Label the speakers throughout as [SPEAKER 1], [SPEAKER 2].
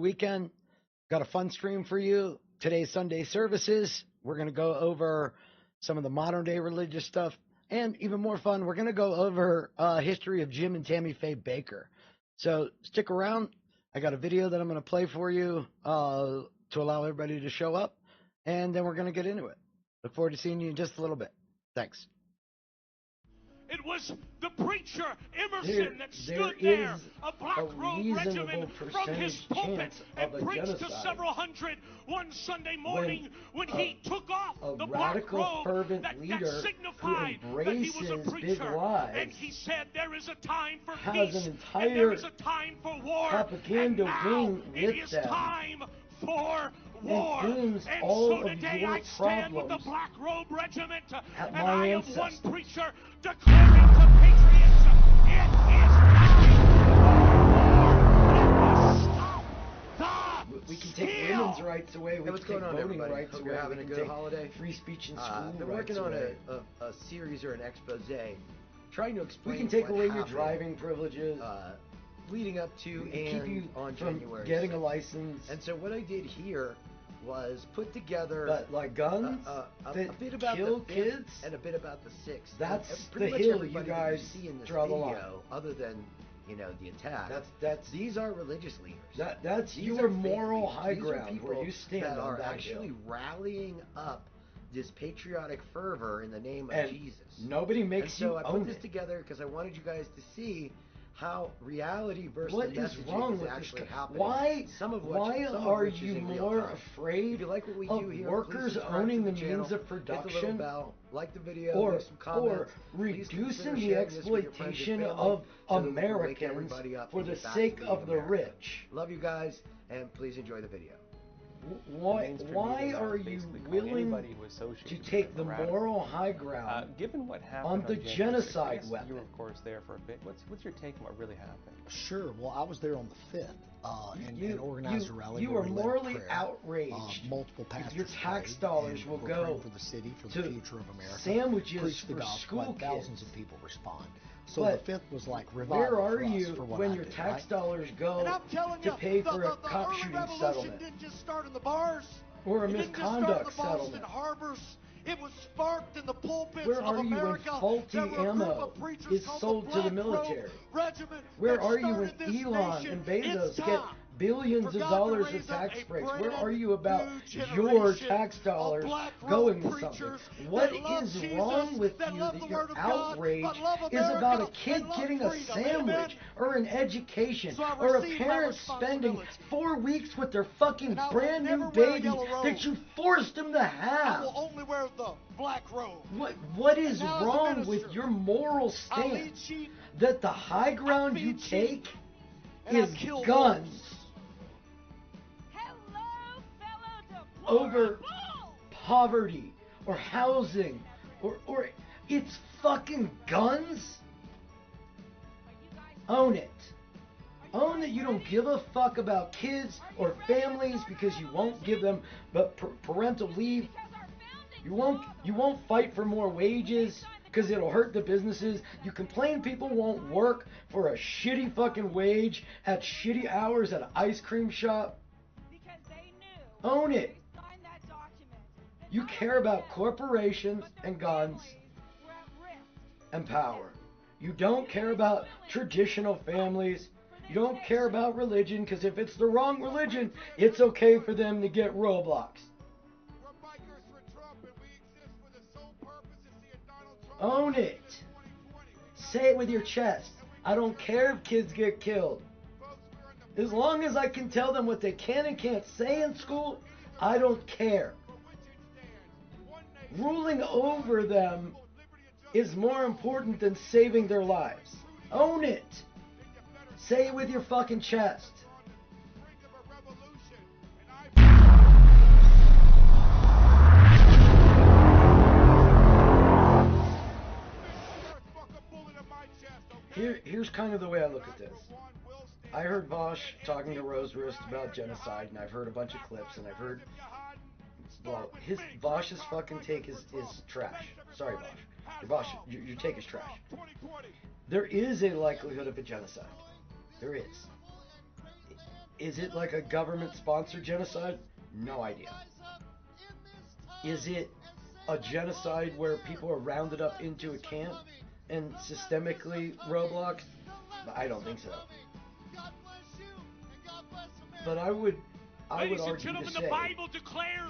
[SPEAKER 1] Weekend. Got a fun stream for you. Today's Sunday services. We're going to go over some of the modern day religious stuff. And even more fun, we're going to go over history of Jim and Tammy Faye Bakker. So stick around. I got a video that I'm going to play for you to allow everybody to show up. And then we're going to get into it. Look forward to seeing you in just a little bit. Thanks.
[SPEAKER 2] It was the preacher Emerson that stood there, a black robe regiment from his pulpit, and preached to several hundred one Sunday morning when he took off the black robe that signified that he was a preacher. And he said there is a time for peace, and there is a time for war, and now it is time for war. And so today I stand with the Black Robe Regiment, and I am one preacher declaring to patriots, it is time for war.
[SPEAKER 1] We can take women's rights away. We can take voting rights away.
[SPEAKER 3] We're having a good holiday.
[SPEAKER 1] Free speech in school.
[SPEAKER 3] They're working on a series or an expose trying to explain.
[SPEAKER 1] We can take away your driving privileges.
[SPEAKER 3] Leading up to and
[SPEAKER 1] keep you
[SPEAKER 3] on
[SPEAKER 1] from
[SPEAKER 3] January
[SPEAKER 1] getting
[SPEAKER 3] 6th.
[SPEAKER 1] a license.
[SPEAKER 3] And so what I did here was put together
[SPEAKER 1] like guns
[SPEAKER 3] a bit about
[SPEAKER 1] kill
[SPEAKER 3] the
[SPEAKER 1] kids
[SPEAKER 3] and a bit about the 6th.
[SPEAKER 1] That's
[SPEAKER 3] pretty
[SPEAKER 1] the
[SPEAKER 3] much
[SPEAKER 1] hill you
[SPEAKER 3] everybody
[SPEAKER 1] guys
[SPEAKER 3] that you see in this
[SPEAKER 1] draw the
[SPEAKER 3] video,
[SPEAKER 1] line.
[SPEAKER 3] other than the attack. These are religious leaders.
[SPEAKER 1] That's
[SPEAKER 3] these
[SPEAKER 1] your
[SPEAKER 3] are
[SPEAKER 1] moral
[SPEAKER 3] faith
[SPEAKER 1] high
[SPEAKER 3] leaders. These are
[SPEAKER 1] ground
[SPEAKER 3] people
[SPEAKER 1] where you stand
[SPEAKER 3] that
[SPEAKER 1] on
[SPEAKER 3] are
[SPEAKER 1] that
[SPEAKER 3] actually
[SPEAKER 1] hill.
[SPEAKER 3] rallying up this patriotic fervor in the name of
[SPEAKER 1] And
[SPEAKER 3] Jesus.
[SPEAKER 1] Nobody makes
[SPEAKER 3] and so
[SPEAKER 1] you
[SPEAKER 3] I
[SPEAKER 1] own
[SPEAKER 3] put this
[SPEAKER 1] it.
[SPEAKER 3] together because I wanted you guys to see how reality versus
[SPEAKER 1] what
[SPEAKER 3] the
[SPEAKER 1] is
[SPEAKER 3] messaging
[SPEAKER 1] wrong
[SPEAKER 3] is
[SPEAKER 1] with
[SPEAKER 3] actually
[SPEAKER 1] this?
[SPEAKER 3] happening.
[SPEAKER 1] Why are
[SPEAKER 3] which is
[SPEAKER 1] you
[SPEAKER 3] in real
[SPEAKER 1] more
[SPEAKER 3] time.
[SPEAKER 1] afraid
[SPEAKER 3] If you like what we
[SPEAKER 1] of
[SPEAKER 3] do here,
[SPEAKER 1] workers
[SPEAKER 3] please subscribe
[SPEAKER 1] owning
[SPEAKER 3] to
[SPEAKER 1] the
[SPEAKER 3] channel,
[SPEAKER 1] means of
[SPEAKER 3] hit the
[SPEAKER 1] production,
[SPEAKER 3] little bell, like the video,
[SPEAKER 1] or
[SPEAKER 3] leave some comments,
[SPEAKER 1] reducing the
[SPEAKER 3] sharing this with your friends and
[SPEAKER 1] exploitation
[SPEAKER 3] family
[SPEAKER 1] of
[SPEAKER 3] so that we can wake
[SPEAKER 1] Americans
[SPEAKER 3] everybody up
[SPEAKER 1] for
[SPEAKER 3] and
[SPEAKER 1] the
[SPEAKER 3] get back
[SPEAKER 1] sake
[SPEAKER 3] to being
[SPEAKER 1] of the
[SPEAKER 3] America.
[SPEAKER 1] rich?
[SPEAKER 3] Love you guys, and please enjoy the video.
[SPEAKER 1] Why are you willing to take the moral high ground
[SPEAKER 4] given what happened
[SPEAKER 1] on the
[SPEAKER 4] January 6th,
[SPEAKER 1] genocide
[SPEAKER 4] you
[SPEAKER 1] weapon?
[SPEAKER 4] were, of course, there for a bit. What's your take on what really happened?
[SPEAKER 5] Sure. Well, I was there on the 5th and organized a rally.
[SPEAKER 1] You
[SPEAKER 5] where
[SPEAKER 1] are
[SPEAKER 5] we led
[SPEAKER 1] morally
[SPEAKER 5] prayer.
[SPEAKER 1] outraged.
[SPEAKER 5] Multiple pastors
[SPEAKER 1] your tax
[SPEAKER 5] prayed,
[SPEAKER 1] dollars
[SPEAKER 5] and
[SPEAKER 1] will
[SPEAKER 5] we're
[SPEAKER 1] go
[SPEAKER 5] praying for the city, for the future of America.
[SPEAKER 1] Sandwiches
[SPEAKER 5] preach the
[SPEAKER 1] for
[SPEAKER 5] gospel,
[SPEAKER 1] school
[SPEAKER 5] and thousands
[SPEAKER 1] kids.
[SPEAKER 5] of people respond. So
[SPEAKER 1] But
[SPEAKER 5] the 5th was like revival
[SPEAKER 1] where are
[SPEAKER 5] for us,
[SPEAKER 1] you
[SPEAKER 5] for what
[SPEAKER 1] when
[SPEAKER 5] I
[SPEAKER 1] your
[SPEAKER 5] did,
[SPEAKER 1] tax
[SPEAKER 5] right?
[SPEAKER 1] dollars go
[SPEAKER 2] And I'm telling
[SPEAKER 1] to
[SPEAKER 2] you,
[SPEAKER 1] pay for a
[SPEAKER 2] the
[SPEAKER 1] cop
[SPEAKER 2] early
[SPEAKER 1] shooting
[SPEAKER 2] revolution
[SPEAKER 1] settlement
[SPEAKER 2] didn't just start in the bars.
[SPEAKER 1] or a
[SPEAKER 2] It didn't just start in
[SPEAKER 1] misconduct
[SPEAKER 2] the Boston
[SPEAKER 1] settlement?
[SPEAKER 2] harbors. It was sparked in the pulpits
[SPEAKER 1] Where
[SPEAKER 2] of
[SPEAKER 1] are you when
[SPEAKER 2] America.
[SPEAKER 1] faulty
[SPEAKER 2] There were a group
[SPEAKER 1] ammo
[SPEAKER 2] of preachers
[SPEAKER 1] is
[SPEAKER 2] called
[SPEAKER 1] sold
[SPEAKER 2] the
[SPEAKER 1] to the
[SPEAKER 2] Black Robe
[SPEAKER 1] military?
[SPEAKER 2] Regiment
[SPEAKER 1] Where
[SPEAKER 2] that
[SPEAKER 1] are you when
[SPEAKER 2] started this
[SPEAKER 1] Elon
[SPEAKER 2] nation.
[SPEAKER 1] and Bezos
[SPEAKER 2] It's
[SPEAKER 1] get
[SPEAKER 2] time
[SPEAKER 1] billions
[SPEAKER 2] for
[SPEAKER 1] of
[SPEAKER 2] God to
[SPEAKER 1] dollars
[SPEAKER 2] raise
[SPEAKER 1] of tax
[SPEAKER 2] up a
[SPEAKER 1] breaks?
[SPEAKER 2] brand
[SPEAKER 1] Where are you about
[SPEAKER 2] new
[SPEAKER 1] your
[SPEAKER 2] generation
[SPEAKER 1] tax
[SPEAKER 2] of
[SPEAKER 1] dollars
[SPEAKER 2] Black Robe
[SPEAKER 1] going to something?
[SPEAKER 2] preachers
[SPEAKER 1] What
[SPEAKER 2] that love
[SPEAKER 1] is
[SPEAKER 2] Jesus,
[SPEAKER 1] wrong with
[SPEAKER 2] that
[SPEAKER 1] you
[SPEAKER 2] love
[SPEAKER 1] that
[SPEAKER 2] the
[SPEAKER 1] your
[SPEAKER 2] Word of God,
[SPEAKER 1] outrage
[SPEAKER 2] but love
[SPEAKER 1] is about a
[SPEAKER 2] America
[SPEAKER 1] kid
[SPEAKER 2] and love
[SPEAKER 1] getting a
[SPEAKER 2] freedom?
[SPEAKER 1] sandwich
[SPEAKER 2] Amen?
[SPEAKER 1] or an education
[SPEAKER 2] So I
[SPEAKER 1] or a
[SPEAKER 2] received my
[SPEAKER 1] parent spending
[SPEAKER 2] responsibility.
[SPEAKER 1] 4 weeks with their fucking
[SPEAKER 2] And I will
[SPEAKER 1] brand new
[SPEAKER 2] never wear a
[SPEAKER 1] baby
[SPEAKER 2] yellow robe.
[SPEAKER 1] that you forced them to
[SPEAKER 2] I
[SPEAKER 1] have?
[SPEAKER 2] will only wear the black robe.
[SPEAKER 1] What is
[SPEAKER 2] And now as a
[SPEAKER 1] wrong
[SPEAKER 2] minister,
[SPEAKER 1] with your moral
[SPEAKER 2] I lead
[SPEAKER 1] stance
[SPEAKER 2] sheep,
[SPEAKER 1] that the high ground you
[SPEAKER 2] feed sheep,
[SPEAKER 1] take
[SPEAKER 2] and I
[SPEAKER 1] is
[SPEAKER 2] kill
[SPEAKER 1] guns
[SPEAKER 2] wolves.
[SPEAKER 6] Hello, fellow
[SPEAKER 1] over
[SPEAKER 6] deplorable.
[SPEAKER 1] poverty or housing or it's fucking guns? Own it. Own that you don't give a fuck about kids or families because you won't give them but parental leave. You won't fight for more wages because it'll hurt the businesses. You complain people won't work for a shitty fucking wage at shitty hours at an ice cream shop.
[SPEAKER 6] Because they knew.
[SPEAKER 1] Own it.
[SPEAKER 6] They signed that document. That
[SPEAKER 1] You
[SPEAKER 6] not
[SPEAKER 1] care
[SPEAKER 6] only
[SPEAKER 1] about
[SPEAKER 6] them,
[SPEAKER 1] corporations
[SPEAKER 6] but their
[SPEAKER 1] and guns
[SPEAKER 6] families were at risk.
[SPEAKER 1] and power. You don't care about traditional families. You don't care about religion because if it's the wrong religion, it's okay for them to get Roblox.
[SPEAKER 2] We're bikers for Trump, and we exist for the sole purpose of seeing Donald Trump
[SPEAKER 1] Own it.
[SPEAKER 2] 2020.
[SPEAKER 1] Say it with your chest. I don't care if kids get killed. As long as I can tell them what they can and can't say in school, I don't care. Ruling over them is more important than saving their lives. Own it. Say it with your fucking chest. Here's kind of the way I look at this. I heard Vosh talking to Rose Roost about genocide, and I've heard a bunch of clips, and I've heard, well, Vosh's fucking take is trash. Sorry, Vosh. Your take is trash. There is a likelihood of a genocide. There is. Is it like a government-sponsored genocide? No idea. Is it a genocide where people are rounded up into a camp and systemically roadblocked? I don't think so. But I would argue to say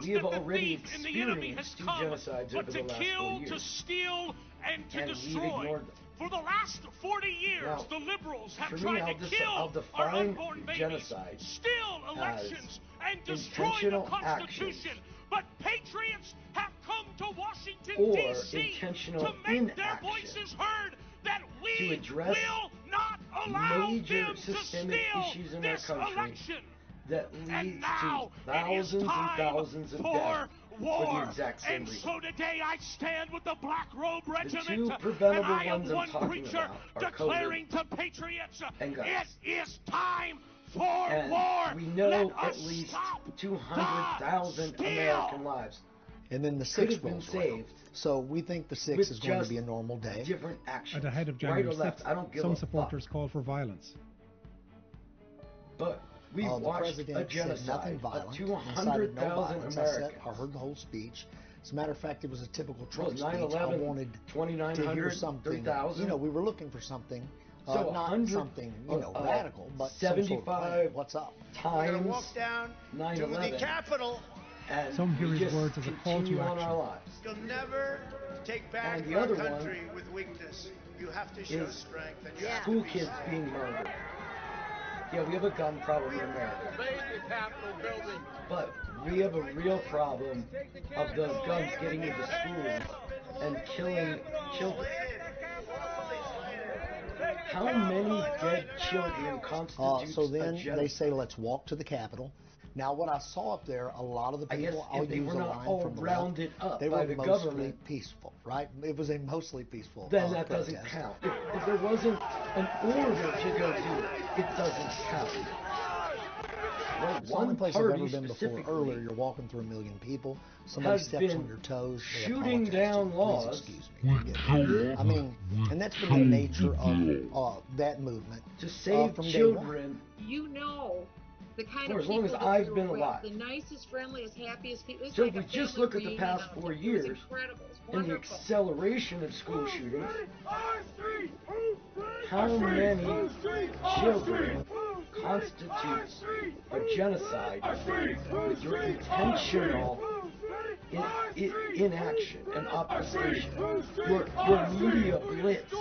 [SPEAKER 1] we have already experienced 2 genocides over the last 4 years,
[SPEAKER 2] to steal, and to
[SPEAKER 1] we've
[SPEAKER 2] destroy.
[SPEAKER 1] ignored them.
[SPEAKER 2] For the last 40 years,
[SPEAKER 1] Now,
[SPEAKER 2] the liberals have
[SPEAKER 1] for me,
[SPEAKER 2] tried
[SPEAKER 1] I'll
[SPEAKER 2] to kill our
[SPEAKER 1] define
[SPEAKER 2] unborn babies,
[SPEAKER 1] genocide
[SPEAKER 2] steal elections, and destroy the
[SPEAKER 1] intentional
[SPEAKER 2] Constitution. But patriots have come to Washington,
[SPEAKER 1] or
[SPEAKER 2] D.C.
[SPEAKER 1] intentional
[SPEAKER 2] to make their
[SPEAKER 1] inaction
[SPEAKER 2] voices heard that we
[SPEAKER 1] to address
[SPEAKER 2] will not allow
[SPEAKER 1] major
[SPEAKER 2] them
[SPEAKER 1] systemic
[SPEAKER 2] to
[SPEAKER 1] issues
[SPEAKER 2] steal
[SPEAKER 1] in our
[SPEAKER 2] this
[SPEAKER 1] country
[SPEAKER 2] election.
[SPEAKER 1] that
[SPEAKER 2] And
[SPEAKER 1] leads
[SPEAKER 2] now
[SPEAKER 1] to thousands and thousands of
[SPEAKER 2] for
[SPEAKER 1] deaths
[SPEAKER 2] war.
[SPEAKER 1] for the exact same
[SPEAKER 2] And
[SPEAKER 1] reason.
[SPEAKER 2] so today I stand with the Black Robe Regiment,
[SPEAKER 1] The 2 preventable
[SPEAKER 2] and I am
[SPEAKER 1] ones I'm
[SPEAKER 2] one
[SPEAKER 1] talking
[SPEAKER 2] preacher
[SPEAKER 1] about are
[SPEAKER 2] declaring
[SPEAKER 1] COVID
[SPEAKER 2] to patriots,
[SPEAKER 1] and guns.
[SPEAKER 2] it is time for
[SPEAKER 1] And
[SPEAKER 2] war.
[SPEAKER 1] we know
[SPEAKER 2] Let
[SPEAKER 1] at
[SPEAKER 2] us
[SPEAKER 1] least
[SPEAKER 2] stop
[SPEAKER 1] 200,000
[SPEAKER 2] the
[SPEAKER 1] American lives
[SPEAKER 5] And then the
[SPEAKER 1] could
[SPEAKER 5] 6th
[SPEAKER 1] have been
[SPEAKER 5] rolls around.
[SPEAKER 1] saved
[SPEAKER 5] So we think the 6th
[SPEAKER 1] with
[SPEAKER 5] is going to
[SPEAKER 1] just
[SPEAKER 5] be a normal day.
[SPEAKER 1] different actions.
[SPEAKER 7] At the head of
[SPEAKER 1] right
[SPEAKER 7] January
[SPEAKER 1] or left,
[SPEAKER 7] 6th,
[SPEAKER 1] I don't give
[SPEAKER 7] some
[SPEAKER 1] a
[SPEAKER 7] supporters
[SPEAKER 1] fuck.
[SPEAKER 7] call for violence.
[SPEAKER 1] But we
[SPEAKER 5] The
[SPEAKER 1] watched
[SPEAKER 5] president
[SPEAKER 1] a
[SPEAKER 5] said
[SPEAKER 1] genocide
[SPEAKER 5] nothing
[SPEAKER 1] of
[SPEAKER 5] violent, incited no
[SPEAKER 1] 200,000
[SPEAKER 5] violence.
[SPEAKER 1] Americans.
[SPEAKER 5] I heard the whole speech. As a matter of fact, it was a typical
[SPEAKER 1] Well,
[SPEAKER 5] Trump speech. I
[SPEAKER 1] 9/11,
[SPEAKER 5] wanted to
[SPEAKER 1] 2,900,
[SPEAKER 5] hear something.
[SPEAKER 1] 3,000.
[SPEAKER 5] You know, we were looking for something,
[SPEAKER 1] So
[SPEAKER 5] not
[SPEAKER 1] 100,
[SPEAKER 5] something, radical, but some sort of
[SPEAKER 1] 75
[SPEAKER 5] plan. What's up?
[SPEAKER 1] times
[SPEAKER 8] Walk down
[SPEAKER 1] 9/11.
[SPEAKER 8] to the Capitol.
[SPEAKER 1] And
[SPEAKER 7] Some hear
[SPEAKER 1] we
[SPEAKER 7] his
[SPEAKER 1] just
[SPEAKER 7] words as a call to
[SPEAKER 1] continue on
[SPEAKER 7] action.
[SPEAKER 1] our lives.
[SPEAKER 8] You'll never take back
[SPEAKER 1] And the
[SPEAKER 8] our
[SPEAKER 1] other
[SPEAKER 8] country with weakness. You have to show
[SPEAKER 1] is
[SPEAKER 8] strength, and you have
[SPEAKER 1] School
[SPEAKER 8] to be
[SPEAKER 1] kids
[SPEAKER 8] strong.
[SPEAKER 1] being murdered. Yeah, we have a gun problem in America. But we have a real problem of those guns getting into schools and killing children. How many dead children constitutes
[SPEAKER 5] So
[SPEAKER 1] a
[SPEAKER 5] then
[SPEAKER 1] genocide?
[SPEAKER 5] they say, let's walk to the Capitol. Now, what I saw up there, a lot of the people, I'll
[SPEAKER 1] if they
[SPEAKER 5] use
[SPEAKER 1] were
[SPEAKER 5] a
[SPEAKER 1] not
[SPEAKER 5] line
[SPEAKER 1] all
[SPEAKER 5] from the
[SPEAKER 1] rounded
[SPEAKER 5] left,
[SPEAKER 1] up
[SPEAKER 5] they
[SPEAKER 1] by
[SPEAKER 5] were
[SPEAKER 1] the
[SPEAKER 5] mostly
[SPEAKER 1] government,
[SPEAKER 5] peaceful, right? It was a mostly peaceful
[SPEAKER 1] then that doesn't
[SPEAKER 5] protest.
[SPEAKER 1] count. If there wasn't an order to go do it, it doesn't count. Well,
[SPEAKER 5] It's the only
[SPEAKER 1] one
[SPEAKER 5] place I've
[SPEAKER 1] party
[SPEAKER 5] ever been before.
[SPEAKER 1] specifically
[SPEAKER 5] Earlier, you're walking through 1 million people. Somebody
[SPEAKER 1] has
[SPEAKER 5] steps
[SPEAKER 1] been
[SPEAKER 5] on your toes. They
[SPEAKER 1] shooting
[SPEAKER 5] apologize
[SPEAKER 1] down
[SPEAKER 5] to you.
[SPEAKER 1] laws.
[SPEAKER 5] Please excuse me. I mean, and that's been the nature of that movement.
[SPEAKER 1] To save
[SPEAKER 5] from day
[SPEAKER 1] children.
[SPEAKER 9] You know the kind
[SPEAKER 1] For
[SPEAKER 9] of
[SPEAKER 1] as long
[SPEAKER 9] people
[SPEAKER 1] as
[SPEAKER 9] that
[SPEAKER 1] I've
[SPEAKER 9] you're
[SPEAKER 1] been
[SPEAKER 9] with,
[SPEAKER 1] alive.
[SPEAKER 9] the nicest, friendliest, happiest people. It's
[SPEAKER 1] So
[SPEAKER 9] like
[SPEAKER 1] if we
[SPEAKER 9] a
[SPEAKER 1] just
[SPEAKER 9] family
[SPEAKER 1] look at the
[SPEAKER 9] reunion
[SPEAKER 1] past
[SPEAKER 9] out
[SPEAKER 1] 4
[SPEAKER 9] there. It
[SPEAKER 1] years
[SPEAKER 9] was incredible. It was
[SPEAKER 1] and the
[SPEAKER 9] wonderful.
[SPEAKER 1] acceleration of school shootings, how many children constitutes a genocide with your intentional inaction and opposition, your media blitz,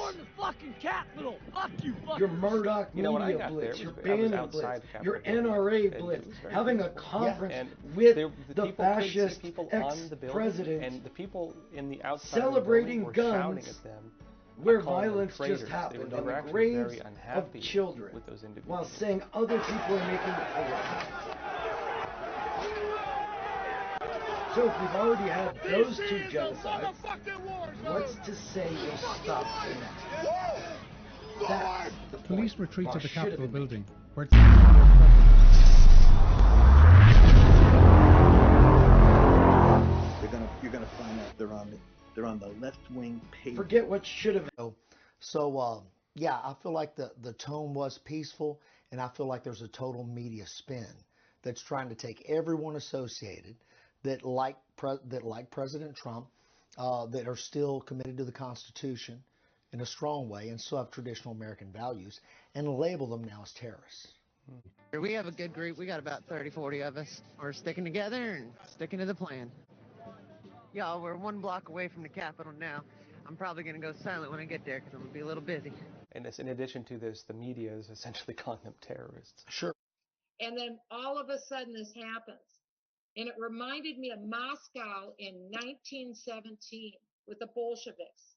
[SPEAKER 1] your Murdoch media blitz, your Bannon blitz, your NRA blitz, having a conference with the fascist ex-president
[SPEAKER 4] and the people in the outside
[SPEAKER 1] celebrating
[SPEAKER 4] of the building were
[SPEAKER 1] guns
[SPEAKER 4] shouting at them,
[SPEAKER 1] where
[SPEAKER 4] calling them
[SPEAKER 1] violence
[SPEAKER 4] traitors.
[SPEAKER 1] just happened
[SPEAKER 4] They
[SPEAKER 1] on
[SPEAKER 4] were
[SPEAKER 1] the
[SPEAKER 4] actually
[SPEAKER 1] graves
[SPEAKER 4] very
[SPEAKER 1] of
[SPEAKER 4] unhappy
[SPEAKER 1] children,
[SPEAKER 4] with those individuals.
[SPEAKER 1] while saying other people are making it correct. So if we've already had those 2 genocides, what's to say you'll stop the next? That's the point.
[SPEAKER 7] Police retreat to
[SPEAKER 1] Or
[SPEAKER 7] the
[SPEAKER 1] should have
[SPEAKER 7] Capitol
[SPEAKER 1] been.
[SPEAKER 7] building, where it seems to be more prevalent.
[SPEAKER 10] You're gonna find out they're on the left wing page.
[SPEAKER 1] Forget what should have been.
[SPEAKER 5] So yeah, I feel like the tone was peaceful, and I feel like there's a total media spin that's trying to take everyone associated that like President Trump, that are still committed to the Constitution in a strong way and still have traditional American values, and label them now as terrorists.
[SPEAKER 11] We have a good group. We got about 30, 40 of us. We're sticking together and sticking to the plan. Y'all, we're 1 block away from the Capitol now. I'm probably going to go silent when I get there because I'm going to be a little busy.
[SPEAKER 4] And this, in addition to this, the media is essentially calling them terrorists.
[SPEAKER 5] Sure.
[SPEAKER 9] And then all of a sudden this happens. And it reminded me of Moscow in 1917 with the Bolsheviks,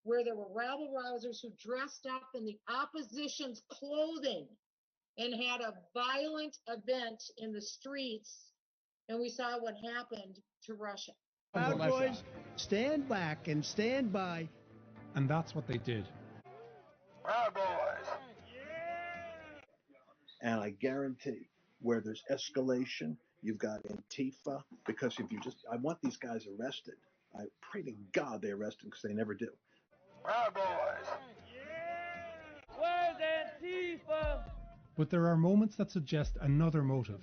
[SPEAKER 9] where there were rabble-rousers who dressed up in the opposition's clothing and had a violent event in the streets. And we saw what happened to Russia.
[SPEAKER 12] Proud Boys, stand back and stand by.
[SPEAKER 7] And that's what they did.
[SPEAKER 10] Proud Boys. And I guarantee where there's escalation, you've got Antifa, because if you just, I want these guys arrested. I pray to God they arrest them because they never do. Proud Boys.
[SPEAKER 2] Where's Antifa?
[SPEAKER 7] But there are moments that suggest another motive.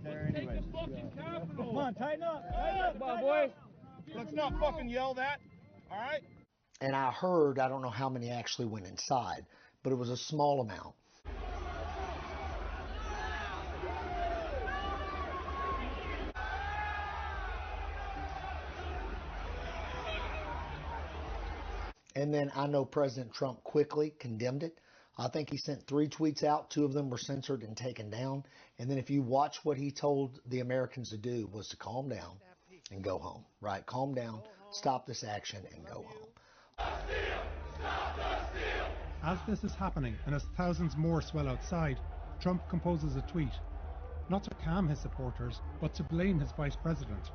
[SPEAKER 2] Come on, tighten up. Come on, boys. Let's not fucking yell that. All right?
[SPEAKER 5] And I heard, I don't know how many actually went inside, but it was a small amount. And then I know President Trump quickly condemned it. I think he sent 3 tweets out. 2 of them were censored and taken down. And then if you watch what he told the Americans to do was to calm down and go home, right? Calm down, stop this action, and go home.
[SPEAKER 7] As this is happening and as thousands more swell outside, Trump composes a tweet, not to calm his supporters, but to blame his vice president.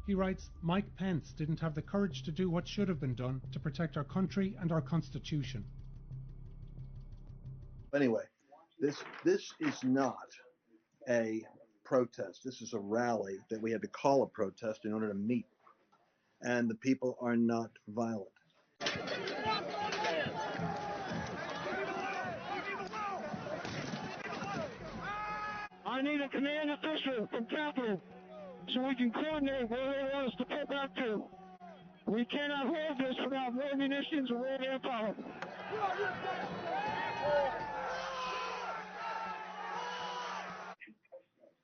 [SPEAKER 7] He writes, Mike Pence didn't have the courage to do what should have been done to protect our country and our Constitution.
[SPEAKER 10] Anyway, this is not a protest. This is a rally that we had to call a protest in order to meet. And the people are not violent.
[SPEAKER 2] I need a command official from Capitol so we can coordinate where they want us to pull back to. We cannot hold this without more munitions or more manpower.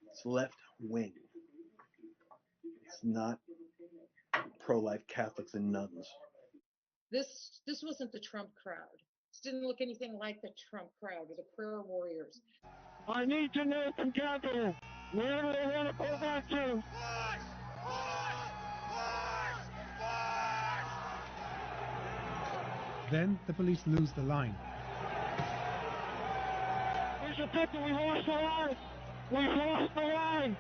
[SPEAKER 10] It's left wing. It's not pro-life Catholics and nuns.
[SPEAKER 9] This wasn't the Trump crowd. This didn't look anything like the Trump crowd or the prayer warriors.
[SPEAKER 2] I need to know from Capitol where do they want to pull back to.
[SPEAKER 7] Then the police lose the line.
[SPEAKER 2] There's a picture, we lost the line. We've lost the line.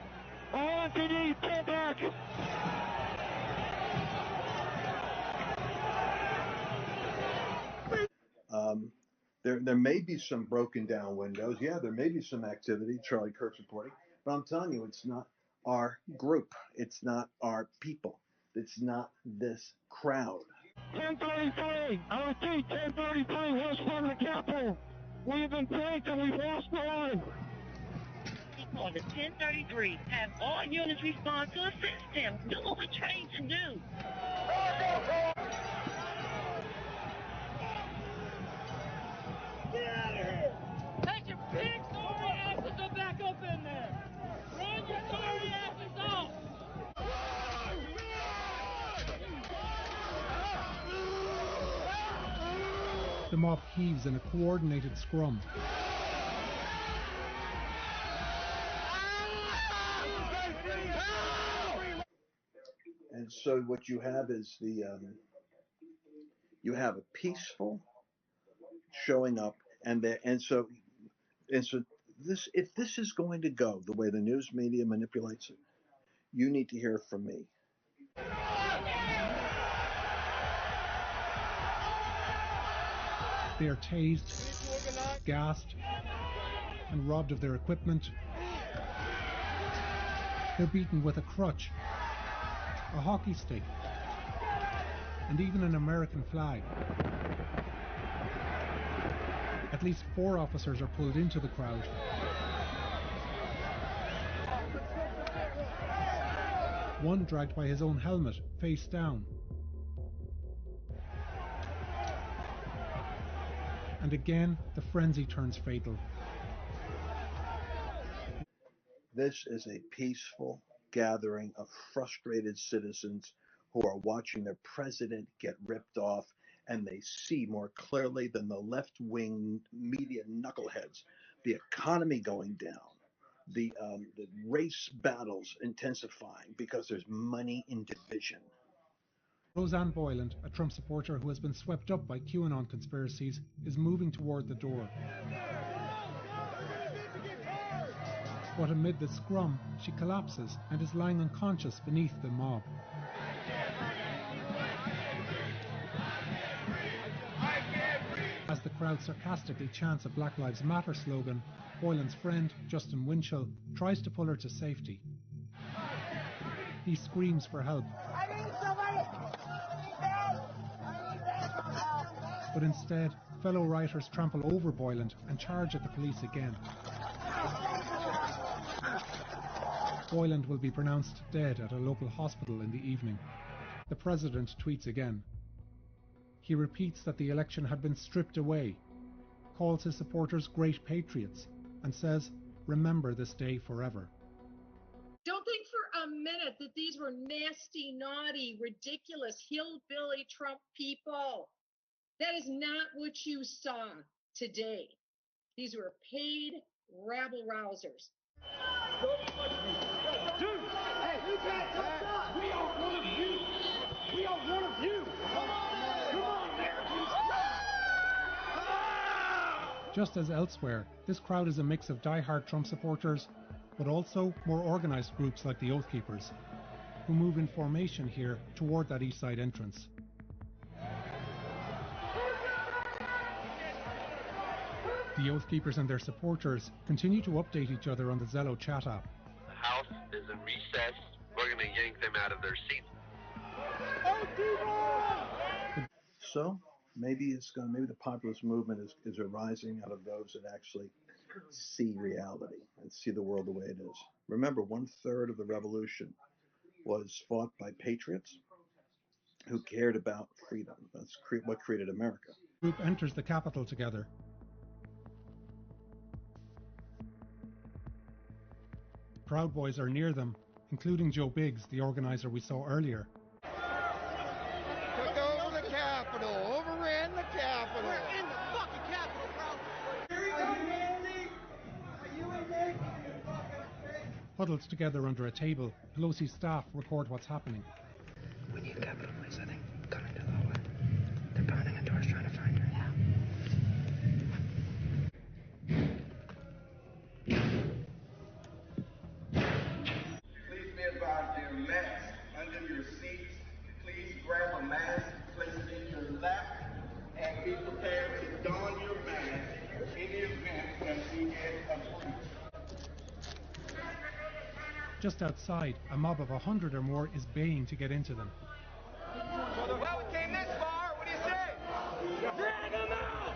[SPEAKER 2] RMPD, pull back.
[SPEAKER 10] There may be some broken down windows. Yeah, there may be some activity, Charlie Kirk's reporting. But I'm telling you, it's not our group. It's not our people. It's not this crowd.
[SPEAKER 2] 1033, I repeat, 1033, west front of the Capitol. We've been pranked and we've lost the line.
[SPEAKER 13] On the 1033, have all units respond to assist him. Do what we're trained to do.
[SPEAKER 2] Get out of here! Take your big sorry asses and back up in there! Run your sorry asses off!
[SPEAKER 7] The mob heaves in a coordinated scrum.
[SPEAKER 10] And so what you have is you have a peaceful showing up, and so this, if this is going to go the way the news media manipulates it, you need to hear from me.
[SPEAKER 7] They are tased, gassed, and robbed of their equipment. They're beaten with a crutch, a hockey stick, and even an American flag. At least 4 officers are pulled into the crowd. One dragged by his own helmet, face down. And again, the frenzy turns fatal.
[SPEAKER 10] This is a peaceful gathering of frustrated citizens who are watching their president get ripped off, and they see more clearly than the left-wing media knuckleheads the economy going down, the race battles intensifying because there's money in division.
[SPEAKER 7] Roseanne Boyland, a Trump supporter who has been swept up by QAnon conspiracies, is moving toward the door. But amid the scrum, she collapses and is lying unconscious beneath the mob. As the crowd sarcastically chants a Black Lives Matter slogan, Boylan's friend, Justin Winchell, tries to pull her to safety. He screams for help. But instead, fellow rioters trample over Boyland and charge at the police again. Boyland will be pronounced dead at a local hospital in the evening. The president tweets again. He repeats that the election had been stripped away, calls his supporters great patriots, and says, "Remember this day forever."
[SPEAKER 9] Don't think for a minute that these were nasty, naughty, ridiculous, hillbilly Trump people. That is not what you saw today. These were paid rabble-rousers.
[SPEAKER 2] Dude, hey, we are one of you. We are one of you. Come on, Americans.
[SPEAKER 7] Just as elsewhere, this crowd is a mix of die-hard Trump supporters, but also more organized groups like the Oath Keepers, who move in formation here toward that east side entrance. The Oath Keepers and their supporters continue to update each other on the Zello chat app.
[SPEAKER 14] The House is in recess. We're going to yank them out of their seats.
[SPEAKER 10] So maybe the populist movement is arising out of those that actually see reality and see the world the way it is. Remember, 1/3 of the revolution was fought by patriots who cared about freedom. That's what created America.
[SPEAKER 7] The group enters the Capitol together. Proud Boys are near them, including Joe Biggs, the organizer we saw earlier.
[SPEAKER 15] Took over the Capitol, overran the Capitol.
[SPEAKER 2] We're in the fucking Capitol, bro. Are you in there?
[SPEAKER 7] Huddled together under a table, Pelosi's staff record what's happening.
[SPEAKER 16] We need Capitol Police, I think, coming to the hallway. They're pounding on doors trying to find her.
[SPEAKER 17] Please be advised there are masks under your seats. Please grab a mask, place it in your lap, and be prepared to don your mask in the event that we get a breach.
[SPEAKER 7] Just outside, a mob of 100 or more is baying to get into them.
[SPEAKER 15] Well, we came this far. What do you say?
[SPEAKER 2] Drag them out!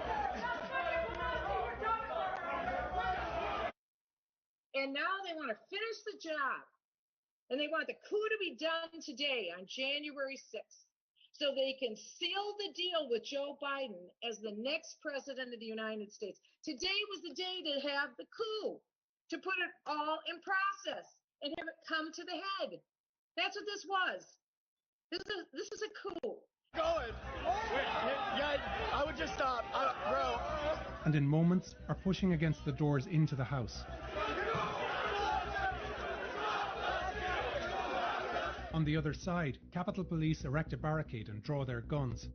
[SPEAKER 9] And now they want to finish the job. And they want the coup to be done today on January 6th so they can seal the deal with Joe Biden as the next president of the United States. Today was the day to have the coup, to put it all in process and have it come to the head. That's what this was. This is a coup.
[SPEAKER 15] Going. Yeah, I would just stop. Bro.
[SPEAKER 7] And in moments are pushing against the doors into the House. On the other side, Capitol Police erect a barricade and draw their guns.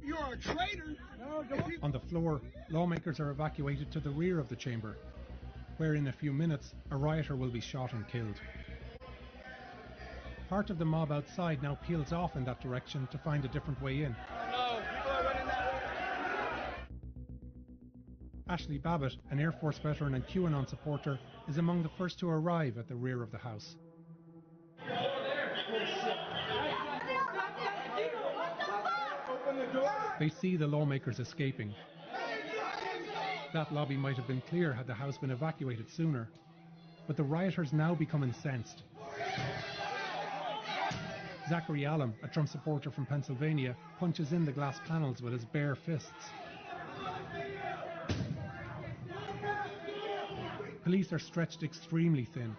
[SPEAKER 2] You're a traitor! No, don't.
[SPEAKER 7] On the floor, lawmakers are evacuated to the rear of the chamber, where in a few minutes a rioter will be shot and killed. Part of the mob outside now peels off in that direction to find a different way in.
[SPEAKER 15] No, people are running that way.
[SPEAKER 7] Ashley Babbitt, an Air Force veteran and QAnon supporter, is among the first to arrive at the rear of the House. They see the lawmakers escaping. That lobby might have been clear had the House been evacuated sooner, but the rioters now become incensed. Zachary Allen, a Trump supporter from Pennsylvania, punches in the glass panels with his bare fists. Police are stretched extremely thin.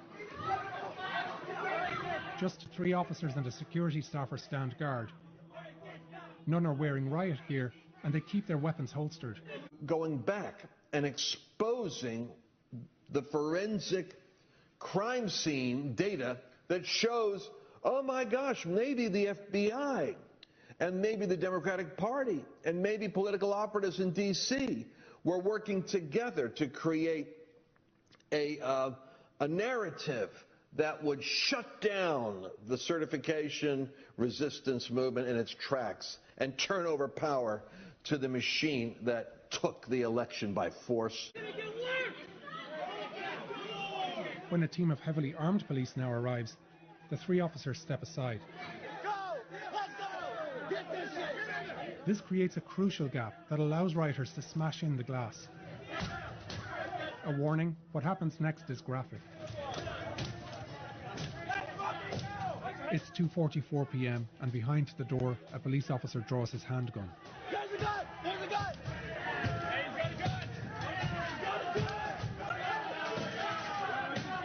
[SPEAKER 7] Just 3 officers and a security staffer stand guard. None are wearing riot gear, and they keep their weapons holstered.
[SPEAKER 18] Going back and exposing the forensic crime scene data that shows, oh my gosh, maybe the FBI and maybe the Democratic Party and maybe political operatives in D.C. were working together to create a narrative that would shut down the certification resistance movement in its tracks and turn over power to the machine that took the election by force.
[SPEAKER 7] When a team of heavily armed police now arrives, the 3 officers step aside.
[SPEAKER 2] Go! Let's go! Get this shit!
[SPEAKER 7] This creates a crucial gap that allows rioters to smash in the glass. A warning, what happens next is graphic. It's 2:44 p.m. and behind the door, a police officer draws his handgun.
[SPEAKER 15] There's a gun! There's a gun!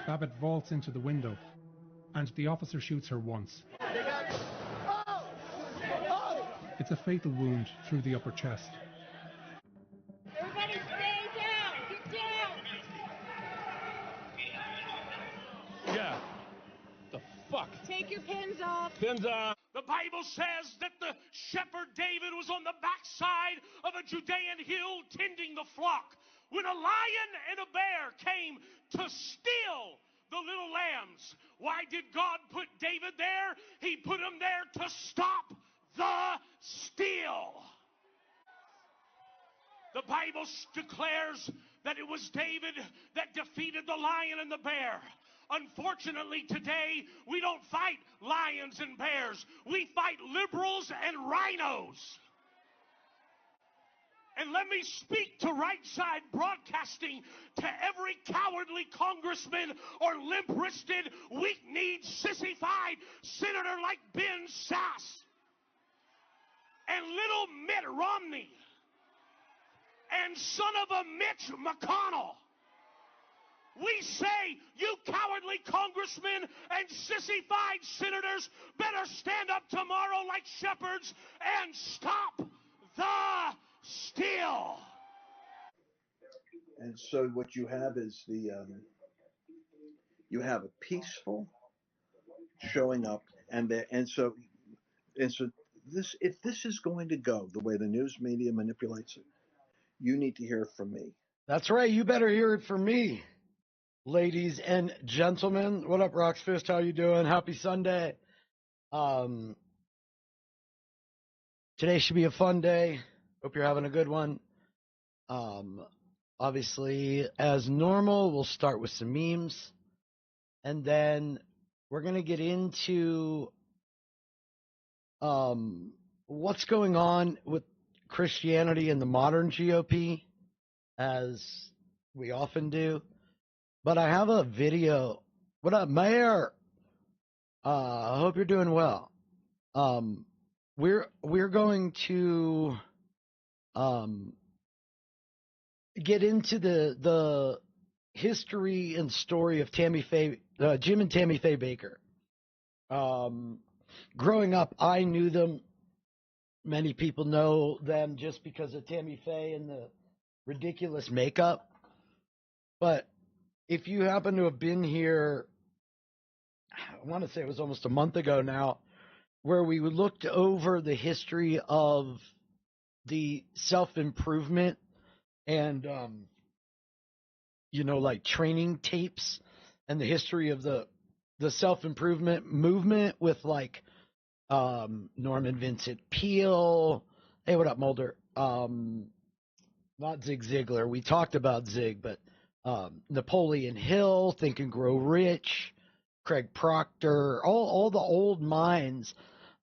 [SPEAKER 7] Babbitt vaults into the window, and the officer shoots her once. It's a fatal wound through the upper chest.
[SPEAKER 6] Everybody stay down. Get down.
[SPEAKER 2] Yeah. The fuck?
[SPEAKER 6] Take your pins off.
[SPEAKER 2] Pins off. The Bible says that the shepherd David was on the backside of a Judean hill tending the flock when a lion and a bear came to steal the little lambs. Why did God put David there? He put him there to stop the steal. The Bible declares that it was David that defeated the lion and the bear. Unfortunately, today, we don't fight lions and bears. We fight liberals and rhinos. And let me speak to Right Side Broadcasting, to every cowardly congressman or limp-wristed, weak-kneed, sissified senator like Ben Sass and little Mitt Romney and son of a Mitch McConnell. We say, you cowardly congressmen and sissified senators better stand up tomorrow like shepherds and stop the steal.
[SPEAKER 10] And so what you have is you have a peaceful showing up, and so this, if this is going to go the way the news media manipulates it, you need to hear from me.
[SPEAKER 1] That's right. You better hear it from me. Ladies and gentlemen, what up, Roxfist? How you doing? Happy Sunday. Today should be a fun day. Hope you're having a good one. Obviously, as normal, we'll start with some memes, and then we're going to get into what's going on with Christianity and the modern GOP, as we often do. But I have a video. What up, Mayor? I hope you're doing well. We're going to get into the history and story of Jim and Tammy Faye Bakker. Growing up, I knew them. Many people know them just because of Tammy Faye and the ridiculous makeup. But if you happen to have been here, I want to say it was almost a month ago now, where we looked over the history of the self-improvement and, like training tapes and the history of the self-improvement movement with like Norman Vincent Peale. Hey, what up, Mulder? Not Zig Ziglar. We talked about Zig, but Napoleon Hill, Think and Grow Rich, Craig Proctor, all the old minds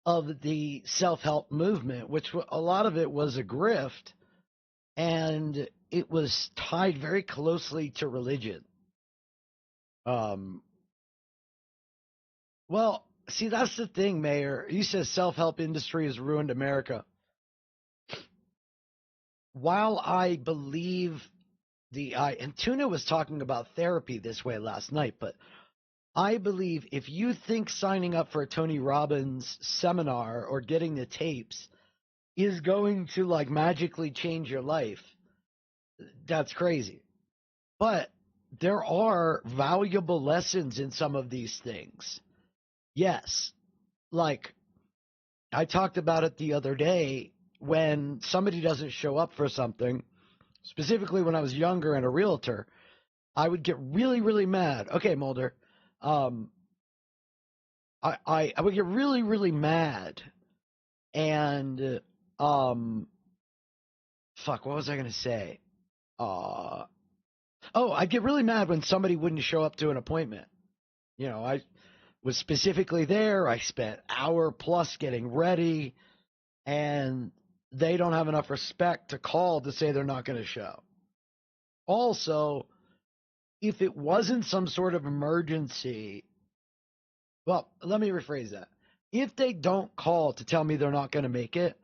[SPEAKER 1] of the self-help movement, which a lot of it was a grift, and it was tied very closely to religion. Well, see, that's the thing, Mayor. You said self-help industry has ruined America. While I believe and Tuna was talking about therapy this way last night, but I believe if you think signing up for a Tony Robbins seminar or getting the tapes is going to like magically change your life, that's crazy. But there are valuable lessons in some of these things. Yes. Like I talked about it the other day, when somebody doesn't show up for something, specifically when I was younger and a realtor, I would get really, really mad. Okay, Mulder. I would get really, really mad. And, fuck, what was I going to say? I'd get really mad when somebody wouldn't show up to an appointment. I was specifically there. I spent hour plus getting ready. And they don't have enough respect to call to say they're not going to show. Also, if it wasn't some sort of emergency, well, let me rephrase that. If they don't call to tell me they're not going to make it,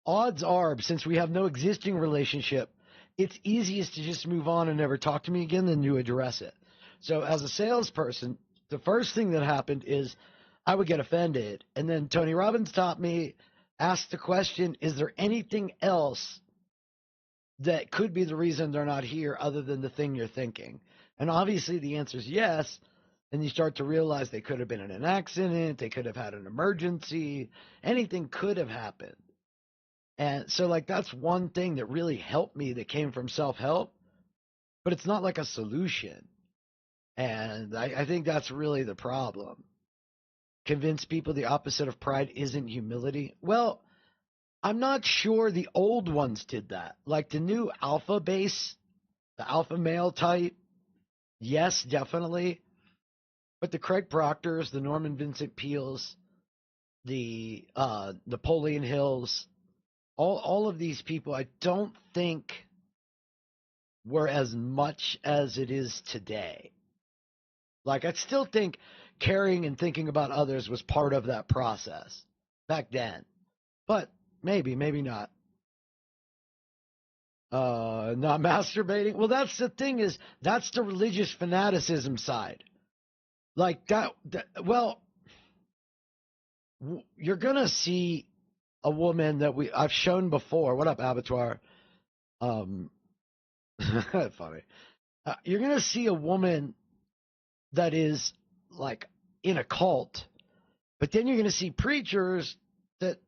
[SPEAKER 1] odds are, since we have no existing relationship, it's easiest to just move on and never talk to me again than to address it. So as a salesperson, the first thing that happened is I would get offended. And then Tony Robbins taught me, ask the question, is there anything else that could be the reason they're not here other than the thing you're thinking? And obviously the answer is yes. And you start to realize they could have been in an accident. They could have had an emergency. Anything could have happened. And so, like, that's one thing that really helped me that came from self-help. But it's not like a solution. And I think that's really the problem. Convince people the opposite of pride isn't humility. Well, I'm not sure the old ones did that. Like the new alpha base, the alpha male type, yes, definitely. But the Craig Proctors, the Norman Vincent Peales, the Napoleon Hills, all of these people, I don't think were as much as it is today. Like, I still think caring and thinking about others was part of that process back then. But maybe not. Not masturbating. Well, that's the thing, is that's the religious fanaticism side. Like that well, you're going to see a woman that I've shown before. What up, Abattoir? Funny. You're going to see a woman that is like in a cult, but then you're going to see preachers that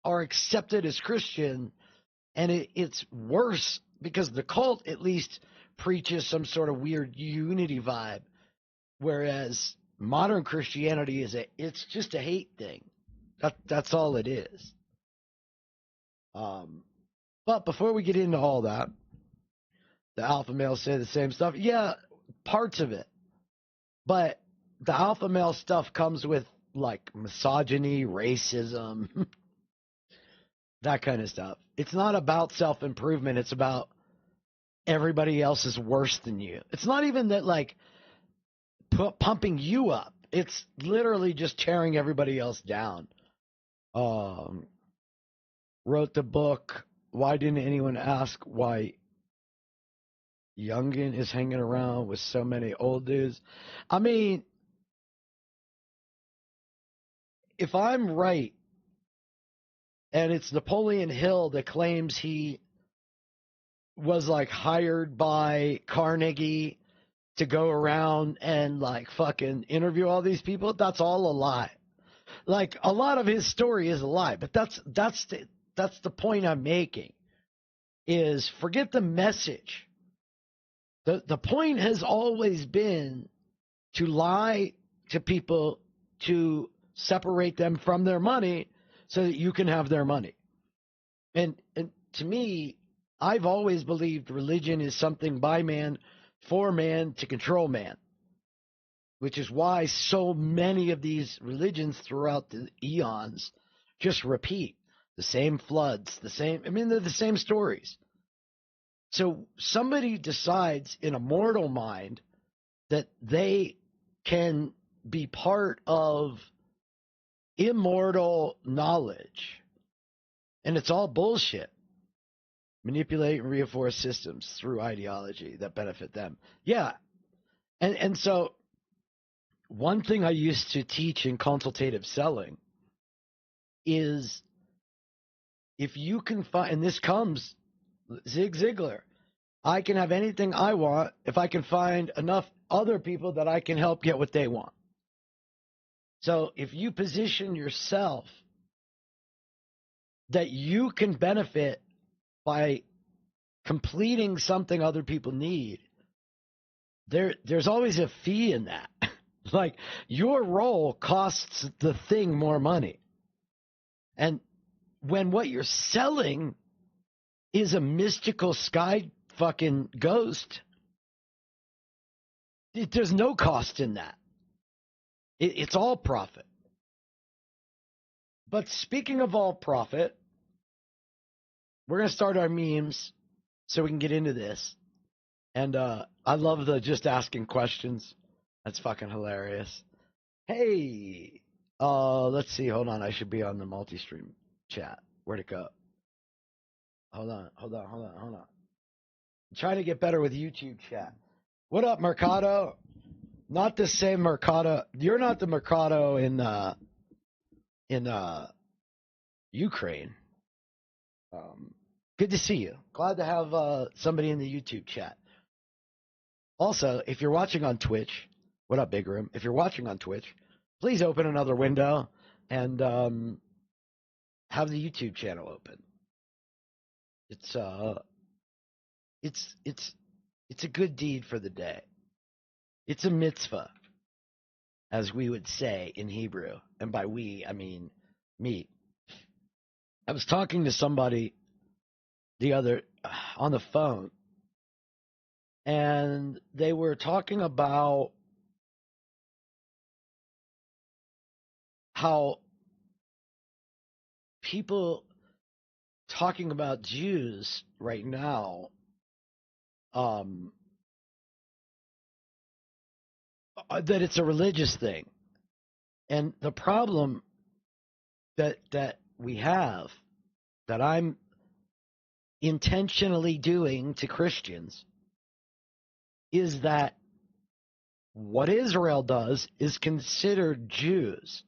[SPEAKER 1] are accepted as Christian, and it's worse because the cult at least preaches some sort of weird unity vibe, whereas modern Christianity it's just a hate thing. That's all it is. But before we get into all that, the alpha males say the same stuff. Yeah, parts of it. But the alpha male stuff comes with like misogyny, racism, that kind of stuff. It's not about self-improvement. It's about everybody else is worse than you. It's not even that like pumping you up. It's literally just tearing everybody else down. Wrote the book, Why Didn't Anyone Ask Why Youngin is Hanging Around with So Many Old Dudes? I mean, if I'm right, and it's Napoleon Hill that claims he was like hired by Carnegie to go around and like fucking interview all these people, that's all a lie. Like, a lot of his story is a lie, but that's the point I'm making, is forget the message. The point has always been to lie to people to separate them from their money so that you can have their money. And to me, I've always believed religion is something by man, for man, to control man, which is why so many of these religions throughout the eons just repeat the same floods, they're the same stories. So somebody decides in a mortal mind that they can be part of immortal knowledge, and it's all bullshit. Manipulate and reinforce systems through ideology that benefit them. Yeah. And so one thing I used to teach in consultative selling is, if you can find, and this comes Zig Ziglar, I can have anything I want if I can find enough other people that I can help get what they want. So if you position yourself that you can benefit by completing something other people need, there's always a fee in that. Like, your role costs the thing more money. And when what you're selling is a mystical sky fucking ghost, there's no cost in that. It's all profit. But speaking of all profit, we're going to start our memes so we can get into this. And I love the just asking questions. That's fucking hilarious. Hey, let's see. Hold on. I should be on the multi-stream chat. Where'd it go? Hold on. I'm trying to get better with YouTube chat. What up, Mercado? Not the same Mercado. You're not the Mercado in Ukraine. Good to see you. Glad to have somebody in the YouTube chat. Also, if you're watching on Twitch, what up, Big Room? If you're watching on Twitch, please open another window and have the YouTube channel open. It's a good deed for the day. It's a mitzvah, as we would say in Hebrew, and by we I mean me. I was talking to somebody on the phone, and they were talking about how people talking about Jews right now that it's a religious thing. And the problem that we have, that I'm intentionally doing to Christians, is that what Israel does is considered Jews.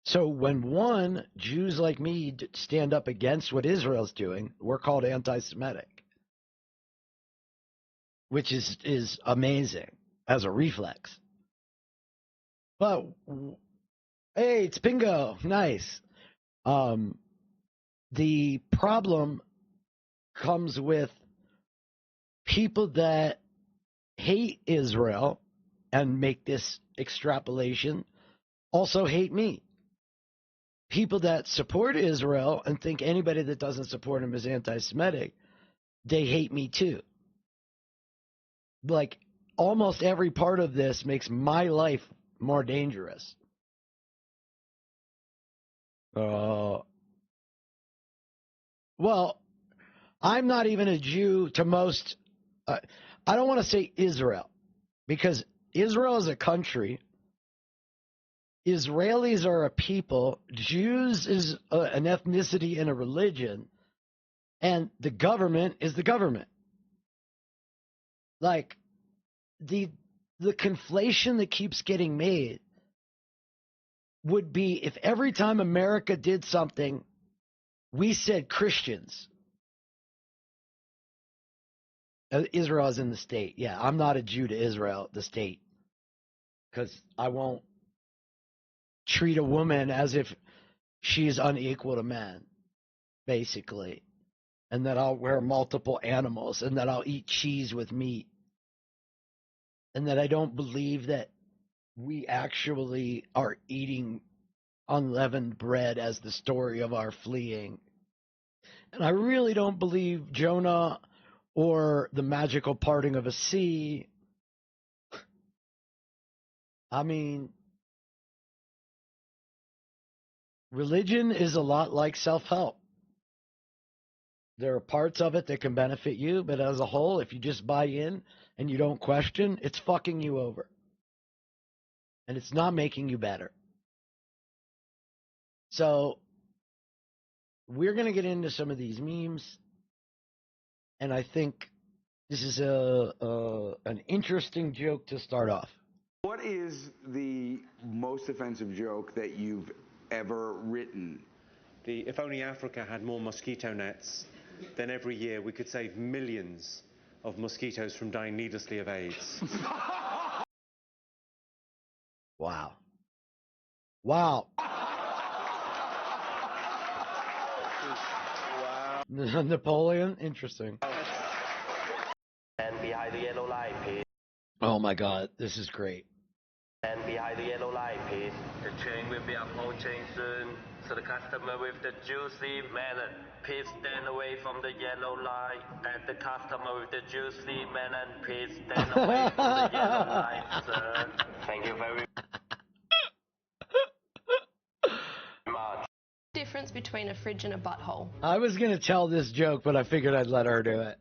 [SPEAKER 1] So when Jews like me stand up against what Israel's doing, we're called anti-Semitic, which is amazing as a reflex. But hey, it's bingo, nice. The problem comes with people that hate Israel and make this extrapolation also hate me. People that support Israel and think anybody that doesn't support him is anti-Semitic, they hate me too. Like, almost every part of this makes my life more dangerous. Well, I'm not even a Jew to most. I don't want to say Israel, because Israel is a country. Israelis are a people. Jews is an ethnicity and a religion. And the government is the government. Like, the conflation that keeps getting made would be if every time America did something, we said Christians. Israel is in the state. Yeah, I'm not a Jew to Israel, the state, because I won't treat a woman as if she's unequal to men, basically, and that I'll wear multiple animals, and that I'll eat cheese with meat, and that I don't believe that we actually are eating unleavened bread as the story of our fleeing. And I really don't believe Jonah or the magical parting of a sea. I mean, religion is a lot like self-help. There are parts of it that can benefit you, but as a whole, if you just buy in and you don't question, it's fucking you over. And it's not making you better. So, we're going to get into some of these memes, and I think this is an interesting joke to start off.
[SPEAKER 19] What is the most offensive joke that you've ever written?
[SPEAKER 20] If only Africa had more mosquito nets, then every year we could save millions of mosquitoes from dying needlessly of AIDS.
[SPEAKER 1] Wow. Wow. Napoleon? Interesting.
[SPEAKER 21] And behind the yellow light, please.
[SPEAKER 1] Oh my God, this is great.
[SPEAKER 21] And behind the yellow light, please. The train will be approaching soon, so the customer with the juicy melon, please stand away from the yellow light. And the customer with the juicy melon, please stand away from the yellow light, sir. Thank you very much.
[SPEAKER 22] Difference
[SPEAKER 3] between a fridge and a butthole?
[SPEAKER 1] I was going to tell this joke, but I figured I'd let her do it.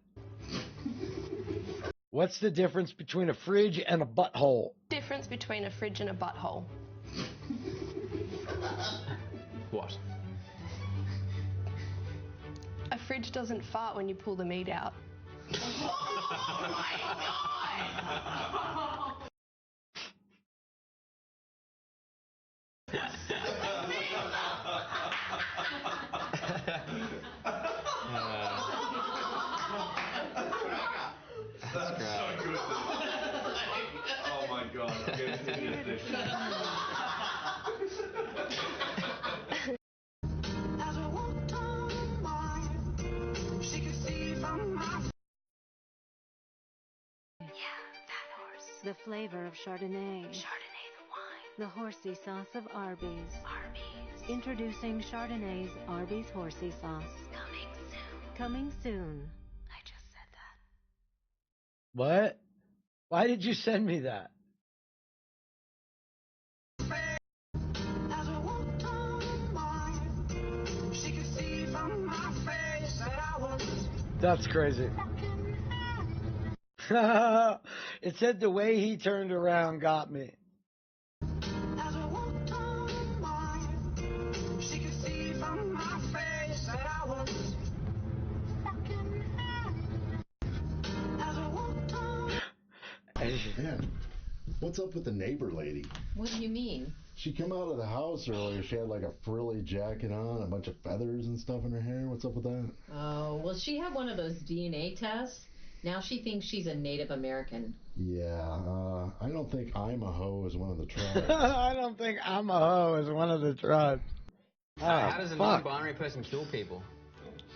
[SPEAKER 1] What's the difference between a fridge and a butthole?
[SPEAKER 3] Difference between a fridge and a butthole.
[SPEAKER 4] What?
[SPEAKER 3] A fridge doesn't fart when you pull the meat out.
[SPEAKER 6] Oh my God.
[SPEAKER 22] That's so good. Oh my God.
[SPEAKER 23] The flavor of Chardonnay. Chardonnay the wine. The horsey sauce of Arby's. Arby's. Introducing Chardonnay's Arby's horsey sauce. Coming soon. Coming soon. I just said that.
[SPEAKER 1] What? Why did you send me that? That's crazy. It said the way he turned around got me.
[SPEAKER 24] Man, what's up with the neighbor lady?
[SPEAKER 25] What do you mean?
[SPEAKER 24] She came out of the house earlier. She had like a frilly jacket on, a bunch of feathers and stuff in her hair. What's up with that?
[SPEAKER 25] Oh, well, she had one of those DNA tests. Now she thinks she's a Native American.
[SPEAKER 24] Yeah, I don't think I'm a hoe is one of the tribes.
[SPEAKER 1] I don't think I'm a hoe is one of the tribes.
[SPEAKER 26] How does a non-binary person kill people?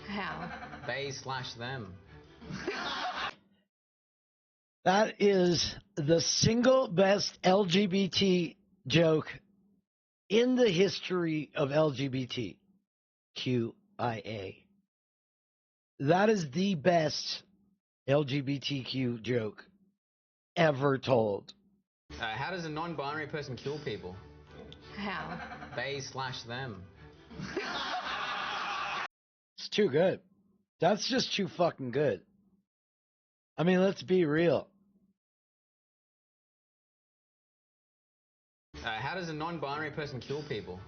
[SPEAKER 3] How?
[SPEAKER 26] They/them.
[SPEAKER 1] That is the single best LGBT joke in the history of LGBTQIA. That is the best LGBTQ joke ever told.
[SPEAKER 26] How does a non-binary person kill people?
[SPEAKER 3] How?
[SPEAKER 26] They/them.
[SPEAKER 1] It's too good. That's just too fucking good. I mean, let's be real.
[SPEAKER 26] How does a non-binary person kill people?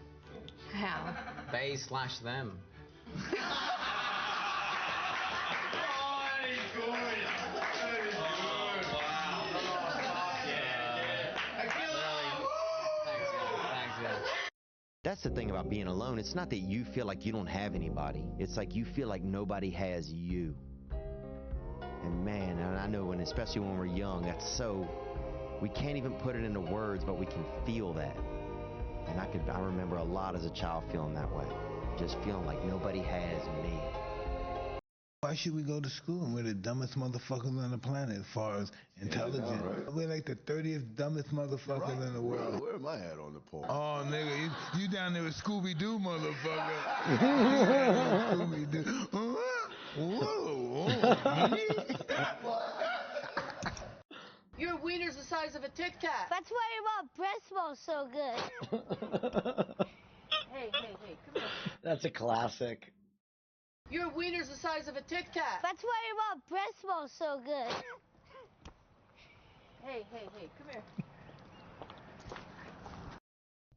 [SPEAKER 3] How?
[SPEAKER 26] They/them.
[SPEAKER 27] That's the thing about being alone. It's not that you feel like you don't have anybody. It's like you feel like nobody has you. And man, and I know, and especially when we're young, that's so, we can't even put it into words, but we can feel that. And I remember a lot as a child feeling that way. Just feeling like nobody has me.
[SPEAKER 28] Why should we go to school and we're the dumbest motherfuckers on the planet as far as intelligence? Yeah, right. We're like the 30th dumbest motherfuckers in the world.
[SPEAKER 22] Where am I at on the poll?
[SPEAKER 28] Oh, nigga, you down there with Scooby-Doo, motherfucker. Scooby-Doo. Whoa, me?
[SPEAKER 6] Your wiener's the size of a Tic Tac.
[SPEAKER 29] That's why your breast smells so good.
[SPEAKER 6] Hey, come here.
[SPEAKER 1] That's a classic.
[SPEAKER 6] Your wiener's the size of a Tic Tac.
[SPEAKER 29] That's why your breast smells so good.
[SPEAKER 6] Hey, come here.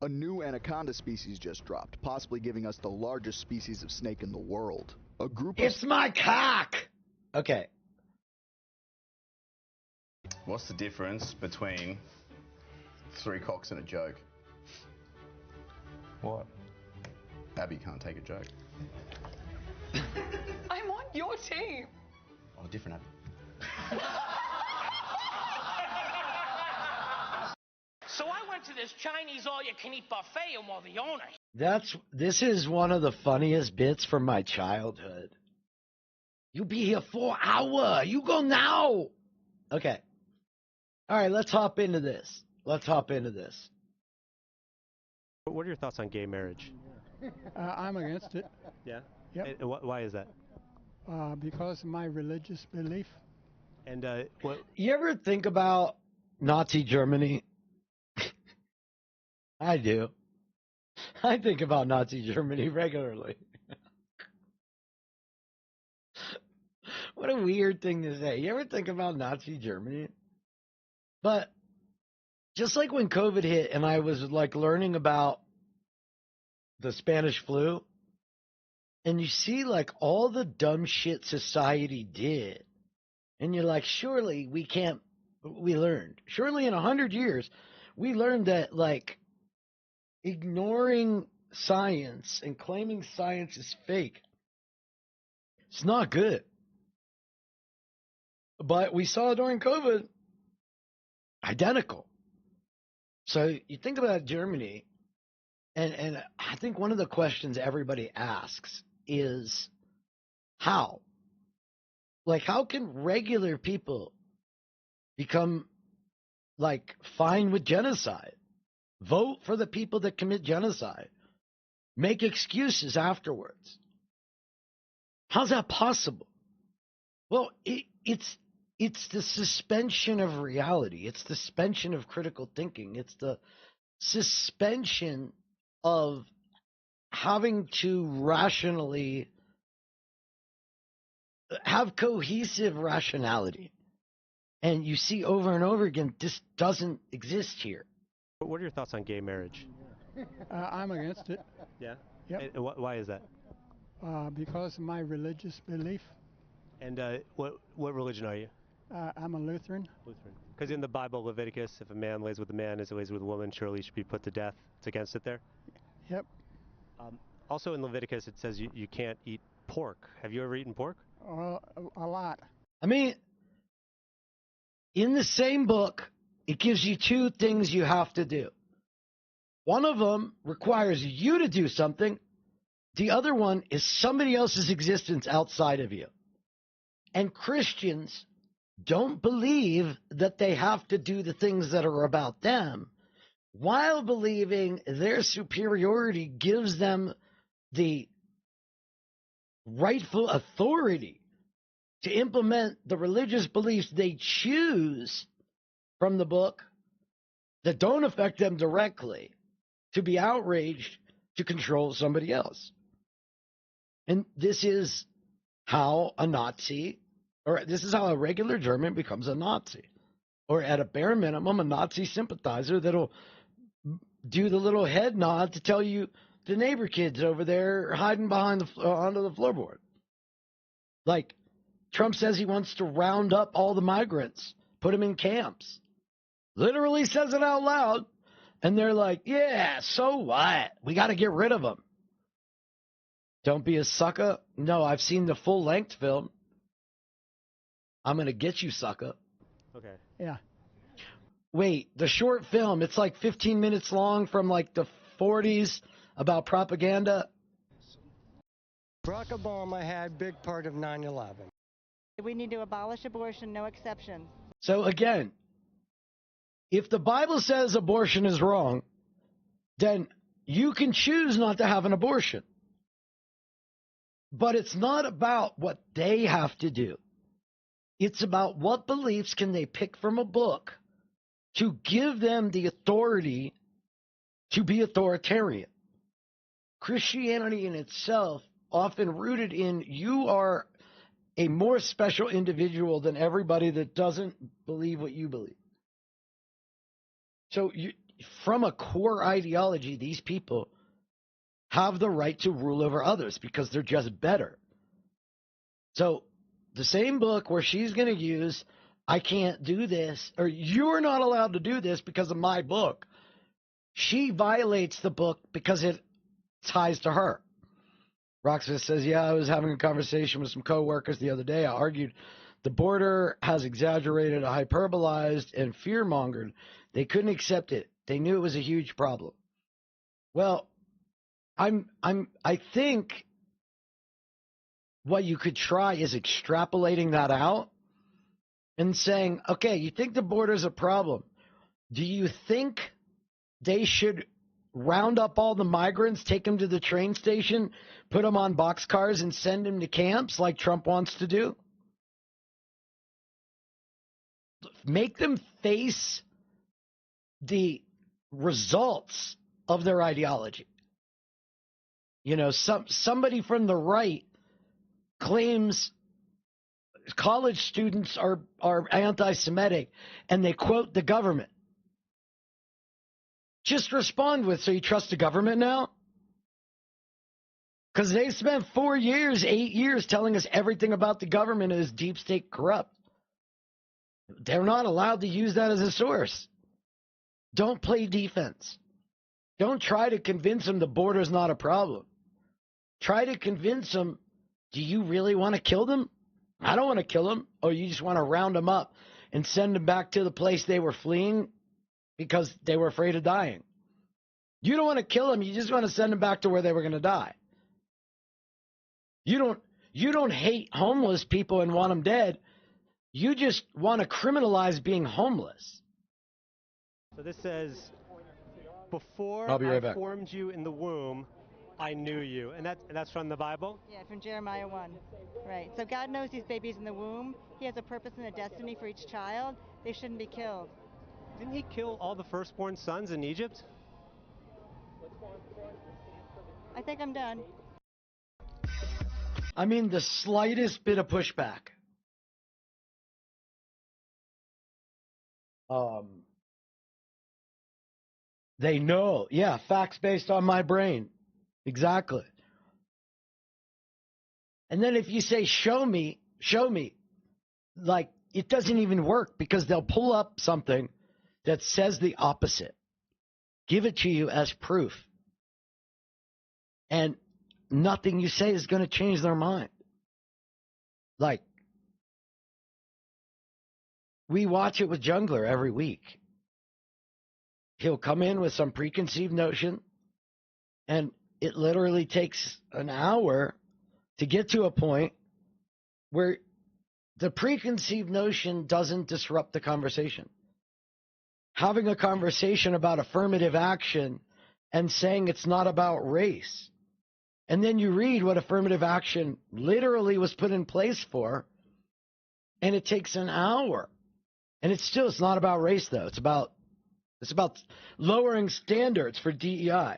[SPEAKER 30] A new anaconda species just dropped, possibly giving us the largest species of snake in the world. A group of...
[SPEAKER 1] It's my cock! Okay.
[SPEAKER 31] What's the difference between 3 cocks and a joke?
[SPEAKER 4] What?
[SPEAKER 31] Abby can't take a joke.
[SPEAKER 32] I'm on your team.
[SPEAKER 31] Oh, different Abby.
[SPEAKER 2] So I went to this Chinese all-you-can-eat buffet and the owner.
[SPEAKER 1] This is one of the funniest bits from my childhood. You be here for an hour. You go now. Okay. All right, let's hop into this.
[SPEAKER 4] What are your thoughts on gay marriage?
[SPEAKER 33] I'm against it.
[SPEAKER 4] Yeah?
[SPEAKER 33] Yep.
[SPEAKER 4] And why is that?
[SPEAKER 33] Because of my religious belief.
[SPEAKER 4] And what?
[SPEAKER 1] You ever think about Nazi Germany? I do. I think about Nazi Germany regularly. What a weird thing to say. You ever think about Nazi Germany? But just like when COVID hit and I was like learning about the Spanish flu, and you see like all the dumb shit society did, and you're like, surely we learned. Surely in 100 years, we learned that like ignoring science and claiming science is fake, it's not good. But we saw during COVID, identical. So you think about Germany, and I think one of the questions everybody asks is how? Like, how can regular people become, like, fine with genocide? Vote for the people that commit genocide. Make excuses afterwards. How's that possible? Well, it's the suspension of reality. It's the suspension of critical thinking. It's the suspension of having to rationally have cohesive rationality. And you see over and over again, this doesn't exist here.
[SPEAKER 4] What are your thoughts on gay marriage?
[SPEAKER 33] I'm against it.
[SPEAKER 4] Yeah?
[SPEAKER 33] Yep.
[SPEAKER 4] And why is that?
[SPEAKER 33] Because of my religious belief.
[SPEAKER 4] And what religion are you?
[SPEAKER 33] I'm a Lutheran.
[SPEAKER 4] Lutheran. Because in the Bible, Leviticus, if a man lays with a man as he lays with a woman, surely he should be put to death. It's against it there?
[SPEAKER 33] Yep.
[SPEAKER 4] Also in Leviticus, it says you can't eat pork. Have you ever eaten pork?
[SPEAKER 33] A lot.
[SPEAKER 1] I mean, in the same book, it gives you two things you have to do. One of them requires you to do something. The other one is somebody else's existence outside of you. And Christians don't believe that they have to do the things that are about them, while believing their superiority gives them the rightful authority to implement the religious beliefs they choose from the book that don't affect them directly, to be outraged to control somebody else. And this is how a Nazi, or this is how a regular German becomes a Nazi. Or at a bare minimum, a Nazi sympathizer that'll do the little head nod to tell you the neighbor kids over there hiding behind onto the floorboard. Like, Trump says he wants to round up all the migrants, put them in camps. Literally says it out loud. And they're like, yeah, so what? We got to get rid of them. Don't be a sucker. No, I've seen the full-length film. I'm going to get you, sucker.
[SPEAKER 4] Okay.
[SPEAKER 33] Yeah.
[SPEAKER 1] Wait, the short film, it's like 15 minutes long from like the 40s about propaganda.
[SPEAKER 5] Barack Obama had a big part of 9/11.
[SPEAKER 7] We need to abolish abortion, no exceptions.
[SPEAKER 1] So again, if the Bible says abortion is wrong, then you can choose not to have an abortion. But it's not about what they have to do. It's about what beliefs can they pick from a book to give them the authority to be authoritarian. Christianity in itself, often rooted in you are a more special individual than everybody that doesn't believe what you believe. So from a core ideology, these people have the right to rule over others because they're just better. So the same book where she's going to use, I can't do this, or you're not allowed to do this because of my book, she violates the book because it ties to her. Roxas says, yeah, I was having a conversation with some coworkers the other day. I argued the border has exaggerated, hyperbolized, and fear-mongered. They couldn't accept it. They knew it was a huge problem. Well, I think what you could try is extrapolating that out and saying, okay, you think the border is a problem. Do you think they should round up all the migrants, take them to the train station, put them on boxcars, and send them to camps like Trump wants to do? Make them face the results of their ideology. You know, somebody from the right claims college students are anti-Semitic, and they quote the government. Just respond with, so you trust the government now? Because they spent 4 years, 8 years telling us everything about the government is deep state corrupt. They're not allowed to use that as a source. Don't play defense. Don't try to convince them the border's not a problem. Try to convince them, do you really want to kill them? I don't want to kill them. Or you just want to round them up and send them back to the place they were fleeing because they were afraid of dying. You don't want to kill them. You just want to send them back to where they were going to die. You don't hate homeless people and want them dead. You just want to criminalize being homeless.
[SPEAKER 4] So this says, before
[SPEAKER 1] I'll be right back.
[SPEAKER 4] formed you in the womb, I knew you. And that's from the Bible?
[SPEAKER 7] Yeah, from Jeremiah 1. Right. So God knows these babies in the womb. He has a purpose and a destiny for each child. They shouldn't be killed.
[SPEAKER 4] Didn't he kill all the firstborn sons in Egypt?
[SPEAKER 7] I think I'm done.
[SPEAKER 1] I mean, the slightest bit of pushback. They know. Yeah, facts based on my brain. Exactly. And then if you say, show me, like, it doesn't even work because they'll pull up something that says the opposite. Give it to you as proof. And nothing you say is going to change their mind. Like, we watch it with Jungler every week. He'll come in with some preconceived notion, and it literally takes an hour to get to a point where the preconceived notion doesn't disrupt the conversation. Having a conversation about affirmative action and saying it's not about race. And then you read what affirmative action literally was put in place for, and it takes an hour. And it's not about race, though. It's about lowering standards for DEI.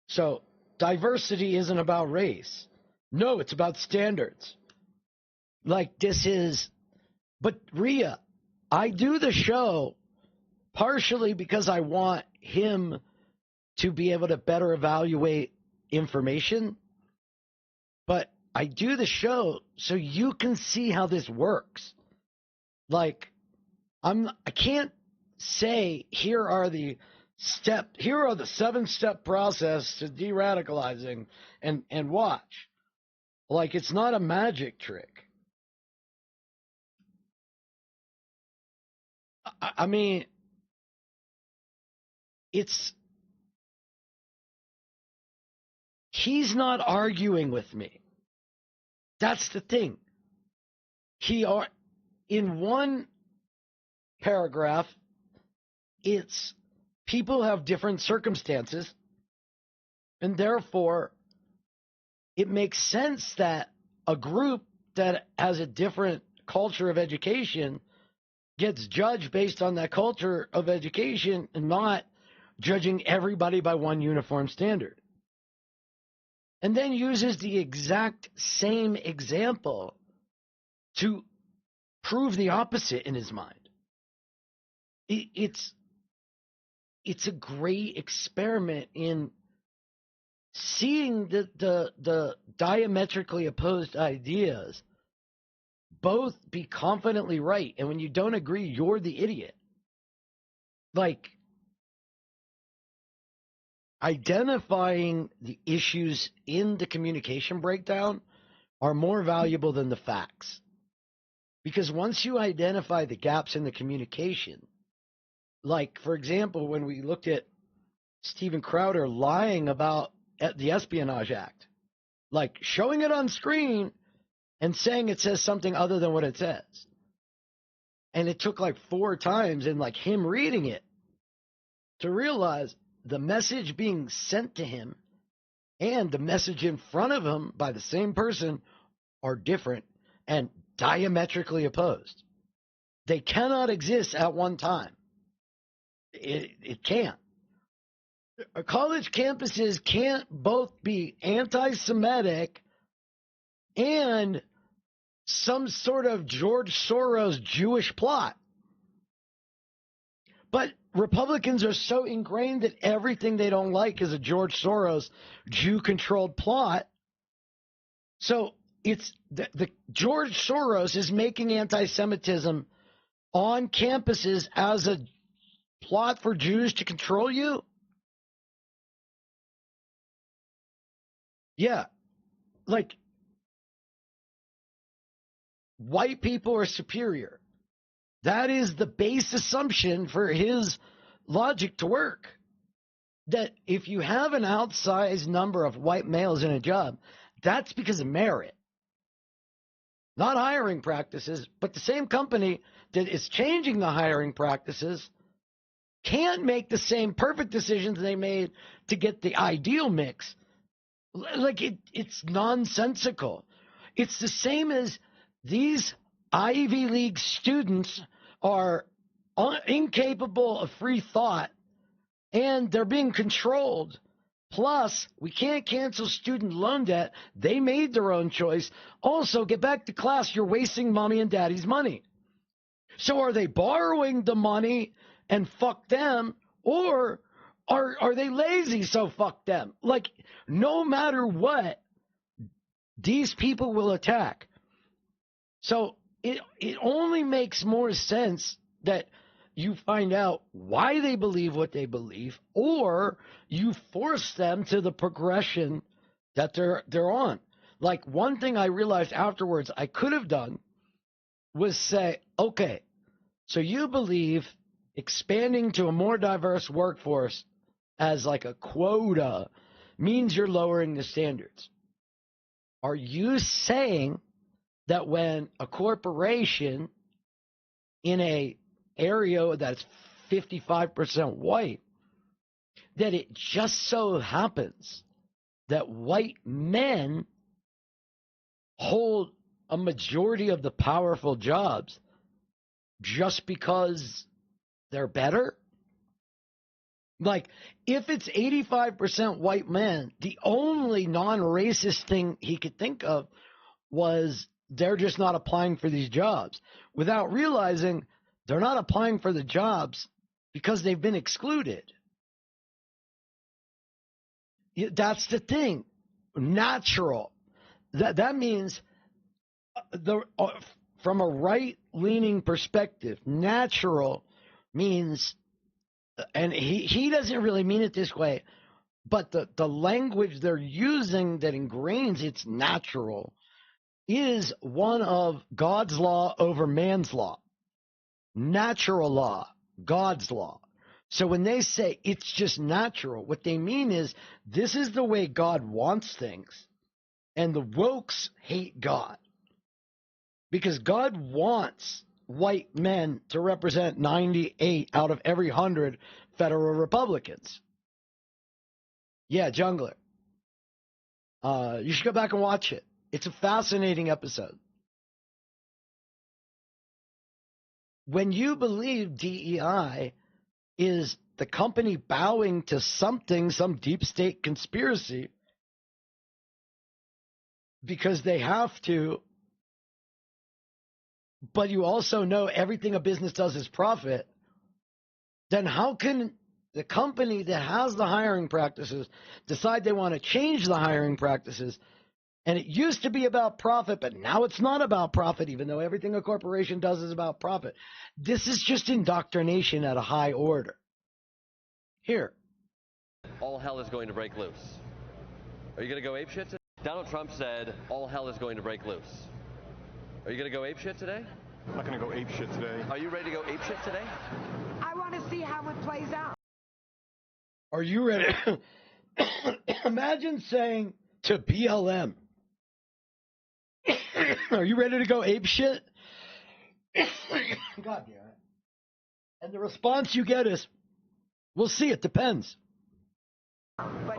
[SPEAKER 1] So diversity isn't about race. No, it's about standards. Like but Rhea, I do the show partially because I want him to be able to better evaluate information. But I do the show so you can see how this works. Like, I can't say here are the 7-step process to de-radicalizing and watch. Like, it's not a magic trick. I mean, he's not arguing with me. That's the thing. In one paragraph, it's people have different circumstances, and therefore it makes sense that a group that has a different culture of education gets judged based on that culture of education and not judging everybody by one uniform standard. And then uses the exact same example to prove the opposite in his mind. It's a great experiment in seeing the diametrically opposed ideas both be confidently right. And when you don't agree, you're the idiot. Like, identifying the issues in the communication breakdown are more valuable than the facts. Because once you identify the gaps in the communication, like, for example, when we looked at Steven Crowder lying about the Espionage Act, like showing it on screen and saying it says something other than what it says. And it took like 4 times and like him reading it to realize the message being sent to him and the message in front of him by the same person are different and diametrically opposed. They cannot exist at one time. It can't. College campuses can't both be anti-Semitic and some sort of George Soros Jewish plot. But Republicans are so ingrained that everything they don't like is a George Soros Jew-controlled plot. So it's the George Soros is making anti-Semitism on campuses as a plot for Jews to control you. Yeah, like white people are superior. That is the base assumption for his logic to work. That if you have an outsized number of white males in a job, that's because of merit. Not hiring practices, but the same company that is changing the hiring practices can't make the same perfect decisions they made to get the ideal mix. Like it's nonsensical. It's the same as these Ivy League students are incapable of free thought, and they're being controlled. Plus, we can't cancel student loan debt. They made their own choice. Also, get back to class. You're wasting mommy and daddy's money. So are they borrowing the money and fuck them, or are they lazy, so fuck them? Like, no matter what, these people will attack. So it only makes more sense that you find out why they believe what they believe, or you force them to the progression that they're on. Like, one thing I realized afterwards I could have done was say, okay, so you believe expanding to a more diverse workforce as like a quota means you're lowering the standards. Are you saying that when a corporation in a area that's 55% white, that it just so happens that white men hold a majority of the powerful jobs just because they're better? Like, if it's 85% white men, the only non-racist thing he could think of was they're just not applying for these jobs, without realizing they're not applying for the jobs because they've been excluded. That's the thing. Natural. That means from a right-leaning perspective, natural means, and he doesn't really mean it this way, but the language they're using that ingrains it's natural is one of God's law over man's law. Natural law, God's law. So when they say it's just natural, what they mean is this is the way God wants things. And the wokes hate God. Because God wants white men to represent 98 out of every 100 federal Republicans. Yeah, Jungler. You should go back and watch it. It's a fascinating episode. When you believe DEI is the company bowing to something, some deep state conspiracy, because they have to, but you also know everything a business does is profit, then how can the company that has the hiring practices decide they want to change the hiring practices? And it used to be about profit, but now it's not about profit, even though everything a corporation does is about profit. This is just indoctrination at a high order. Here.
[SPEAKER 8] All hell is going to break loose. Are you going to go apeshit today? Donald Trump said all hell is going to break loose. Are you going to go apeshit today?
[SPEAKER 9] I'm not going to go apeshit today.
[SPEAKER 8] Are you ready to go apeshit today?
[SPEAKER 10] I want to see how it plays out.
[SPEAKER 1] Are you ready? Imagine saying to BLM, are you ready to go apeshit? God damn it. And the response you get is, we'll see, it depends.
[SPEAKER 10] But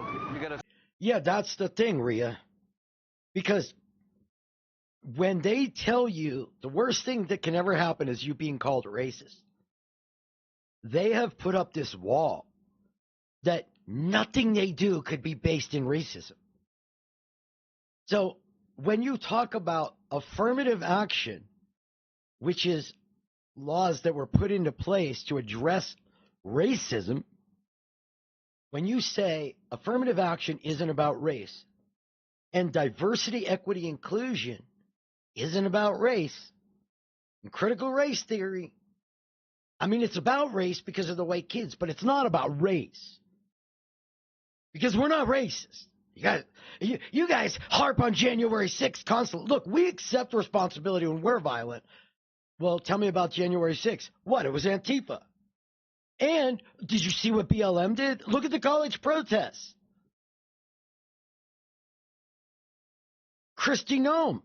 [SPEAKER 1] yeah, that's the thing, Rhea. Because when they tell you the worst thing that can ever happen is you being called racist, they have put up this wall that nothing they do could be based in racism. So when you talk about affirmative action, which is laws that were put into place to address racism, when you say affirmative action isn't about race and diversity, equity, inclusion isn't about race, and critical race theory, I mean, it's about race because of the white kids, but it's not about race because we're not racist. You guys harp on January 6th constantly. Look, we accept responsibility when we're violent. Well, tell me about January 6th. What? It was Antifa. And did you see what BLM did? Look at the college protests. Kristi Noem.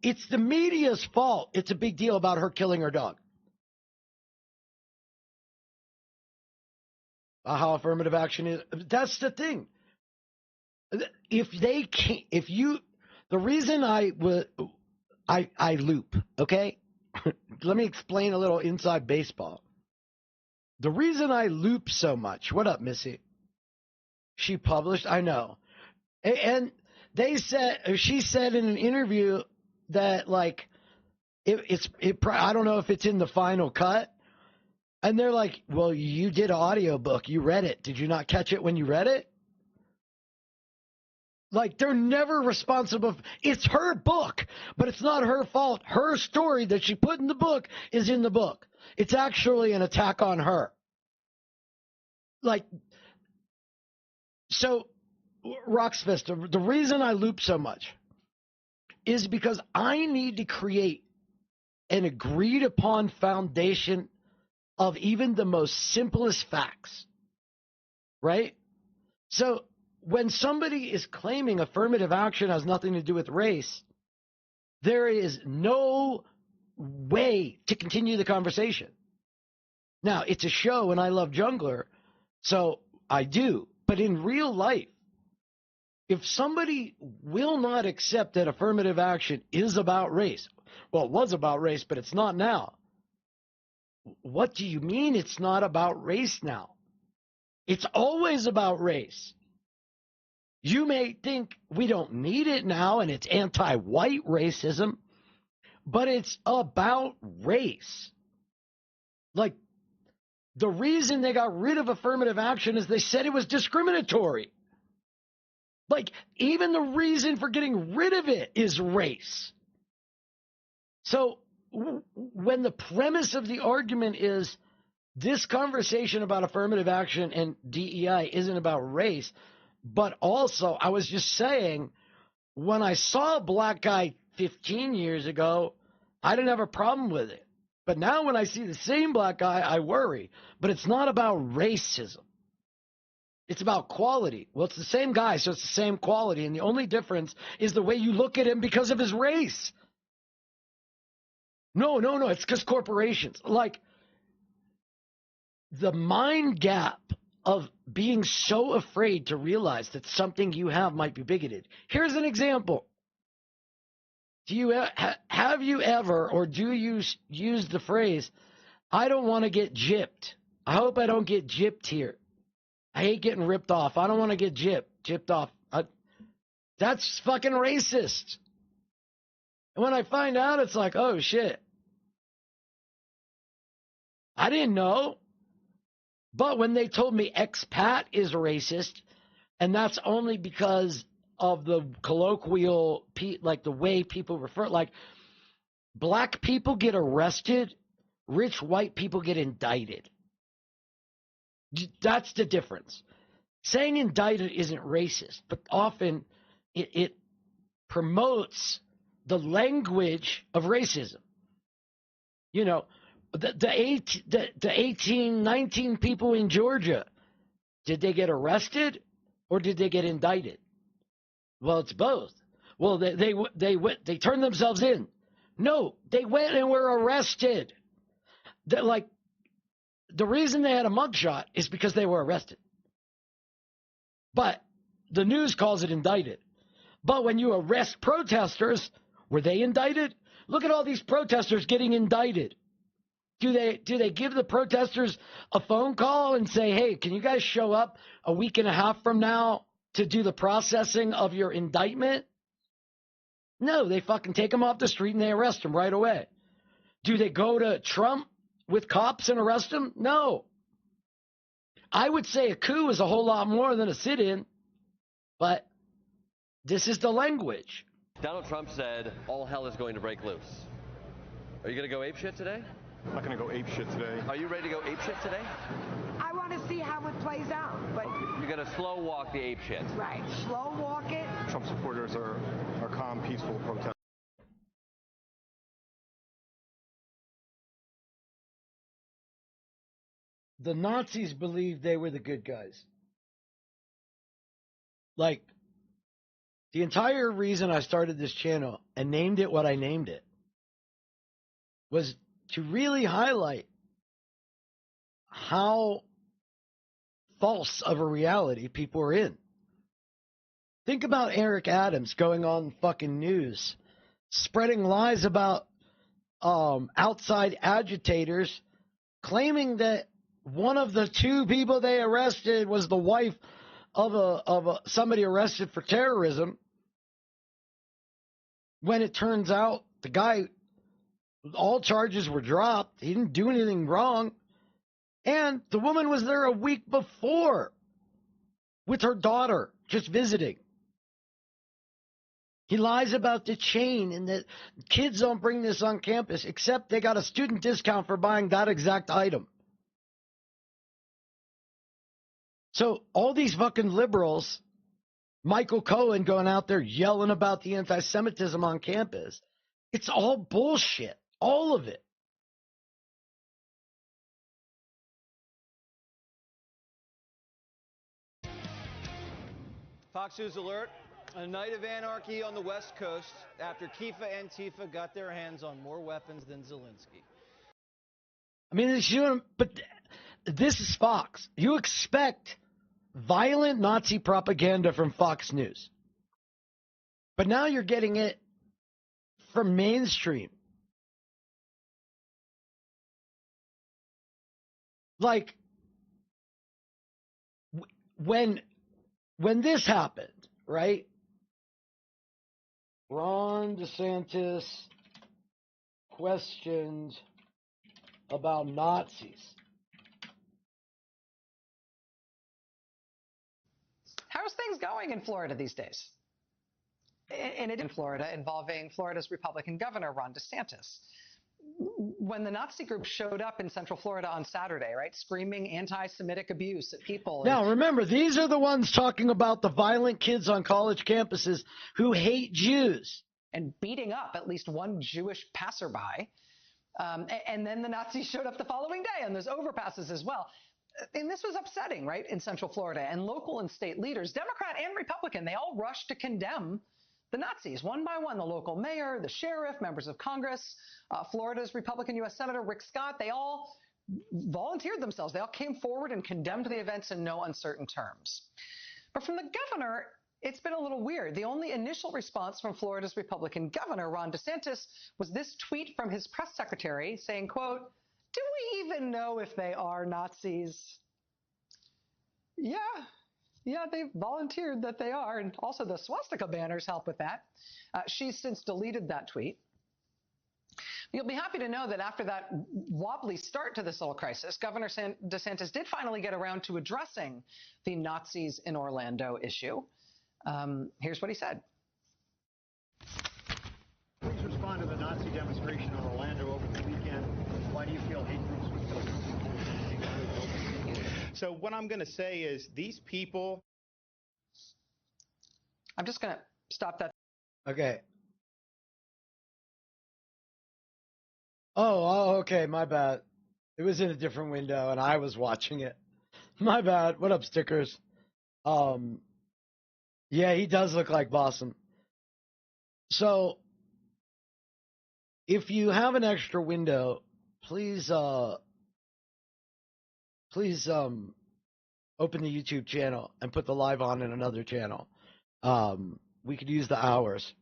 [SPEAKER 1] It's the media's fault. It's a big deal about her killing her dog. How affirmative action is. That's the thing. If they can't, the reason I loop, okay? Let me explain a little inside baseball. The reason I loop so much, what up, Missy? She published, I know. And she said in an interview that, like, I don't know if it's in the final cut. And they're like, well, you did an audiobook. You read it. Did you not catch it when you read it? Like, they're never responsible. It's her book, but it's not her fault. Her story that she put in the book is in the book. It's actually an attack on her. Like, so, Roxfist, the reason I loop so much is because I need to create an agreed upon foundation of even the most simplest facts, right? So when somebody is claiming affirmative action has nothing to do with race, there is no way to continue the conversation. Now, it's a show and I love Jungler, so I do. But in real life, if somebody will not accept that affirmative action is about race, well, it was about race, but it's not now. What do you mean it's not about race now? It's always about race. You may think we don't need it now and it's anti-white racism, but it's about race. Like, the reason they got rid of affirmative action is they said it was discriminatory. Like, even the reason for getting rid of it is race. So when the premise of the argument is this conversation about affirmative action and DEI isn't about race, but also I was just saying when I saw a black guy 15 years ago, I didn't have a problem with it. But now when I see the same black guy, I worry. But it's not about racism. It's about quality. Well, it's the same guy, so it's the same quality. And the only difference is the way you look at him because of his race. No. It's because corporations. Like, the mind gap of being so afraid to realize that something you have might be bigoted. Here's an example. Have you ever, or do you use the phrase, I don't want to get gypped. I hope I don't get gypped here. I hate getting ripped off. I don't want to get gypped off. That's fucking racist. And when I find out, it's like, oh, shit. I didn't know. But when they told me expat is racist, and that's only because of the colloquial, like the way people refer, like black people get arrested, rich white people get indicted. That's the difference. Saying indicted isn't racist, but often it promotes the language of racism. You know, the 18, 19 people in Georgia, did they get arrested or did they get indicted? Well, it's both. Well, they turned themselves in. No, they went and were arrested. Like, the reason they had a mugshot is because they were arrested. But the news calls it indicted. But when you arrest protesters, were they indicted? Look at all these protesters getting indicted. Do they give the protesters a phone call and say, hey, can you guys show up a week and a half from now to do the processing of your indictment? No, they fucking take them off the street and they arrest them right away. Do they go to Trump with cops and arrest him? No. I would say a coup is a whole lot more than a sit-in, but this is the language.
[SPEAKER 8] Donald Trump said all hell is going to break loose. Are you going to go apeshit today?
[SPEAKER 9] I'm not going to go apeshit today.
[SPEAKER 8] Are you ready to go apeshit today?
[SPEAKER 10] I want to see how it plays out, but...
[SPEAKER 8] You're going to slow walk the apeshit.
[SPEAKER 10] Right. Slow walk it.
[SPEAKER 9] Trump supporters are calm, peaceful protesters.
[SPEAKER 1] The Nazis believed they were the good guys. Like, the entire reason I started this channel and named it what I named it was to really highlight how false of a reality people are in. Think about Eric Adams going on fucking news, spreading lies about outside agitators, claiming that one of the two people they arrested was the wife of somebody arrested for terrorism, when it turns out the guy, all charges were dropped. He didn't do anything wrong. And the woman was there a week before with her daughter, just visiting. He lies about the chain and that kids don't bring this on campus, except they got a student discount for buying that exact item. So all these fucking liberals, Michael Cohen going out there yelling about the anti-Semitism on campus, it's all bullshit. All of it.
[SPEAKER 11] Fox News alert. A night of anarchy on the West Coast after Antifa got their hands on more weapons than Zelensky.
[SPEAKER 1] I mean, but this is Fox. You expect violent Nazi propaganda from Fox News. But now you're getting it from mainstream. Like, when this happened, right? Ron DeSantis questioned about Nazis.
[SPEAKER 12] How's things going in Florida these days? In Florida, involving Florida's Republican governor, Ron DeSantis. When the Nazi group showed up in Central Florida on Saturday, right, screaming anti-Semitic abuse at people.
[SPEAKER 1] Now, remember, these are the ones talking about the violent kids on college campuses who hate Jews.
[SPEAKER 12] And beating up at least one Jewish passerby. And then the Nazis showed up the following day on those overpasses as well. And this was upsetting, right, in Central Florida. And local and state leaders, Democrat and Republican, they all rushed to condemn the Nazis, one by one. The local mayor, the sheriff, members of Congress, Florida's Republican U.S. Senator Rick Scott, they all volunteered themselves. They all came forward and condemned the events in no uncertain terms. But from the governor, it's been a little weird. The only initial response from Florida's Republican governor, Ron DeSantis, was this tweet from his press secretary saying, quote, "Do we even know if they are Nazis?" Yeah, they volunteered that they are, and also the swastika banners help with that. She's since deleted that tweet. You'll be happy to know that after that wobbly start to this whole crisis, Governor DeSantis did finally get around to addressing the Nazis in Orlando issue. Here's what he said.
[SPEAKER 13] Please respond to the Nazi demonstration in Orlando over the weekend. Why do you feel hate groups would kill people? So what I'm going to say is these people...
[SPEAKER 12] I'm just going to stop that.
[SPEAKER 1] Okay. Oh, okay, my bad. It was in a different window, and I was watching it. My bad. What up, stickers? Yeah, he does look like Bossum. So, if you have an extra window, please open the YouTube channel and put the live on in another channel. We could use the hours.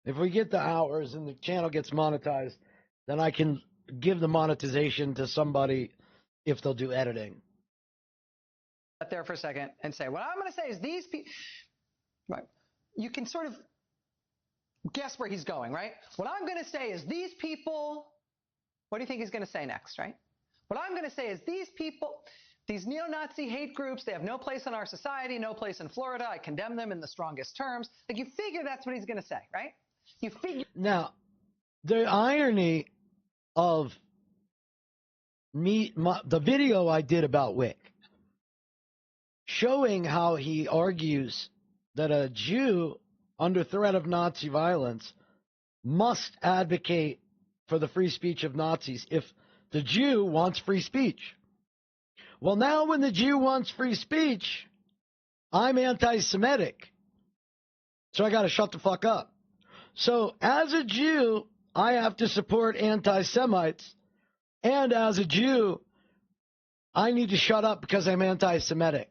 [SPEAKER 1] If we get the hours and the channel gets monetized, then I can give the monetization to somebody if they'll do editing.
[SPEAKER 12] There for a second and say, what I'm going to say is these people, right? You can sort of guess where he's going, right? What I'm going to say is these people, what do you think he's going to say next, right? What I'm going to say is these people, these neo-Nazi hate groups, they have no place in our society, no place in Florida. I condemn them in the strongest terms. Like, you figure that's what he's going to say, right? You figure.
[SPEAKER 1] Now, the irony of the video I did about Wick, showing how he argues that a Jew under threat of Nazi violence must advocate for the free speech of Nazis if the Jew wants free speech. Well, now when the Jew wants free speech, I'm anti-Semitic. So I got to shut the fuck up. So as a Jew, I have to support anti-Semites. And as a Jew, I need to shut up because I'm anti-Semitic.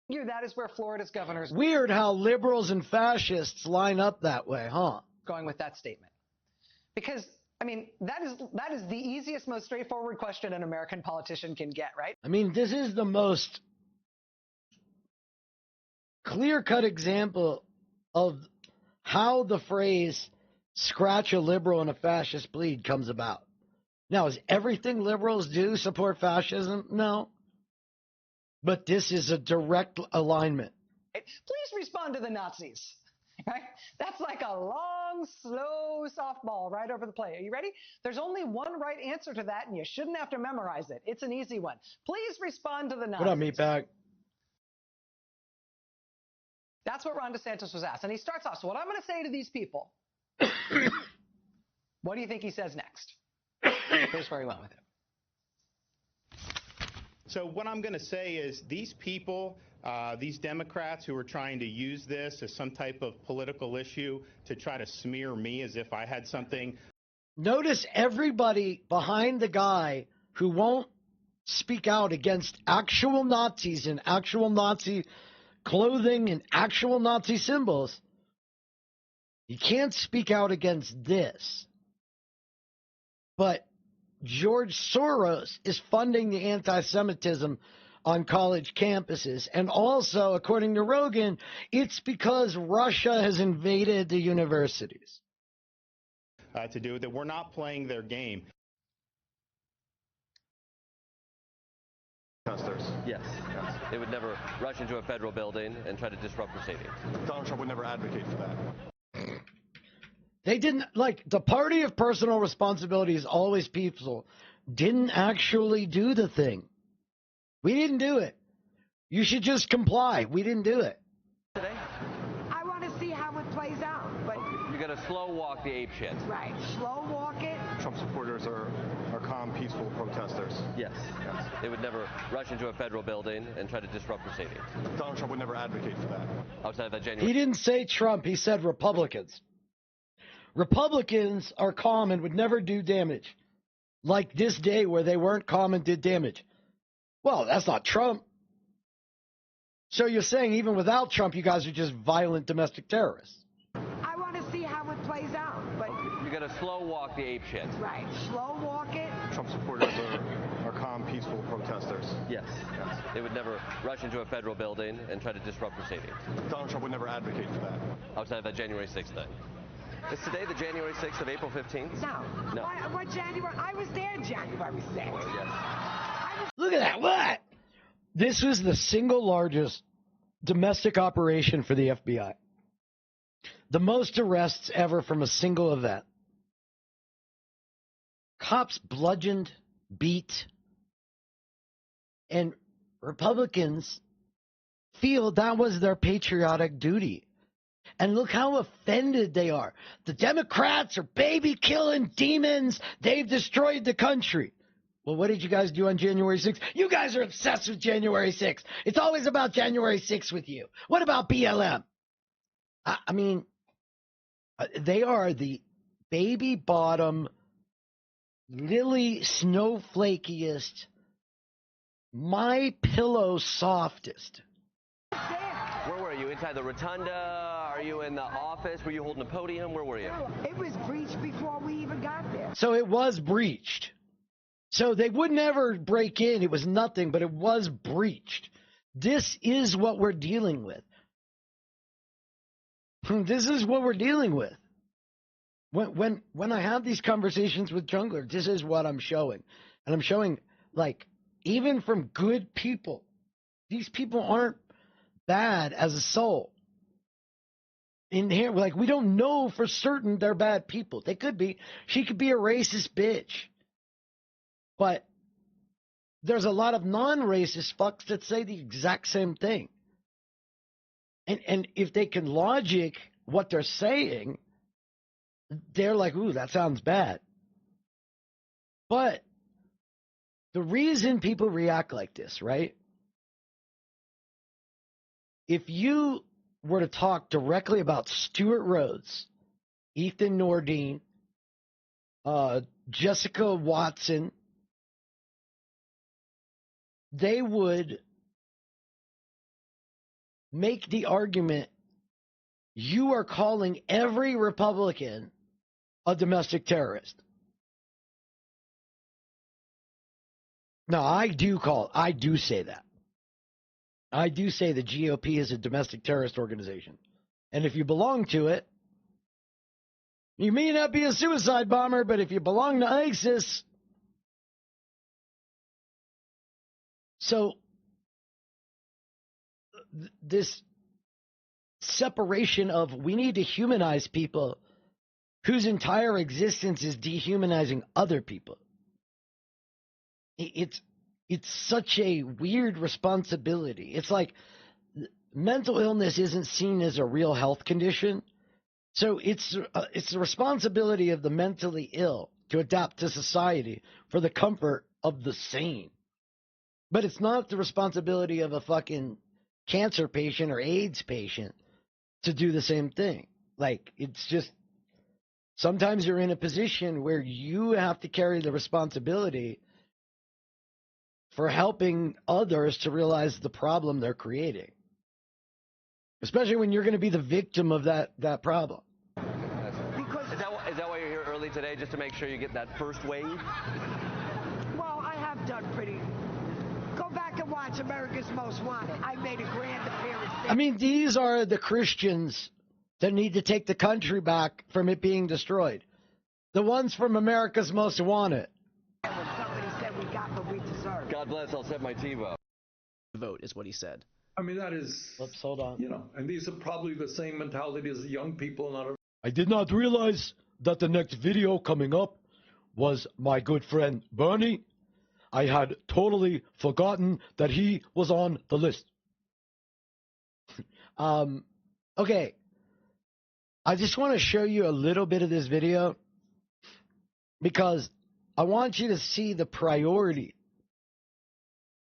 [SPEAKER 12] That is where Florida's governors.
[SPEAKER 1] Weird how liberals and fascists line up that way, huh?
[SPEAKER 12] Going with that statement. Because, I mean, that is the easiest, most straightforward question an American politician can get, right?
[SPEAKER 1] I mean, this is the most clear-cut example of how the phrase scratch a liberal and a fascist bleed comes about. Now, is everything liberals do support fascism? No. But this is a direct alignment.
[SPEAKER 12] Please respond to the Nazis. Right? That's like a long, slow softball right over the plate. Are you ready? There's only one right answer to that, and you shouldn't have to memorize it. It's an easy one. Please respond to the Nazis.
[SPEAKER 1] What up, meatbag?
[SPEAKER 12] That's what Ron DeSantis was asked. And he starts off, so what I'm going to say to these people, what do you think he says next? Here's where he went with it.
[SPEAKER 31] So what I'm going to say is these people, these Democrats who are trying to use this as some type of political issue to try to smear me as if I had something.
[SPEAKER 1] Notice everybody behind the guy who won't speak out against actual Nazis and actual Nazi clothing and actual Nazi symbols. You can't speak out against this. But George Soros is funding the anti-Semitism on college campuses. And also, according to Rogan, it's because Russia has invaded the universities.
[SPEAKER 31] To do that, we're not playing their game.
[SPEAKER 8] Yes. They would never rush into a federal building and try to disrupt proceedings.
[SPEAKER 9] Donald Trump would never advocate for that.
[SPEAKER 1] They didn't, like, the party of personal responsibility is always peaceful. Didn't actually do the thing. We didn't do it. You should just comply. We didn't do it.
[SPEAKER 8] Today?
[SPEAKER 10] I want to see how it plays out, but...
[SPEAKER 8] You got to slow walk the ape shit.
[SPEAKER 10] Right. Slow walk it.
[SPEAKER 9] Trump supporters are calm, peaceful protesters.
[SPEAKER 8] Yes. They would never rush into a federal building and try to disrupt proceedings.
[SPEAKER 9] Donald Trump would never advocate for that.
[SPEAKER 8] Outside of that January.
[SPEAKER 1] He didn't say Trump. He said Republicans. Republicans are calm and would never do damage. Like this day where they weren't calm and did damage. Well, that's not Trump. So you're saying even without Trump, you guys are just violent domestic terrorists.
[SPEAKER 10] I want to see how it plays out, but...
[SPEAKER 8] You got to slow walk the ape shit.
[SPEAKER 10] Right. Slow walk it.
[SPEAKER 9] Trump supporters are calm, peaceful protesters.
[SPEAKER 8] Yes. They would never rush into a federal building and try to disrupt proceedings.
[SPEAKER 9] Donald Trump would never advocate for that.
[SPEAKER 8] Outside of that January 6th thing. Is today the January 6th of April 15th?
[SPEAKER 10] No. What January? I was there January 6th.
[SPEAKER 8] Well, yes.
[SPEAKER 1] Look at that. What? This was the single largest domestic operation for the FBI. The most arrests ever from a single event. Cops bludgeoned, beat, and Republicans feel that was their patriotic duty. And look how offended they are. The Democrats are baby-killing demons. They've destroyed the country. Well, what did you guys do on January 6th? You guys are obsessed with January 6th. It's always about January 6th with you. What about BLM? I mean, they are the baby-bottom, lily snowflakiest, my pillow softest.
[SPEAKER 8] Where were you? Inside the rotunda? Are you in the office? Were you holding a podium? Where were you?
[SPEAKER 10] It was breached before we even got there.
[SPEAKER 1] So it was breached. So they would never break in. It was nothing, but it was breached. This is what we're dealing with. This is what we're dealing with. When I have these conversations with junglers, this is what I'm showing. And I'm showing, like, even from good people, these people aren't bad as a soul. In here, like, we don't know for certain they're bad people. They could be. She could be a racist bitch. But there's a lot of non-racist fucks that say the exact same thing. And if they can logic what they're saying, they're like, ooh, that sounds bad. But the reason people react like this, right? If you were to talk directly about Stuart Rhodes, Ethan Nordine, Jessica Watson, they would make the argument you are calling every Republican a domestic terrorist. No, I do say that. I do say the GOP is a domestic terrorist organization. And if you belong to it, you may not be a suicide bomber, but if you belong to ISIS. So, this separation of we need to humanize people whose entire existence is dehumanizing other people. It's such a weird responsibility. It's like mental illness isn't seen as a real health condition. So it's the responsibility of the mentally ill to adapt to society for the comfort of the sane. But it's not the responsibility of a fucking cancer patient or AIDS patient to do the same thing. Like, it's just, sometimes you're in a position where you have to carry the responsibility for helping others to realize the problem they're creating. Especially when you're going to be the victim of that problem.
[SPEAKER 8] Is that why you're here early today, just to make sure you get that first wave?
[SPEAKER 10] Well, I have done pretty. Go back and watch America's Most Wanted. I made a grand appearance there.
[SPEAKER 1] I mean, these are the Christians that need to take the country back from it being destroyed. The ones from America's Most Wanted.
[SPEAKER 10] When somebody said we got what we deserve.
[SPEAKER 8] God bless, I'll set my TiVo.
[SPEAKER 3] Vote is what he said.
[SPEAKER 14] I mean, that is,
[SPEAKER 1] oops, hold on.
[SPEAKER 14] You know, and these are probably the same mentality as the young people.
[SPEAKER 1] I did not realize that the next video coming up was my good friend Bernie. I had totally forgotten that he was on the list. Okay. I just want to show you a little bit of this video because I want you to see the priority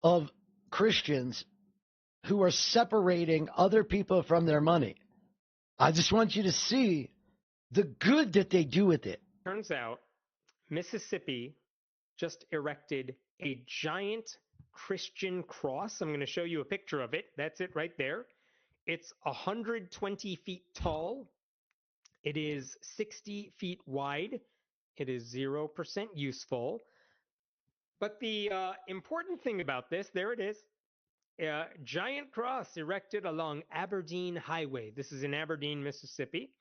[SPEAKER 1] of Christians who are separating other people from their money. I just want you to see the good that they do with it.
[SPEAKER 15] Turns out Mississippi just erected a giant Christian cross. I'm going to show you a picture of it. That's it right there. It's 120 feet tall. It is 60 feet wide. It is 0% useful. But the important thing about this, there it is. A giant cross erected along Aberdeen Highway. This is in Aberdeen, Mississippi.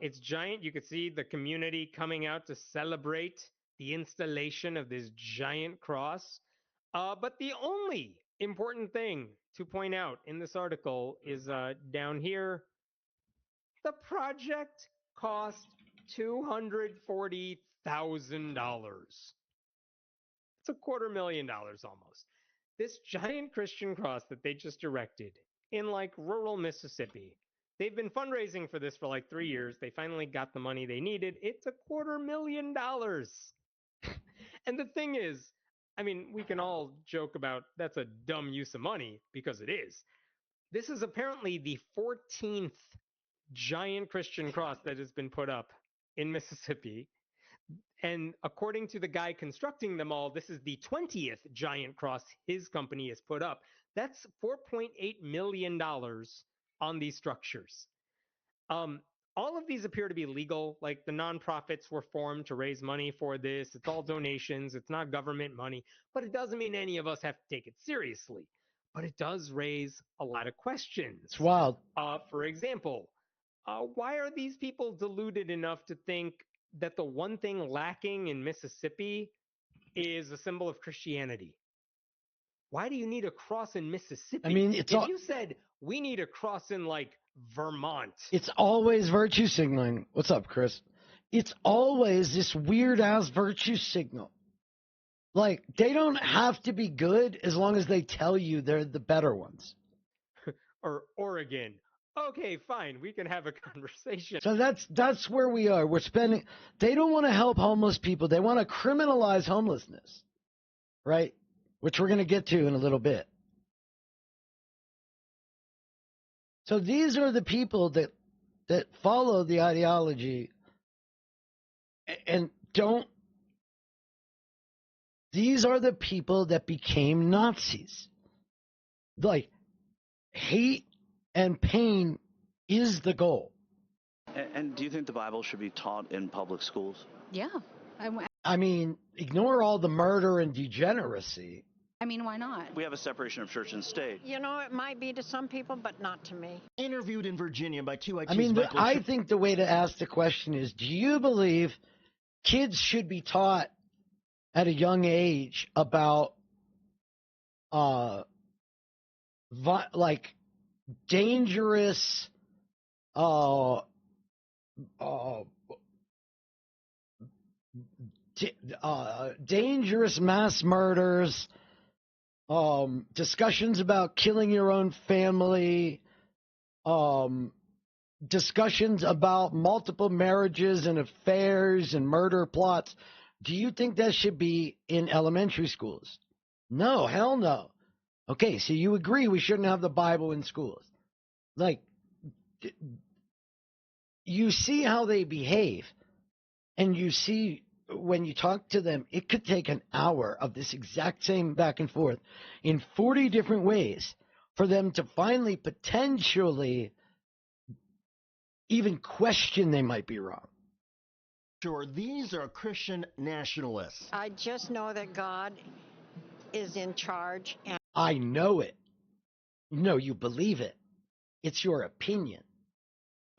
[SPEAKER 15] It's giant. You can see the community coming out to celebrate the installation of this giant cross. But the only important thing to point out in this article is down here. The project cost $240,000. It's $250,000 almost. This giant Christian cross that they just erected in like rural Mississippi. They've been fundraising for this for like 3 years. They finally got the money they needed. It's $250,000. And the thing is, I mean, we can all joke about that's a dumb use of money because it is. This is apparently the 14th giant Christian cross that has been put up in Mississippi. And according to the guy constructing them all, this is the 20th giant cross his company has put up. That's $4.8 million on these structures. All of these appear to be legal. Like the nonprofits were formed to raise money for this. It's all donations. It's not government money. But it doesn't mean any of us have to take it seriously. But it does raise a lot of questions.
[SPEAKER 1] It's wild.
[SPEAKER 15] For example, why are these people deluded enough to think that the one thing lacking in Mississippi is a symbol of Christianity? Why do you need a cross in Mississippi?
[SPEAKER 1] I mean,
[SPEAKER 15] if you said we need a cross in like Vermont,
[SPEAKER 1] it's always virtue signaling. What's up, Chris? It's always this weird ass virtue signal. Like, they don't have to be good as long as they tell you they're the better ones.
[SPEAKER 15] Or Oregon. Okay, fine, we can have a conversation.
[SPEAKER 1] So that's where we are. They don't want to help homeless people. They want to criminalize homelessness, right? Which we're going to get to in a little bit. So these are the people that follow the ideology and don't. These are the people that became Nazis. Like, hate and pain is the goal.
[SPEAKER 16] And do you think the Bible should be taught in public schools?
[SPEAKER 17] Yeah.
[SPEAKER 1] I mean, ignore all the murder and degeneracy.
[SPEAKER 17] I mean, why not?
[SPEAKER 16] We have a separation of church and state.
[SPEAKER 18] You know, it might be to some people, but not to me.
[SPEAKER 19] Interviewed in Virginia by two IT's
[SPEAKER 1] I mean, I think the way to ask the question is, do you believe kids should be taught at a young age about like dangerous dangerous mass murders, discussions about killing your own family, discussions about multiple marriages and affairs and murder plots? Do you think that should be in elementary schools? No, hell no. Okay, so you agree we shouldn't have the Bible in schools. Like, you see how they behave, and you see when you talk to them, it could take an hour of this exact same back and forth in 40 different ways for them to finally potentially even question they might be wrong.
[SPEAKER 19] Sure, these are Christian nationalists.
[SPEAKER 18] I just know that God is in charge. And
[SPEAKER 1] I know it. No, you believe it. It's your opinion.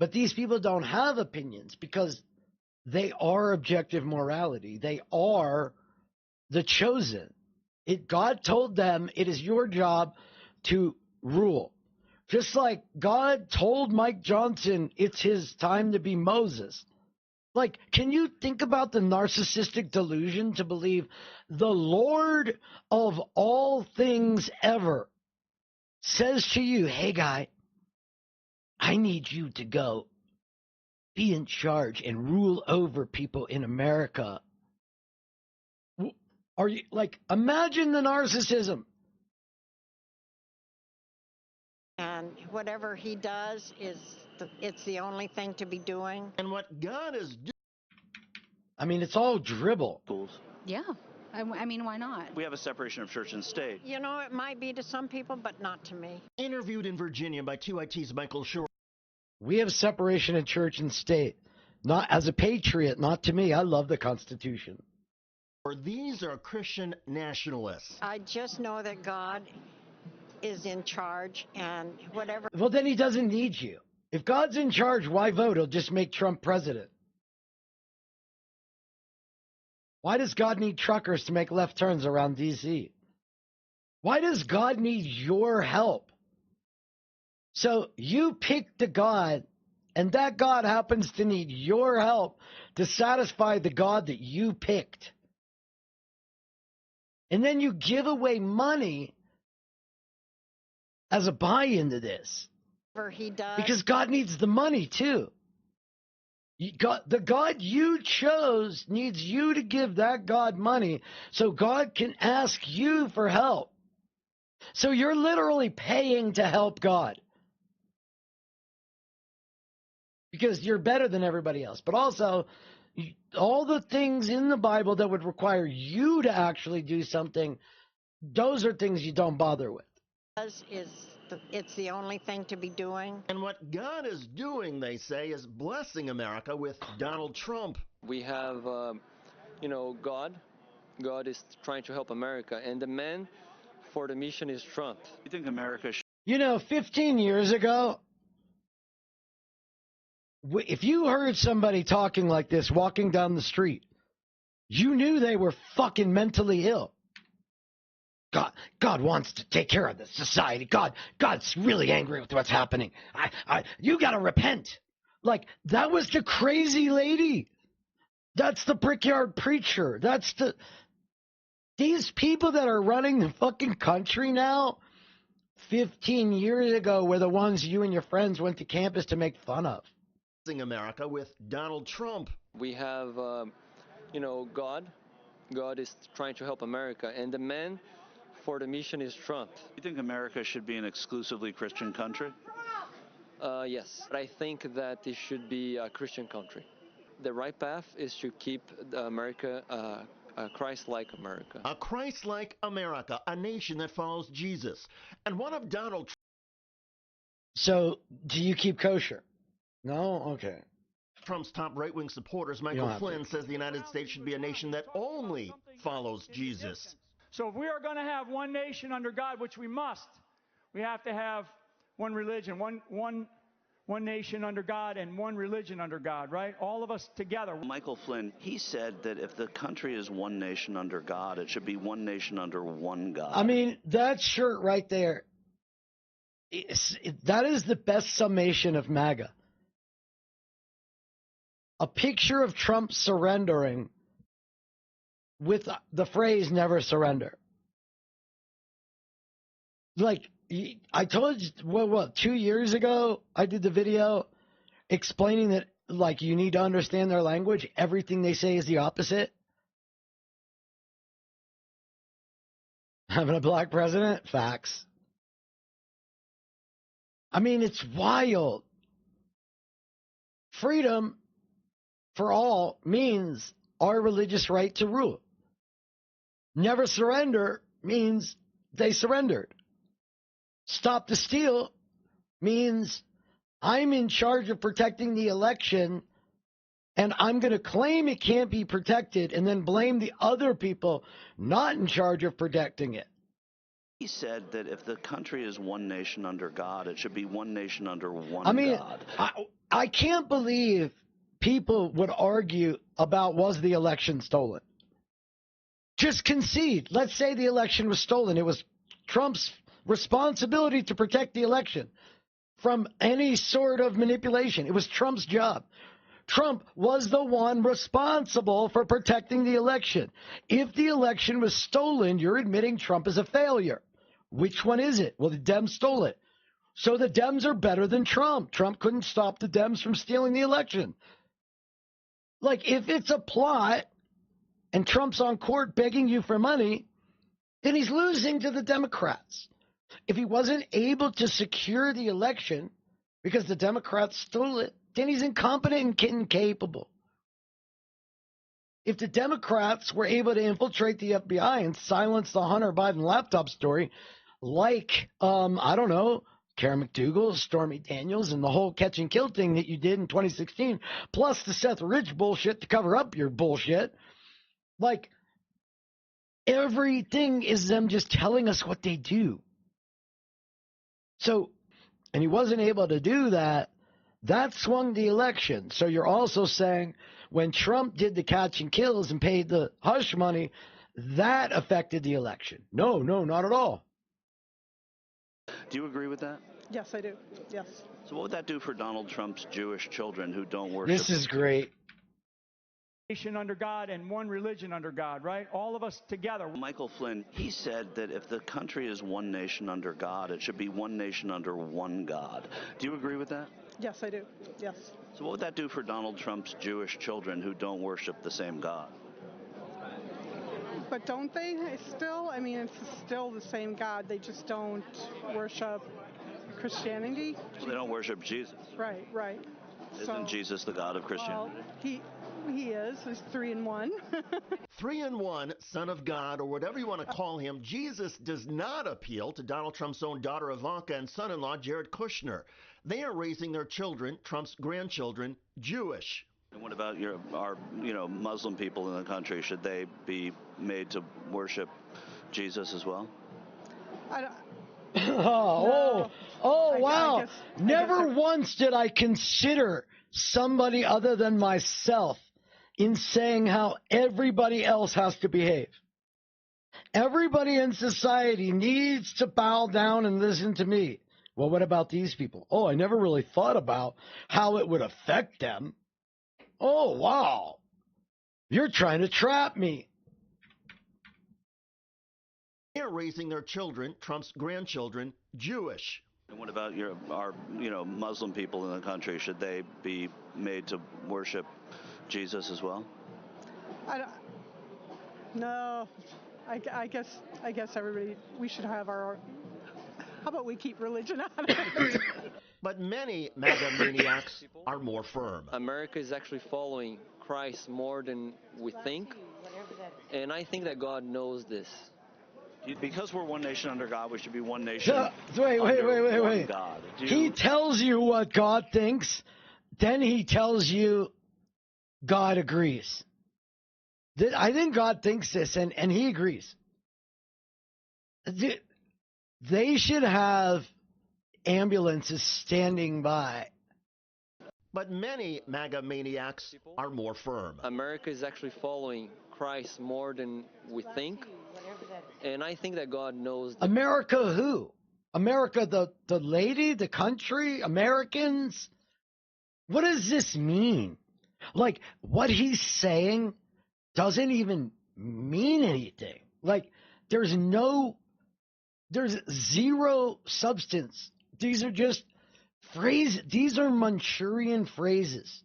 [SPEAKER 1] But these people don't have opinions because they are objective morality. They are the chosen. God told them it is your job to rule. Just like God told Mike Johnson it's his time to be Moses. Like, can you think about the narcissistic delusion to believe the Lord of all things ever says to you, hey, guy, I need you to go be in charge and rule over people in America. Are you like, imagine the narcissism.
[SPEAKER 18] And whatever he does it's the only thing to be doing.
[SPEAKER 19] And what God is doing.
[SPEAKER 1] I mean, it's all dribble.
[SPEAKER 17] Yeah. I mean, why not?
[SPEAKER 16] We have a separation of church and state.
[SPEAKER 18] You know, it might be to some people, but not to me.
[SPEAKER 19] Interviewed in Virginia by two IT's Michael Shore.
[SPEAKER 1] We have separation of church and state. Not as a patriot, not to me. I love the Constitution.
[SPEAKER 19] Or these are Christian nationalists.
[SPEAKER 18] I just know that God is in charge and whatever.
[SPEAKER 1] Well, then he doesn't need you. If God's in charge, why vote? He'll just make Trump president. Why does God need truckers to make left turns around D.C.? Why does God need your help? So you pick the God, and that God happens to need your help to satisfy the God that you picked. And then you give away money as a buy-in to this.
[SPEAKER 18] He does.
[SPEAKER 1] Because God needs the money too. The God you chose needs you to give that God money so God can ask you for help. So you're literally paying to help God. Because you're better than everybody else. But also, all the things in the Bible that would require you to actually do something, those are things you don't bother with.
[SPEAKER 18] It's the only thing to be doing.
[SPEAKER 19] And what God is doing, they say, is blessing America with Donald Trump.
[SPEAKER 6] We have, God. God is trying to help America, and the man for the mission is Trump.
[SPEAKER 16] You think America should...
[SPEAKER 1] 15 years ago, if you heard somebody talking like this walking down the street, you knew they were fucking mentally ill. God wants to take care of this society. God's really angry with what's happening. You got to repent. Like, that was the crazy lady. That's the brickyard preacher. These people that are running the fucking country now, 15 years ago, were the ones you and your friends went to campus to make fun of.
[SPEAKER 19] America with Donald Trump.
[SPEAKER 6] We have, God. God is trying to help America, and the man for the mission is Trump.
[SPEAKER 16] You think America should be an exclusively Christian country?
[SPEAKER 6] Yes, but I think that it should be a Christian country. The right path is to keep America a Christ-like America.
[SPEAKER 19] A Christ-like America, a nation that follows Jesus. And one of Donald
[SPEAKER 1] So, do you keep kosher? No? Okay.
[SPEAKER 19] Trump's top right-wing supporters, Michael Flynn, says the United States should be a nation that only follows Jesus.
[SPEAKER 6] So if we are going to have one nation under God, which we must, we have to have one religion, one nation under God and one religion under God, right? All of us together.
[SPEAKER 16] Michael Flynn, he said that if the country is one nation under God, it should be one nation under one God.
[SPEAKER 1] I mean, that shirt right there, that is the best summation of MAGA. A picture of Trump surrendering with the phrase "never surrender." Like, I told you, what, 2 years ago, I did the video explaining that, like, you need to understand their language. Everything they say is the opposite. Having a black president? Facts. I mean, it's wild. Freedom for all means our religious right to rule. Never surrender means they surrendered. Stop the steal means I'm in charge of protecting the election, and I'm going to claim it can't be protected and then blame the other people not in charge of protecting it.
[SPEAKER 16] He said that if the country is one nation under God, it should be one nation under one God.
[SPEAKER 1] I can't believe people would argue about was the election stolen. Just concede. Let's say the election was stolen. It was Trump's responsibility to protect the election from any sort of manipulation. It was Trump's job. Trump was the one responsible for protecting the election. If the election was stolen, you're admitting Trump is a failure. Which one is it? Well, the Dems stole it. So the Dems are better than Trump. Trump couldn't stop the Dems from stealing the election. Like, if it's a plot and Trump's on court begging you for money, then he's losing to the Democrats. If he wasn't able to secure the election because the Democrats stole it, then he's incompetent and incapable. If the Democrats were able to infiltrate the FBI and silence the Hunter Biden laptop story, like, I don't know, Karen McDougal, Stormy Daniels, and the whole catch and kill thing that you did in 2016, plus the Seth Rich bullshit to cover up your bullshit, like, everything is them just telling us what they do. So, and he wasn't able to do that. That swung the election. So you're also saying when Trump did the catch and kills and paid the hush money, that affected the election. No, not at all.
[SPEAKER 16] Do you agree with that?
[SPEAKER 20] Yes, I do. Yes.
[SPEAKER 16] So what would that do for Donald Trump's Jewish children who don't worship?
[SPEAKER 1] This is great.
[SPEAKER 6] Nation under God and one religion under God, right? All of us together.
[SPEAKER 16] Michael Flynn, he said that if the country is one nation under God, it should be one nation under one God. Do you agree with that?
[SPEAKER 20] Yes, I do. Yes.
[SPEAKER 16] So what would that do for Donald Trump's Jewish children who don't worship the same God?
[SPEAKER 20] But don't they still? I mean, it's still the same God. They just don't worship Christianity.
[SPEAKER 16] So they don't worship Jesus.
[SPEAKER 20] Right.
[SPEAKER 16] Isn't Jesus the God of Christianity?
[SPEAKER 20] Well, he is. He's 3 in 1.
[SPEAKER 19] 3 in 1, Son of God, or whatever you want to call him. Jesus does not appeal to Donald Trump's own daughter Ivanka and son-in-law Jared Kushner. They are raising their children, Trump's grandchildren, Jewish.
[SPEAKER 16] And what about our Muslim people in the country? Should they be made to worship Jesus as well?
[SPEAKER 20] I don't.
[SPEAKER 1] Wow. Never once did I consider somebody other than myself in saying how everybody else has to behave. Everybody in society needs to bow down and listen to me. Well, what about these people? Oh, I never really thought about how it would affect them. Oh, wow. You're trying to trap me.
[SPEAKER 19] They're raising their children, Trump's grandchildren, Jewish.
[SPEAKER 16] And what about our Muslim people in the country? Should they be made to worship Jesus as well?
[SPEAKER 20] I don't. No, I guess everybody, we should have our. How about we keep religion out of it?
[SPEAKER 19] But many MAGA maniacs are more firm.
[SPEAKER 2] America is actually following Christ more than we think, and I think that God knows this.
[SPEAKER 16] Because we're one nation under God, we should be one nation
[SPEAKER 1] Wait.
[SPEAKER 16] God.
[SPEAKER 1] He tells you what God thinks, then he tells you God agrees. I think God thinks this, and he agrees. They should have ambulances standing by.
[SPEAKER 19] But many MAGA maniacs are more firm.
[SPEAKER 2] America is actually following Christ more than we think, and I think that God knows this.
[SPEAKER 1] America who? America, the lady, the country, Americans? What does this mean? Like, what he's saying doesn't even mean anything. Like, there's zero substance. These are just phrases. These are Manchurian phrases.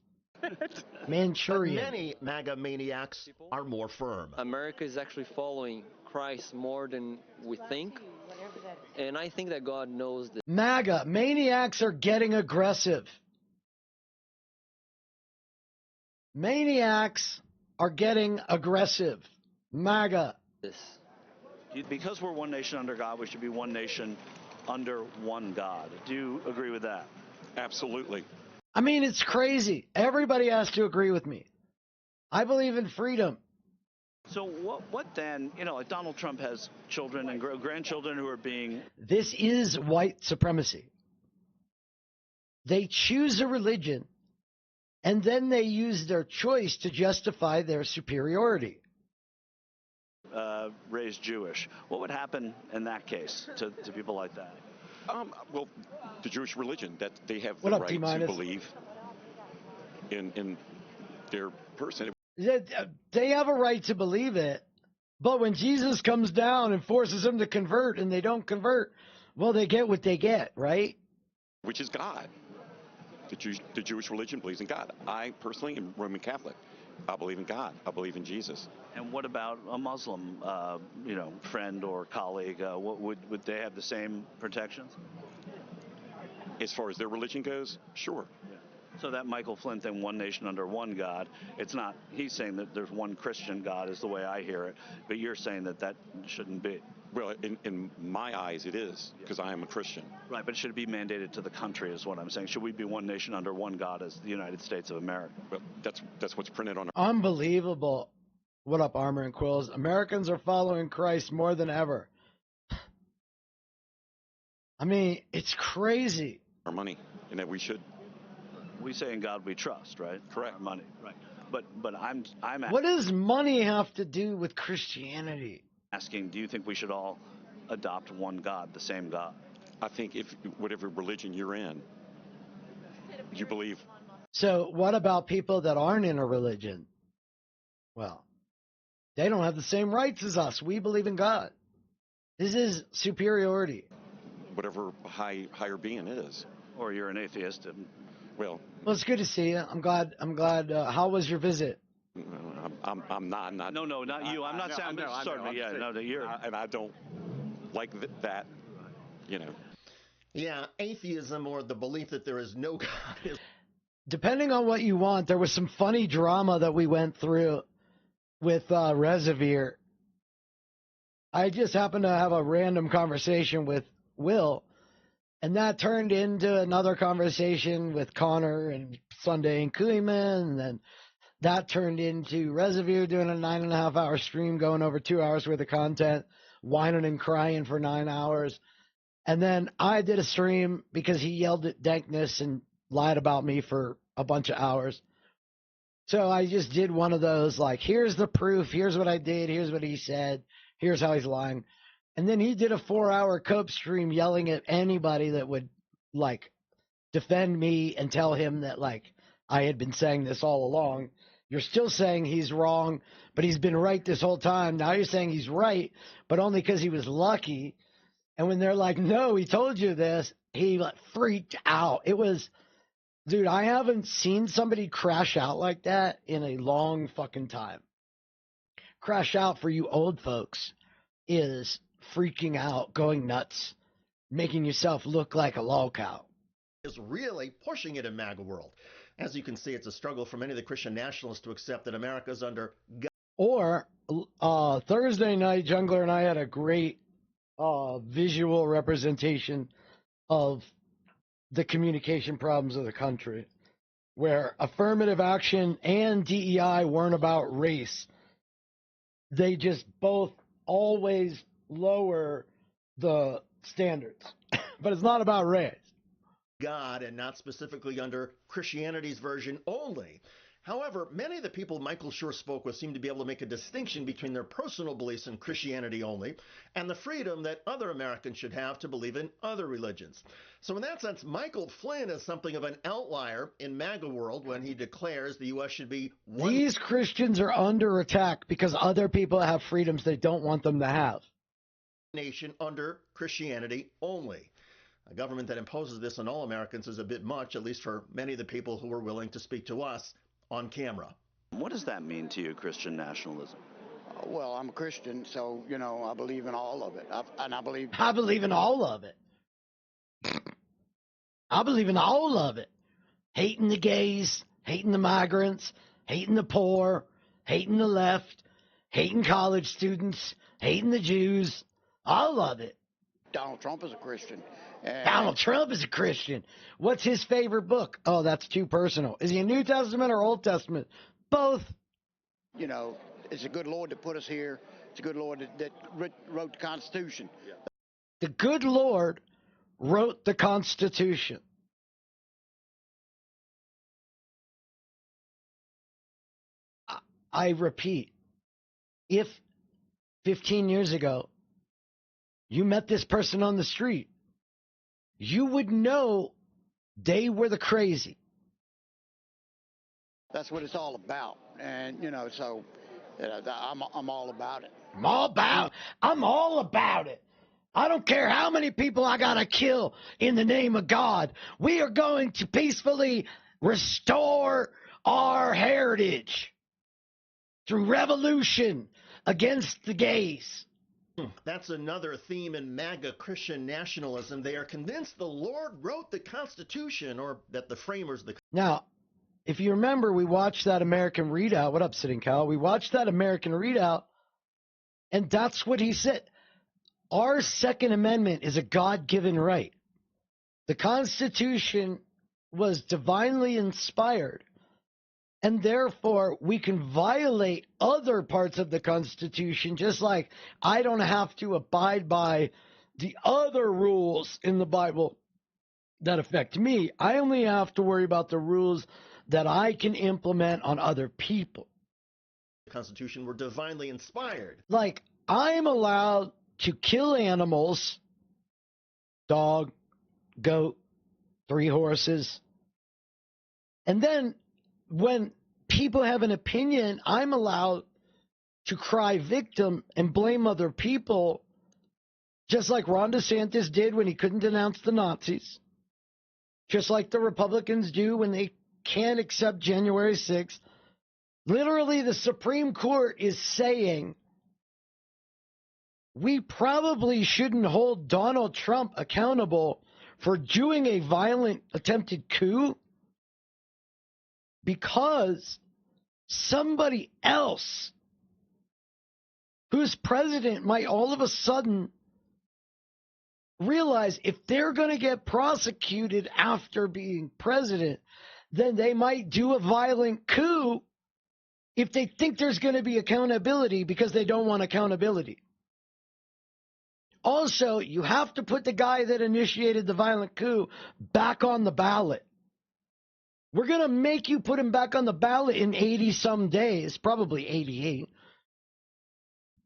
[SPEAKER 1] Manchurian.
[SPEAKER 19] But many MAGA maniacs are more firm.
[SPEAKER 2] America is actually following Christ more than we think, and I think that God knows this.
[SPEAKER 1] MAGA maniacs are getting aggressive. Maniacs are getting aggressive. MAGA.
[SPEAKER 16] Because we're one nation under God, we should be one nation under one God. Do you agree with that?
[SPEAKER 21] Absolutely.
[SPEAKER 1] I mean, it's crazy. Everybody has to agree with me. I believe in freedom.
[SPEAKER 16] So what then, like Donald Trump has children and grandchildren who are being...
[SPEAKER 1] This is white supremacy. They choose a religion, and then they use their choice to justify their superiority.
[SPEAKER 16] Raised Jewish. What would happen in that case to people like that?
[SPEAKER 21] Well, the Jewish religion, that they have
[SPEAKER 1] What
[SPEAKER 21] the
[SPEAKER 1] up,
[SPEAKER 21] right
[SPEAKER 1] T-minus?
[SPEAKER 21] to believe in their person.
[SPEAKER 1] They have a right to believe it, but when Jesus comes down and forces them to convert and they don't convert, well, they get what they get, right?
[SPEAKER 21] Which is God. The Jewish religion believes in God. I personally am Roman Catholic. I believe in God. I believe in Jesus.
[SPEAKER 16] And what about a Muslim, friend or colleague? Would they have the same protections?
[SPEAKER 21] As far as their religion goes, sure.
[SPEAKER 16] Yeah. So that Michael Flynn thing, one nation under one God, it's not, he's saying that there's one Christian God is the way I hear it, but you're saying that shouldn't be.
[SPEAKER 21] Well, in my eyes, it is, because I am a Christian.
[SPEAKER 16] Right, but should it be mandated to the country is what I'm saying. Should we be one nation under one God as the United States of America?
[SPEAKER 21] Well, that's what's printed on our...
[SPEAKER 1] Unbelievable. What up, Armor and Quills? Americans are following Christ more than ever. I mean, it's crazy.
[SPEAKER 21] Our money, and that we should...
[SPEAKER 16] We say in God we trust, right?
[SPEAKER 21] Correct.
[SPEAKER 16] Our money, right. But I'm
[SPEAKER 1] What does money have to do with Christianity?
[SPEAKER 16] Asking, do you think we should all adopt one God, the same God?
[SPEAKER 21] I think if whatever religion you're in, you believe.
[SPEAKER 1] So what about people that aren't in a religion? Well, they don't have the same rights as us. We believe in God. This is superiority.
[SPEAKER 21] Whatever higher being is.
[SPEAKER 16] Or you're an atheist.
[SPEAKER 21] Well,
[SPEAKER 1] it's good to see you. I'm glad. How was your visit?
[SPEAKER 21] I'm not.
[SPEAKER 16] No, not you. I'm not saying. Sorry. Yeah, no, that you're.
[SPEAKER 21] And I don't like that.
[SPEAKER 19] Yeah, atheism or the belief that there is no God is
[SPEAKER 1] depending on what you want, there was some funny drama that we went through with Reservoir. I just happened to have a random conversation with Will, and that turned into another conversation with Connor and Sunday and Kuhlman, and then that turned into Reservoir doing a 9.5-hour stream, going over 2 hours worth of content, whining and crying for 9 hours. And then I did a stream because he yelled at Dankness and lied about me for a bunch of hours. So I just did one of those, like, here's the proof, here's what I did, here's what he said, here's how he's lying. And then he did a 4-hour Cope stream yelling at anybody that would, like, defend me and tell him that, like, I had been saying this all along. You're still saying he's wrong, but he's been right this whole time. Now you're saying he's right, but only because he was lucky. And when they're like, no, he told you this, he like freaked out. It was, dude, I haven't seen somebody crash out like that in a long fucking time. Crash out for you old folks is freaking out, going nuts, making yourself look like a lolcow.
[SPEAKER 19] Is really pushing it in MAGA world. As you can see, it's a struggle for many of the Christian nationalists to accept that America's under God.
[SPEAKER 1] Or Thursday night, Jungler and I had a great visual representation of the communication problems of the country, where affirmative action and DEI weren't about race. They just both always lower the standards, but it's not about race.
[SPEAKER 19] God and not specifically under Christianity's version only. However, many of the people Michael Schur spoke with seem to be able to make a distinction between their personal beliefs in Christianity only and the freedom that other Americans should have to believe in other religions. So in that sense, Michael Flynn is something of an outlier in MAGA world when he declares the U.S. should be one.
[SPEAKER 1] These Christians are under attack because other people have freedoms they don't want them to have.
[SPEAKER 19] Nation under Christianity only. A government that imposes this on all Americans is a bit much, at least for many of the people who are willing to speak to us on camera.
[SPEAKER 16] What does that mean to you, Christian nationalism?
[SPEAKER 4] Well, I'm a Christian, so, you know, I believe in all of it. I believe
[SPEAKER 1] in all of it. I believe in all of it. Hating the gays, hating the migrants, hating the poor, hating the left, hating college students, hating the Jews, all of it.
[SPEAKER 4] Donald Trump is a Christian.
[SPEAKER 1] Donald Trump is a Christian. What's his favorite book? Oh, that's too personal. Is he a New Testament or Old Testament? Both.
[SPEAKER 4] You know, it's a good Lord that put us here. It's a good Lord that wrote the Constitution.
[SPEAKER 1] The good Lord wrote the Constitution. I repeat, if 15 years ago you met this person on the street, you would know they were the crazy.
[SPEAKER 4] That's what it's all about. And, you know, so I'm all about it.
[SPEAKER 1] I'm all about it. I don't care how many people I got to kill in the name of God. We are going to peacefully restore our heritage through revolution against the gays.
[SPEAKER 19] That's another theme in MAGA Christian nationalism. They are convinced the Lord wrote the Constitution, or that the framers...
[SPEAKER 1] Now, if you remember, we watched that American Readout. What up, Sitting Cal? We watched that American Readout, and that's what he said. Our Second Amendment is a God-given right. The Constitution was divinely inspired, and therefore we can violate other parts of the Constitution, just like I don't have to abide by the other rules in the Bible that affect me. I only have to worry about the rules that I can implement on other people.
[SPEAKER 19] The Constitution were divinely inspired.
[SPEAKER 1] Like, I'm allowed to kill animals, dog, goat, 3 horses, and then when people have an opinion, I'm allowed to cry victim and blame other people, just like Ron DeSantis did when he couldn't denounce the Nazis, just like the Republicans do when they can't accept January 6th. Literally, the Supreme Court is saying we probably shouldn't hold Donald Trump accountable for doing a violent attempted coup because somebody else who's president might all of a sudden realize if they're going to get prosecuted after being president, then they might do a violent coup if they think there's going to be accountability because they don't want accountability. Also, you have to put the guy that initiated the violent coup back on the ballot. We're going to make you put him back on the ballot in 80-some days, probably 88.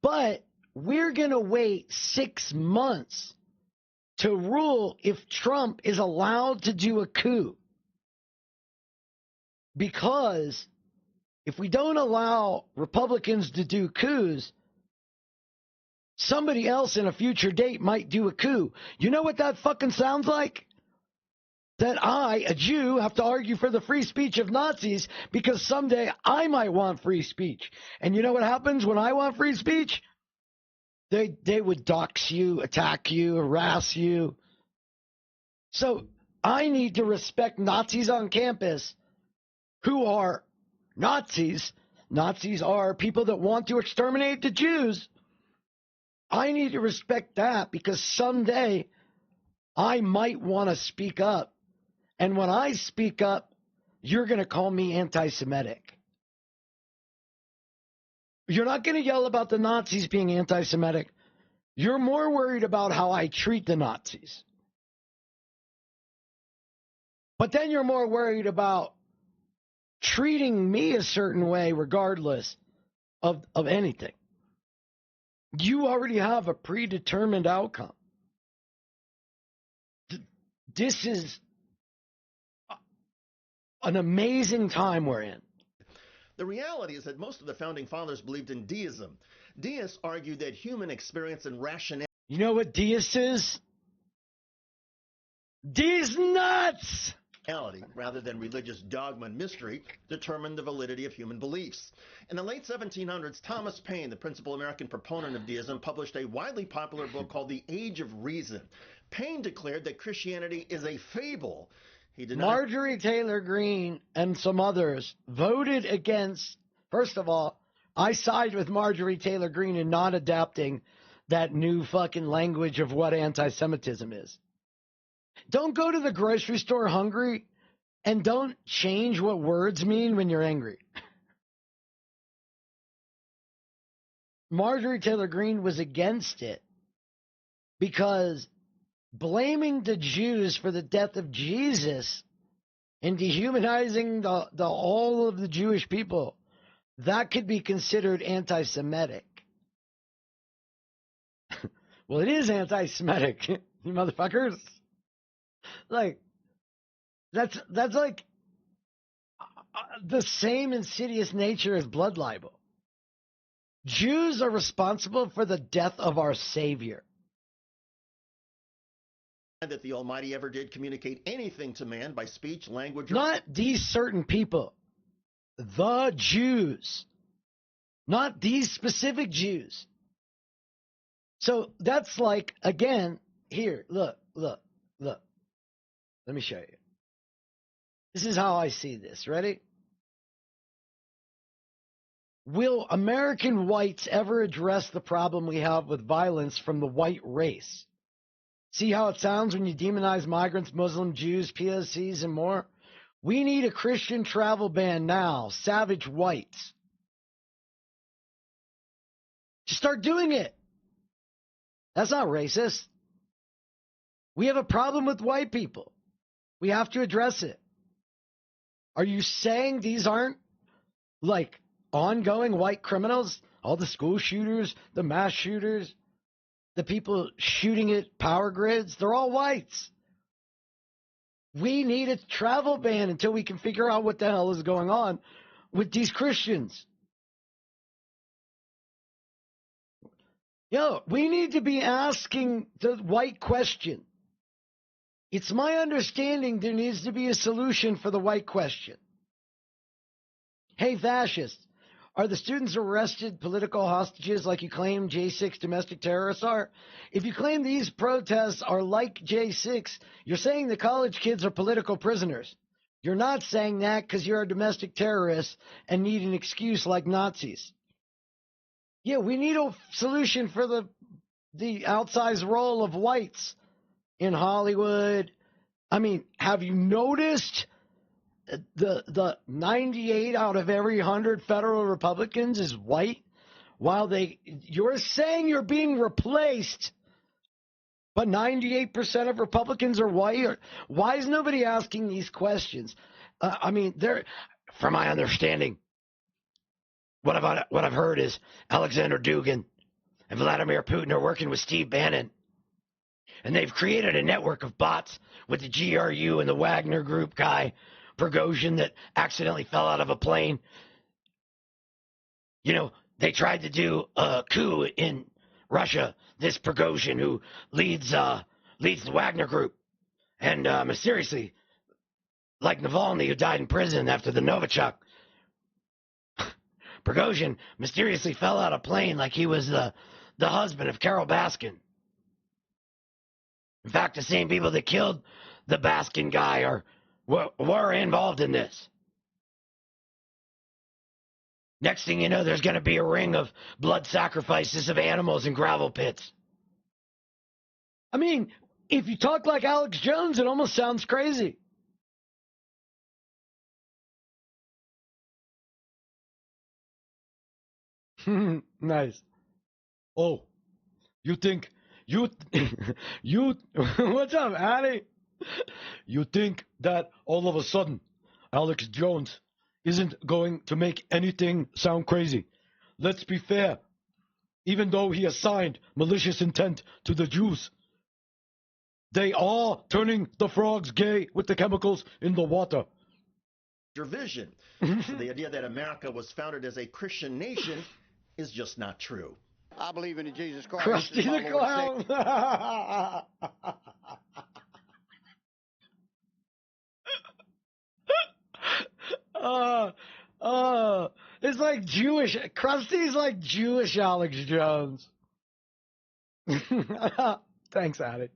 [SPEAKER 1] But we're going to wait 6 months to rule if Trump is allowed to do a coup. Because if we don't allow Republicans to do coups, somebody else in a future date might do a coup. You know what that fucking sounds like? That I, a Jew, have to argue for the free speech of Nazis because someday I might want free speech. And you know what happens when I want free speech? They would dox you, attack you, harass you. So I need to respect Nazis on campus who are Nazis. Nazis are people that want to exterminate the Jews. I need to respect that because someday I might want to speak up. And when I speak up, you're going to call me anti-Semitic. You're not going to yell about the Nazis being anti-Semitic. You're more worried about how I treat the Nazis. But then you're more worried about treating me a certain way regardless of anything. You already have a predetermined outcome. This is an amazing time we're in.
[SPEAKER 19] The reality is that most of the founding fathers believed in deism. Deists argued that human experience and rationality.
[SPEAKER 1] You know what deist is? Deist nuts!
[SPEAKER 19] Rather than religious dogma and mystery, determined the validity of human beliefs. In the late 1700s, Thomas Paine, the principal American proponent of deism, published a widely popular book called The Age of Reason. Paine declared that Christianity is a fable.
[SPEAKER 1] Marjorie Taylor Greene and some others voted against, first of all, I side with Marjorie Taylor Greene in not adapting that new fucking language of what anti-Semitism is. Don't go to the grocery store hungry and don't change what words mean when you're angry. Marjorie Taylor Greene was against it because blaming the Jews for the death of Jesus and dehumanizing the all of the Jewish people, that could be considered anti-Semitic. Well, it is anti-Semitic, you motherfuckers. Like, that's like the same insidious nature as blood libel. Jews are responsible for the death of our Savior.
[SPEAKER 19] That the Almighty ever did communicate anything to man by speech, language, or...
[SPEAKER 1] Not these certain people. The Jews. Not these specific Jews. So that's like, again, here, look. Let me show you. This is how I see this. Ready? Will American whites ever address the problem we have with violence from the white race? See how it sounds when you demonize migrants, Muslim, Jews, POCs, and more? We need a Christian travel ban now. Savage whites. Just start doing it. That's not racist. We have a problem with white people. We have to address it. Are you saying these aren't like ongoing white criminals? All the school shooters, the mass shooters, the people shooting at power grids, they're all whites. We need a travel ban until we can figure out what the hell is going on with these Christians. We need to be asking the white question. It's my understanding there needs to be a solution for the white question. Hey, fascists, are the students arrested political hostages like you claim J6 domestic terrorists are? If you claim these protests are like J6, you're saying the college kids are political prisoners. You're not saying that because you're a domestic terrorist and need an excuse like Nazis. Yeah, we need a solution for the outsized role of whites in Hollywood. I mean, have you noticed the 98 out of every 100 federal Republicans is white? While you're saying you're being replaced, but 98% of Republicans are white? Why is nobody asking these questions? I mean, from my understanding, what I've heard is Alexander Dugin and Vladimir Putin are working with Steve Bannon, and they've created a network of bots with the GRU and the Wagner Group guy, Prigozhin, that accidentally fell out of a plane. You know, they tried to do a coup in Russia, this Prigozhin who leads the Wagner Group. And mysteriously, like Navalny, who died in prison after the Novichok, Prigozhin mysteriously fell out of a plane like he was the husband of Carol Baskin. In fact, the same people that killed the Baskin guy were involved in this. Next thing you know, there's going to be a ring of blood sacrifices of animals in gravel pits. I mean, if you talk like Alex Jones, it almost sounds crazy. Nice. Oh, you think you what's up, Addy? You think that all of a sudden Alex Jones isn't going to make anything sound crazy? Let's be fair. Even though he assigned malicious intent to the Jews, they are turning the frogs gay with the chemicals in the water.
[SPEAKER 19] Your vision. So the idea that America was founded as a Christian nation is just not true.
[SPEAKER 4] I believe in Jesus Christ.
[SPEAKER 1] Krusty the Clown. It's like Jewish. Krusty's like Jewish Alex Jones. Thanks, Addy.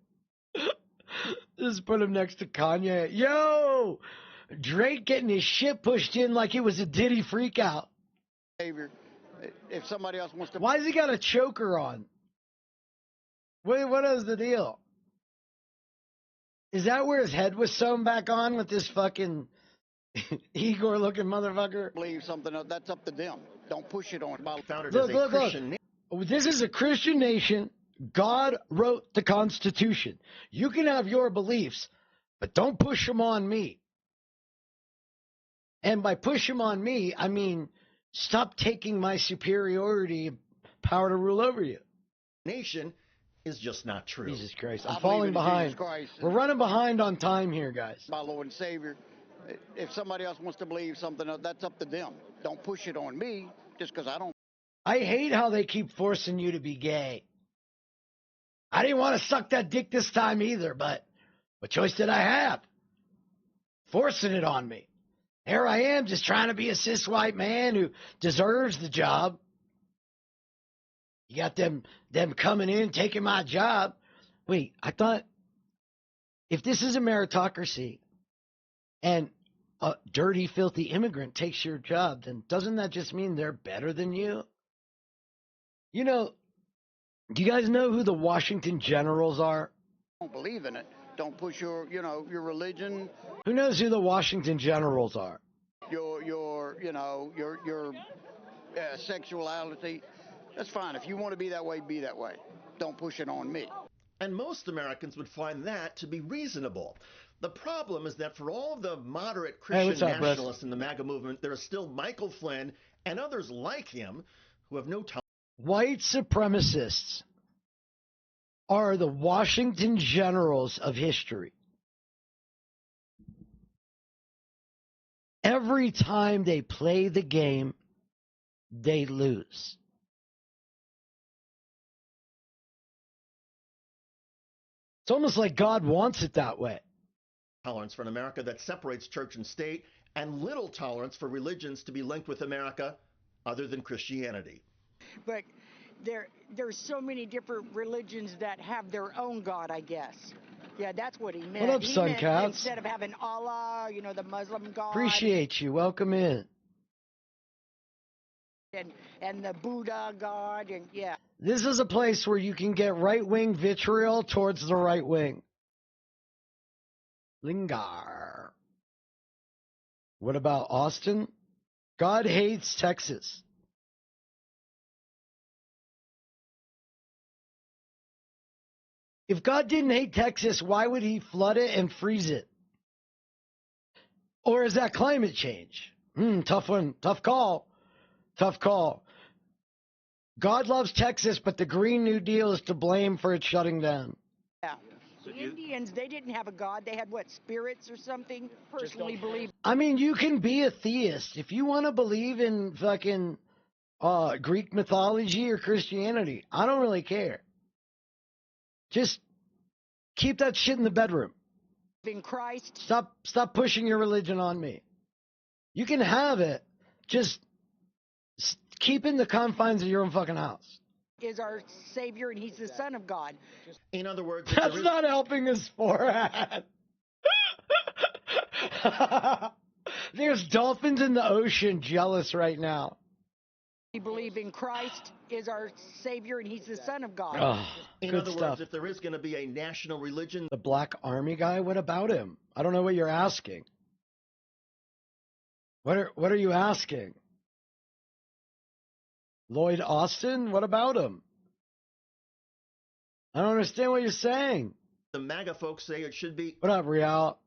[SPEAKER 1] Just put him next to Kanye. Yo! Drake getting his shit pushed in like it was a Diddy freakout.
[SPEAKER 4] If somebody else wants to...
[SPEAKER 1] Why has he got a choker on? Wait, what is the deal? Is that where his head was sewn back on with this fucking Igor-looking motherfucker?
[SPEAKER 4] Believe something else, that's up to them. Don't push it on.
[SPEAKER 1] Look. This is a Christian nation. God wrote the Constitution. You can have your beliefs, but don't push them on me. And by push them on me, I mean stop taking my superiority power to rule over you.
[SPEAKER 19] Nation is just not true.
[SPEAKER 1] Jesus Christ. I'm falling behind. We're running behind on time here, guys.
[SPEAKER 4] My Lord and Savior. If somebody else wants to believe something else, that's up to them. Don't push it on me just because I don't.
[SPEAKER 1] I hate how they keep forcing you to be gay. I didn't want to suck that dick this time either, but what choice did I have? Forcing it on me. Here I am just trying to be a cis white man who deserves the job. You got them coming in, taking my job. Wait, I thought if this is a meritocracy and a dirty, filthy immigrant takes your job, then doesn't that just mean they're better than you? You know, do you guys know who the Washington Generals are?
[SPEAKER 4] Don't believe in it. Don't push your religion.
[SPEAKER 1] Who knows who the Washington Generals are?
[SPEAKER 4] Your sexuality. That's fine. If you want to be that way, be that way. Don't push it on me.
[SPEAKER 19] And most Americans would find that to be reasonable. The problem is that for all of the moderate Christian nationalists in the MAGA movement, there is still Michael Flynn and others like him who have no tolerance.
[SPEAKER 1] White supremacists are the Washington Generals of history. Every time they play the game, they lose. It's almost like God wants it that way.
[SPEAKER 19] Tolerance for an America that separates church and state, and little tolerance for religions to be linked with America other than Christianity.
[SPEAKER 10] But there's so many different religions that have their own God, I guess. Yeah, that's what he meant.
[SPEAKER 1] What up,
[SPEAKER 10] he
[SPEAKER 1] Sun
[SPEAKER 10] meant
[SPEAKER 1] Cats?
[SPEAKER 10] instead of having Allah, the Muslim God.
[SPEAKER 1] Appreciate you. Welcome in.
[SPEAKER 10] And the Buddha God, and yeah.
[SPEAKER 1] This is a place where you can get right-wing vitriol towards the right wing. Lingar. What about Austin? God hates Texas. If God didn't hate Texas, why would he flood it and freeze it? Or is that climate change? Tough one. Tough call. Tough call. God loves Texas, but the Green New Deal is to blame for it shutting down.
[SPEAKER 10] Yeah. The Indians, they didn't have a God. They had, spirits or something? Personally believe.
[SPEAKER 1] I mean, you can be a theist. If you want to believe in fucking Greek mythology or Christianity, I don't really care. Just keep that shit in the bedroom.
[SPEAKER 10] In Christ.
[SPEAKER 1] Stop pushing your religion on me. You can have it. Just keep in the confines of your own fucking house.
[SPEAKER 10] Is our Savior, and he's the Son of God.
[SPEAKER 19] In other words,
[SPEAKER 1] that's not helping his forehead. There's dolphins in the ocean jealous right now.
[SPEAKER 10] We believe in Christ is our Savior, and he's the Son of God.
[SPEAKER 1] Oh,
[SPEAKER 19] in other words, if there is going to be a national religion...
[SPEAKER 1] The Black Army guy, what about him? I don't know what you're asking. What are you asking? Lloyd Austin? What about him? I don't understand what you're saying.
[SPEAKER 19] The MAGA folks say it should be...
[SPEAKER 1] What up, Real?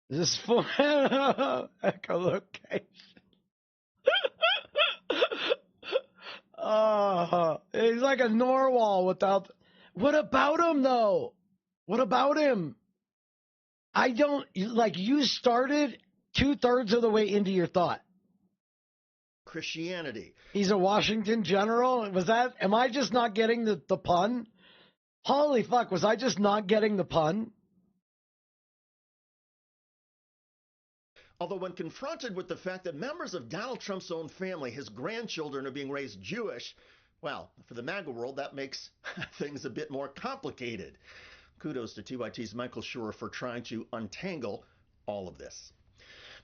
[SPEAKER 1] Is this for echolocation? He's like a narwhal without... What about him, though? What about him? I don't... you started 2/3 of the way into your thought.
[SPEAKER 19] Christianity.
[SPEAKER 1] He's a Washington general? Am I just not getting the pun? Holy fuck, was I just not getting the pun?
[SPEAKER 19] Although when confronted with the fact that members of Donald Trump's own family, his grandchildren, are being raised Jewish, well, for the MAGA world, that makes things a bit more complicated. Kudos to TYT's Michael Schur for trying to untangle all of this.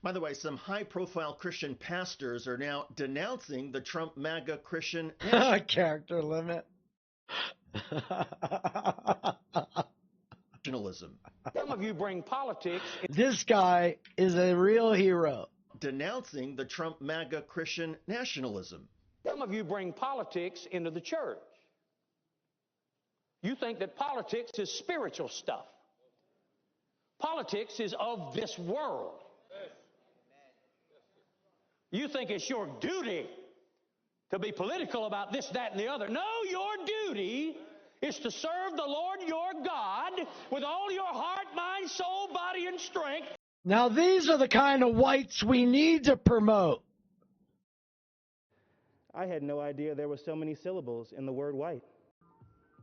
[SPEAKER 19] By the way, some high-profile Christian pastors are now denouncing the Trump MAGA Christian
[SPEAKER 1] character limit.
[SPEAKER 19] Nationalism.
[SPEAKER 5] Some of you bring politics.
[SPEAKER 1] This guy is a real hero.
[SPEAKER 19] Denouncing the Trump MAGA Christian nationalism.
[SPEAKER 5] Some of you bring politics into the church. You think that politics is spiritual stuff. Politics is of this world. You think it's your duty to be political about this, that, and the other. No, your duty is to serve the Lord your God with all your heart, mind, soul, body, and strength.
[SPEAKER 1] Now, these are the kind of whites we need to promote.
[SPEAKER 7] I had no idea there were so many syllables in the word white.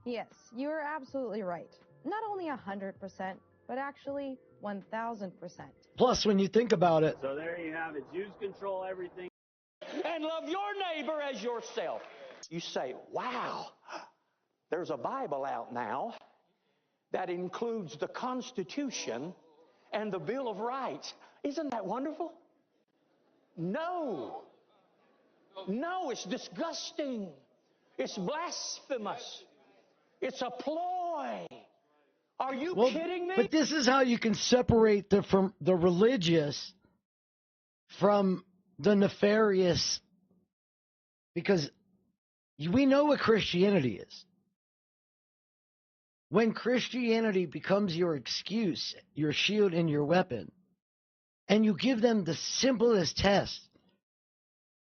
[SPEAKER 22] Yes, you are absolutely right. Not only 100%, but actually 1,000%.
[SPEAKER 1] Plus, when you think about it.
[SPEAKER 23] So there you have it. Jews control everything.
[SPEAKER 5] And love your neighbor as yourself. You say, wow, there's a Bible out now that includes the Constitution and the Bill of Rights. Isn't that wonderful? No. No, it's disgusting. It's blasphemous. It's a ploy. Are you kidding me?
[SPEAKER 1] But this is how you can separate the religious from the nefarious, because we know what Christianity is. When Christianity becomes your excuse, your shield, and your weapon, and you give them the simplest test,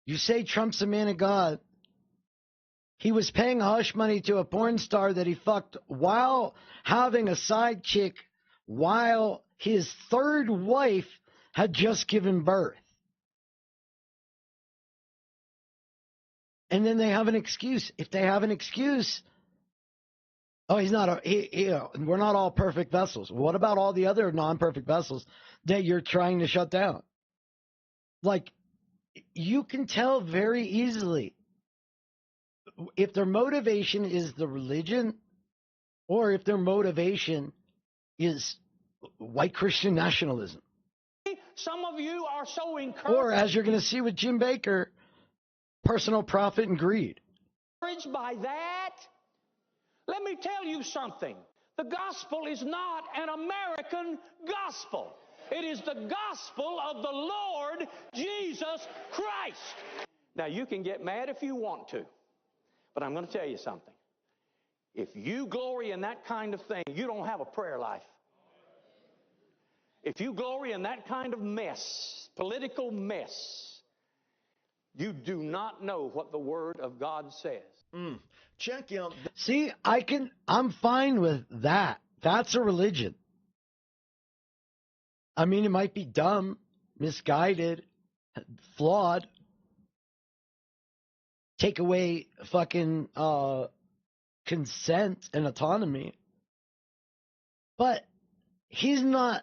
[SPEAKER 1] you say Trump's a man of God. He was paying hush money to a porn star that he fucked while having a side chick while his third wife had just given birth. And then they have an excuse. If they have an excuse, oh, he's not we're not all perfect vessels. What about all the other non-perfect vessels that you're trying to shut down? Like, you can tell very easily if their motivation is the religion or if their motivation is white Christian nationalism.
[SPEAKER 5] Some of you are so
[SPEAKER 1] Or, as you're going to see with Jim Bakker, personal profit and greed.
[SPEAKER 5] encouraged by that. Let me tell you something. The gospel is not an American gospel. It is the gospel of the Lord Jesus Christ. Now, you can get mad if you want to, but I'm going to tell you something. If you glory in that kind of thing, you don't have a prayer life. If you glory in that kind of mess, political mess, you do not know what the Word of God says.
[SPEAKER 19] Check out.
[SPEAKER 1] See, I'm fine with that. That's a religion. I mean, it might be dumb, misguided, flawed. Take away fucking consent and autonomy. But he's not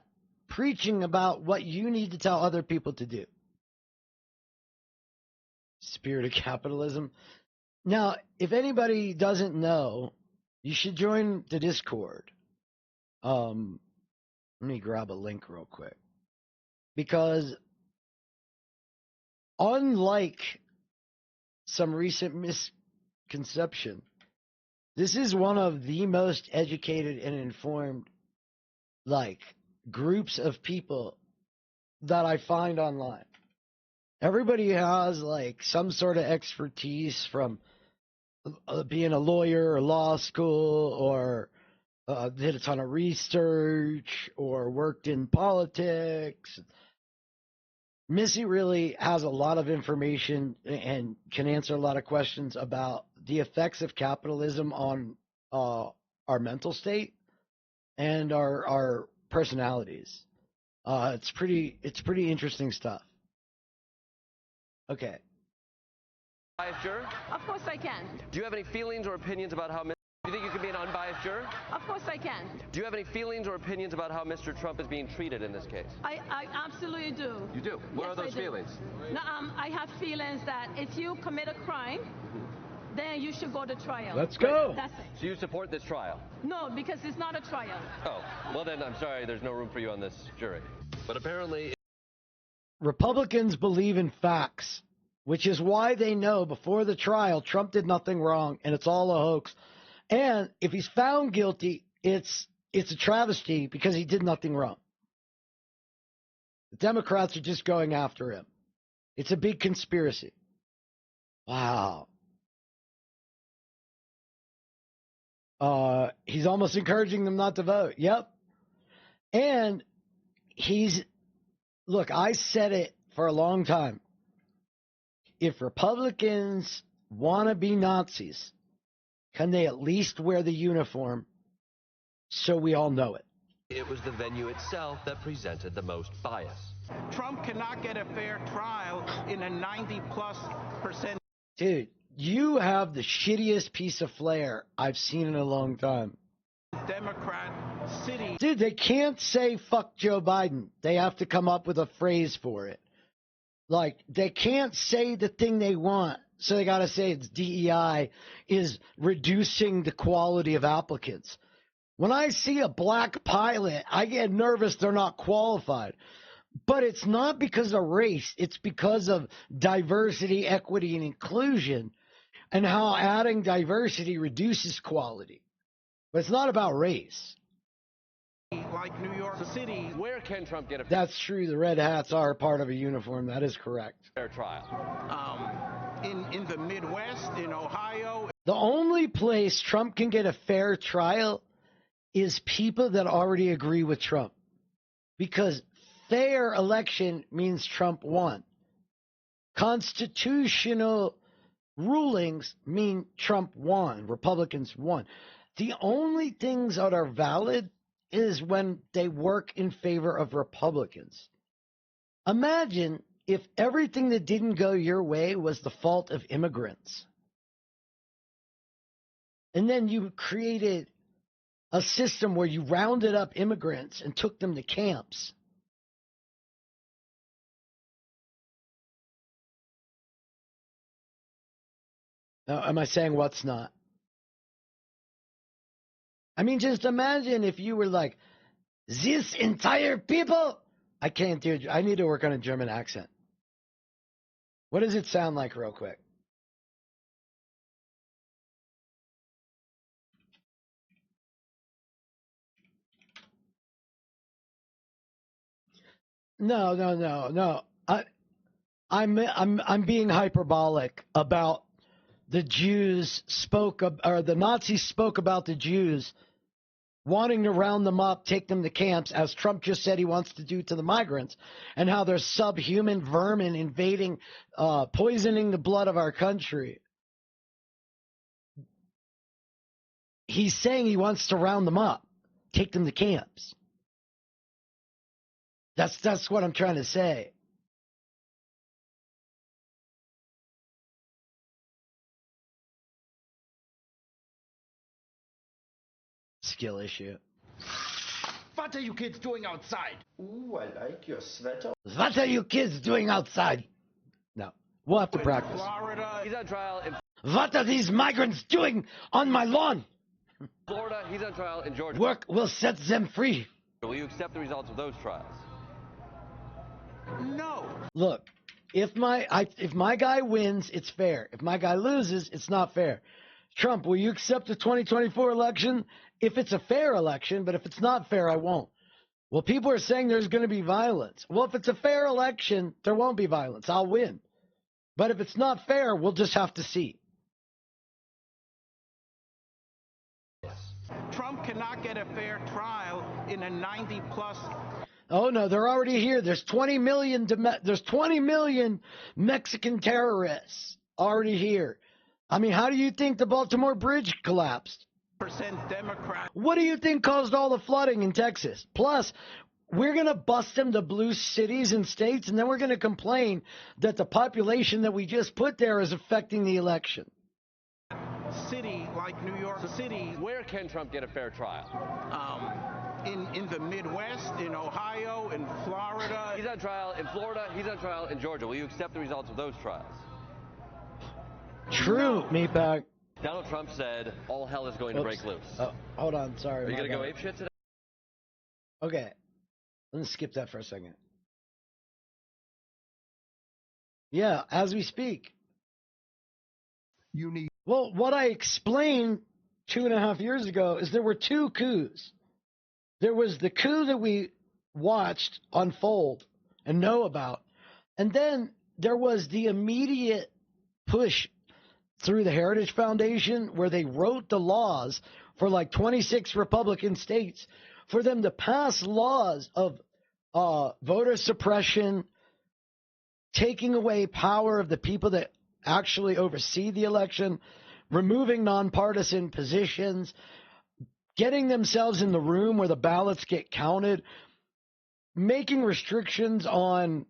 [SPEAKER 1] preaching about what you need to tell other people to do. Spirit of capitalism. Now, if anybody doesn't know, you should join the Discord. Let me grab a link real quick. Because unlike some recent misconception, this is one of the most educated and informed, groups of people that I find online. Everybody has, some sort of expertise from being a lawyer or law school, or did a ton of research, or worked in politics. Missy really has a lot of information and can answer a lot of questions about the effects of capitalism on our mental state and our personalities. It's pretty interesting stuff. Okay.
[SPEAKER 8] Unbiased juror?
[SPEAKER 11] Of course I can.
[SPEAKER 8] Do you have any feelings or opinions about how... Do you think you could be an unbiased juror?
[SPEAKER 11] Of course I can.
[SPEAKER 8] Do you have any feelings or opinions about how Mr. Trump is being treated in this case?
[SPEAKER 11] I absolutely do.
[SPEAKER 8] You do? What are those feelings?
[SPEAKER 11] No, I have feelings that if you commit a crime, then you should go to trial.
[SPEAKER 1] Let's go.
[SPEAKER 11] That's it.
[SPEAKER 8] So you support this trial?
[SPEAKER 11] No, because it's not a trial.
[SPEAKER 8] Oh, well then I'm sorry there's no room for you on this jury. But apparently...
[SPEAKER 1] Republicans believe in facts, which is why they know before the trial Trump did nothing wrong and it's all a hoax. And if he's found guilty, it's a travesty because he did nothing wrong. The Democrats are just going after him. It's a big conspiracy. Wow. He's almost encouraging them not to vote. Yep. And look, I said it for a long time. If Republicans want to be Nazis, can they at least wear the uniform so we all know it?
[SPEAKER 8] It was the venue itself that presented the most bias.
[SPEAKER 12] Trump cannot get a fair trial in a 90+%.
[SPEAKER 1] Dude, you have the shittiest piece of flair I've seen in a long time.
[SPEAKER 12] Democrat city.
[SPEAKER 1] Dude, they can't say fuck Joe Biden. They have to come up with a phrase for it. They can't say the thing they want, so they got to say it's DEI is reducing the quality of applicants. When I see a black pilot, I get nervous they're not qualified. But it's not because of race. It's because of diversity, equity, and inclusion, and how adding diversity reduces quality. But it's not about race.
[SPEAKER 12] Like New York City.
[SPEAKER 8] Where can Trump get a...
[SPEAKER 1] That's true. The red hats are part of a uniform. That is correct.
[SPEAKER 8] Fair trial.
[SPEAKER 12] In the Midwest, in Ohio.
[SPEAKER 1] The only place Trump can get a fair trial is people that already agree with Trump. Because fair election means Trump won. Constitutional rulings mean Trump won. Republicans won. The only things that are valid is when they work in favor of Republicans. Imagine if everything that didn't go your way was the fault of immigrants. And then you created a system where you rounded up immigrants and took them to camps. Now, am I saying what's not? I mean, just imagine if you were like, this entire people. I can't do it. I need to work on a German accent. What does it sound like, real quick? No. I'm being hyperbolic about the Jews or the Nazis spoke about the Jews wanting to round them up, take them to camps, as Trump just said he wants to do to the migrants, and how they're subhuman vermin invading, poisoning the blood of our country. He's saying he wants to round them up, take them to camps. That's what I'm trying to say. Skill issue.
[SPEAKER 3] What are you kids doing outside? Ooh, I like your sweater.
[SPEAKER 1] What are you kids doing outside? No, we'll have to practice.
[SPEAKER 8] Florida, he's on trial in
[SPEAKER 1] What are these migrants doing on my lawn?
[SPEAKER 8] Florida, he's on trial in Georgia.
[SPEAKER 1] Work will set them free.
[SPEAKER 8] Will you accept the results of those trials?
[SPEAKER 3] No.
[SPEAKER 1] Look, if my guy wins, it's fair. If my guy loses, it's not fair. Trump, will you accept the 2024 election? If it's a fair election, but if it's not fair, I won't. Well, people are saying there's going to be violence. Well, if it's a fair election, there won't be violence. I'll win. But if it's not fair, we'll just have to see.
[SPEAKER 12] Trump cannot get a fair trial in a 90-plus.
[SPEAKER 1] Oh no, they're already here. There's 20 million. There's 20 million Mexican terrorists already here. I mean, how do you think the Baltimore Bridge collapsed?
[SPEAKER 12] Democrat.
[SPEAKER 1] What do you think caused all the flooding in Texas? Plus, we're going to bust them to blue cities and states, and then we're going to complain that the population that we just put there is affecting the election.
[SPEAKER 12] City like New York City.
[SPEAKER 8] Where can Trump get a fair trial?
[SPEAKER 12] In the Midwest, in Ohio, in Florida.
[SPEAKER 8] He's on trial in Florida. He's on trial in Georgia. Will you accept the results of those trials?
[SPEAKER 1] True, Meatbag.
[SPEAKER 8] Donald Trump said all hell is going to break loose.
[SPEAKER 1] Oh, hold on. Sorry.
[SPEAKER 8] Are you going to go apeshit today?
[SPEAKER 1] Okay. Let's skip that for a second. Yeah, as we speak.
[SPEAKER 3] You need.
[SPEAKER 1] Well, what I explained 2.5 years ago is there were two coups. There was the coup that we watched unfold and know about. And then there was the immediate push through the Heritage Foundation where they wrote the laws for like 26 Republican states for them to pass laws of voter suppression, taking away power of the people that actually oversee the election, removing nonpartisan positions, getting themselves in the room where the ballots get counted, making restrictions on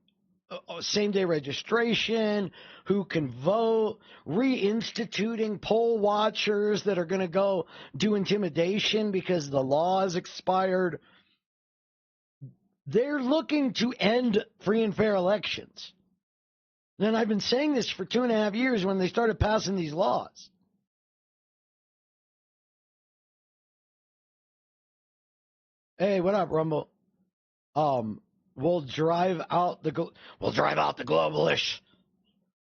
[SPEAKER 1] same-day registration, who can vote, reinstituting poll watchers that are going to go do intimidation because the law has expired. They're looking to end free and fair elections. And I've been saying this for 2.5 years when they started passing these laws. Hey, what up, Rumble? We'll drive out the globalists.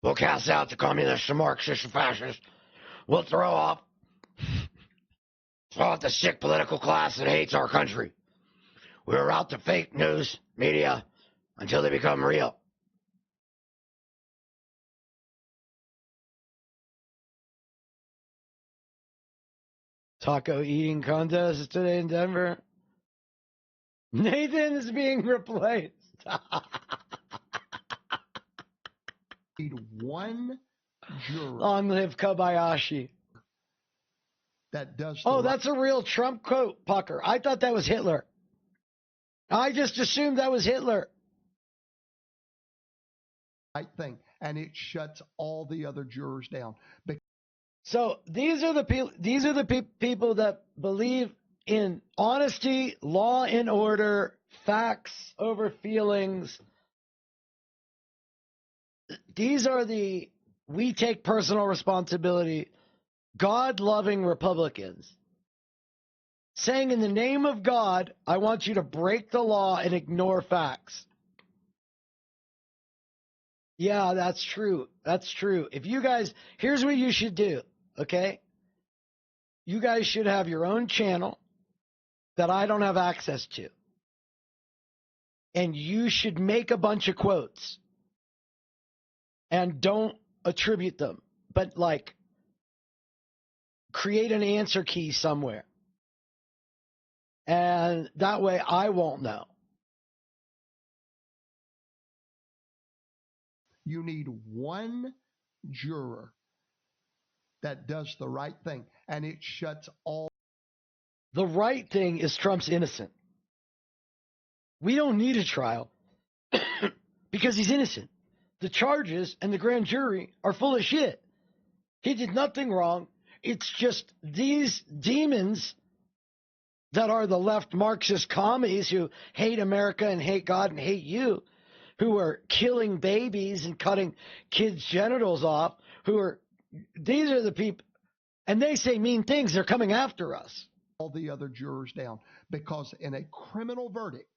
[SPEAKER 1] We'll cast out the communists, the Marxists, the fascists. We'll throw out the sick political class that hates our country. We'll rout the fake news media until they become real. Taco eating contest today in Denver. Nathan is being replaced.
[SPEAKER 3] Need one juror.
[SPEAKER 1] Long live Kobayashi.
[SPEAKER 3] That does.
[SPEAKER 1] That's a real Trump quote, Pucker. I thought that was Hitler. I just assumed that was Hitler.
[SPEAKER 3] Right thing, and it shuts all the other jurors down.
[SPEAKER 1] So these are the people that believe in honesty, law and order, facts over feelings. These are we take personal responsibility, God-loving Republicans. saying in the name of God, I want you to break the law and ignore facts. Yeah, that's true. That's true. If you guys, here's what you should do, okay? You guys should have your own channel that I don't have access to. And you should make a bunch of quotes. And don't attribute them, but like create an answer key somewhere. And that way I won't know.
[SPEAKER 9] You need one juror that does the right thing, and it shuts all.
[SPEAKER 1] The right thing is Trump's innocent. We don't need a trial because he's innocent. The charges and the grand jury are full of shit. He did nothing wrong. It's just these demons that are the left Marxist commies who hate America and hate God and hate you, who are killing babies and cutting kids' genitals off, these are the people, and they say mean things. They're coming after us.
[SPEAKER 9] All the other jurors down, because in a criminal verdict,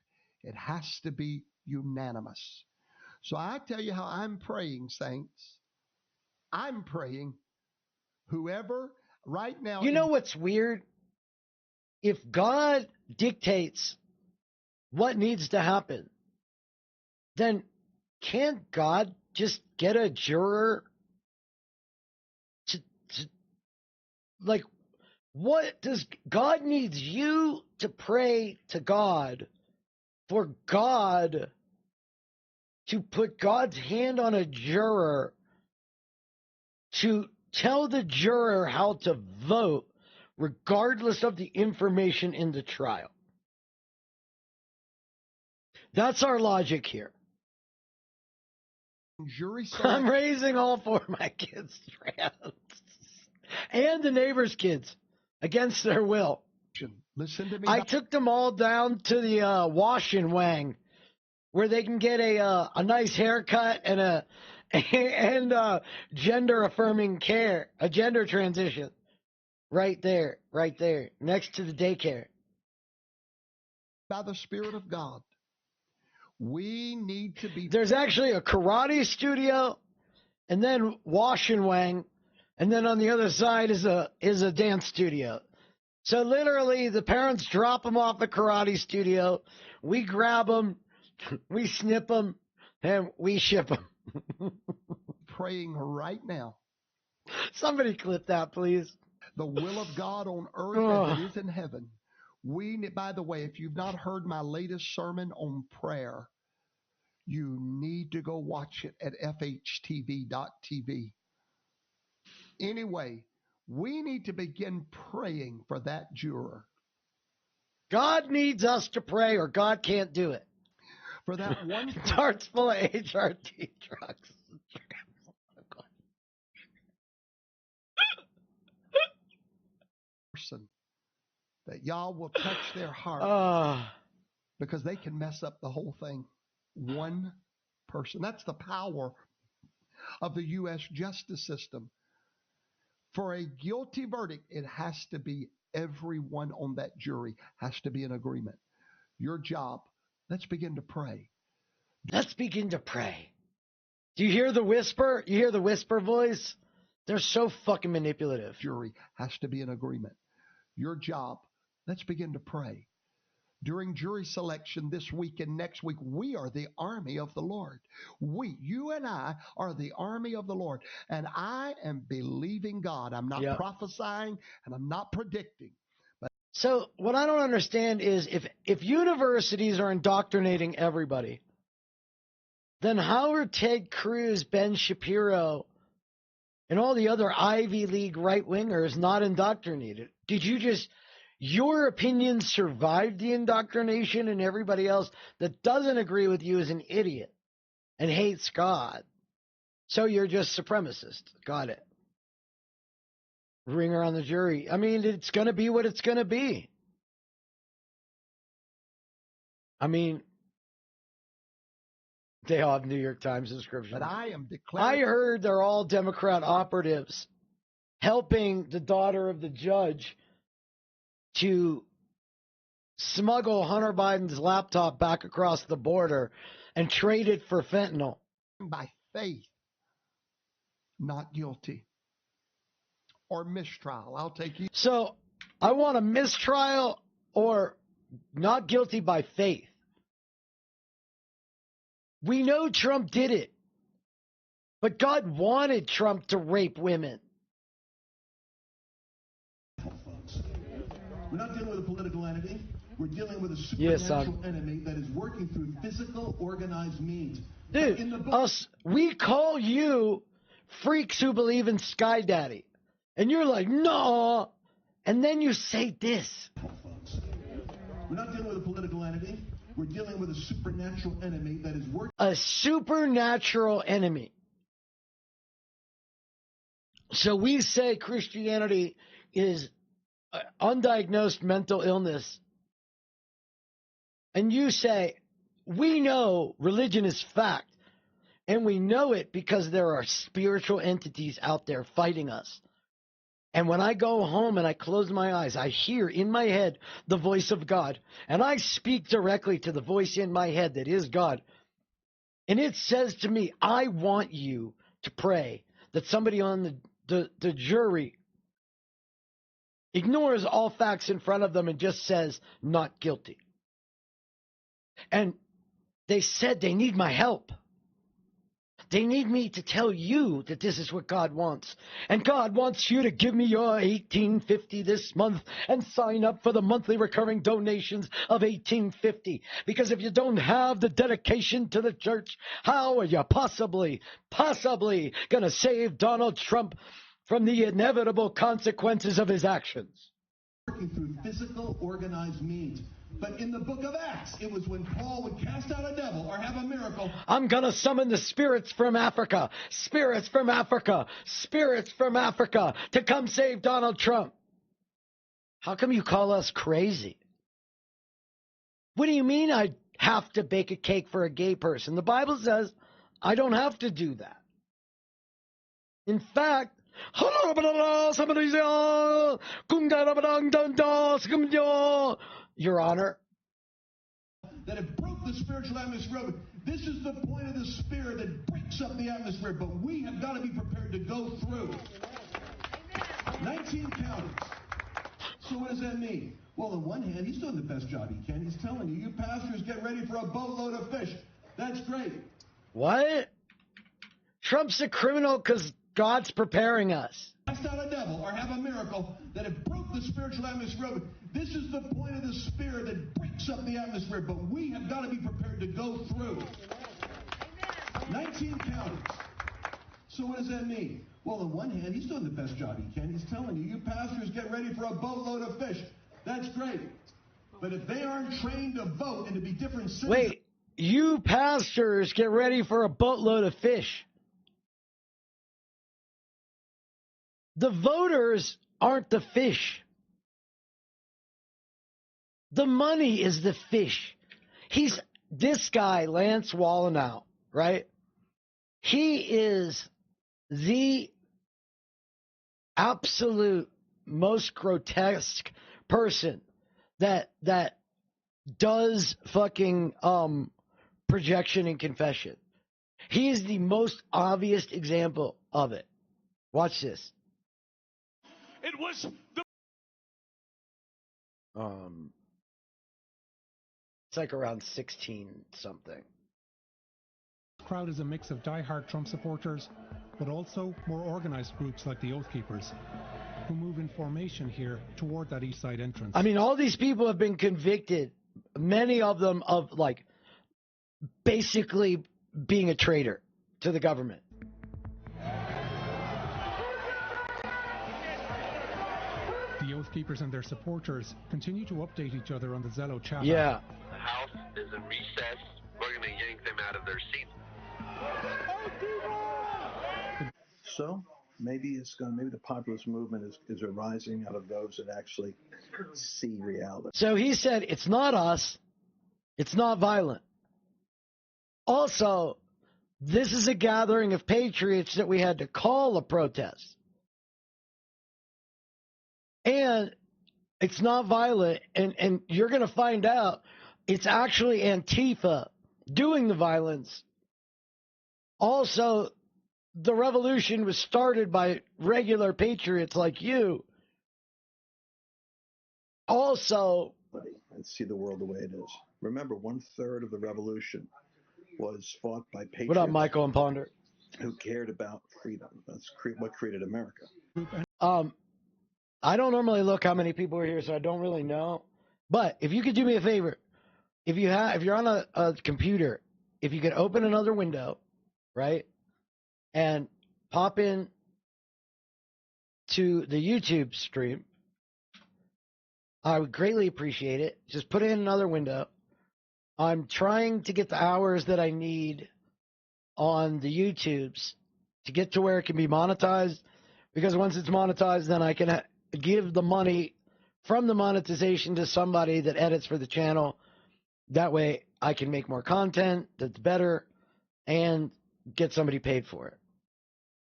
[SPEAKER 9] it has to be unanimous. So I tell you how I'm praying, saints. I'm praying whoever right now.
[SPEAKER 1] You know what's weird? If God dictates what needs to happen, then can't God just get a juror to like, what does God needs you to pray to God for God to put God's hand on a juror to tell the juror how to vote regardless of the information in the trial. That's our logic here.
[SPEAKER 9] Jury
[SPEAKER 1] I'm raising all four of my kids trans. And the neighbor's kids against their will.
[SPEAKER 9] Listen to me.
[SPEAKER 1] I took them all down to the wash and wang where they can get a nice haircut and gender affirming care, a gender transition. Right there, next to the daycare.
[SPEAKER 9] By the Spirit of God, we need to be.
[SPEAKER 1] There's actually a karate studio, and then wash and wang, and then on the other side is a dance studio. So literally, the parents drop them off the karate studio, we grab them, we snip them, and we ship them.
[SPEAKER 9] Praying right now.
[SPEAKER 1] Somebody clip that, please.
[SPEAKER 9] The will of God on earth as it is in heaven. By the way, if you've not heard my latest sermon on prayer, you need to go watch it at fhtv.tv. Anyway, we need to begin praying for that juror.
[SPEAKER 1] God needs us to pray or God can't do it.
[SPEAKER 9] For that one
[SPEAKER 1] Darts full of HRT trucks.
[SPEAKER 9] Person that y'all will touch their heart because they can mess up the whole thing. One person. That's the power of the U.S. justice system. For a guilty verdict, it has to be everyone on that jury has to be in agreement. Your job, let's begin to pray.
[SPEAKER 1] Let's begin to pray. Do you hear the whisper? You hear the whisper voice? They're so fucking manipulative.
[SPEAKER 9] Jury has to be in agreement. Your job, let's begin to pray. During jury selection this week and next week, we are the army of the Lord. You and I are the army of the Lord. And I am believing God. I'm not prophesying and I'm not predicting.
[SPEAKER 1] So what I don't understand is if universities are indoctrinating everybody, then how are Ted Cruz, Ben Shapiro, and all the other Ivy League right-wingers not indoctrinated? Did you just, your opinion survived the indoctrination and everybody else that doesn't agree with you is an idiot and hates God? So you're just supremacist. Got it. Ringer on the jury. I mean, it's going to be what it's going to be. I mean, they all have New York Times subscription.
[SPEAKER 9] But I am declaring.
[SPEAKER 1] I heard they're all Democrat operatives helping the daughter of the judge to smuggle Hunter Biden's laptop back across the border and trade it for fentanyl.
[SPEAKER 9] By faith, not guilty. Or mistrial. I'll take you.
[SPEAKER 1] So I want a mistrial or not guilty by faith. We know Trump did it, but God wanted Trump to rape women.
[SPEAKER 13] We're not dealing with a political enemy. We're dealing with a supernatural enemy that is working through physical, organized means.
[SPEAKER 1] Dude, we call you freaks who believe in Sky Daddy. And you're like, no. And then you say this.
[SPEAKER 13] We're not dealing with a political enemy. We're dealing with a supernatural enemy that is working.
[SPEAKER 1] A supernatural enemy. So we say Christianity is undiagnosed mental illness. And you say, we know religion is fact. And we know it because there are spiritual entities out there fighting us. And when I go home and I close my eyes, I hear in my head the voice of God. And I speak directly to the voice in my head that is God. And it says to me, I want you to pray that somebody on the jury ignores all facts in front of them and just says, not guilty. And they said they need my help. They need me to tell you that this is what God wants. And God wants you to give me your $18.50 this month and sign up for the monthly recurring donations of $18.50. Because if you don't have the dedication to the church, how are you possibly going to save Donald Trump from the inevitable consequences of his actions?
[SPEAKER 13] Working through physical, organized means. But in the book of Acts, it was when Paul would cast out a devil or have a miracle.
[SPEAKER 1] I'm going to summon the spirits from Africa, spirits from Africa, spirits from Africa to come save Donald Trump. How come you call us crazy? What do you mean I have to bake a cake for a gay person? The Bible says I don't have to do that. In fact, Your Honor,
[SPEAKER 13] that have broke the spiritual atmosphere. This is the point of the Spirit that breaks up the atmosphere, but we have got to be prepared to go through. 19 counties. So what does that mean? Well, on one hand, he's doing the best job he can. He's telling you, you pastors, get ready for a boatload of fish. That's great.
[SPEAKER 1] What? Trump's a criminal because God's preparing us.
[SPEAKER 13] Cast out a devil or have a miracle that have broke the spiritual atmosphere. This is the point of the Spirit that breaks up the atmosphere, but we have got to be prepared to go through. 19 counties. So what does that mean? Well, on one hand, he's doing the best job he can. He's telling you, you pastors, get ready for a boatload of fish. That's great. But if they aren't trained to vote and to be different citizens...
[SPEAKER 1] Wait, you pastors, get ready for a boatload of fish. The voters aren't the fish. The money is the fish. This guy, Lance Wallenow, right? He is the absolute most grotesque person that does fucking projection and confession. He is the most obvious example of it. Watch this.
[SPEAKER 14] It was the
[SPEAKER 1] it's like around 16 something.
[SPEAKER 15] The crowd is a mix of die-hard Trump supporters, but also more organized groups like the Oath Keepers, who move in formation here toward that east side entrance.
[SPEAKER 1] I mean, all these people have been convicted, many of them of like basically being a traitor to the government.
[SPEAKER 15] The Oath Keepers and their supporters continue to update each other on the Zello chat.
[SPEAKER 1] Yeah.
[SPEAKER 24] The House is in recess. We're going to yank them out of their seats.
[SPEAKER 25] So maybe the populist movement is arising out of those that actually see reality.
[SPEAKER 1] So he said, it's not us. It's not violent. Also, this is a gathering of patriots that we had to call a protest. And It's not violent, and you're going to find out it's actually Antifa doing the violence. Also, the revolution was started by regular patriots like you. Also,
[SPEAKER 25] and see the world the way it is. Remember, 1/3 of the revolution was fought by patriots.
[SPEAKER 1] What up, Michael and Ponder?
[SPEAKER 25] Who cared about freedom. That's what created America.
[SPEAKER 1] I don't normally look how many people are here, so I don't really know. But if you could do me a favor, if you're on a computer, if you could open another window, right, and pop in to the YouTube stream, I would greatly appreciate it. Just put in another window. I'm trying to get the hours that I need on the YouTubes to get to where it can be monetized, because once it's monetized, then I can give the money from the monetization to somebody that edits for the channel. That way I can make more content that's better and get somebody paid for it.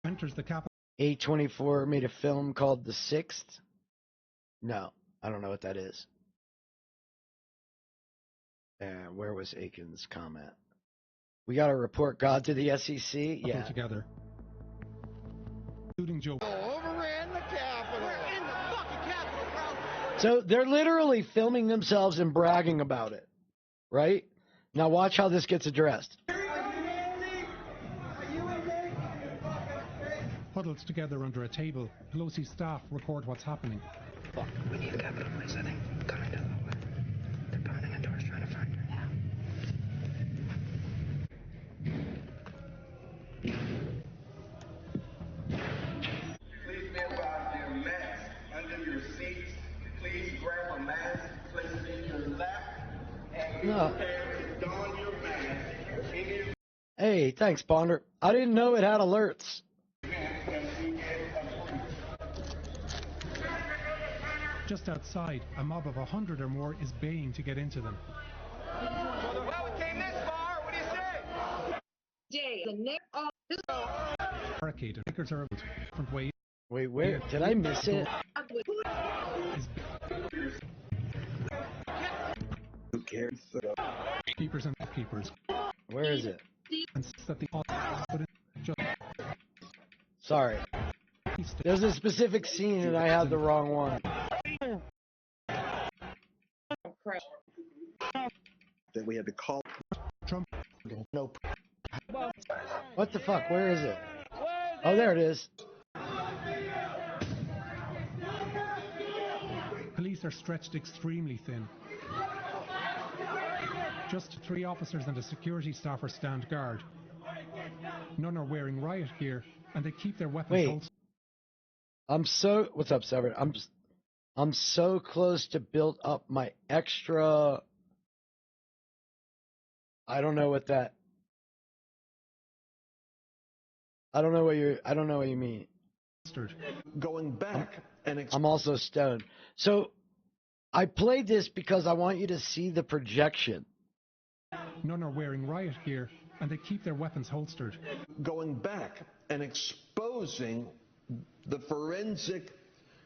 [SPEAKER 15] Enters the capital.
[SPEAKER 1] A24 made a film called The Sixth. No, I don't know what that is. Where was Aiken's comment? We got to report God to the SEC. Yeah.
[SPEAKER 15] Together. Including Joe.
[SPEAKER 4] Overran the Capitol. We're in the fucking Capitol, bro.
[SPEAKER 1] So they're literally filming themselves and bragging about it, right? Now watch how this gets addressed.
[SPEAKER 15] Huddled together under a table, Pelosi's staff record what's happening.
[SPEAKER 2] Fuck, we need a Capitol Police, I think. Coming down the way. They're pounding on doors trying to find her.
[SPEAKER 24] Please be advised your mask under your seats. Please grab a mask, place it in your lap, and be prepared to don your mask.
[SPEAKER 1] Hey, thanks, Ponder. I didn't know it had alerts.
[SPEAKER 15] Just outside, a mob of 100 or more is baying to get into them.
[SPEAKER 24] Well, we came this far. What do you say?
[SPEAKER 10] Jay, the next
[SPEAKER 15] Barricade and makers are a different way.
[SPEAKER 1] Wait, where? Did I miss it?
[SPEAKER 25] Who cares?
[SPEAKER 15] Keepers and keepers.
[SPEAKER 1] Where is it?
[SPEAKER 15] And that the
[SPEAKER 1] Sorry. There's a specific scene and I had the wrong one.
[SPEAKER 25] That we had to call
[SPEAKER 15] Trump.
[SPEAKER 25] No.
[SPEAKER 1] What the fuck? Where is it? Oh, there it is.
[SPEAKER 15] Police are stretched extremely thin. Just 3 officers and a security staffer stand guard. None are wearing riot gear, and they keep their weapons holstered.
[SPEAKER 1] What's up, Severin? I'm so close to build up my extra. I don't know what that. I don't know what you mean.
[SPEAKER 6] Going back and
[SPEAKER 1] I'm also stoned. So I played this because I want you to see the projection.
[SPEAKER 15] None are wearing riot gear, and they keep their weapons holstered.
[SPEAKER 6] Going back and exposing the forensic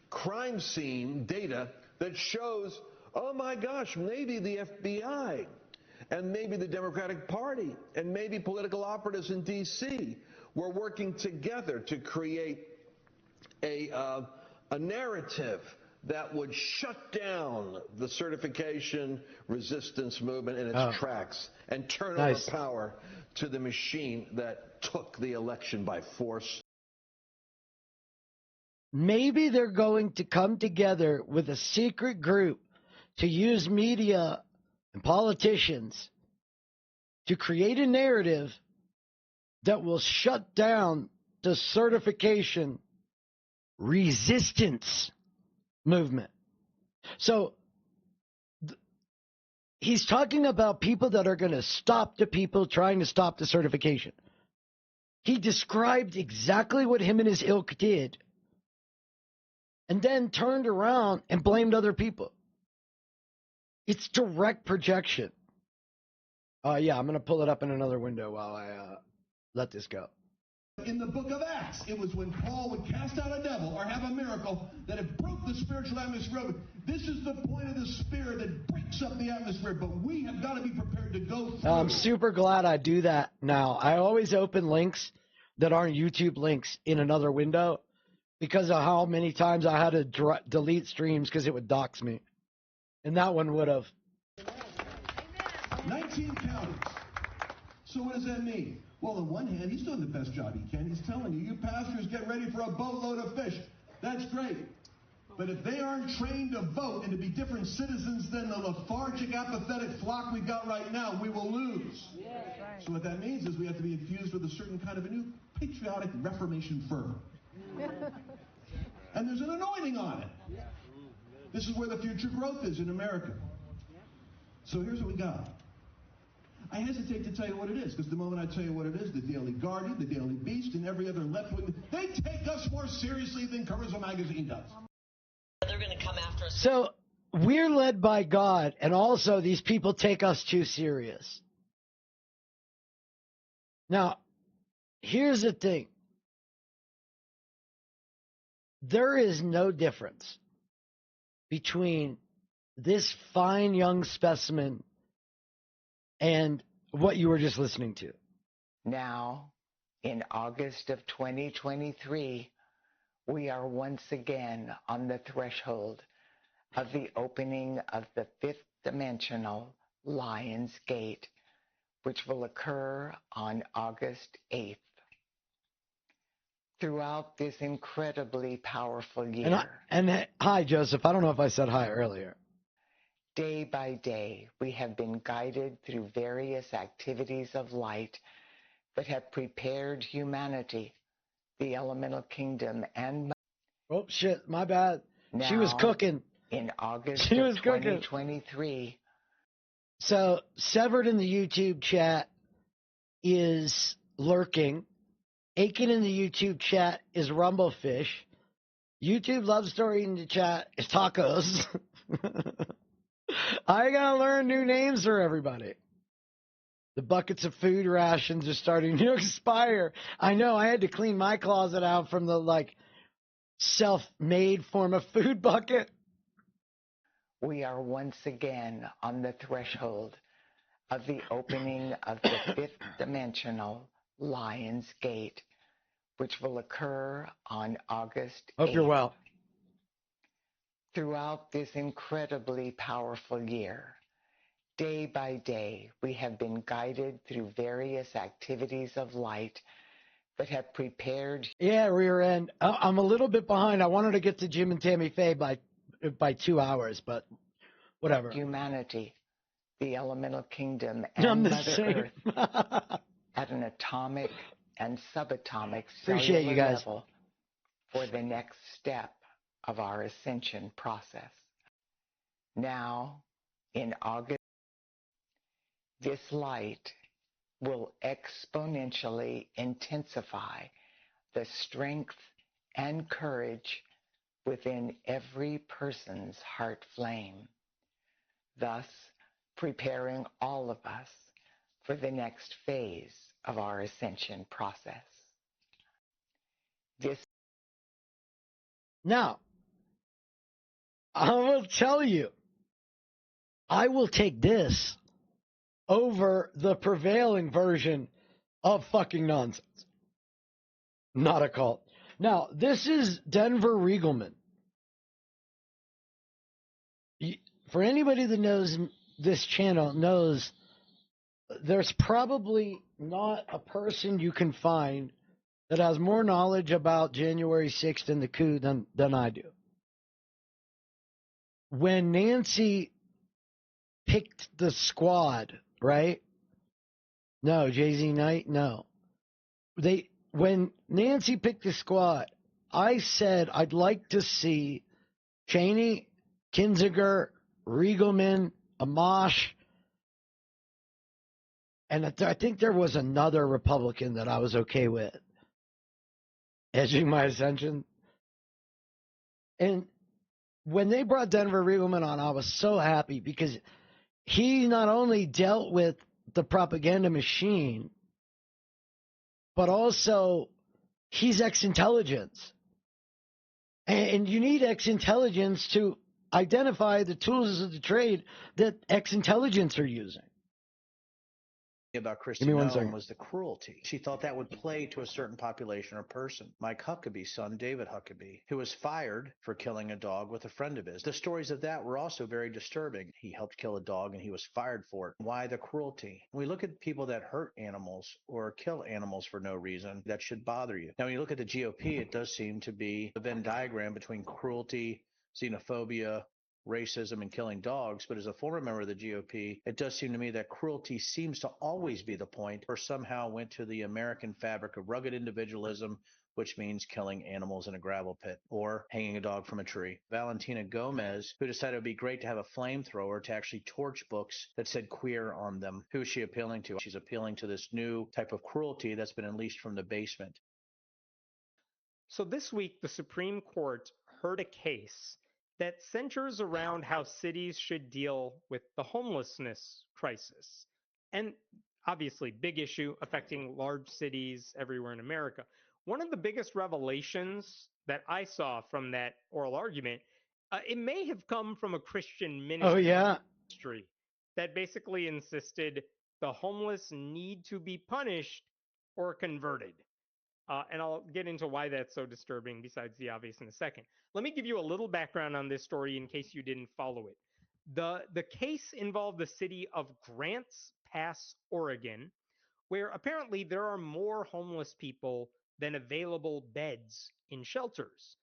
[SPEAKER 6] crime scene data that shows, oh my gosh, maybe the FBI and maybe the Democratic Party and maybe political operatives in D.C. were working together to create a narrative that would shut down the certification resistance movement in its tracks and turn over power to the machine that took the election by force.
[SPEAKER 1] Maybe they're going to come together with a secret group to use media and politicians to create a narrative that will shut down the certification resistance movement. So he's talking about people that are going to stop the people trying to stop the certification. He described exactly what him and his ilk did and then turned around and blamed other people. It's direct projection. Yeah, I'm going to pull it up in another window while I let this go.
[SPEAKER 13] In the book of Acts, it was when Paul would cast out a devil or have a miracle that it broke the spiritual atmosphere. This is the point of the Spirit that breaks up the atmosphere, but we have got to be prepared to go through.
[SPEAKER 1] I'm super glad I do that now. I always open links that aren't YouTube links in another window because of how many times I had to delete streams because it would dox me. And that one would have.
[SPEAKER 13] 19 counties. So what does that mean? Well, on one hand, he's doing the best job he can. He's telling you, you pastors get ready for a boatload of fish. That's great. But if they aren't trained to vote and to be different citizens than the lethargic, apathetic flock we've got right now, we will lose. Yeah, right. So what that means is we have to be infused with a certain kind of a new patriotic Reformation fervor. And there's an anointing on it. This is where the future growth is in America. So here's what we got. I hesitate to tell you what it is, because the moment I tell you what it is, the Daily Guardian, the Daily Beast, and every other left-wing, they take us more seriously than Charisma Magazine does.
[SPEAKER 16] They're going to come after us.
[SPEAKER 1] So we're led by God, and also these people take us too serious. Now, here's the thing. There is no difference between this fine young specimen and what you were just listening to.
[SPEAKER 17] Now, in August of 2023, we are once again on the threshold of the opening of the fifth dimensional Lion's Gate, which will occur on August 8th. Throughout this incredibly powerful year.
[SPEAKER 1] Hi, Joseph. I don't know if I said hi earlier.
[SPEAKER 17] Day by day, we have been guided through various activities of light that have prepared humanity, the elemental kingdom, and...
[SPEAKER 1] Oh, shit, my bad.
[SPEAKER 17] Now,
[SPEAKER 1] she was cooking.
[SPEAKER 17] In August
[SPEAKER 1] she
[SPEAKER 17] of
[SPEAKER 1] was
[SPEAKER 17] 2023.
[SPEAKER 1] So, severed in the YouTube chat is Lurking. Aiken in the YouTube chat is Rumblefish. YouTube Love Story in the chat is Tacos. I gotta learn new names for everybody. The buckets of food rations are starting to expire. I know, I had to clean my closet out from the, self-made form of food bucket.
[SPEAKER 17] We are once again on the threshold of the opening of the fifth dimensional Lion's Gate, which will occur on August 8th.
[SPEAKER 1] Hope you're well.
[SPEAKER 17] Throughout this incredibly powerful year, day by day, we have been guided through various activities of light that have prepared...
[SPEAKER 1] Yeah, rear end. I'm a little bit behind. I wanted to get to Jim and Tammy Faye by 2 hours, but whatever.
[SPEAKER 17] Humanity, the elemental kingdom, and Mother Earth at an atomic and subatomic cellular level for the next step of our ascension process. Now, in August, this light will exponentially intensify the strength and courage within every person's heart flame, thus preparing all of us for the next phase of our ascension process.
[SPEAKER 1] Now, I will tell you, I will take this over the prevailing version of fucking nonsense. Not a cult. Now, this is Denver Riegelman. For anybody that knows this channel knows there's probably not a person you can find that has more knowledge about January 6th and the coup than I do. When Nancy picked the squad, right? No, Jay-Z Knight, no. When Nancy picked the squad, I said I'd like to see Cheney, Kinzinger, Riegelman, Amash, and I think there was another Republican that I was okay with edging my ascension. And when they brought Denver Riegelman on, I was so happy because he not only dealt with the propaganda machine, but also he's ex-intelligence. And you need ex-intelligence to identify the tools of the trade that ex-intelligence are using.
[SPEAKER 7] About
[SPEAKER 1] Give me one
[SPEAKER 7] Christianity
[SPEAKER 1] second.
[SPEAKER 7] was the cruelty. She thought that would play to a certain population or person. Mike Huckabee's son, David Huckabee, who was fired for killing a dog with a friend of his. The stories of that were also very disturbing. He helped kill a dog and he was fired for it. Why the cruelty? When we look at people that hurt animals or kill animals for no reason, that should bother you. Now, when you look at the GOP, it does seem to be a Venn diagram between cruelty, xenophobia, racism, and killing dogs. But as a former member of the GOP, it does seem to me that cruelty seems to always be the point, or somehow went to the American fabric of rugged individualism, which means killing animals in a gravel pit or hanging a dog from a tree. Valentina Gomez, who decided it would be great to have a flamethrower to actually torch books that said queer on them. Who is she appealing to? She's appealing to this new type of cruelty that's been unleashed from the basement.
[SPEAKER 18] So this week, the Supreme Court heard a case that centers around how cities should deal with the homelessness crisis. And obviously, big issue affecting large cities everywhere in America. One of the biggest revelations that I saw from that oral argument, it may have come from a Christian ministry that basically insisted the homeless need to be punished or converted. And I'll get into why that's so disturbing besides the obvious in a second. Let me give you a little background on this story in case you didn't follow it. The case involved the city of Grants Pass, Oregon, where apparently there are more homeless people than available beds in shelters,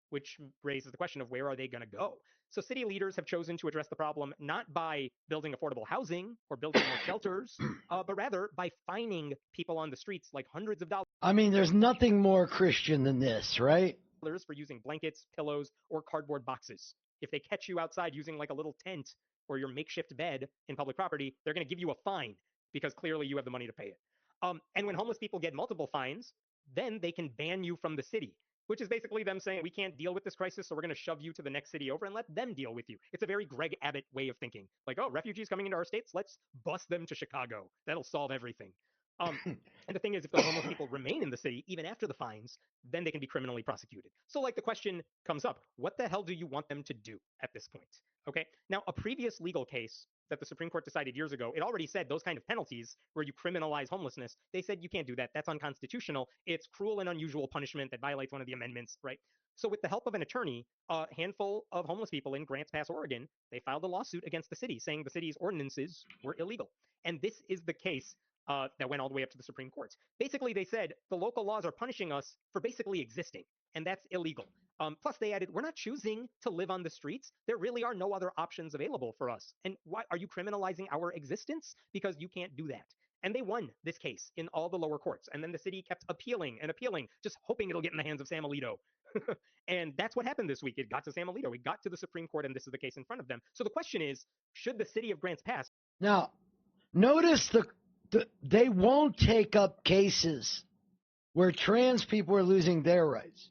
[SPEAKER 18] which raises the question of where are they going to go? So city leaders have chosen to address the problem not by building affordable housing or building more shelters, but rather by fining people on the streets like hundreds of dollars.
[SPEAKER 1] I mean, there's nothing more Christian than this, right?
[SPEAKER 18] For using blankets, pillows, or cardboard boxes. If they catch you outside using like a little tent or your makeshift bed in public property, they're going to give you a fine because clearly you have the money to pay it. And when homeless people get multiple fines, then they can ban you from the city, which is basically them saying, we can't deal with this crisis, so we're going to shove you to the next city over and let them deal with you. It's a very Greg Abbott way of thinking. Like, oh, refugees coming into our states, let's bus them to Chicago. That'll solve everything. And the thing is, if the homeless people remain in the city, even after the fines, then they can be criminally prosecuted. So like the question comes up, what the hell do you want them to do at this point? Okay. Now, a previous legal case that the Supreme Court decided years ago, it already said those kind of penalties where you criminalize homelessness, they said you can't do that. That's unconstitutional. It's cruel and unusual punishment that violates one of the amendments, right? So with the help of an attorney, a handful of homeless people in Grants Pass, Oregon, they filed a lawsuit against the city saying the city's ordinances were illegal. And this is the case that went all the way up to the Supreme Court. Basically, they said the local laws are punishing us for basically existing, and that's illegal. Plus, they added, we're not choosing to live on the streets. There really are no other options available for us. And why are you criminalizing our existence? Because you can't do that. And they won this case in all the lower courts. And then the city kept appealing and appealing, just hoping it'll get in the hands of Sam Alito. And that's what happened this week. It got to Sam Alito. It got to the Supreme Court, and this is the case in front of them. So the question is, should the city of Grants Pass...
[SPEAKER 1] Now, notice they won't take up cases where trans people are losing their rights,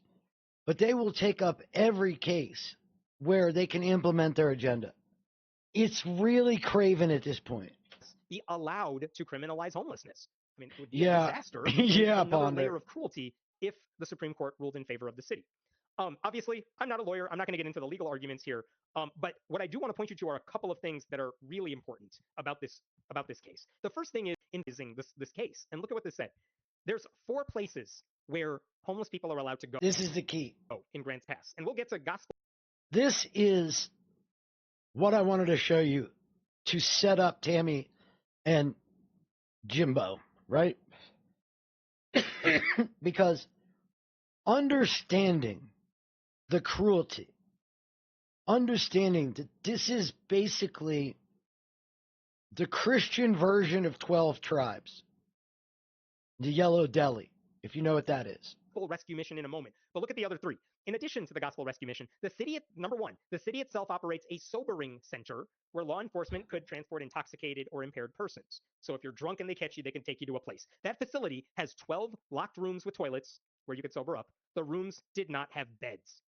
[SPEAKER 1] but they will take up every case where they can implement their agenda. It's really craven at this point.
[SPEAKER 18] Be allowed to criminalize homelessness. I mean, it would be a disaster. Another layer of cruelty if the Supreme Court ruled in favor of the city. Obviously, I'm not a lawyer. I'm not going to get into the legal arguments here. But what I do want to point you to are a couple of things that are really important about this case. The first thing is in this case, and look at what this said. There's 4 places where homeless people are allowed to go.
[SPEAKER 1] This is the key.
[SPEAKER 18] In Grants Pass. And we'll get to gospel.
[SPEAKER 1] This is what I wanted to show you to set up Tammy and Jimbo, right? Because understanding the cruelty, understanding that this is basically the Christian version of 12 tribes, the Yellow Deli, if you know what that is.
[SPEAKER 18] Rescue mission in a moment. But look at the other 3. In addition to the Gospel Rescue Mission, the city, number 1, the city itself operates a sobering center where law enforcement could transport intoxicated or impaired persons. So if you're drunk and they catch you, they can take you to a place. That facility has 12 locked rooms with toilets where you could sober up. The rooms did not have beds.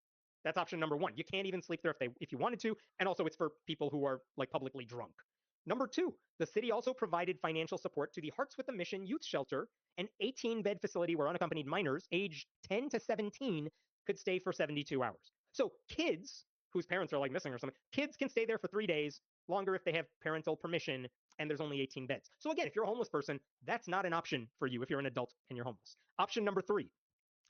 [SPEAKER 18] That's option number 1. You can't even sleep there if you wanted to, and also it's for people who are like publicly drunk. Number 2, the city also provided financial support to the Hearts with a Mission Youth Shelter, an 18-bed facility where unaccompanied minors aged 10 to 17 could stay for 72 hours. So kids whose parents are like missing or something, kids can stay there for 3 days, longer if they have parental permission, and there's only 18 beds. So again, if you're a homeless person, that's not an option for you if you're an adult and you're homeless. Option number 3.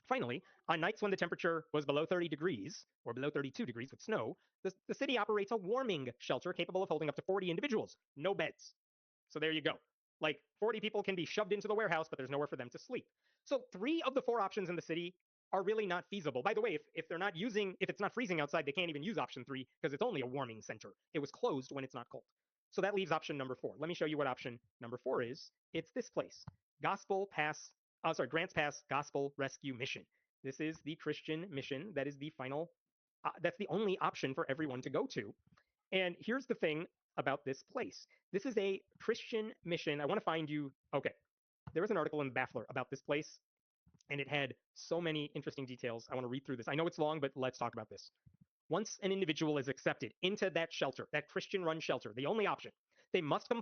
[SPEAKER 18] Finally, on nights when the temperature was below 30 degrees or below 32 degrees with snow, the city operates a warming shelter capable of holding up to 40 individuals. No beds. So there you go. Like 40 people can be shoved into the warehouse, but there's nowhere for them to sleep. So 3 of the 4 options in the city are really not feasible. By the way, if it's not freezing outside, they can't even use option 3 because it's only a warming center. It was closed when it's not cold. So that leaves option number 4. Let me show you what option number 4 is. It's this place, Grants Pass Gospel Rescue Mission. This is the Christian mission that is the final, that's the only option for everyone to go to. And here's the thing about this place. This is a Christian mission. I want to find you, okay. There was an article in Baffler about this place, and it had so many interesting details. I want to read through this. I know it's long, but let's talk about this. Once an individual is accepted into that shelter, that Christian-run shelter, the only option, they must come.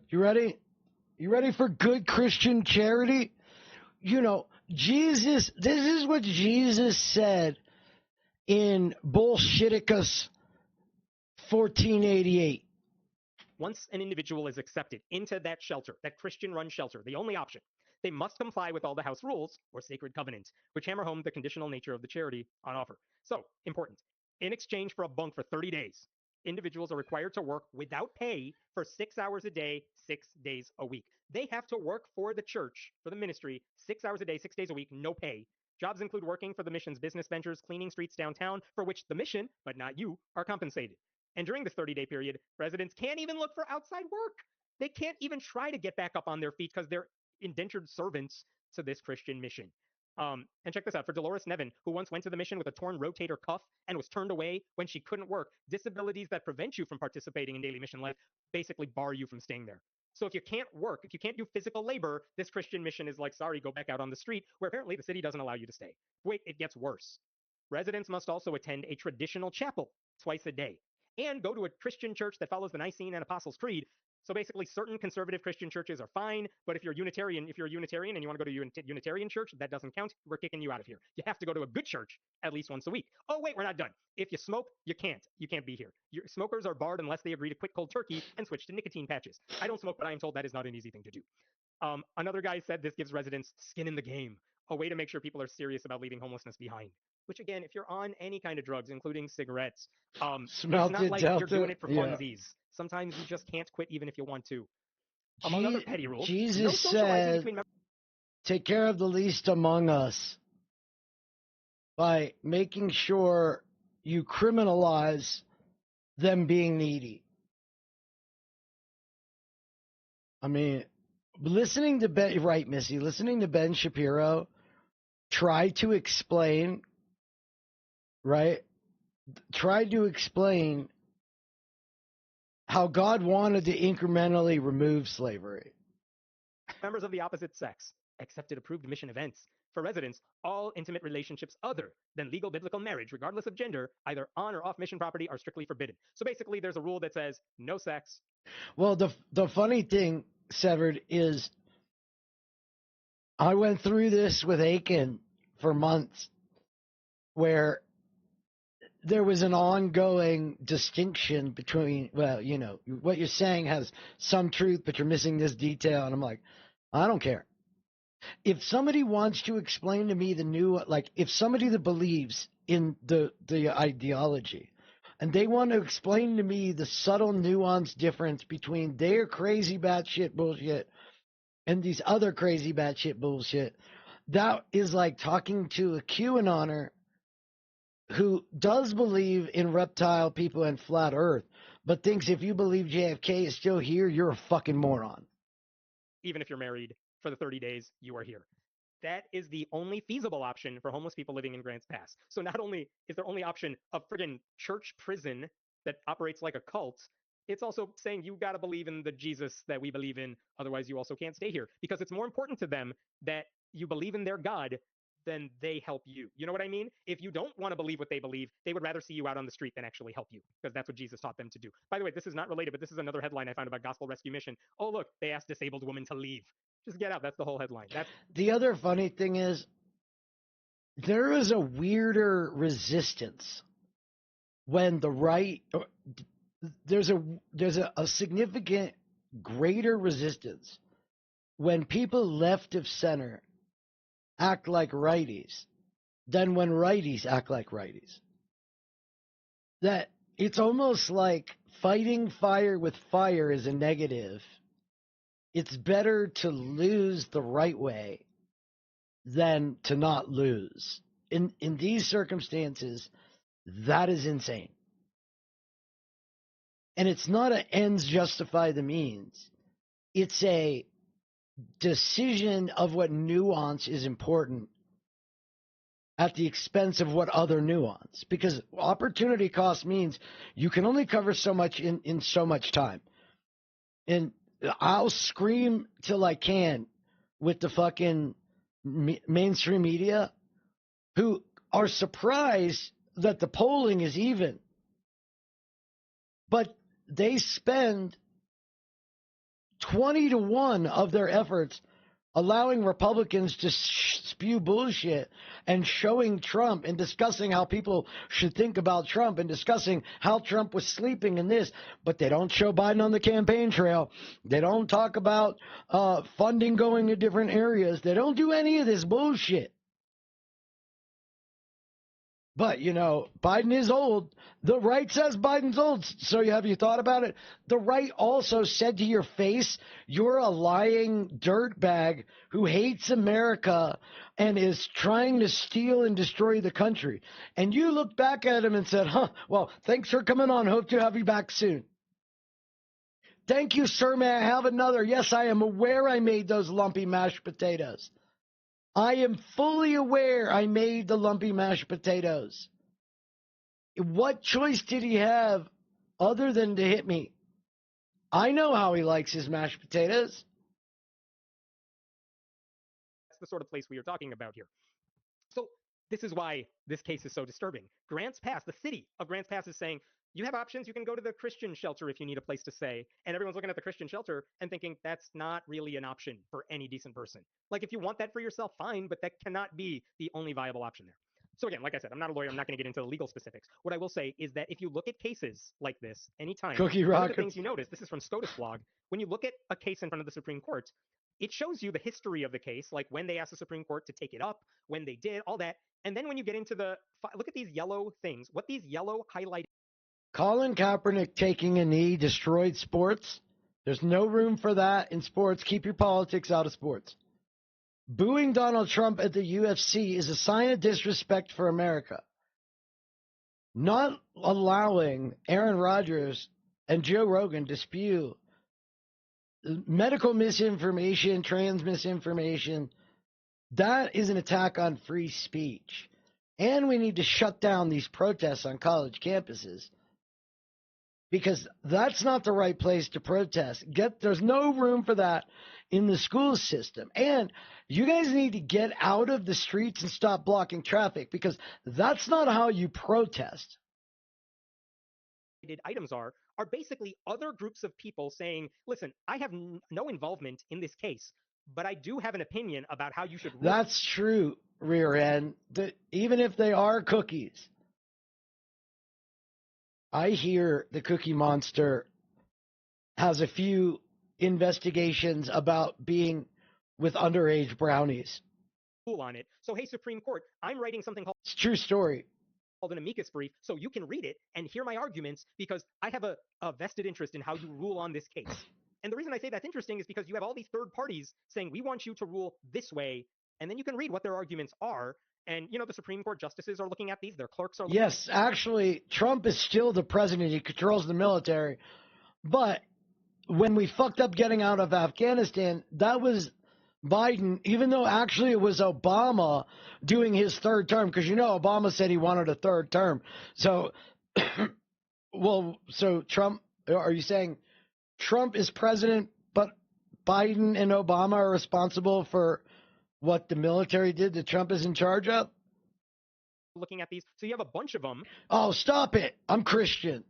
[SPEAKER 1] You ready? You ready for good Christian charity? You know, Jesus, this is what Jesus said in Bolshevikus 1488.
[SPEAKER 18] Once an individual is accepted into that shelter, that Christian-run shelter, the only option, they must comply with all the house rules or sacred covenants, which hammer home the conditional nature of the charity on offer. So, important. In exchange for a bunk for 30 days, individuals are required to work without pay for 6 hours a day, 6 days a week. They have to work for the church, for the ministry, 6 hours a day, 6 days a week, no pay. Jobs include working for the mission's business ventures, cleaning streets downtown, for which the mission, but not you, are compensated. And during this 30-day period, residents can't even look for outside work. They can't even try to get back up on their feet because they're indentured servants to this Christian mission. And check this out. For Dolores Nevin, who once went to the mission with a torn rotator cuff and was turned away when she couldn't work, disabilities that prevent you from participating in daily mission life basically bar you from staying there. So if you can't work, if you can't do physical labor, this Christian mission is like, sorry, go back out on the street, where apparently the city doesn't allow you to stay. Wait, it gets worse. Residents must also attend a traditional chapel twice a day and go to a Christian church that follows the Nicene and Apostles' Creed. So basically, certain conservative Christian churches are fine, but if you're a Unitarian and you want to go to a Unitarian church, that doesn't count. We're kicking you out of here. You have to go to a good church at least once a week. Oh, wait, we're not done. If you smoke, you can't. You can't be here. Smokers are barred unless they agree to quit cold turkey and switch to nicotine patches. I don't smoke, but I am told that is not an easy thing to do. Another guy said this gives residents skin in the game, a way to make sure people are serious about leaving homelessness behind. Which, again, if you're on any kind of drugs, including cigarettes, it's not like you're doing it for funsies. Sometimes you just can't quit even if you want to. Among other petty rules,
[SPEAKER 1] Jesus
[SPEAKER 18] no socializing
[SPEAKER 1] said,
[SPEAKER 18] between
[SPEAKER 1] take care of the least among us by making sure you criminalize them being needy. I mean, listening to Ben, right, Missy, listening to Ben Shapiro try to explain, right, how God wanted to incrementally remove slavery.
[SPEAKER 18] members of the opposite sex, except at approved mission events. For residents, all intimate relationships other than legal biblical marriage, regardless of gender, either on or off mission property, are strictly forbidden. So basically, there's a rule that says no sex.
[SPEAKER 1] Well, the funny thing, Severed, is I went through this with Aiken for months, where there was an ongoing distinction between, well, you know, what you're saying has some truth, but you're missing this detail. And I'm like, I don't care. If somebody wants to explain to me the new, like, if somebody that believes in the ideology and they want to explain to me the subtle nuanced difference between their crazy batshit bullshit and these other crazy batshit bullshit, that is like talking to a QAnoner who does believe in reptile people and flat earth, but thinks if you believe JFK is still here, you're a fucking moron.
[SPEAKER 18] Even if you're married for the 30 days you are here. That is the only feasible option for homeless people living in Grants Pass. So not only is there only option of friggin' church prison that operates like a cult, it's also saying you got to believe in the Jesus that we believe in, otherwise you also can't stay here. Because it's more important to them that you believe in their God then they help you. You know what I mean? If you don't want to believe what they believe, they would rather see you out on the street than actually help you, because that's what Jesus taught them to do. By the way, this is not related, but this is another headline I found about Gospel Rescue Mission. Oh, look, they asked disabled women to leave. Just get out. That's the whole headline. That's
[SPEAKER 1] the other funny thing is there is a weirder resistance when the right there's a significant greater resistance when people left of center act like righties than when righties act like righties. That it's almost like fighting fire with fire is a negative. It's better to lose the right way than to not lose. In these circumstances, that is insane. And it's not an ends justify the means. It's a decision of what nuance is important at the expense of what other nuance. Because opportunity cost means you can only cover so much in so much time. And I'll scream till I can with the fucking mainstream media who are surprised that the polling is even. But they spend 20-1 of their efforts allowing Republicans to spew bullshit and showing Trump and discussing how people should think about Trump and discussing how Trump was sleeping in this, but they don't show Biden on the campaign trail. They don't talk about funding going to different areas. They don't do any of this bullshit. But, you know, Biden is old. The right says Biden's old. So have you thought about it? The right also said to your face, you're a lying dirtbag who hates America and is trying to steal and destroy the country. And you looked back at him and said, well, thanks for coming on. Hope to have you back soon. Thank you, sir. May I have another? Yes, I am aware I made those lumpy mashed potatoes. I am fully aware I made the lumpy mashed potatoes. What choice did he have other than to hit me? I know how he likes his mashed potatoes.
[SPEAKER 18] That's the sort of place we are talking about here. So this is why this case is so disturbing. Grants Pass, the city of Grants Pass is saying, you have options. You can go to the Christian shelter if you need a place to stay. And everyone's looking at the Christian shelter and thinking that's not really an option for any decent person. Like, if you want that for yourself, fine, but that cannot be the only viable option there. So again, like I said, I'm not a lawyer. I'm not going to get into the legal specifics. What I will say is that if you look at cases like this, anytime,
[SPEAKER 1] Cookie
[SPEAKER 18] one of
[SPEAKER 1] Rockets.
[SPEAKER 18] the things you notice, this is from SCOTUS blog, when you look at a case in front of the Supreme Court, it shows you the history of the case, like when they asked the Supreme Court to take it up, when they did, all that. And then when you get into look at these yellow things, what these yellow highlighted.
[SPEAKER 1] Colin Kaepernick taking a knee destroyed sports. There's no room for that in sports. Keep your politics out of sports. Booing Donald Trump at the UFC is a sign of disrespect for America. Not allowing Aaron Rodgers and Joe Rogan to spew medical misinformation, trans misinformation, that is an attack on free speech. And we need to shut down these protests on college campuses, because that's not the right place to protest. There's no room for that in the school system. And you guys need to get out of the streets and stop blocking traffic, because that's not how you protest.
[SPEAKER 18] Items are basically other groups of people saying, listen, I have no involvement in this case, but I do have an opinion about how you should rule.
[SPEAKER 1] That's true, rear end. Even if they are cookies. I hear the Cookie Monster has a few investigations about being with underage brownies.
[SPEAKER 18] On it. So, hey, Supreme Court, I'm writing something called...
[SPEAKER 1] It's a true story.
[SPEAKER 18] Called an amicus brief, so you can read it and hear my arguments, because I have a vested interest in how you rule on this case. And the reason I say that's interesting is because you have all these third parties saying, we want you to rule this way, and then you can read what their arguments are. And, you know, the Supreme Court justices are looking at these. Their clerks are looking
[SPEAKER 1] Yes, actually, Trump is still the president. He controls the military. But when we fucked up getting out of Afghanistan, that was Biden, even though actually it was Obama doing his third term, because, you know, Obama said he wanted a third term. So, so Trump, are you saying Trump is president, but Biden and Obama are responsible for What the military did that Trump is in charge of?
[SPEAKER 18] Looking at these, so you have a bunch of them.
[SPEAKER 1] Oh, stop it! I'm Christian.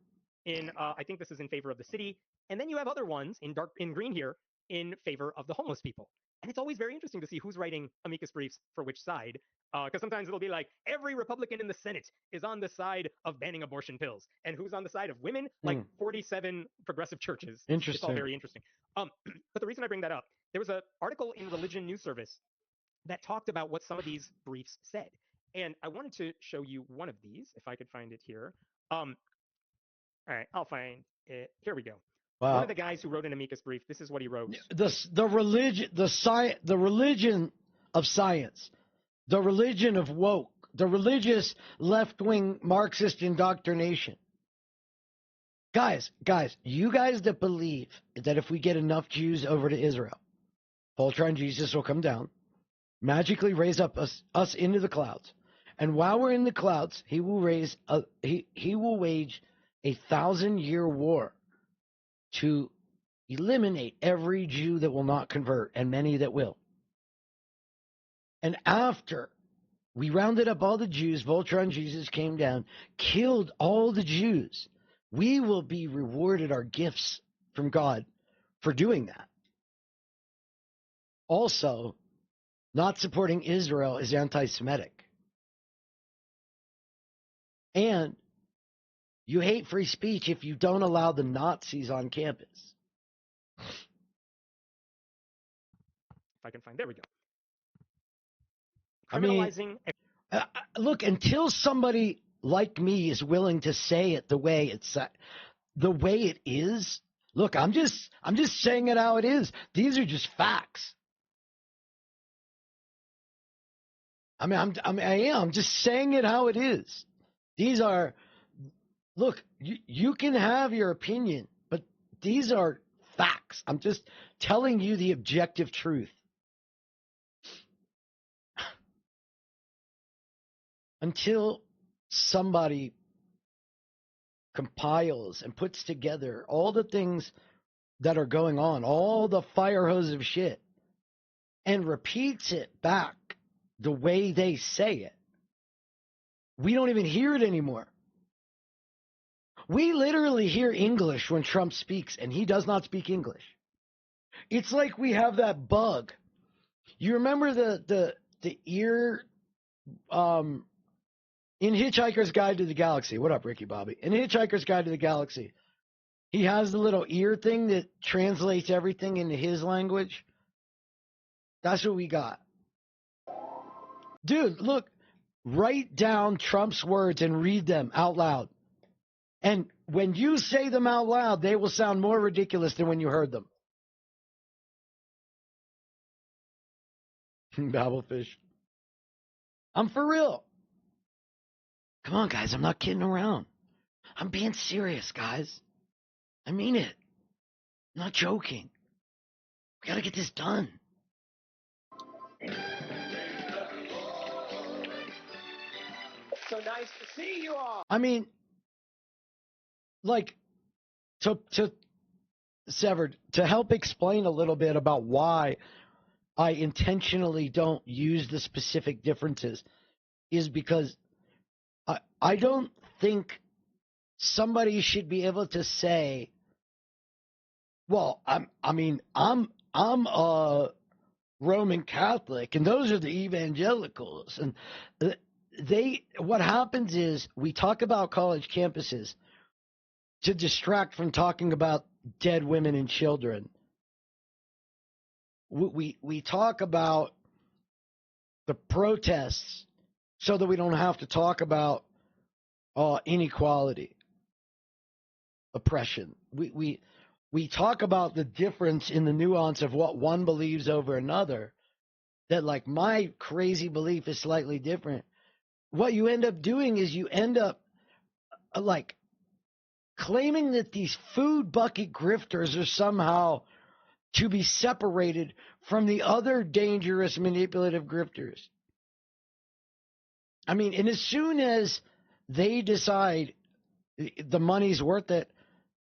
[SPEAKER 18] I think this is in favor of the city, and then you have other ones in green here in favor of the homeless people. And it's always very interesting to see who's writing amicus briefs for which side, because sometimes it'll be like every Republican in the Senate is on the side of banning abortion pills, and who's on the side of women? Like 47 progressive churches.
[SPEAKER 1] Interesting.
[SPEAKER 18] It's all very interesting. But the reason I bring that up, there was an article in Religion News Service that talked about what some of these briefs said. And I wanted to show you one of these, if I could find it here. All right, I'll find it. Here we go.
[SPEAKER 1] Wow.
[SPEAKER 18] One of the guys who wrote an amicus brief, this is what he wrote.
[SPEAKER 1] The religion of science, the religion of woke, the religious left-wing Marxist indoctrination. Guys, you guys that believe that if we get enough Jews over to Israel, Voltron Jesus will come down, magically raise up us into the clouds. And while we're in the clouds, he will wage a 1,000-year war to eliminate every Jew that will not convert and many that will. And after we rounded up all the Jews, Voltron Jesus came down, killed all the Jews. We will be rewarded our gifts from God for doing that. Also, not supporting Israel is anti-Semitic. And you hate free speech if you don't allow the Nazis on campus.
[SPEAKER 18] If I can find, there we go. Criminalizing.
[SPEAKER 1] Look, until somebody like me is willing to say it the way it is. Look, I'm just saying it how it is. These are just facts. I'm just saying it how it is. These are, look, you can have your opinion, but these are facts. I'm just telling you the objective truth. Until somebody compiles and puts together all the things that are going on, all the fire hose of shit, and repeats it back the way they say it, we don't even hear it anymore. We literally hear English when Trump speaks, and he does not speak English. It's like we have that bug. You remember the ear in Hitchhiker's Guide to the Galaxy. What up, Ricky Bobby? In Hitchhiker's Guide to the Galaxy, he has the little ear thing that translates everything into his language. That's what we got. Dude, look, write down Trump's words and read them out loud. And when you say them out loud, they will sound more ridiculous than when you heard them. Babblefish. I'm for real. Come on, guys. I'm not kidding around. I'm being serious, guys. I mean it. I'm not joking. We got to get this done.
[SPEAKER 10] So nice to see you all.
[SPEAKER 1] I mean, like, to help explain a little bit about why I intentionally don't use the specific differences is because I don't think somebody should be able to say, well, I'm a Roman Catholic and those are the evangelicals. And what happens is we talk about college campuses to distract from talking about dead women and children. We talk about the protests so that we don't have to talk about inequality, oppression. We talk about the difference in the nuance of what one believes over another, that like my crazy belief is slightly different. What you end up doing is you end up like claiming that these food bucket grifters are somehow to be separated from the other dangerous manipulative grifters. I mean, and as soon as they decide the money's worth it,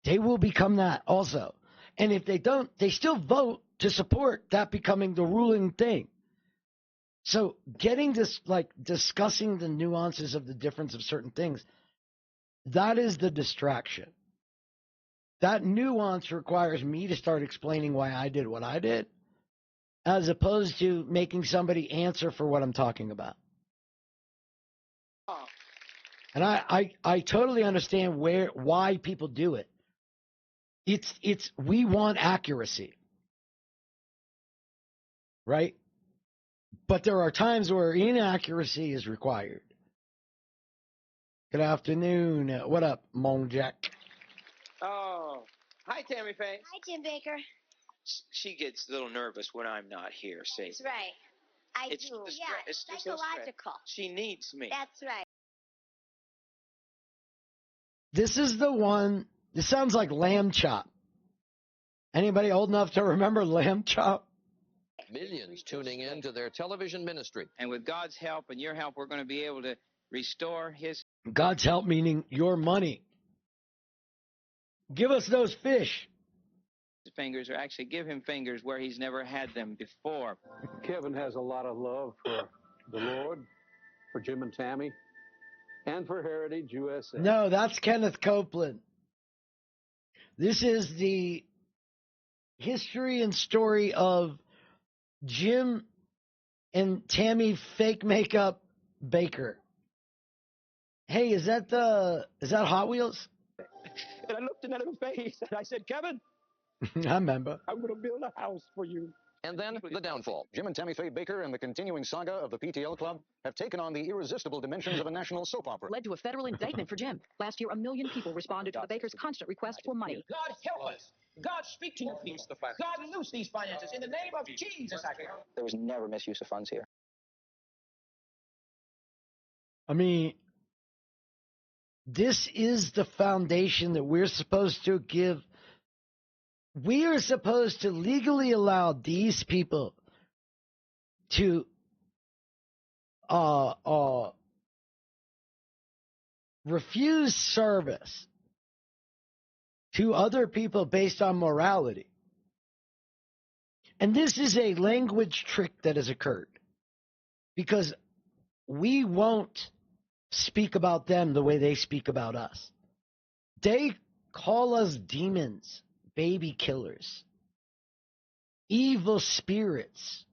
[SPEAKER 1] they will become that also. And if they don't, they still vote to support that becoming the ruling thing. So getting this, like discussing the nuances of the difference of certain things, that is the distraction. That nuance requires me to start explaining why I did what I did, as opposed to making somebody answer for what I'm talking about. And I totally understand why people do it. It's we want accuracy, right? But there are times where inaccuracy is required. Good afternoon. What up, Mon Jack?
[SPEAKER 5] Oh, hi, Tammy Faye.
[SPEAKER 20] Hi, Jim Bakker.
[SPEAKER 5] She gets a little nervous when I'm not here, see?
[SPEAKER 20] That's right. I
[SPEAKER 5] It's
[SPEAKER 20] do.
[SPEAKER 5] the
[SPEAKER 20] Yeah,
[SPEAKER 5] it's
[SPEAKER 20] it's
[SPEAKER 5] the
[SPEAKER 20] psychological.
[SPEAKER 5] She needs me.
[SPEAKER 20] That's right.
[SPEAKER 1] This is the one. This sounds like Lamb Chop. Anybody old enough to remember Lamb Chop?
[SPEAKER 21] Millions tuning in to their television ministry.
[SPEAKER 5] And with God's help and your help, we're going to be able to restore his...
[SPEAKER 1] God's help meaning your money. Give us those fish.
[SPEAKER 5] Fingers, or actually give him fingers where he's never had them before.
[SPEAKER 22] Kevin has a lot of love for the Lord, for Jim and Tammy, and for Heritage USA.
[SPEAKER 1] No, that's Kenneth Copeland. This is the history and story of Jim and Tammy Fake Makeup Bakker. Hey, is that Hot Wheels?
[SPEAKER 22] And I looked in that little face and I said, Kevin,
[SPEAKER 1] I remember.
[SPEAKER 22] I'm going to build a house for you.
[SPEAKER 21] And then the downfall.
[SPEAKER 23] Jim and Tammy Faye Bakker and the continuing saga of the PTL Club have taken on the irresistible dimensions of a national soap opera.
[SPEAKER 26] Led to a federal indictment for Jim. Last year, 1 million people responded to the Bakkers' constant request for money.
[SPEAKER 27] God help us. God speak to your people. God loose these finances in the name of Jesus.
[SPEAKER 2] There was never misuse of funds here.
[SPEAKER 1] I mean, this is the foundation that we're supposed to give. We are supposed to legally allow these people to refuse service to other people based on morality. And this is a language trick that has occurred because we won't speak about them the way they speak about us. They call us demons, baby killers, evil spirits,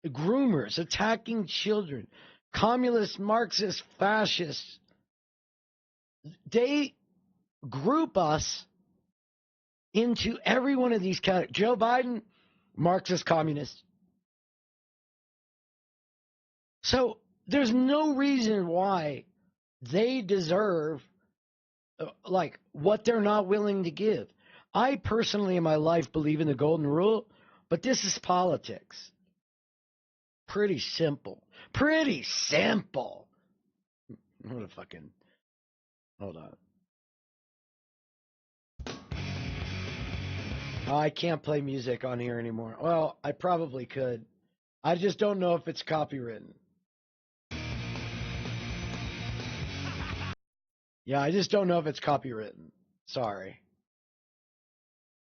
[SPEAKER 1] groomers, attacking children, communist, Marxist, fascists. They group us into every one of these categories. Joe Biden, Marxist, communist. So there's no reason why they deserve like what they're not willing to give. I personally in my life believe in the golden rule, but this is politics. Pretty simple. Pretty simple. What a fucking... Hold on. Oh, I can't play music on here anymore. Well, I probably could. I just don't know if it's copywritten. Yeah, I just don't know if it's copywritten. Sorry.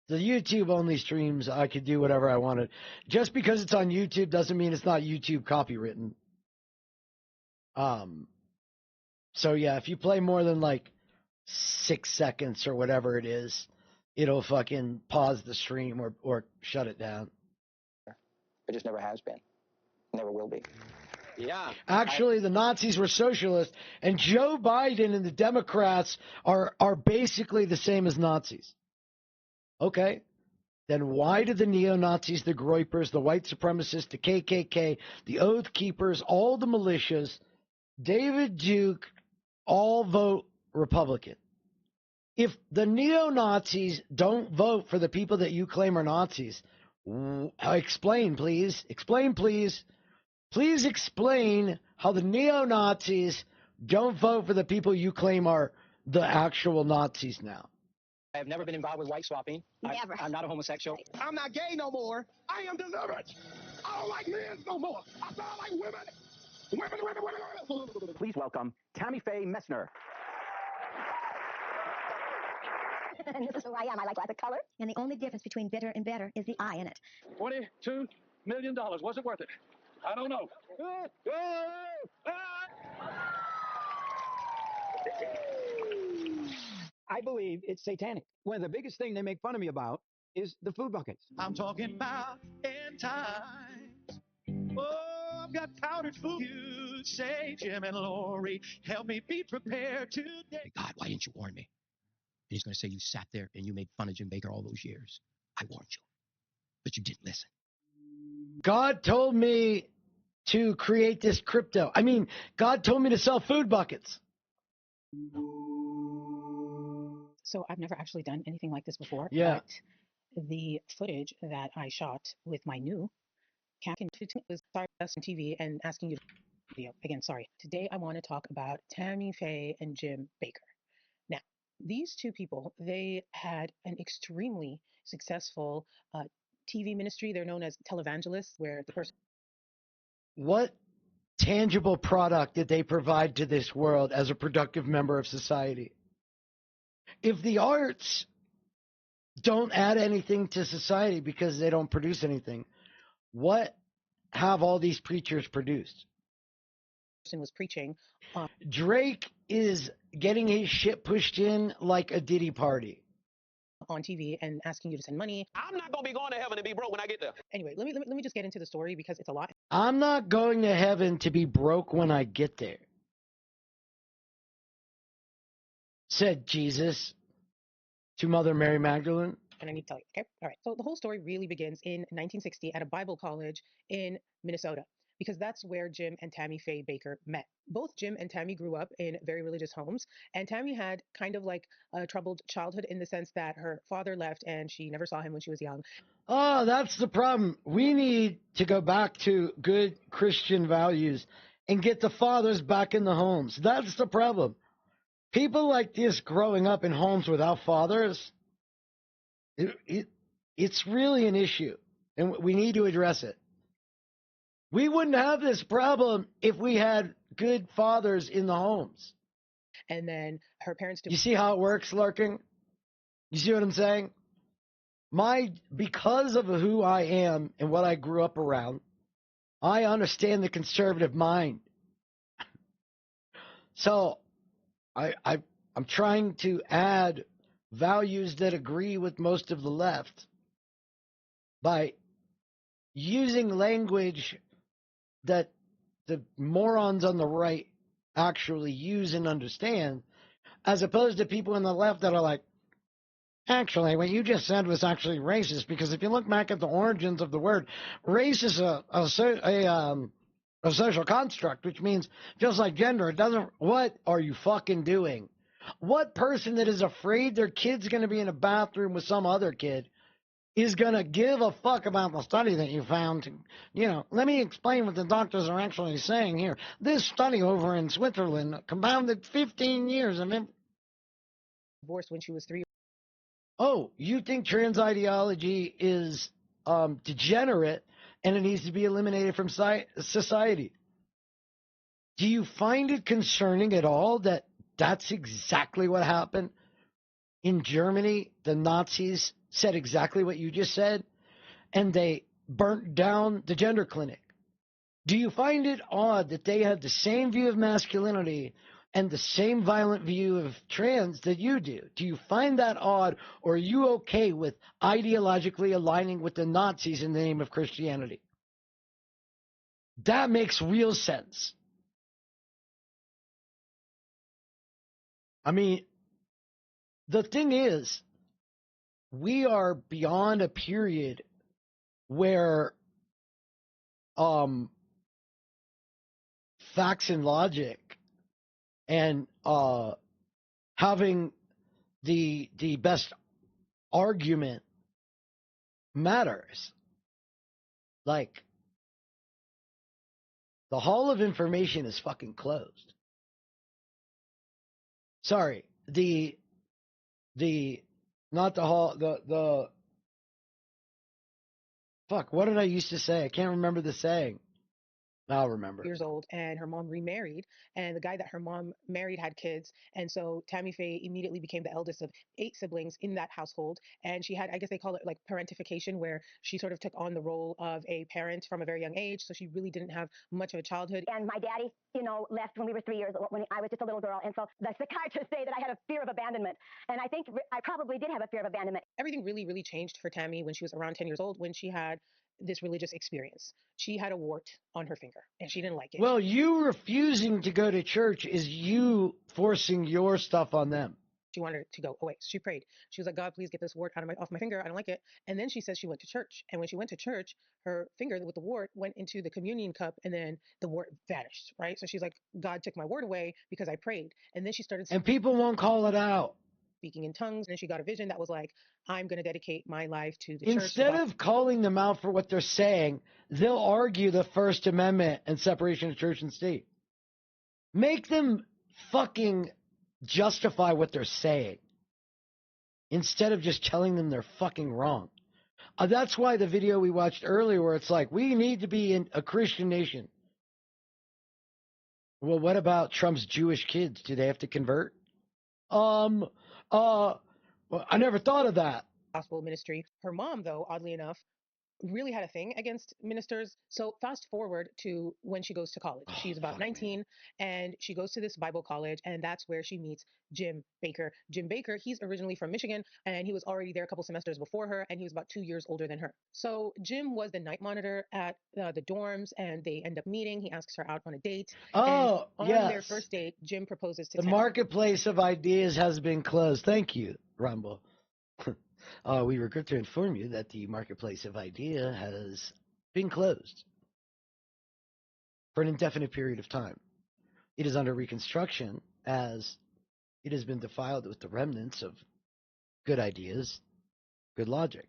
[SPEAKER 1] The YouTube only streams, I could do whatever I wanted. Just because it's on YouTube doesn't mean it's not YouTube copywritten. So yeah, if you play more than like 6 seconds or whatever it is, it'll fucking pause the stream or shut it down.
[SPEAKER 2] It just never has been. Never will be.
[SPEAKER 5] Yeah.
[SPEAKER 1] Actually, the Nazis were socialists, and Joe Biden and the Democrats are basically the same as Nazis. Okay. Then why did the neo-Nazis, the Groypers, the white supremacists, the KKK, the Oath Keepers, all the militias, David Duke, all vote Republican? If the neo-Nazis don't vote for the people that you claim are Nazis, explain, please. Explain, please. Please explain how the neo-Nazis don't vote for the people you claim are the actual Nazis now.
[SPEAKER 27] I have never been involved with wife swapping.
[SPEAKER 20] Never.
[SPEAKER 27] I'm not a homosexual. I'm not gay no more. I am delivered. I don't like men no more. I sound like women. Women.
[SPEAKER 28] Please welcome Tammy Faye Messner.
[SPEAKER 26] And this is who I am. I like the color. And the only difference between bitter and better is the I in it.
[SPEAKER 22] $22 million. Was it worth it? I don't know.
[SPEAKER 3] I believe it's satanic. One of the biggest things they make fun of me about is the food buckets.
[SPEAKER 8] I'm talking about end times. Oh, I've got powdered food. You say, Jim and Lori, help me be prepared today. God, why didn't you warn me? And he's going to say, you sat there and you made fun of Jim Bakker all those years. I warned you, but you didn't listen.
[SPEAKER 1] God told me to create this crypto. I mean, God told me to sell food buckets.
[SPEAKER 26] So I've never actually done anything like this before.
[SPEAKER 1] Yeah.
[SPEAKER 26] But the footage that I shot with my new Captain was on TV and asking you to video. Again, sorry. Today I want to talk about Tammy Faye and Jim Bakker. Now, these two people, they had an extremely successful TV ministry. They're known as televangelists, where the person.
[SPEAKER 1] What tangible product did they provide to this world as a productive member of society? If the arts don't add anything to society because they don't produce anything, what have all these preachers produced?
[SPEAKER 26] Was preaching.
[SPEAKER 1] Drake is getting his shit pushed in like a Diddy party.
[SPEAKER 26] On TV and asking you to send money.
[SPEAKER 22] I'm not going to be going to heaven and be broke when I get there.
[SPEAKER 26] Anyway, let me just get into the story because it's a lot.
[SPEAKER 1] I'm not going to heaven to be broke when I get there, said Jesus to Mother Mary Magdalene.
[SPEAKER 26] And I need to tell you, okay? All right. So the whole story really begins in 1960 at a Bible college in Minnesota, because that's where Jim and Tammy Faye Bakker met. Both Jim and Tammy grew up in very religious homes, and Tammy had kind of like a troubled childhood in the sense that her father left and she never saw him when she was young.
[SPEAKER 1] Oh, that's the problem. We need to go back to good Christian values and get the fathers back in the homes. That's the problem. People like this growing up in homes without fathers, it's really an issue, and we need to address it. We wouldn't have this problem if we had good fathers in the homes.
[SPEAKER 26] And then her parents...
[SPEAKER 1] You see how it works, Lurking? You see what I'm saying? Because of who I am and what I grew up around, I understand the conservative mind. So I'm trying to add values that agree with most of the left by using language that the morons on the right actually use and understand, as opposed to people on the left that are like, actually, what you just said was actually racist, because if you look back at the origins of the word, race is a social construct, which means just like gender, it doesn't. What are you fucking doing? What person that is afraid their kid's going to be in a bathroom with some other kid is going to give a fuck about the study that you found? Let me explain what the doctors are actually saying here. This study over in Switzerland compounded 15 years of
[SPEAKER 26] divorced when she was 3.
[SPEAKER 1] Oh, you think trans ideology is degenerate and it needs to be eliminated from society? Do you find it concerning at all that that's exactly what happened in Germany? The Nazis said exactly what you just said, and they burnt down the gender clinic. Do you find it odd that they had the same view of masculinity and the same violent view of trans that you do? Do you find that odd, or are you okay with ideologically aligning with the Nazis in the name of Christianity? That makes real sense. I mean, the thing is, we are beyond a period where facts and logic and having the best argument matters. Like, the hall of information is fucking closed. Sorry, not the hall, the fuck, what did I used to say? I can't remember the saying. I'll remember.
[SPEAKER 26] Years old, and her mom remarried, and the guy that her mom married had kids, and so Tammy Faye immediately became the eldest of 8 siblings in that household, and she had, I guess they call it like parentification, where she sort of took on the role of a parent from a very young age, so she really didn't have much of a childhood.
[SPEAKER 4] And my daddy, left when we were 3 years old, when I was just a little girl, and so the psychiatrists say that I had a fear of abandonment, and I think I probably did have a fear of abandonment.
[SPEAKER 26] Everything really, really changed for Tammy when she was around 10 years old, when she had this religious experience. She had a wart on her finger, and she didn't like it.
[SPEAKER 1] Well, you refusing to go to church is you forcing your stuff on them.
[SPEAKER 26] She wanted it to go away. So she prayed. She was like, God, please get this wart off my finger. I don't like it. And then she says she went to church. And when she went to church, her finger with the wart went into the communion cup, and then the wart vanished, right? So she's like, God took my wart away because I prayed. And then she started...
[SPEAKER 1] And people won't call it out.
[SPEAKER 26] Speaking in tongues, and she got a vision that was like, I'm going to dedicate my life to the church.
[SPEAKER 1] Instead of calling them out for what they're saying, they'll argue the First Amendment and separation of church and state. Make them fucking justify what they're saying instead of just telling them they're fucking wrong. That's why the video we watched earlier where it's like, we need to be in a Christian nation. Well, what about Trump's Jewish kids? Do they have to convert? Well, I never thought of that.
[SPEAKER 26] Gospel ministry. Her mom, though, oddly enough, really had a thing against ministers. So fast forward to when she goes to college. She's about 19, and she goes to this Bible college, and that's where she meets Jim Bakker. Jim Bakker, he's originally from Michigan, and he was already there a couple semesters before her, and he was about 2 years older than her. So Jim was the night monitor at the dorms, and they end up meeting. He asks her out on a date.
[SPEAKER 1] Oh,
[SPEAKER 26] and
[SPEAKER 1] yes.
[SPEAKER 26] On their first date, Jim proposes to
[SPEAKER 1] The
[SPEAKER 26] Tammy.
[SPEAKER 1] marketplace of ideas has been closed. Thank you, Rumble. We regret to inform you that the marketplace of idea has been closed for an indefinite period of time. It is under reconstruction as it has been defiled with the remnants of good ideas, good logic.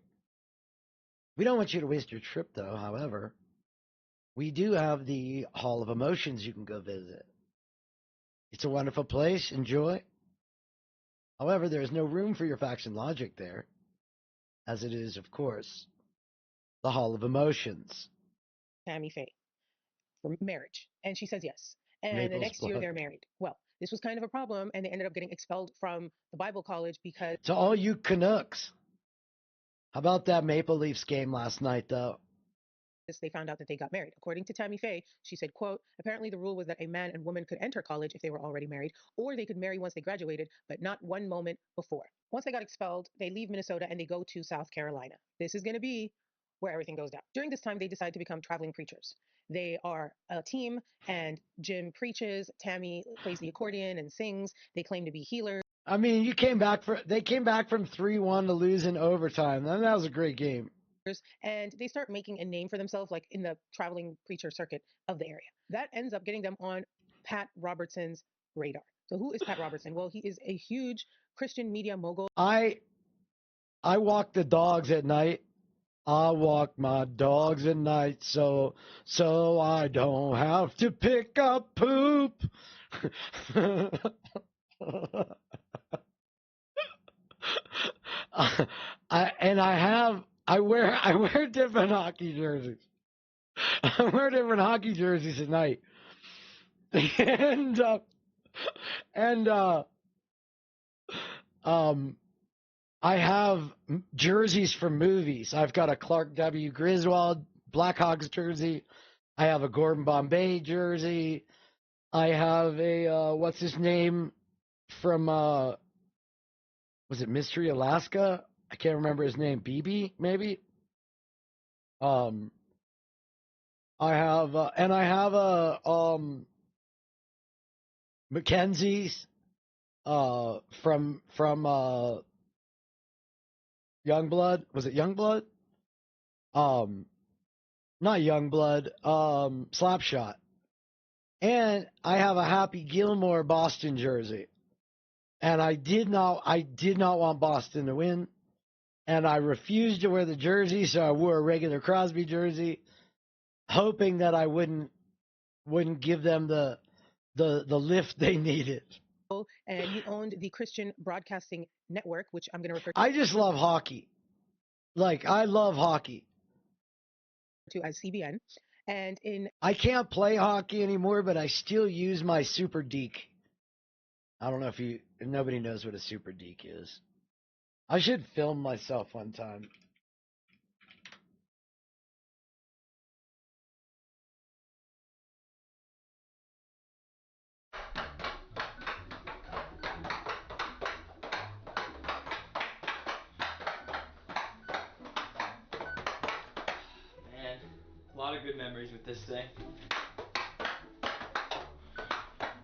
[SPEAKER 1] We don't want you to waste your trip, though. However, we do have the Hall of Emotions you can go visit. It's a wonderful place. Enjoy. However, there is no room for your facts and logic there, as it is, of course, the Hall of Emotions.
[SPEAKER 26] Tammy Faye for marriage, and she says yes. And
[SPEAKER 1] Maple's
[SPEAKER 26] the next year
[SPEAKER 1] blood.
[SPEAKER 26] they're married. Well, this was kind of a problem, and they ended up getting expelled from the Bible college because...
[SPEAKER 1] To all you Canucks, how about that Maple Leafs game last night, though?
[SPEAKER 26] They found out that they got married. According to Tammy Faye, she said, quote, apparently the rule was that a man and woman could enter college if they were already married, or they could marry once they graduated, but not one moment before. Once they got expelled, they leave Minnesota and they go to South Carolina. This is going to be where everything goes down. During this time, they decide to become traveling preachers. They are a team, and Jim preaches, Tammy plays the accordion and sings. They claim to be healers.
[SPEAKER 1] I mean, they came back from 3-1 to lose in overtime. And that was a great game.
[SPEAKER 26] And they start making a name for themselves, like in the traveling preacher circuit of the area. That ends up getting them on Pat Robertson's radar. So who is Pat Robertson? Well, he is a huge Christian media mogul.
[SPEAKER 1] I walk the dogs at night. I walk my dogs at night so I don't have to pick up poop. I wear different hockey jerseys. I wear different hockey jerseys at night. I have jerseys from movies. I've got a Clark W. Griswold Blackhawks jersey. I have a Gordon Bombay jersey. I have a what's his name from was it Mystery Alaska? I can't remember his name. BB maybe. I have a Mackenzie's from Youngblood. Was it Youngblood? Not Youngblood. Slapshot. And I have a Happy Gilmore Boston jersey. And I did not want Boston to win. And I refused to wear the jersey, so I wore a regular Crosby jersey, hoping that I wouldn't give them the lift they needed.
[SPEAKER 26] And he owned the Christian Broadcasting Network, which I'm going to refer to.
[SPEAKER 1] I just love hockey. Like, I love hockey.
[SPEAKER 26] To as CBN. And
[SPEAKER 1] I can't play hockey anymore, but I still use my super deke. I don't know if nobody knows what a super deke is. I should film myself one time.
[SPEAKER 9] Man, a lot of good memories with this thing.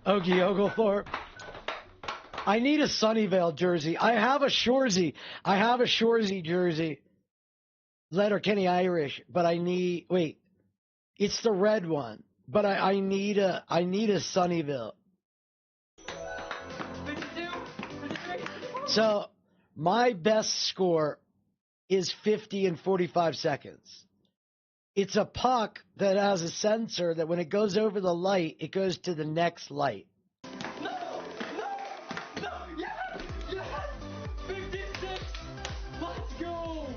[SPEAKER 1] Ogie Oglethorpe. I need a Sunnyvale jersey. I have a Shoresy. Jersey. Letterkenny Irish, but I need it's the red one. But I need a Sunnyvale. So my best score is 50 in 45 seconds. It's a puck that has a sensor that when it goes over the light, it goes to the next light.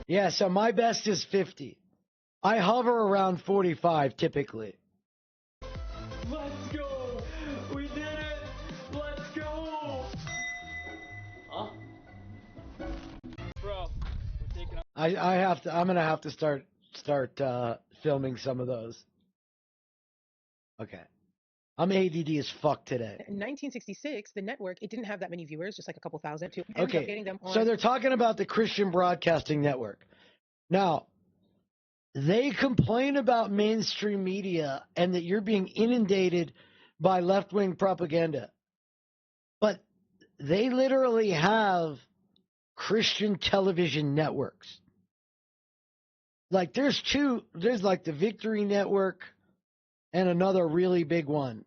[SPEAKER 1] Yeah, so my best is 50. I hover around 45 typically.
[SPEAKER 9] Let's go! We did it! Let's go! Huh? Bro, we're taking up.
[SPEAKER 1] I'm gonna have to start filming some of those. Okay. I'm ADD as fuck today.
[SPEAKER 26] In 1966, the network, it didn't have that many viewers, just like a couple thousand. To end up getting them on.
[SPEAKER 1] So they're talking about the Christian Broadcasting Network. Now, they complain about mainstream media and that you're being inundated by left-wing propaganda. But they literally have Christian television networks. Like there's like the Victory Network and another really big one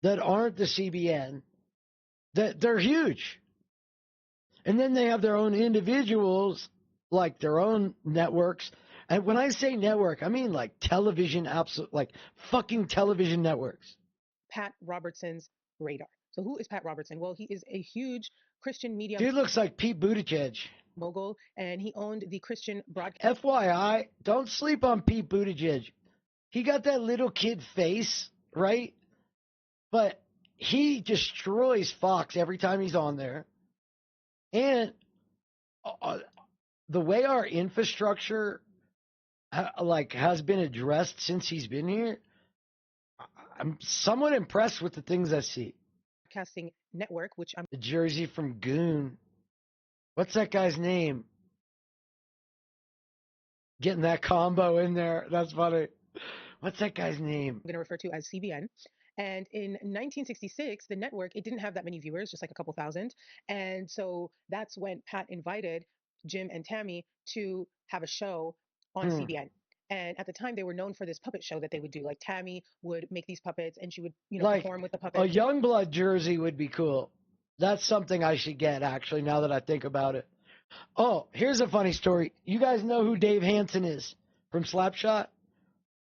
[SPEAKER 1] that aren't the CBN, that they're huge. And then they have their own individuals, like their own networks. And when I say network, I mean like television, like fucking television networks.
[SPEAKER 26] Pat Robertson's radar. So who is Pat Robertson? Well, he is a huge Christian media.
[SPEAKER 1] Dude looks like Pete Buttigieg.
[SPEAKER 26] Mogul, and he owned the Christian broadcast.
[SPEAKER 1] FYI, don't sleep on Pete Buttigieg. He got that little kid face, right? But he destroys Fox every time he's on there. And the way our infrastructure has been addressed since he's been here, I'm somewhat impressed with the things I see.
[SPEAKER 26] Broadcasting network, which I'm
[SPEAKER 1] the jersey from Goon. What's that guy's name? Getting that combo in there. That's funny. What's that guy's name?
[SPEAKER 26] I'm going to refer to as CBN. And in 1966, the network, it didn't have that many viewers, just like a couple thousand. And so that's when Pat invited Jim and Tammy to have a show on CBN. And at the time, they were known for this puppet show that they would do. Like Tammy would make these puppets, and she would, perform with the puppets.
[SPEAKER 1] A Youngblood jersey would be cool. That's something I should get, actually, now that I think about it. Oh, here's a funny story. You guys know who Dave Hansen is from Slapshot?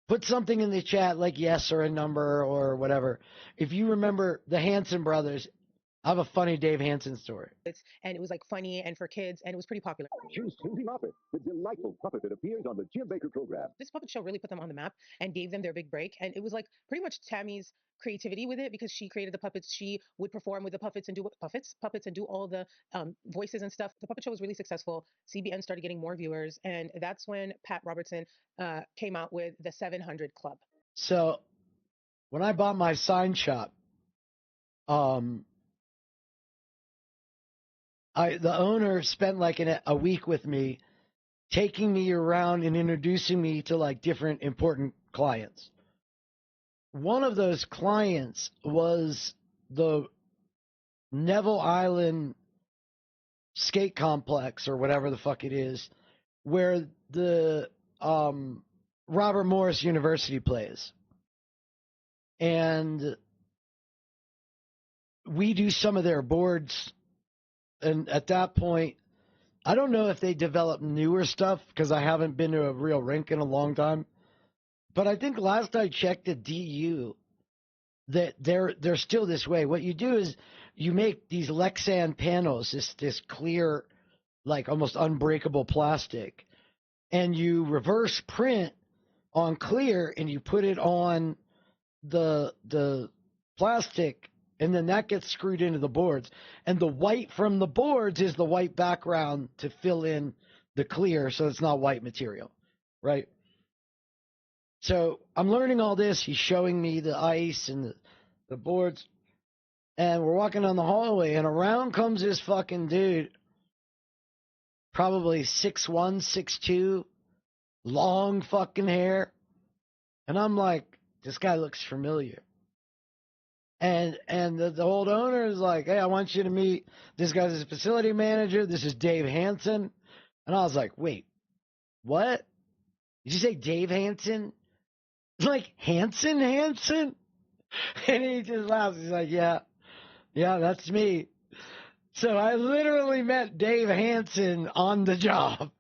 [SPEAKER 1] Put something in the chat, like yes or a number or whatever. If you remember the Hansen brothers, I have a funny Dave Hansen story.
[SPEAKER 26] And it was like funny and for kids, and it was pretty popular.
[SPEAKER 11] Choose Susie Moffat, the delightful puppet that appears on the Jim Bakker program.
[SPEAKER 26] This puppet show really put them on the map and gave them their big break. And it was like pretty much Tammy's creativity with it, because she created the puppets. She would perform with the puppets and do puppets and do all the voices and stuff. The puppet show was really successful. CBN started getting more viewers, and that's when Pat Robertson came out with the 700 Club.
[SPEAKER 1] So when I bought my sign shop, the owner spent like a week with me, taking me around and introducing me to like different important clients. One of those clients was the Neville Island skate complex, or whatever the fuck it is, where the Robert Morris University plays. And we do some of their boards. And at that point, I don't know if they develop newer stuff, because I haven't been to a real rink in a long time. But I think last I checked at DU, that they're still this way. What you do is you make these Lexan panels, this clear, like almost unbreakable plastic, and you reverse print on clear and you put it on the plastic, and then that gets screwed into the boards. And the white from the boards is the white background to fill in the clear, so it's not white material, right? So I'm learning all this. He's showing me the ice and the boards. And we're walking down the hallway, and around comes this fucking dude, probably 6'1", 6'2", long fucking hair. And I'm like, this guy looks familiar. And the old owner is like, hey, I want you to meet this guy's a facility manager. This is Dave Hansen. And I was like, wait, what? Did you say Dave Hansen? It's like Hansen? And he just laughs. He's like, yeah, that's me. So I literally met Dave Hansen on the job.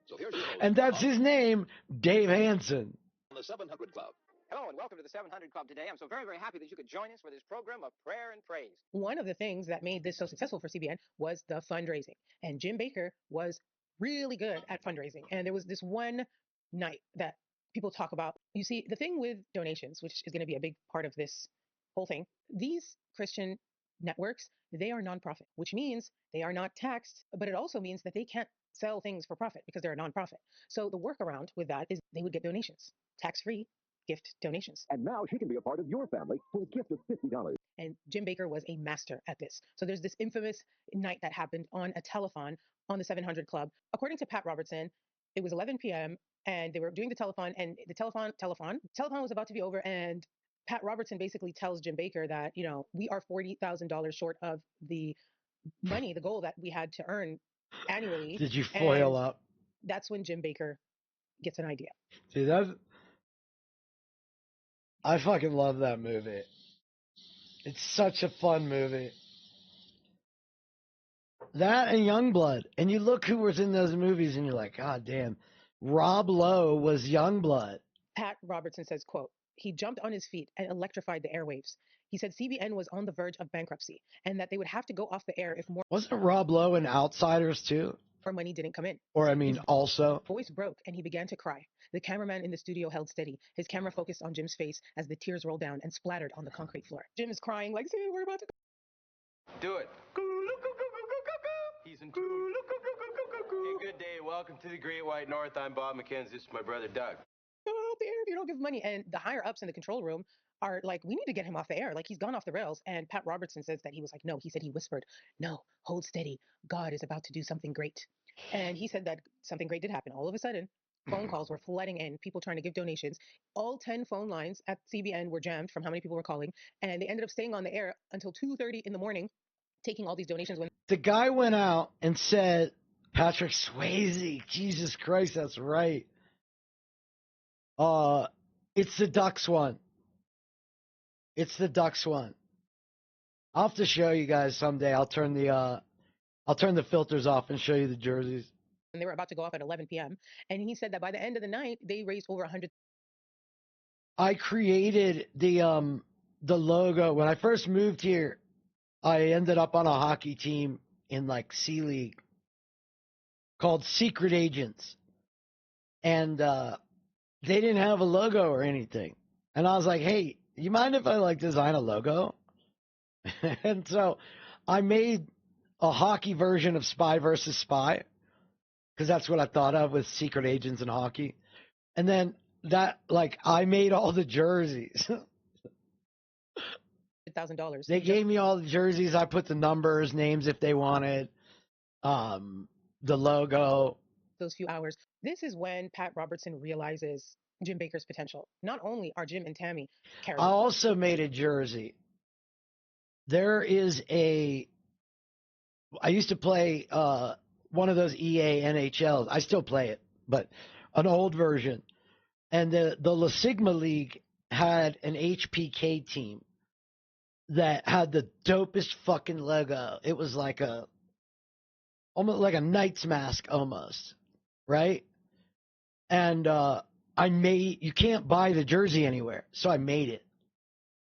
[SPEAKER 11] So here's your host,
[SPEAKER 1] And that's his name, Dave Hansen.
[SPEAKER 11] on the 700 Club.
[SPEAKER 6] Hello and welcome to the 700 Club today. I'm so very, very happy that you could join us for this program of prayer and praise.
[SPEAKER 26] One of the things that made this so successful for CBN was the fundraising. And Jim Bakker was really good at fundraising. And there was this one night that people talk about. You see, the thing with donations, which is going to be a big part of this whole thing, these Christian networks, they are nonprofit, which means they are not taxed, but it also means that they can't sell things for profit because they're a nonprofit. So the workaround with that is they would get donations, tax-free gift donations.
[SPEAKER 11] And now she can be a part of your family for a gift of $50.
[SPEAKER 26] And Jim Bakker was a master at this. So there's this infamous night that happened on a telethon on the 700 Club. According to Pat Robertson, it was 11 p.m. and they were doing the telethon, and the telethon was about to be over, and Pat Robertson basically tells Jim Bakker that, you know, we are $40,000 short of the money, the goal that we had to earn annually.
[SPEAKER 1] Did you foil
[SPEAKER 26] And
[SPEAKER 1] up?
[SPEAKER 26] that's when Jim Bakker gets an idea.
[SPEAKER 1] See, I fucking love that movie. It's such a fun movie. That and Youngblood. And you look who was in those movies and you're like, God damn. Rob Lowe was Youngblood.
[SPEAKER 26] Pat Robertson says, quote, he jumped on his feet and electrified the airwaves. He said CBN was on the verge of bankruptcy and that they would have to go off the air if more
[SPEAKER 1] Wasn't Rob Lowe in Outsiders too?
[SPEAKER 26] money didn't come in.
[SPEAKER 1] Or I mean,
[SPEAKER 26] His
[SPEAKER 1] also.
[SPEAKER 26] voice broke and he began to cry. The cameraman in the studio held steady. His camera focused on Jim's face as the tears rolled down and splattered on the concrete floor. Jim is crying like, see, we're about to go.
[SPEAKER 12] Do it. He's in tune. Hey, good day. Welcome to the Great White North. I'm Bob McKenzie. This is my brother Doug.
[SPEAKER 26] Go off the air if you don't give money. And the higher ups in the control room are like, we need to get him off the air. Like, he's gone off the rails. And Pat Robertson says that he was like, no. He said he whispered, no, hold steady. God is about to do something great. And he said that something great did happen. All of a sudden, phone calls were flooding in, people trying to give donations. All 10 phone lines at CBN were jammed from how many people were calling. And they ended up staying on the air until 2:30 in the morning, taking all these donations. When
[SPEAKER 1] The guy went out and said, Patrick Swayze, Jesus Christ, that's right. It's the Ducks one. It's the Ducks one. I'll have to show you guys someday. I'll turn the filters off and show you the jerseys.
[SPEAKER 26] And they were about to go off at 11 p.m. And he said that by the end of the night, they raised over 100.
[SPEAKER 1] I created the logo when I first moved here. I ended up on a hockey team in like C League called Secret Agents, and they didn't have a logo or anything. And I was like, hey, you mind if I like design a logo? And so I made a hockey version of Spy versus Spy, because that's what I thought of with Secret Agents and hockey. And then I made all the jerseys.
[SPEAKER 26] $1,000.
[SPEAKER 1] They gave me all the jerseys. I put the numbers, names if they wanted, the logo.
[SPEAKER 26] Those few hours. This is when Pat Robertson realizes Jim Bakker's potential. Not only are Jim and Tammy
[SPEAKER 1] I also made a jersey. I used to play one of those EA NHLs. I still play it, but an old version. And the La Sigma League had an HPK team that had the dopest fucking logo. It was like almost like a knight's mask almost, right? And you can't buy the jersey anywhere, so I made it.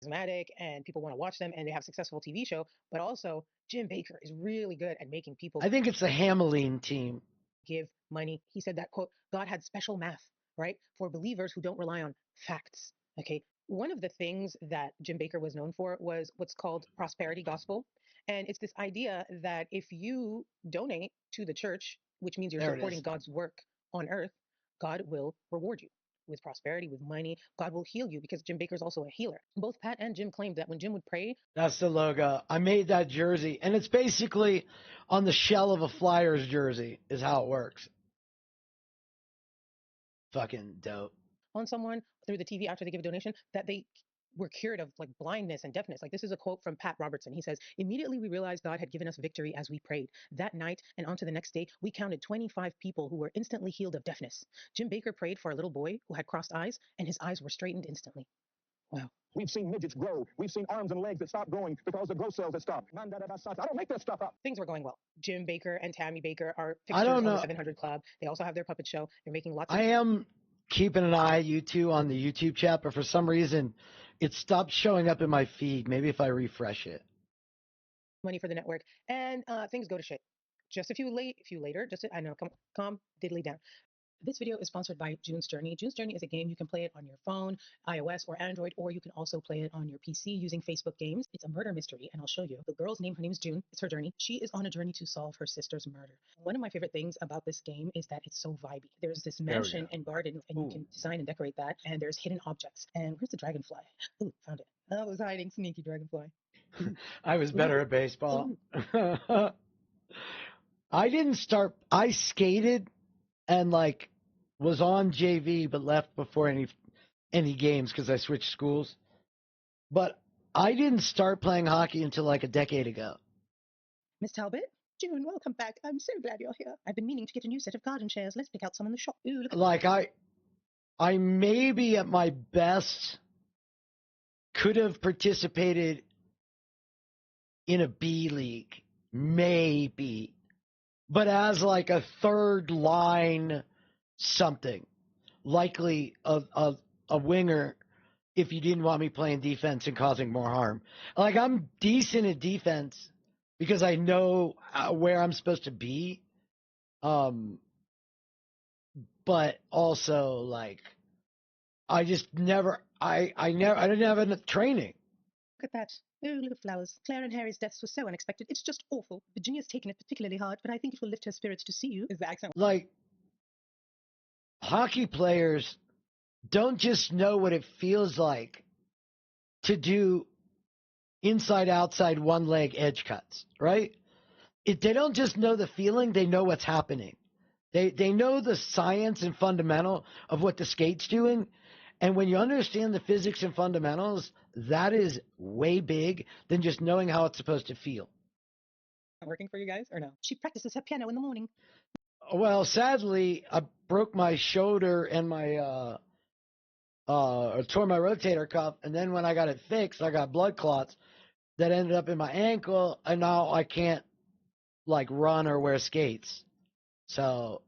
[SPEAKER 26] Charismatic, and people want to watch them, and they have a successful TV show. But also, Jim Bakker is really good at making people.
[SPEAKER 1] I think it's the Hamelin team.
[SPEAKER 26] Give money. He said that, quote, God had special math right? For believers who don't rely on facts. Okay. One of the things that Jim Bakker was known for was what's called prosperity gospel. And it's this idea that if you donate to the church, which means you're
[SPEAKER 1] There it
[SPEAKER 26] supporting
[SPEAKER 1] is.
[SPEAKER 26] God's work on earth, God will reward you with prosperity, with money. God will heal you because Jim Bakker is also a healer. Both Pat and Jim claimed that when Jim would pray,
[SPEAKER 1] That's the logo. I made that jersey, and it's basically on the shell of a Flyers jersey is how it works. Fucking dope.
[SPEAKER 26] on someone through the TV after they give a donation, that they were cured of like blindness and deafness. Like this is a quote from Pat Robertson. He says, immediately we realized God had given us victory as we prayed. That night and onto the next day, we counted 25 people who were instantly healed of deafness. Jim Bakker prayed for a little boy who had crossed eyes, and his eyes were straightened instantly. Wow.
[SPEAKER 27] We've seen midgets grow. We've seen arms and legs that stop growing because the growth cells have stopped. I don't make that stuff up.
[SPEAKER 26] Things were going well. Jim Bakker and Tammy Bakker are
[SPEAKER 1] I
[SPEAKER 26] fixtures
[SPEAKER 1] don't
[SPEAKER 26] on the
[SPEAKER 1] know.
[SPEAKER 26] 700 Club. They also have their puppet show. They're making lots of
[SPEAKER 1] I am keeping an eye, you two, on the YouTube chat, but for some reason, it stopped showing up in my feed. Maybe if I refresh it.
[SPEAKER 26] money for the network, and things go to shit. Just a few later, I know, calm diddly down. This video is sponsored by June's Journey. June's Journey is a game. You can play it on your phone, iOS or Android, or you can also play it on your PC using Facebook Games. It's a murder mystery, and I'll show you. The girl's name, her name is June. It's her journey. She is on a journey to solve her sister's murder. One of my favorite things about this game is that it's so vibey. There's this mansion and garden, and you can design and decorate that, and there's hidden objects. And where's the dragonfly? Ooh, found it. I was hiding, sneaky dragonfly.
[SPEAKER 1] I was better at baseball. I skated and like was on JV but left before any games because I switched schools. But I didn't start playing hockey until like a decade ago.
[SPEAKER 26] Miss Talbot? June, welcome back. I'm so glad you're here. I've been meaning to get a new set of garden chairs. Let's pick out some in the shop. Ooh, look at
[SPEAKER 1] Like I maybe at my best could have participated in a B league, maybe, but as like a third line something, likely a winger if you didn't want me playing defense and causing more harm. Like I'm decent at defense because I know where I'm supposed to be, but also like I just never I didn't have enough training.
[SPEAKER 26] Look at that. Oh, little flowers. Claire and Harry's deaths were so unexpected. It's just awful. Virginia's taken it particularly hard, but I think it will lift her spirits to see you. Is the accent
[SPEAKER 1] like hockey players don't just know what it feels like to do inside outside one leg edge cuts, right? They don't just know the feeling, they know what's happening. They know the science and fundamental of what the skate's doing. And when you understand the physics and fundamentals, that is way big than just knowing how it's supposed to feel.
[SPEAKER 26] working for you guys or no? She practices her piano in the morning.
[SPEAKER 1] Well, sadly, I broke my shoulder and my tore my rotator cuff, and then when I got it fixed, I got blood clots that ended up in my ankle, and now I can't like run or wear skates. So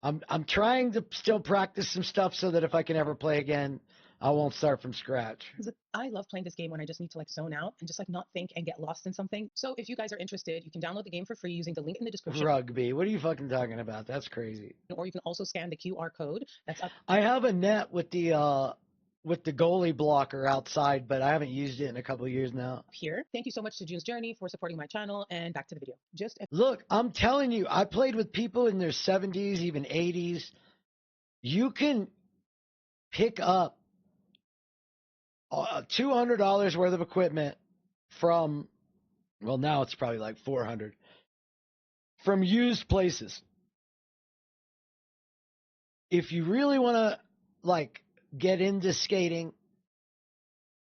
[SPEAKER 1] I'm trying to still practice some stuff so that if I can ever play again, I won't start from scratch.
[SPEAKER 26] I love playing this game when I just need to like zone out and just like not think and get lost in something. So if you guys are interested, you can download the game for free using the link in the description.
[SPEAKER 1] Rugby. What are you fucking talking about? That's crazy.
[SPEAKER 26] Or you can also scan the QR code that's up.
[SPEAKER 1] I have a net with the goalie blocker outside, but I haven't used it in a couple of years now.
[SPEAKER 26] Here. Thank you so much to June's Journey for supporting my channel, and back to the video.
[SPEAKER 1] Look, I'm telling you, I played with people in their 70s, even 80s. You can pick up $200 worth of equipment from, well, now it's probably like $400 from used places. If you really want to like get into skating,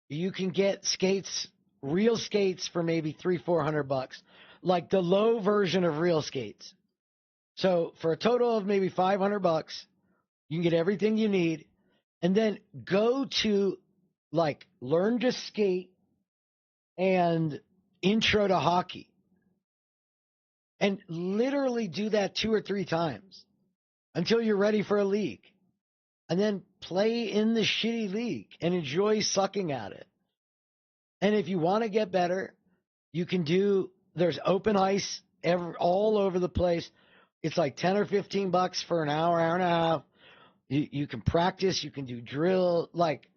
[SPEAKER 1] you can get skates, real skates for maybe $300-400, like the low version of real skates. So for a total of maybe $500, you can get everything you need, and then go to like learn to skate and intro to hockey, and literally do that 2 or 3 times until you're ready for a league. And then play in the shitty league and enjoy sucking at it. And if you want to get better, you can there's open ice all over the place. It's like $10 or $15 for an hour, hour and a half. You can practice. You can do drill. Like,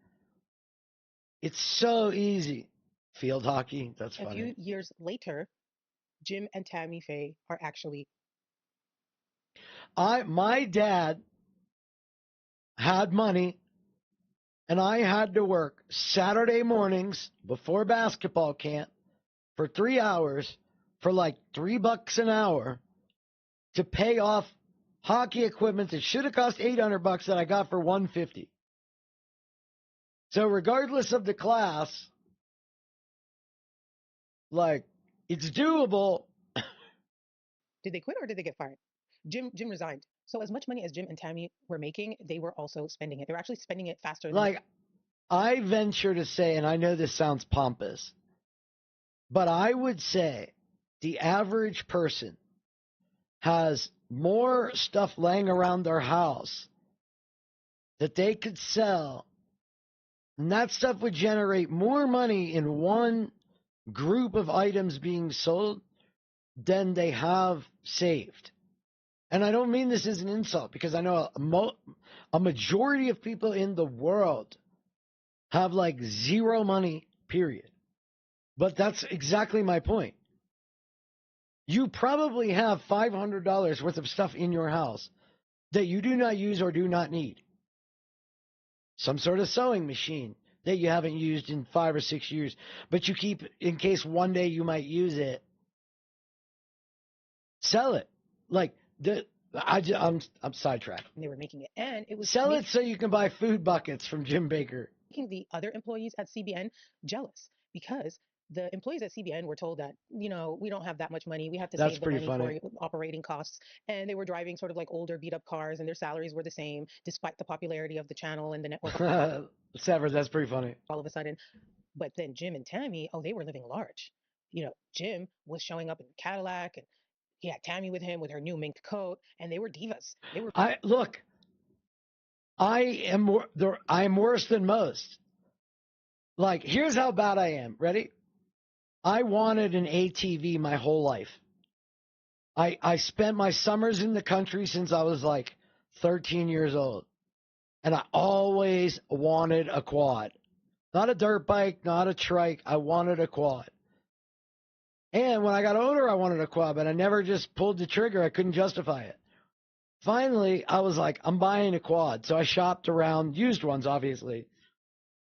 [SPEAKER 1] it's so easy. Field hockey. That's
[SPEAKER 26] A
[SPEAKER 1] funny.
[SPEAKER 26] few years later, Jim and Tammy Faye are actually.
[SPEAKER 1] My dad had money, and I had to work Saturday mornings before basketball camp for 3 hours for like $3 an hour to pay off hockey equipment that should have cost $800 that I got for $150. So regardless of the class, like, it's doable.
[SPEAKER 26] Did they quit or did they get fired? Jim resigned. So as much money as Jim and Tammy were making, they were also spending it. They were actually spending it faster than
[SPEAKER 1] Like, I venture to say, and I know this sounds pompous, but I would say the average person has more stuff laying around their house that they could sell, and that stuff would generate more money in one group of items being sold than they have saved. And I don't mean this as an insult, because I know a majority of people in the world have like zero money, period. But that's exactly my point. You probably have $500 worth of stuff in your house that you do not use or do not need. Some sort of sewing machine that you haven't used in 5 or 6 years, but you keep in case one day you might use it. Sell it. Like, I'm sidetracked.
[SPEAKER 26] they were making it. And it was
[SPEAKER 1] Sell it so you can buy food buckets from Jim Bakker.
[SPEAKER 26] making the other employees at CBN jealous, because the employees at CBN were told that, we don't have that much money. We have to
[SPEAKER 1] That's
[SPEAKER 26] save the
[SPEAKER 1] pretty
[SPEAKER 26] money
[SPEAKER 1] funny.
[SPEAKER 26] for operating costs. And they were driving sort of like older beat up cars, and their salaries were the same despite the popularity of the channel and the network.
[SPEAKER 1] Severs, that's pretty funny.
[SPEAKER 26] All of a sudden. But then Jim and Tammy, they were living large. Jim was showing up in Cadillac, and he had Tammy with him with her new mink coat, and they were divas. They were.
[SPEAKER 1] I am worse than most. Like, here's how bad I am. Ready? I wanted an ATV my whole life. I spent my summers in the country since I was like 13 years old. And I always wanted a quad. Not a dirt bike, not a trike. I wanted a quad. And when I got older, I wanted a quad, but I never just pulled the trigger. I couldn't justify it. Finally, I was like, I'm buying a quad. So I shopped around, used ones, obviously.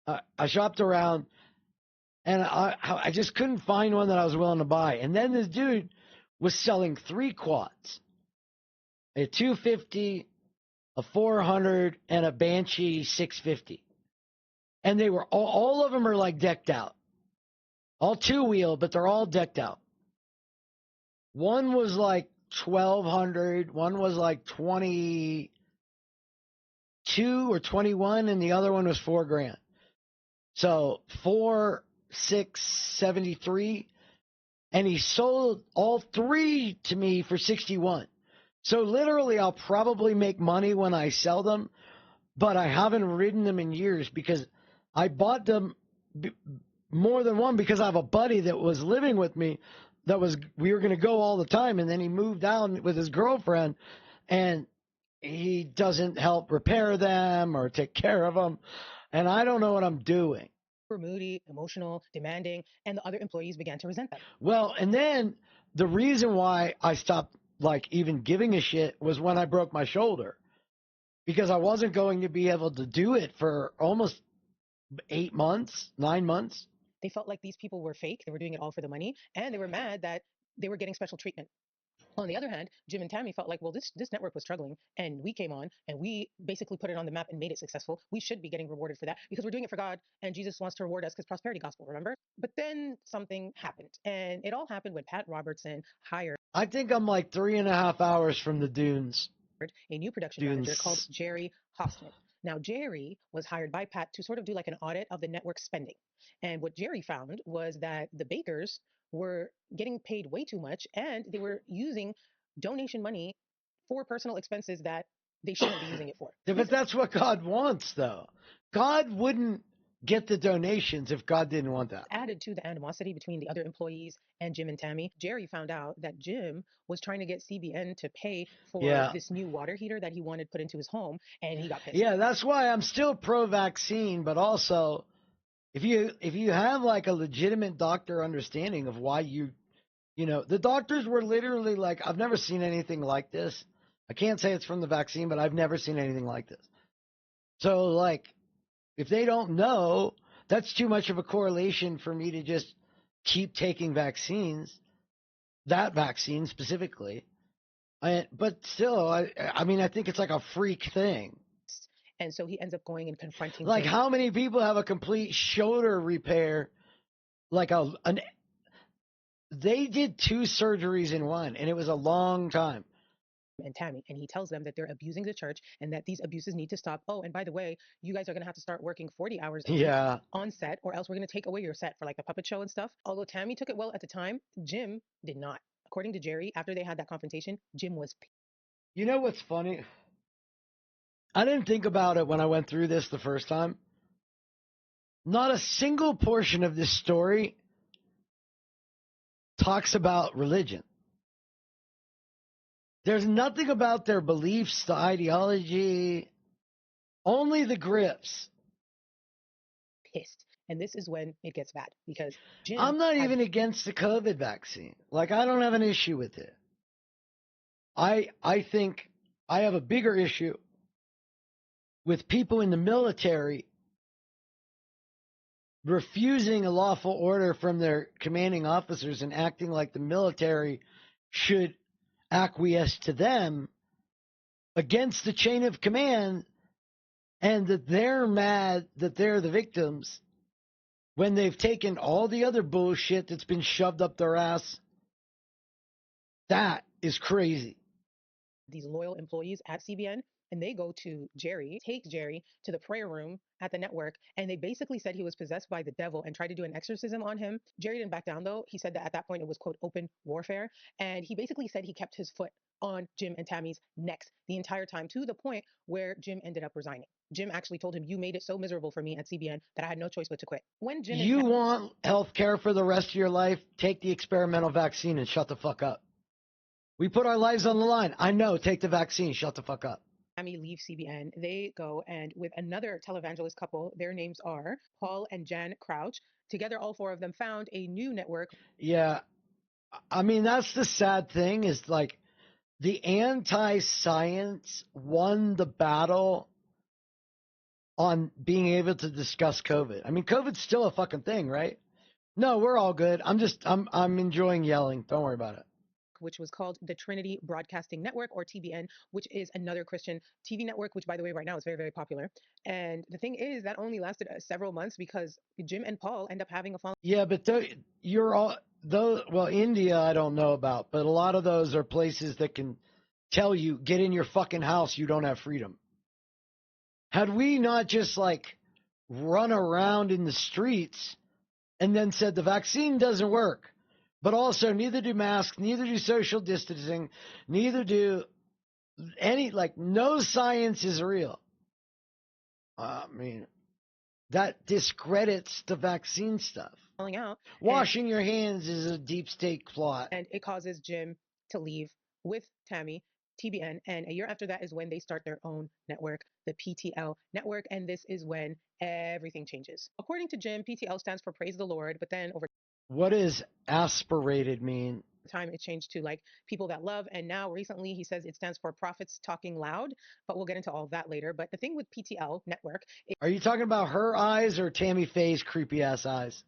[SPEAKER 1] I shopped around, and I just couldn't find one that I was willing to buy. And then this dude was selling 3 quads, a 250, a 400, and a Banshee 650. And they were all of them are like decked out. All 2-wheel, but they're all decked out. One was like $1,200, one was like 22 or 21, and the other one was $4,000. So 4,673, and he sold all 3 to me for 61. So literally, I'll probably make money when I sell them, but I haven't ridden them in years because I bought them more than one because I have a buddy that was living with me we were going to go all the time, and then he moved out with his girlfriend, and he doesn't help repair them or take care of them, and I don't know what I'm doing.
[SPEAKER 26] Were moody, emotional, demanding, and the other employees began to resent them.
[SPEAKER 1] Well, and then the reason why I stopped like even giving a shit was when I broke my shoulder, because I wasn't going to be able to do it for almost 8 months, 9 months.
[SPEAKER 26] They felt like these people were fake. They were doing it all for the money, and they were mad that they were getting special treatment. On the other hand, Jim and Tammy felt like, well, this network was struggling, and we came on, and we basically put it on the map and made it successful. We should be getting rewarded for that because we're doing it for God, and Jesus wants to reward us because prosperity gospel, remember? But then something happened, and it all happened when Pat Robertson hired.
[SPEAKER 1] I think I'm like 3.5 hours from the dunes.
[SPEAKER 26] A new production manager called Jerry Hostman. Now, Jerry was hired by Pat to sort of do like an audit of the network's spending. And what Jerry found was that the Bakkers were getting paid way too much, and they were using donation money for personal expenses that they shouldn't be using it for.
[SPEAKER 1] Yeah, but that's what God wants, though. God wouldn't get the donations if God didn't want that.
[SPEAKER 26] Added to the animosity between the other employees and Jim and Tammy, Jerry found out that Jim was trying to get CBN to pay for this new water heater that he wanted put into his home, and he got pissed.
[SPEAKER 1] Yeah, that's why I'm still pro-vaccine, but also if you have like a legitimate doctor understanding of why the doctors were literally like, I've never seen anything like this. I can't say it's from the vaccine, but I've never seen anything like this. So, like, if they don't know, that's too much of a correlation for me to just keep taking vaccines, that vaccine specifically. But still, I mean, I think it's like a freak thing.
[SPEAKER 26] And so he ends up going and confronting
[SPEAKER 1] Like,
[SPEAKER 26] Jim.
[SPEAKER 1] how many people have a complete shoulder repair? Like they did 2 surgeries in one, and it was a long time.
[SPEAKER 26] And Tammy, and he tells them that they're abusing the church and that these abuses need to stop. Oh, and by the way, you guys are going to have to start working 40 hours a week on set, or else we're going to take away your set for like the puppet show and stuff. Although Tammy took it well at the time, Jim did not. According to Jerry, after they had that confrontation, Jim was.
[SPEAKER 1] You know what's funny? I didn't think about it when I went through this the first time. Not a single portion of this story talks about religion. There's nothing about their beliefs, the ideology, only the grips.
[SPEAKER 26] Pissed. And this is when it gets bad, because Jim
[SPEAKER 1] I'm not even against the COVID vaccine. Like, I don't have an issue with it. I think I have a bigger issue with people in the military refusing a lawful order from their commanding officers and acting like the military should acquiesce to them against the chain of command, and that they're mad that they're the victims when they've taken all the other bullshit that's been shoved up their ass. That is crazy.
[SPEAKER 26] These loyal employees at CBN, and they go to Jerry, take Jerry to the prayer room at the network, and they basically said he was possessed by the devil and tried to do an exorcism on him. Jerry didn't back down, though. He said that at that point it was, quote, open warfare, and he basically said he kept his foot on Jim and Tammy's necks the entire time, to the point where Jim ended up resigning. Jim actually told him, "You made it so miserable for me at CBN that I had no choice but to quit." When Jim
[SPEAKER 1] You want health care for the rest of your life? Take the experimental vaccine and shut the fuck up. We put our lives on the line. I know. Take the vaccine. Shut the fuck up.
[SPEAKER 26] Tammy leaves CBN. They go and with another televangelist couple, their names are Paul and Jan Crouch. Together, all 4 of them found a new network.
[SPEAKER 1] Yeah. I mean, that's the sad thing, is like the anti-science won the battle on being able to discuss COVID. I mean, COVID's still a fucking thing, right? No, we're all good. I'm enjoying yelling. Don't worry about it.
[SPEAKER 26] Which was called the Trinity Broadcasting Network, or TBN, which is another Christian TV network, which, by the way, right now is very, very popular. And the thing is, that only lasted several months because Jim and Paul end up having a following.
[SPEAKER 1] Yeah, but India, I don't know about, but a lot of those are places that can tell you, get in your fucking house, you don't have freedom. Had we not just like run around in the streets and then said the vaccine doesn't work, but also neither do masks, neither do social distancing, neither do any, like, no science is real. I mean, that discredits the vaccine stuff.
[SPEAKER 26] Out.
[SPEAKER 1] Washing your hands is a deep state plot.
[SPEAKER 26] And it causes Jim to leave with Tammy, TBN, and a year after that is when they start their own network, the PTL network, and this is when everything changes. According to Jim, PTL stands for Praise the Lord, but then over
[SPEAKER 1] what does aspirated mean?
[SPEAKER 26] Time it changed to like people that love, and now recently he says it stands for Prophets Talking Loud, but we'll get into all of that later. But the thing with PTL network,
[SPEAKER 1] are you talking about her eyes or Tammy Faye's creepy ass eyes?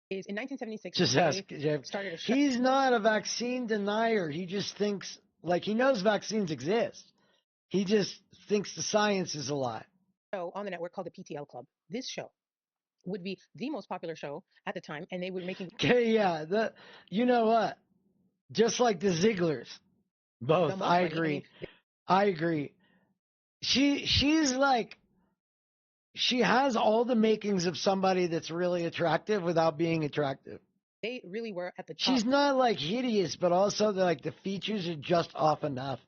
[SPEAKER 26] Is in 1976
[SPEAKER 1] just ask Jeff.
[SPEAKER 26] Started a show.
[SPEAKER 1] He's not a vaccine denier. He just thinks, like, he knows vaccines exist. He just thinks the science is a lie.
[SPEAKER 26] So on the network called the PTL Club, this show would be the most popular show at the time, and they were making.
[SPEAKER 1] Okay, yeah, you know what? Just like the Zigglers, both. I agree. I agree. She's like, she has all the makings of somebody that's really attractive without being attractive.
[SPEAKER 26] They really were at the top.
[SPEAKER 1] She's not like hideous, but also like the features are just off enough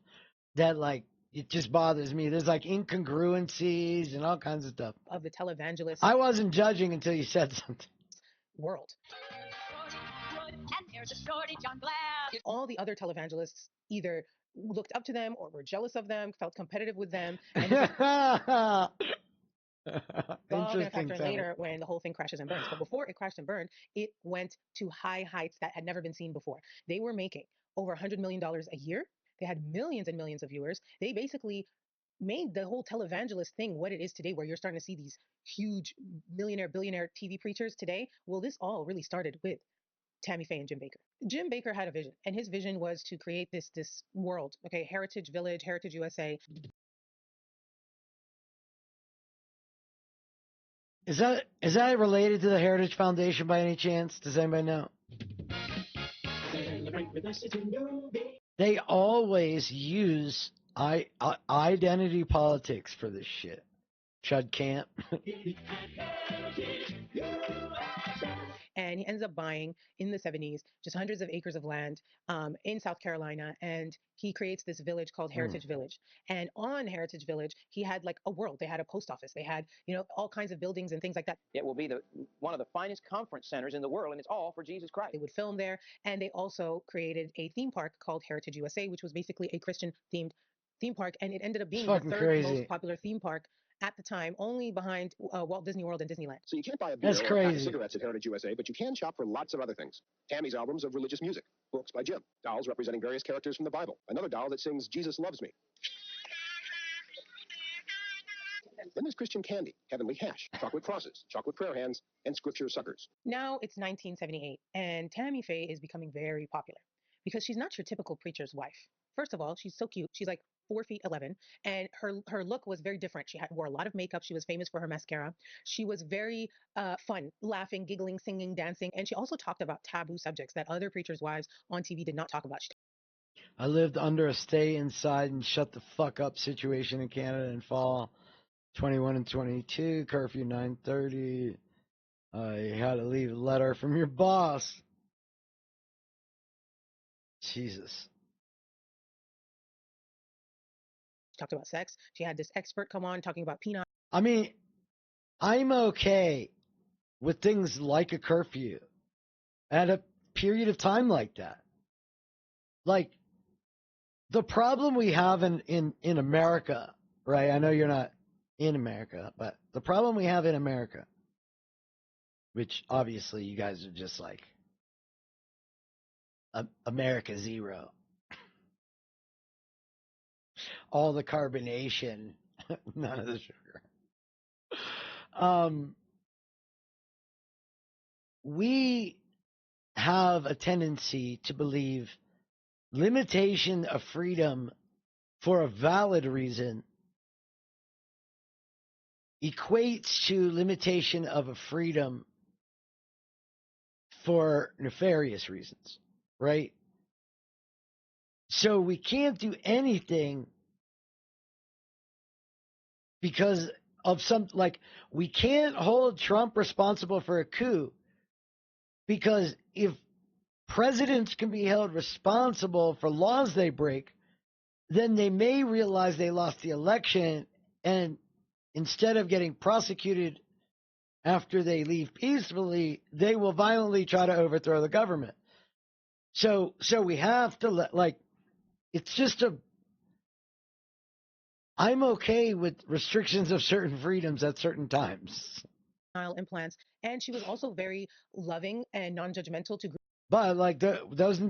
[SPEAKER 1] that like it just bothers me. There's like incongruencies and all kinds of stuff.
[SPEAKER 26] Of the televangelist
[SPEAKER 1] I wasn't judging until you said something.
[SPEAKER 26] world.
[SPEAKER 13] And there's a shortage on glass.
[SPEAKER 26] All the other televangelists either looked up to them or were jealous of them, felt competitive with them, and this is all going to factor in later when the whole thing crashes and burns. But before it crashed and burned, it went to high heights that had never been seen before. They were making over $100 million a year. They had millions and millions of viewers. They basically made the whole televangelist thing what it is today, where you're starting to see these huge millionaire, billionaire TV preachers today. Well, this all really started with Tammy Faye and Jim Bakker. Jim Bakker had a vision, and his vision was to create this world, okay, Heritage Village, Heritage USA.
[SPEAKER 1] Is that related to the Heritage Foundation by any chance? Does anybody know? They always use identity politics for this shit. Chud can't.
[SPEAKER 26] And he ends up buying in the 70s just hundreds of acres of land in South Carolina, and he creates this village called Heritage Village. And on Heritage Village, he had like a world. They had a post office. They had, all kinds of buildings and things like that.
[SPEAKER 6] It will be one of the finest conference centers in the world, and it's all for Jesus Christ.
[SPEAKER 26] They would film there, and they also created a theme park called Heritage USA, which was basically a Christian-themed theme park, and it ended up being the third most popular theme park at the time, only behind Walt Disney World and Disneyland.
[SPEAKER 11] So you can't buy a beer or a pack of cigarettes at Heritage USA, but you can shop for lots of other things. Tammy's albums of religious music, books by Jim, dolls representing various characters from the Bible, another doll that sings Jesus Loves Me. Then there's Christian candy, heavenly hash, chocolate crosses, chocolate prayer hands, and scripture suckers.
[SPEAKER 26] Now it's 1978, and Tammy Faye is becoming very popular because she's not your typical preacher's wife. First of all, she's so cute. She's like 4'11", and her look was very different. She wore a lot of makeup. She was famous for her mascara. She was very fun, laughing, giggling, singing, dancing, and she also talked about taboo subjects that other preachers' wives on TV did not talk about.
[SPEAKER 1] I lived under a stay inside and shut the fuck up situation in Canada in fall 21 and 22, curfew 9:30. You had to leave a letter from your boss. Jesus.
[SPEAKER 26] Talked about sex. She had this expert come on talking about penile.
[SPEAKER 1] I mean, I'm okay with things like a curfew at a period of time like that. Like, the problem we have in America, right? I know you're not in America, but the problem we have in America, which obviously you guys are just like America Zero. All the carbonation, none of the sugar. We have a tendency to believe limitation of freedom for a valid reason equates to limitation of a freedom for nefarious reasons, right? So we can't do anything because of we can't hold Trump responsible for a coup, because if presidents can be held responsible for laws they break, then they may realize they lost the election, and instead of getting prosecuted after they leave peacefully, they will violently try to overthrow the government. So we have to it's just I'm okay with restrictions of certain freedoms at certain times.
[SPEAKER 26] Implants, and she was also very loving and non-judgmental to.
[SPEAKER 1] But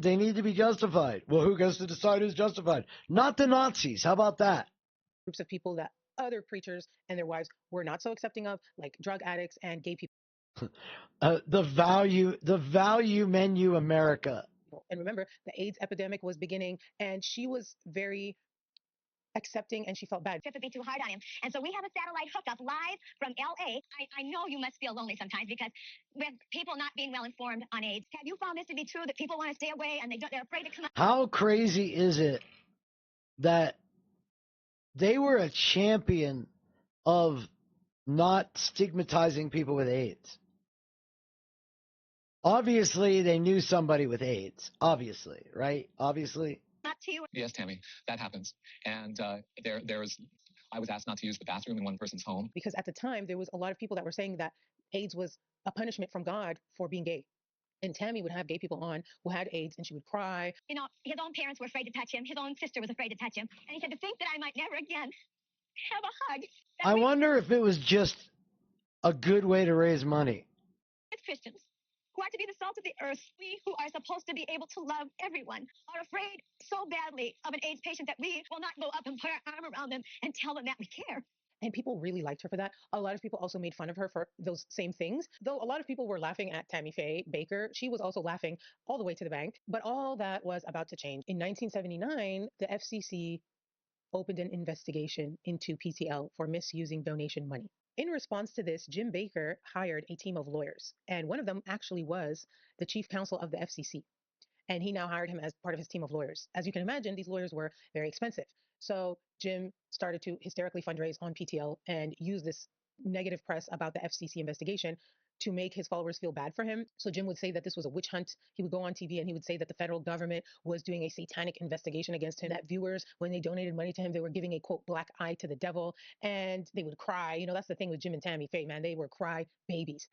[SPEAKER 1] they need to be justified. Well, who gets to decide who's justified? Not the Nazis. How about that?
[SPEAKER 26] Groups of people that other preachers and their wives were not so accepting of, like drug addicts and gay people.
[SPEAKER 1] The value menu America.
[SPEAKER 26] And remember, the AIDS epidemic was beginning, and she was very accepting, and she felt bad.
[SPEAKER 4] Have to be too hard on him. And so we have a satellite hookup live from L.A. I know you must feel lonely sometimes because with people not being well informed on AIDS. Have you found this to be true, that people want to stay away and they're afraid to come out?
[SPEAKER 1] How crazy is it that they were a champion of not stigmatizing people with AIDS? Obviously, they knew somebody with AIDS. Obviously, right? Obviously.
[SPEAKER 4] Not to you.
[SPEAKER 14] Yes, Tammy, that happens. And I was asked not to use the bathroom in one person's home.
[SPEAKER 26] Because at the time, there was a lot of people that were saying that AIDS was a punishment from God for being gay. And Tammy would have gay people on who had AIDS, and she would cry.
[SPEAKER 4] You know, his own parents were afraid to touch him. His own sister was afraid to touch him. And he said, to think that I might never again have a hug.
[SPEAKER 1] I wonder if it was just a good way to raise money.
[SPEAKER 4] As Christians, who are to be the salt of the earth, we who are supposed to be able to love everyone are afraid so badly of an AIDS patient that we will not go up and put our arm around them and tell them that we care.
[SPEAKER 26] And people really liked her for that. A lot of people also made fun of her for those same things. Though a lot of people were laughing at Tammy Faye Bakker, she was also laughing all the way to the bank. But all that was about to change. In 1979, the FCC opened an investigation into PTL for misusing donation money. In response to this, Jim Bakker hired a team of lawyers, and one of them actually was the chief counsel of the FCC. And he now hired him as part of his team of lawyers. As you can imagine, these lawyers were very expensive. So Jim started to hysterically fundraise on PTL and use this negative press about the FCC investigation to make his followers feel bad for him. So Jim would say that this was a witch hunt. He would go on TV and he would say that the federal government was doing a satanic investigation against him, that viewers, when they donated money to him, they were giving a quote, black eye to the devil, and they would cry. You know, that's the thing with Jim and Tammy Faye, man. They were cry babies.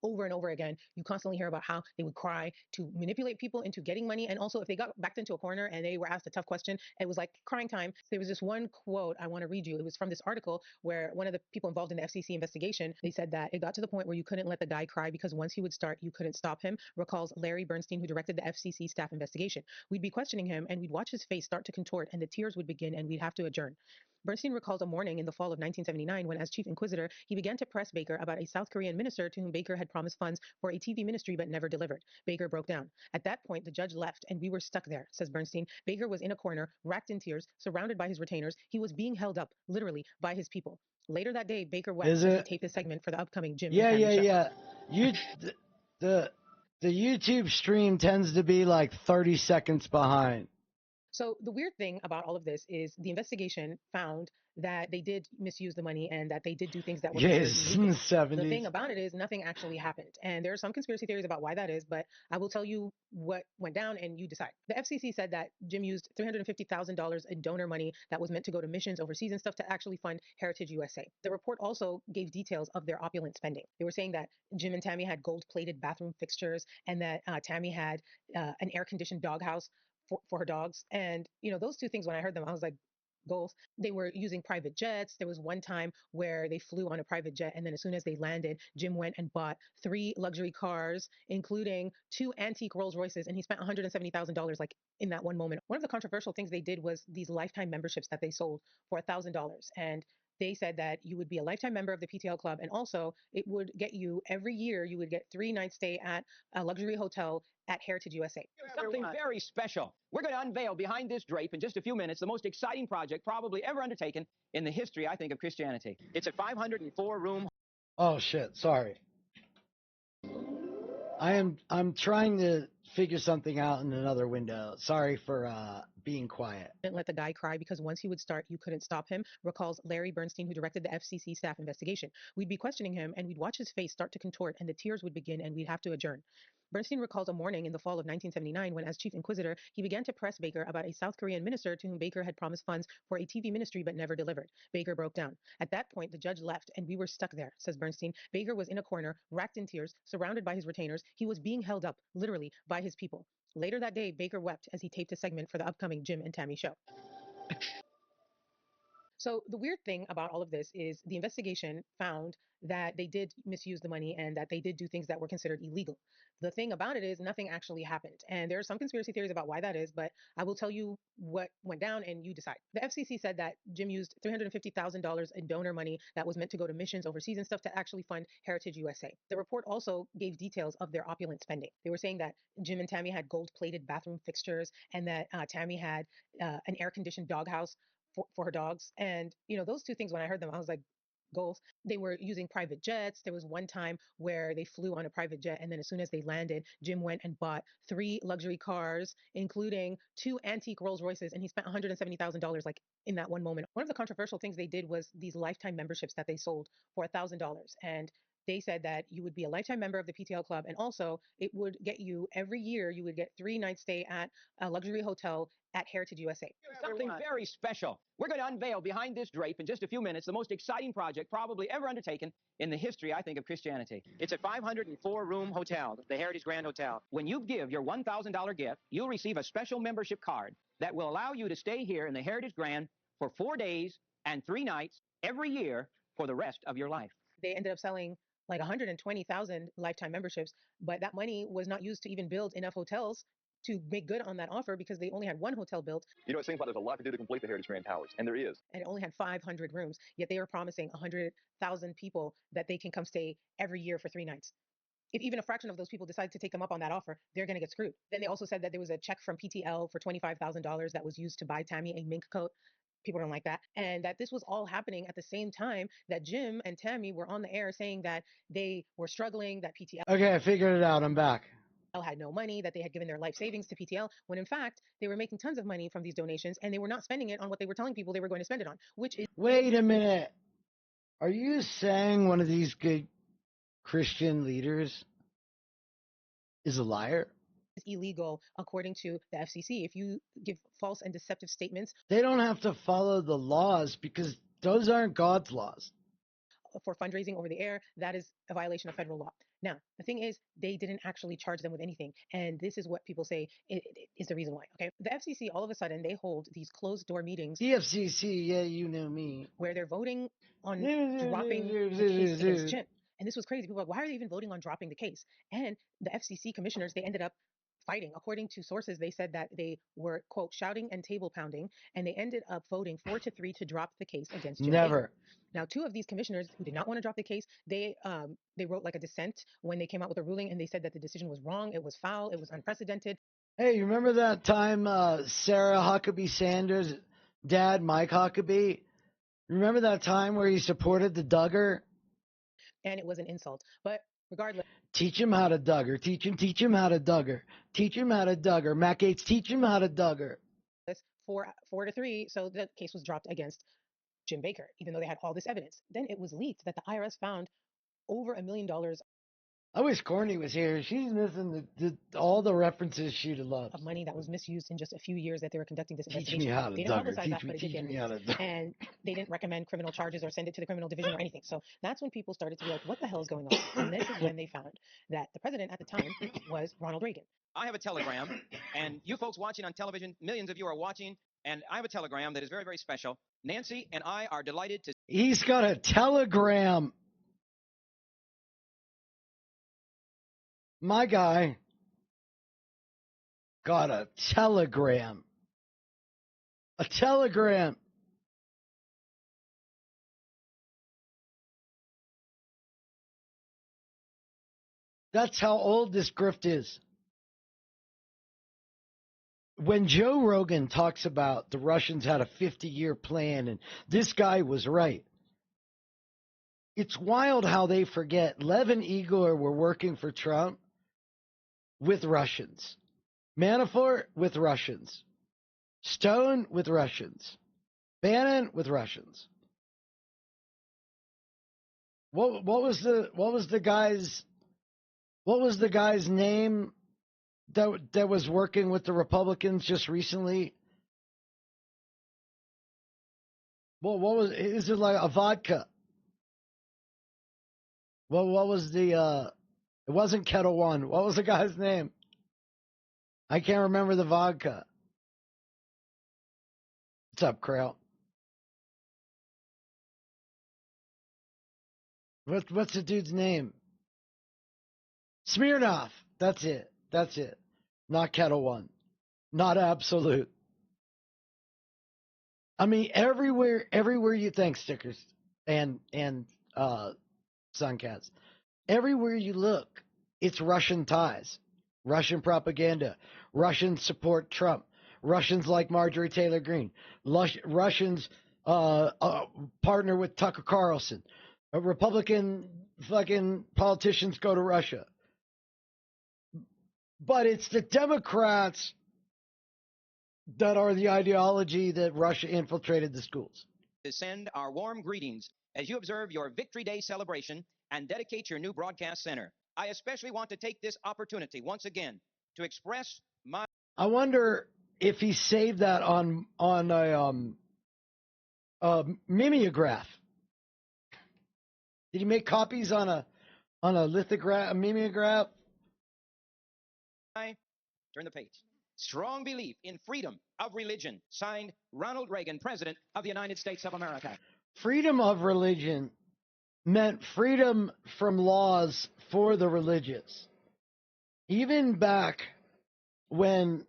[SPEAKER 26] Over and over again, you constantly hear about how they would cry to manipulate people into getting money. And also, if they got backed into a corner and they were asked a tough question, it was like crying time. There was this one quote I want to read you. It was from this article where one of the people involved in the FCC investigation, they said that it got to the point where you couldn't let the guy cry because once he would start, you couldn't stop him, recalls Larry Bernstein, who directed the FCC staff investigation. We'd be questioning him and we'd watch his face start to contort and the tears would begin and we'd have to adjourn. Bernstein recalls a morning in the fall of 1979 when, as chief inquisitor, he began to press Bakker about a South Korean minister to whom Bakker had promised funds for a TV ministry but never delivered. Bakker broke down. At that point, the judge left and we were stuck there, says Bernstein. Bakker was in a corner, racked in tears, surrounded by his retainers. He was being held up, literally, by his people. Later that day, Bakker wept as he taped a segment for the upcoming Jim and Tammy show.
[SPEAKER 1] Yeah. The YouTube stream tends to be like 30 seconds behind.
[SPEAKER 26] So the weird thing about all of this is the investigation found that they did misuse the money and that they did do things that were
[SPEAKER 1] yes, in the 70s.
[SPEAKER 26] The thing about it is nothing actually happened. And there are some conspiracy theories about why that is, but I will tell you what went down and you decide. The FCC said that Jim used $350,000 in donor money that was meant to go to missions overseas and stuff to actually fund Heritage USA. The report also gave details of their opulent spending. They were saying that Jim and Tammy had gold-plated bathroom fixtures and that Tammy had an air-conditioned doghouse for her dogs. And, you know, those two things, when I heard them, I was like, goals. They were using private jets. There was one time where they flew on a private jet. And then as soon as they landed, Jim went and bought 3 luxury cars, including 2 antique Rolls Royces. And he spent $170,000 like in that one moment. One of the controversial things they did was these lifetime memberships that they sold for $1,000. And they said that you would be a lifetime member of the PTL Club. And also it would get you every year, you would get 3 nights stay at a luxury hotel at Heritage USA.
[SPEAKER 3] Something very special. We're going to unveil behind this drape in just a few minutes the most exciting project probably ever undertaken in the history, I think, of Christianity. It's a 504-room.
[SPEAKER 1] Oh shit! Sorry. I'm trying to figure something out in another window. Sorry for being quiet.
[SPEAKER 26] Didn't let the guy cry because once he would start, you couldn't stop him, recalls Larry Bernstein, who directed the FCC staff investigation. We'd be questioning him and we'd watch his face start to contort and the tears would begin and we'd have to adjourn. Bernstein recalls a morning in the fall of 1979 when, as chief inquisitor, he began to press Bakker about a South Korean minister to whom Bakker had promised funds for a TV ministry but never delivered. Bakker broke down. At that point, the judge left and we were stuck there, says Bernstein. Bakker was in a corner, racked in tears, surrounded by his retainers. He was being held up, literally, by his people. Later that day, Bakker wept as he taped a segment for the upcoming Jim and Tammy show. So the weird thing about all of this is the investigation found that they did misuse the money and that they did do things that were considered illegal. The thing about it is nothing actually happened. And there are some conspiracy theories about why that is, but I will tell you what went down and you decide. The FCC said that Jim used $350,000 in donor money that was meant to go to missions overseas and stuff to actually fund Heritage USA. The report also gave details of their opulent spending. They were saying that Jim and Tammy had gold-plated bathroom fixtures and that Tammy had an air-conditioned doghouse for her dogs. And, you know, those two things, when I heard them, I was like, goals. They were using private jets. There was one time where they flew on a private jet. And then as soon as they landed, Jim went and bought 3 luxury cars, including 2 antique Rolls Royces. And he spent $170,000 like in that one moment. One of the controversial things they did was these lifetime memberships that they sold for $1,000. And They said that you would be a lifetime member of the PTL club, and also it would get you every year, you would get 3 night stay at a luxury hotel at Heritage USA.
[SPEAKER 3] Something very special. We're going to unveil behind this drape in just a few minutes the most exciting project probably ever undertaken in the history, I think, of Christianity. It's a 504-room hotel, the Heritage Grand Hotel. When you give your $1,000 gift, you'll receive a special membership card that will allow you to stay here in the Heritage Grand for 4 days and 3 nights every year for the rest of your life.
[SPEAKER 26] They ended up selling like 120,000 lifetime memberships, but that money was not used to even build enough hotels to make good on that offer because they only had 1 hotel built.
[SPEAKER 14] You know, it seems like there's a lot to do to complete the Heritage Grand Towers, and there is.
[SPEAKER 26] And it only had 500 rooms, yet they were promising 100,000 people that they can come stay every year for 3 nights. If even a fraction of those people decide to take them up on that offer, they're going to get screwed. Then they also said that there was a check from PTL for $25,000 that was used to buy Tammy a mink coat. People don't like that. And that this was all happening at the same time that Jim and Tammy were on the air saying that they were struggling, that PTL
[SPEAKER 1] Okay, I figured it out. I'm back.
[SPEAKER 26] had no money, that they had given their life savings to PTL, when in fact, they were making tons of money from these donations and they were not spending it on what they were telling people they were going to spend it on, which is...
[SPEAKER 1] Wait a minute. Are you saying one of these good Christian leaders is a liar?
[SPEAKER 26] Illegal according to the FCC. If you give false and deceptive statements,
[SPEAKER 1] they don't have to follow the laws because those aren't God's laws.
[SPEAKER 26] For fundraising over the air, that is a violation of federal law. Now, the thing is, they didn't actually charge them with anything. And this is what people say is the reason why. Okay. The FCC, all of a sudden, they hold these closed door meetings.
[SPEAKER 1] The FCC, yeah, you know me.
[SPEAKER 26] Where they're voting on dropping the case against Jim. And this was crazy. People were like, why are they even voting on dropping the case? And the FCC commissioners, they ended up fighting. According to sources, they said that they were, quote, shouting and table pounding, and they ended up voting 4-3 to drop the case against Jim
[SPEAKER 1] Never.
[SPEAKER 26] Bakker. Now, 2 of these commissioners who did not want to drop the case, they wrote like a dissent when they came out with a ruling, and they said that the decision was wrong, it was foul, it was unprecedented.
[SPEAKER 1] Hey, you remember that time Sarah Huckabee Sanders' dad, Mike Huckabee, remember that time where he supported the Duggar?
[SPEAKER 26] And it was an insult. But regardless.
[SPEAKER 1] Teach him how to Duggar. Teach him how to Duggar. Teach him how to Duggar. Matt Gaetz, teach him how to Duggar.
[SPEAKER 26] 4-3, so the case was dropped against Jim Bakker, even though they had all this evidence. Then it was leaked that the IRS found over $1 million.
[SPEAKER 1] I wish Courtney was here. She's missing all the references she'd have loved.
[SPEAKER 26] Of money that was misused in just a few years that they were conducting this investigation.
[SPEAKER 1] Teach me how to
[SPEAKER 26] They didn't
[SPEAKER 1] Duggar.
[SPEAKER 26] publicize that, but it did get leaked. And they didn't recommend criminal charges or send it to the criminal division or anything. So that's when people started to be like, what the hell is going on? And this is when they found that the president at the time was Ronald Reagan.
[SPEAKER 3] I have a telegram, and you folks watching on television, millions of you are watching, and I have a telegram that is very, very special. Nancy and I are delighted to...
[SPEAKER 1] He's got a telegram. My guy got a telegram. A telegram. That's how old this grift is. When Joe Rogan talks about the Russians had a 50-year plan and this guy was right, it's wild how they forget Lev and Igor were working for Trump with Russians. Manafort with Russians. Stone with Russians. Bannon with Russians. What was the guy's name that was working with the Republicans just recently? Well, is it like a vodka? Well, what was it wasn't Kettle One. What was the guy's name? I can't remember the vodka. What's up, Krail? What's the dude's name? Smirnoff. That's it. Not Kettle One. Not Absolute. I mean, everywhere you think, stickers and Suncats. Everywhere you look, it's Russian ties, Russian propaganda. Russians support Trump. Russians like Marjorie Taylor Greene. Russians partner with Tucker Carlson. Republican fucking politicians go to Russia. But it's the Democrats that are the ideology that Russia infiltrated the schools.
[SPEAKER 3] to send our warm greetings as you observe your Victory Day celebration and dedicate your new broadcast center. I especially want to take this opportunity once again to express my...
[SPEAKER 1] I wonder if he saved that on a mimeograph. Did he make copies on a lithograph, a mimeograph?
[SPEAKER 3] Turn the page. Strong belief in freedom of religion. Signed, Ronald Reagan, President of the United States of America.
[SPEAKER 1] Freedom of religion meant freedom from laws for the religious. Even back when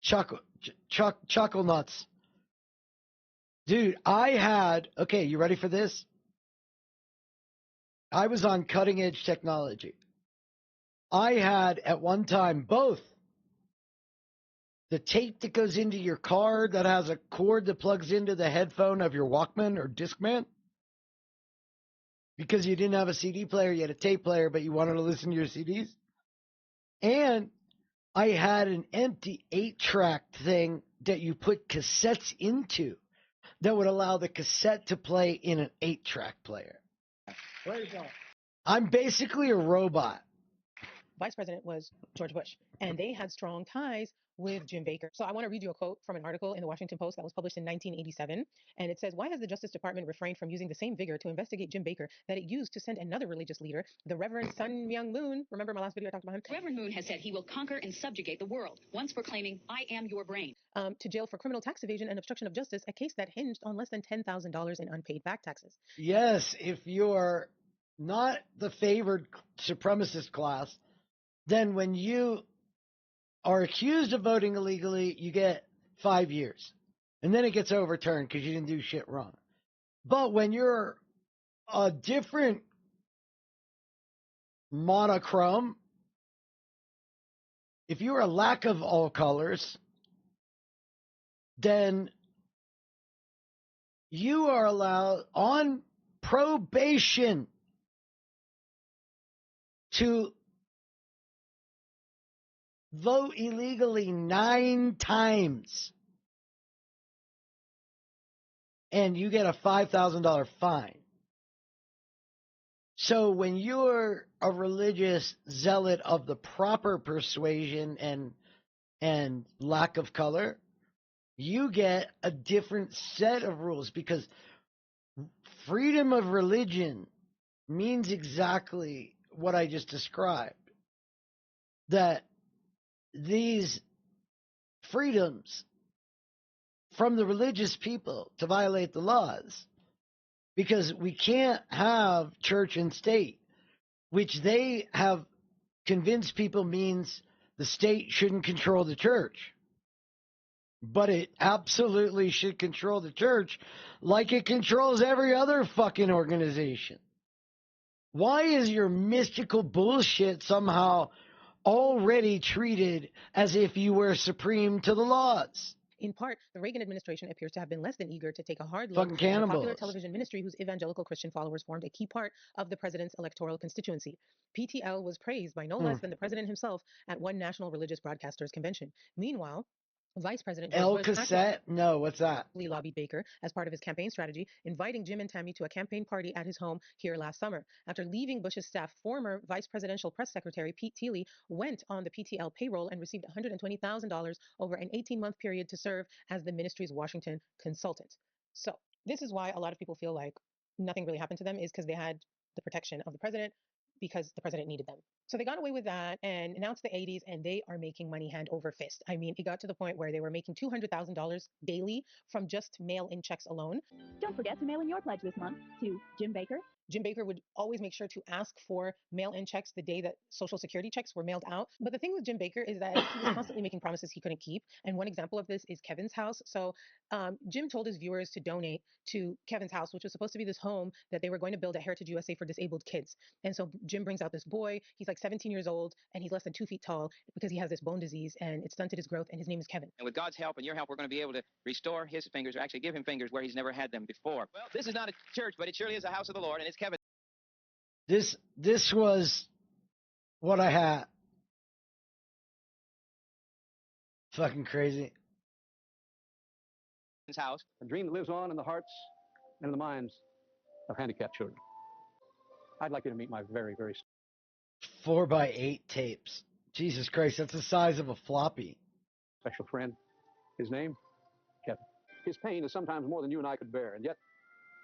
[SPEAKER 1] Chuckle Nuts. Dude, okay, you ready for this? I was on cutting edge technology. I had at one time both the tape that goes into your car that has a cord that plugs into the headphone of your Walkman or Discman. Because you didn't have a CD player, you had a tape player, but you wanted to listen to your CDs. And I had an empty 8-track thing that you put cassettes into that would allow the cassette to play in an 8-track player. I'm basically a robot.
[SPEAKER 26] Vice president was George Bush, and they had strong ties with Jim Bakker. So I want to read you a quote from an article in the Washington Post that was published in 1987, and it says, "Why has the Justice Department refrained from using the same vigor to investigate Jim Bakker that it used to send another religious leader, the Reverend Sun Myung Moon?" Remember my last video I talked about him?
[SPEAKER 7] Reverend Moon has said he will conquer and subjugate the world, once proclaiming, "I am your brain."
[SPEAKER 26] To jail for criminal tax evasion and obstruction of justice, a case that hinged on less than $10,000 in unpaid back taxes.
[SPEAKER 1] Yes, if you're not the favored supremacist class, then when you are accused of voting illegally, you get 5 years. And then it gets overturned because you didn't do shit wrong. But when you're a different monochrome, if you're a lack of all colors, then you are allowed on probation to vote illegally 9 times. And you get a $5,000 fine. So when you're a religious zealot of the proper persuasion and lack of color, you get a different set of rules, because freedom of religion means exactly what I just described. That these freedoms from the religious people to violate the laws, because we can't have church and state, which they have convinced people means the state shouldn't control the church. But it absolutely should control the church like it controls every other fucking organization. Why is your mystical bullshit somehow already treated as if you were supreme to the laws?
[SPEAKER 26] In part, the Reagan administration appears to have been less than eager to take a hard
[SPEAKER 1] Fucking
[SPEAKER 26] look at a popular
[SPEAKER 1] cannibals.
[SPEAKER 26] television ministry whose evangelical Christian followers formed a key part of the president's electoral constituency. PTL was praised by no less than the president himself at one national religious broadcasters convention. Meanwhile, Vice President George
[SPEAKER 1] El
[SPEAKER 26] Bush
[SPEAKER 1] Cassette? No, what's that?
[SPEAKER 26] lobbied Bakker as part of his campaign strategy, inviting Jim and Tammy to a campaign party at his home here last summer. After leaving Bush's staff, former Vice Presidential Press Secretary Pete Teeley went on the PTL payroll and received $120,000 over an 18-month period to serve as the ministry's Washington consultant. So this is why a lot of people feel like nothing really happened to them, is because they had the protection of the president, because the president needed them. So they got away with that, and now it's the 80s, and they are making money hand over fist. I mean, it got to the point where they were making $200,000 daily from just mail-in checks alone.
[SPEAKER 15] Don't forget to mail in your pledge this month to Jim Bakker.
[SPEAKER 26] Jim Bakker would always make sure to ask for mail-in checks the day that Social Security checks were mailed out. But the thing with Jim Bakker is that he was constantly making promises he couldn't keep. And one example of this is Kevin's house. So Jim told his viewers to donate to Kevin's house, which was supposed to be this home that they were going to build at Heritage USA for disabled kids. And so Jim brings out this boy. He's like 17 years old, and he's less than 2 feet tall because he has this bone disease, and it stunted his growth, and his name is Kevin.
[SPEAKER 3] And with God's help and your help, we're going to be able to restore his fingers, or actually give him fingers where he's never had them before. Well, this is not a church, but it surely is a house of the Lord, and it's Kevin.
[SPEAKER 1] This was what I had. Fucking crazy.
[SPEAKER 3] house.
[SPEAKER 22] A dream that lives on in the hearts and in the minds of handicapped children. I'd like you to meet my very, very
[SPEAKER 1] 4x8 tapes. Jesus Christ, that's the size of a floppy.
[SPEAKER 22] special friend. His name, Kevin. His pain is sometimes more than you and I could bear, and yet,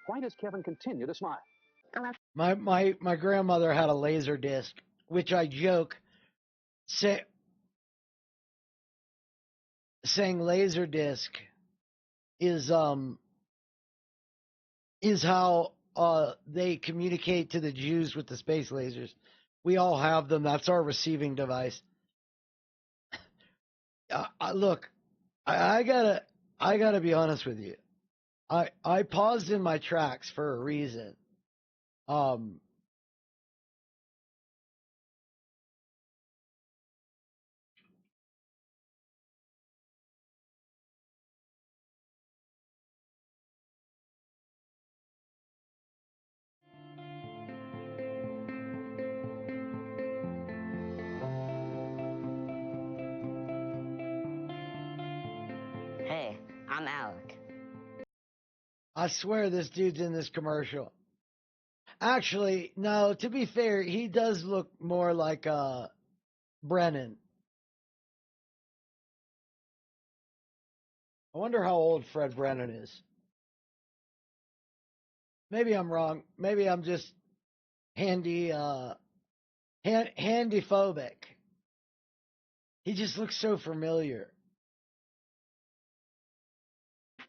[SPEAKER 22] why does Kevin continue to smile?
[SPEAKER 1] My grandmother had a laser disc, which I joke saying laser disc is how they communicate to the Jews with the space lasers. We all have them. That's our receiving device. Look, I gotta be honest with you. I paused in my tracks for a reason.
[SPEAKER 10] Hey, I'm Alec.
[SPEAKER 1] I swear this dude's in this commercial. Actually, no, to be fair, he does look more like Brennan. I wonder how old Fred Brennan is. Maybe I'm wrong. Maybe I'm just handyphobic. He just looks so familiar.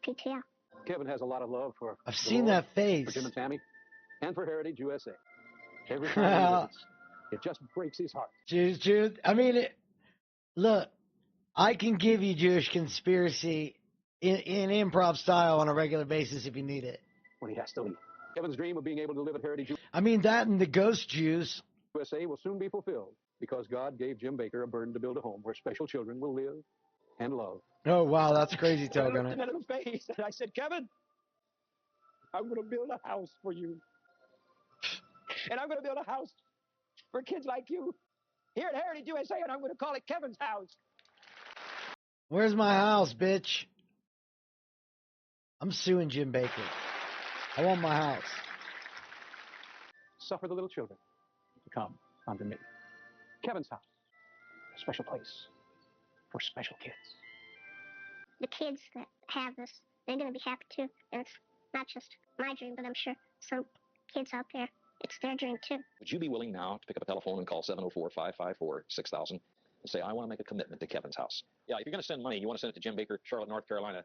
[SPEAKER 20] PTL.
[SPEAKER 22] Kevin has a lot of love for
[SPEAKER 1] I've
[SPEAKER 22] the
[SPEAKER 1] seen
[SPEAKER 22] Lord,
[SPEAKER 1] that face.
[SPEAKER 22] for Jim and Tammy, and for Heritage USA. Every time he visits, it just breaks his heart.
[SPEAKER 1] Jude, I mean, look, I can give you Jewish conspiracy in improv style on a regular basis if you need it.
[SPEAKER 22] When he has to leave. Kevin's dream of being able to live at Heritage
[SPEAKER 1] I mean, that and the ghost Jews.
[SPEAKER 22] USA will soon be fulfilled because God gave Jim Bakker a burden to build a home where special children will live and love.
[SPEAKER 1] Oh, wow, that's crazy,
[SPEAKER 27] I looked
[SPEAKER 1] Togon.
[SPEAKER 27] in that little face and I said, Kevin, I'm going to build a house for you. And I'm going to build a house for kids like you here at Heritage USA, and I'm going to call it Kevin's house.
[SPEAKER 1] Where's my house, bitch? I'm suing Jim Bakker. I want my house.
[SPEAKER 22] Suffer the little children to come unto me. Kevin's house, a special place for special kids.
[SPEAKER 20] The kids that have this, they're going to be happy too. And it's not just my dream, but I'm sure some kids out there, it's their dream too.
[SPEAKER 14] Would you be willing now to pick up a telephone and call 704-554-6000 and say, I want to make a commitment to Kevin's house? Yeah, if you're going to send money, you want to send it to Jim Bakker, Charlotte, North Carolina.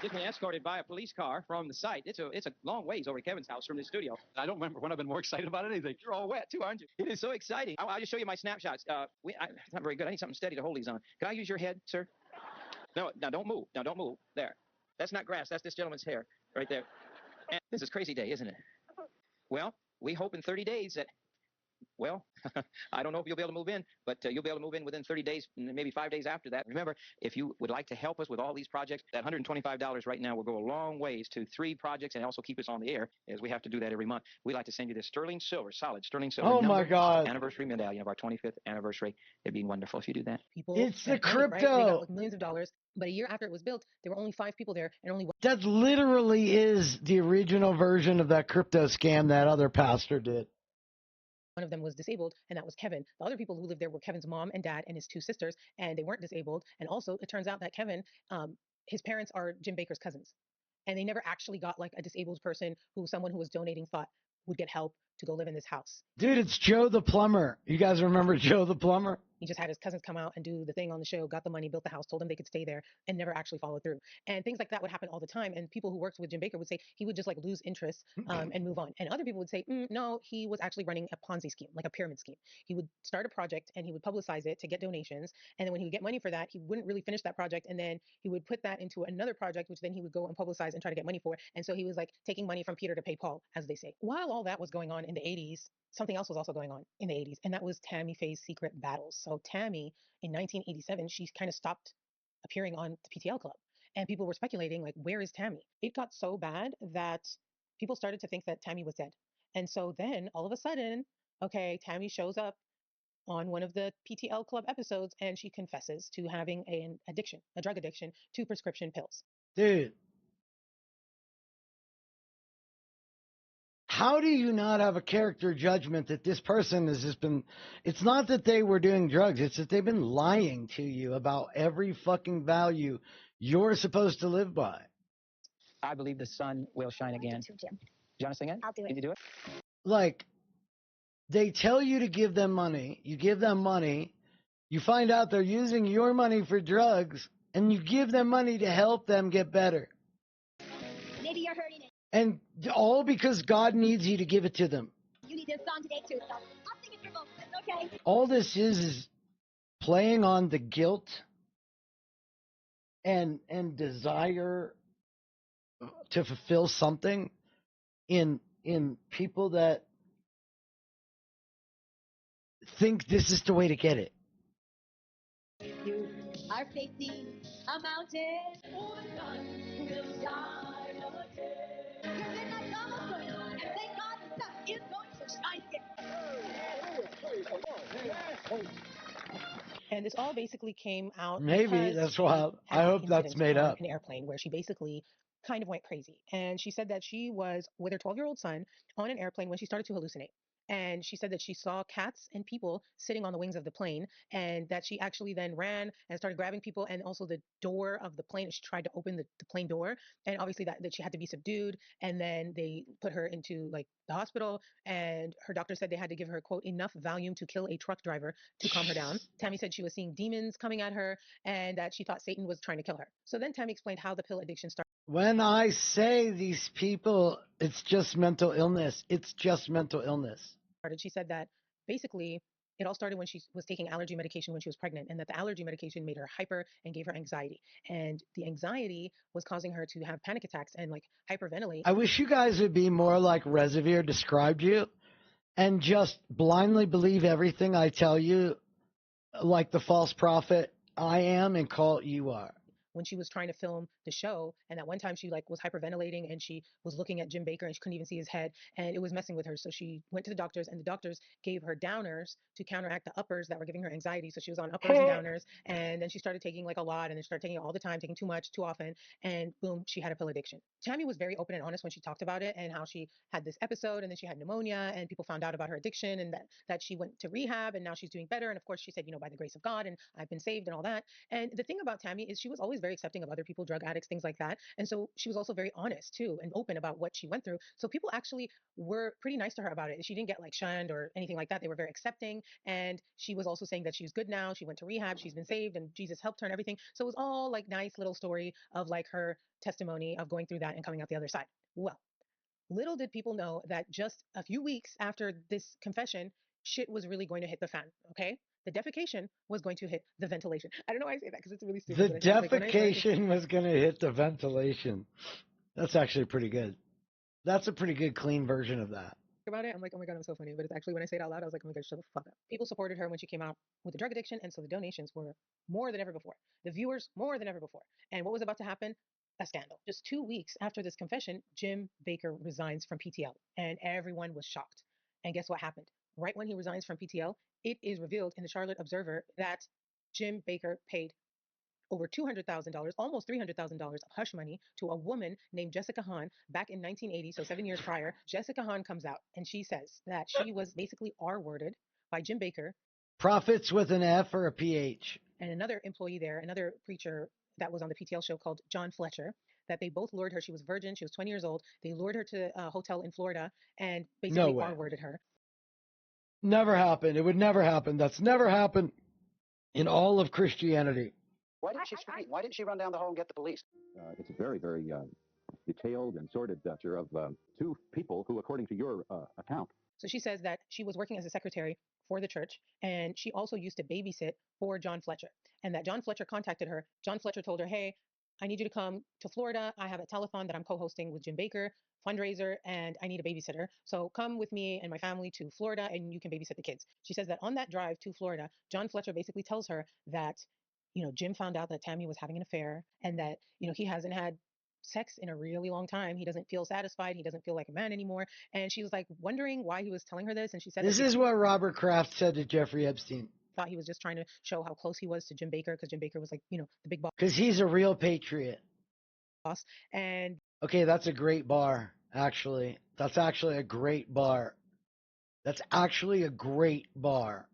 [SPEAKER 3] Get me escorted by a police car from the site. It's a long ways over to Kevin's house from the studio.
[SPEAKER 22] I don't remember when I've been more excited about anything.
[SPEAKER 3] You're all wet too, aren't you? It is so exciting. I'll just show you my snapshots. It's not very good. I need something steady to hold these on. Can I use your head, sir? No, now don't move. Now don't move. There. That's not grass. That's this gentleman's hair right there. And this is crazy day, isn't it? Well, we hope in 30 days that, well, I don't know if you'll be able to move in, but you'll be able to move in within 30 days, maybe 5 days after that. Remember, if you would like to help us with all these projects, that $125 right now will go a long ways to 3 projects and also keep us on the air, as we have to do that every month. We'd like to send you this sterling silver, solid sterling silver.
[SPEAKER 1] Oh, my God.
[SPEAKER 3] Anniversary medallion of our 25th anniversary. It'd be wonderful if you do that.
[SPEAKER 26] People
[SPEAKER 1] It's the
[SPEAKER 26] spent money, right? They got
[SPEAKER 1] crypto.
[SPEAKER 26] like millions of dollars, but a year after it was built, there were only 5 people there and only one.
[SPEAKER 1] That literally is the original version of that crypto scam that other pastor did.
[SPEAKER 26] One of them was disabled, and that was Kevin. The other people who lived there were Kevin's mom and dad and his 2 sisters, and they weren't disabled. And also, it turns out that Kevin, his parents are Jim Bakker's cousins, and they never actually got like a disabled person who someone who was donating thought would get help to go live in this house.
[SPEAKER 1] Dude, it's Joe the plumber. You guys remember Joe the plumber?
[SPEAKER 26] He just had his cousins come out and do the thing on the show, got the money, built the house, told them they could stay there, and never actually followed through. And things like that would happen all the time. And people who worked with Jim Bakker would say he would just like lose interest and move on. And other people would say, no, he was actually running a Ponzi scheme, like a pyramid scheme. He would start a project and he would publicize it to get donations. And then when he would get money for that, he wouldn't really finish that project. And then he would put that into another project, which then he would go and publicize and try to get money for. And so he was like taking money from Peter to pay Paul, as they say. While all that was going on in the 80s, something else was also going on in the 80s, and that was Tammy Faye's secret battles. So Tammy, in 1987, she kind of stopped appearing on the PTL Club, and people were speculating, like, where is Tammy? It got so bad that people started to think that Tammy was dead. And so then, all of a sudden, okay, Tammy shows up on one of the PTL Club episodes, and she confesses to having an addiction, a drug addiction, to prescription pills.
[SPEAKER 1] Dude. How do you not have a character judgment that this person has just been, it's not that they were doing drugs, it's that they've been lying to you about every fucking value you're supposed to live by.
[SPEAKER 3] I believe the sun will shine again.
[SPEAKER 4] Too, Jim.
[SPEAKER 3] Do you want to sing it?
[SPEAKER 4] I'll do it.
[SPEAKER 3] Can you do it?
[SPEAKER 1] Like, they tell you to give them money, you give them money, you find out they're using your money for drugs, and you give them money to help them get better.
[SPEAKER 4] Maybe you're hurting it.
[SPEAKER 1] And all because God needs you to give it to them.
[SPEAKER 4] You need this song today, too, so I'll sing it for both of us, okay?
[SPEAKER 1] All this is playing on the guilt and desire to fulfill something in people that think this is the way to get it.
[SPEAKER 13] You are facing a mountain, or sun will shine again. You're in that promised land, and thank God the sun is going to shine again.
[SPEAKER 26] And this all basically came out
[SPEAKER 1] Maybe
[SPEAKER 26] because
[SPEAKER 1] that's
[SPEAKER 26] she
[SPEAKER 1] wild.
[SPEAKER 26] had
[SPEAKER 1] I
[SPEAKER 26] an
[SPEAKER 1] hope that's
[SPEAKER 26] incident
[SPEAKER 1] made
[SPEAKER 26] on
[SPEAKER 1] up.
[SPEAKER 26] an airplane where she basically kind of went crazy. And she said that she was with her 12-year-old son on an airplane when she started to hallucinate. And she said that she saw cats and people sitting on the wings of the plane, and that she actually then ran and started grabbing people, and also the door of the plane. She tried to open the plane door, and obviously that she had to be subdued. And then they put her into like the hospital, and her doctor said they had to give her, quote, enough Valium to kill a truck driver to calm her down. Tammy said she was seeing demons coming at her and that she thought Satan was trying to kill her. So then Tammy explained how the pill addiction started.
[SPEAKER 1] When I say these people, it's just mental illness. It's just mental illness.
[SPEAKER 26] She said that basically it all started when she was taking allergy medication when she was pregnant, and that the allergy medication made her hyper and gave her anxiety. And the anxiety was causing her to have panic attacks and like hyperventilate.
[SPEAKER 1] I wish you guys would be more like Reservoir described you and just blindly believe everything I tell you, like the false prophet I am and call it you are.
[SPEAKER 26] When she was trying to film the show, and that one time she like was hyperventilating and she was looking at Jim Bakker and she couldn't even see his head, and it was messing with her. So she went to the doctors, and the doctors gave her downers to counteract the uppers that were giving her anxiety. So she was on uppers and downers, and then she started taking like a lot, and then started taking it all the time, taking too much, too often, and boom, she had a pill addiction. Tammy was very open and honest when she talked about it, and how she had this episode, and then she had pneumonia, and people found out about her addiction, and that she went to rehab, and now she's doing better. And of course, she said, by the grace of God, and I've been saved and all that. And the thing about Tammy is she was always very accepting of other people, drug addicts, things like that. And so she was also very honest too and open about what she went through. So people actually were pretty nice to her about it. She didn't get like shunned or anything like that. They were very accepting. And she was also saying that she's good now. She went to rehab. She's been saved and Jesus helped her and everything. So it was all like nice little story of like her testimony of going through that and coming out the other side. Well, little did people know that just a few weeks after this confession, shit was really going to hit the fan, okay? The defecation was going to hit the ventilation. I don't know why I say that because it's really stupid.
[SPEAKER 1] The defecation was going to hit the ventilation. That's actually pretty good. That's a pretty good, clean version of that.
[SPEAKER 26] About it, I'm like, oh my God, I'm so funny. But it's actually when I say it out loud, I was like, oh my God, shut the fuck up. People supported her when she came out with the drug addiction, and so the donations were more than ever before. The viewers more than ever before. And what was about to happen? A scandal. Just 2 weeks after this confession, Jim Bakker resigns from PTL, and everyone was shocked. And guess what happened? Right when he resigns from PTL, it is revealed in the Charlotte Observer that Jim Bakker paid over $200,000, almost $300,000 of hush money to a woman named Jessica Hahn back in 1980, so 7 years prior. Jessica Hahn comes out and she says that she was basically R-worded by Jim Bakker.
[SPEAKER 1] Profits with an F or a PH.
[SPEAKER 26] And another employee there, another preacher that was on the PTL show called John Fletcher, that they both lured her. She was virgin. She was 20 years old. They lured her to a hotel in Florida and basically R-worded her.
[SPEAKER 1] Never happened. It would never happen. That's never happened in all of Christianity.
[SPEAKER 23] Why didn't she scream? Why didn't she run down the hall and get the police?
[SPEAKER 22] It's a very, very detailed and sordid picture of two people who, according to your account.
[SPEAKER 26] So she says that she was working as a secretary for the church, and she also used to babysit for John Fletcher, and that John Fletcher contacted her. John Fletcher told her, hey, I need you to come to Florida. I have a telethon that I'm co-hosting with Jim Bakker, fundraiser, and I need a babysitter. So come with me and my family to Florida, and you can babysit the kids. She says that on that drive to Florida, John Fletcher basically tells her that Jim found out that Tammy was having an affair, and that, he hasn't had sex in a really long time. He doesn't feel satisfied. He doesn't feel like a man anymore. And she was like wondering why he was telling her this. And she said,
[SPEAKER 1] this is what Robert Kraft said to Jeffrey Epstein.
[SPEAKER 26] Thought he was just trying to show how close he was to Jim Bakker, because Jim Bakker was like, the big boss.
[SPEAKER 1] Because he's a real patriot.
[SPEAKER 26] boss. And
[SPEAKER 1] okay, that's a great bar, actually. That's actually a great bar. That's actually a great bar.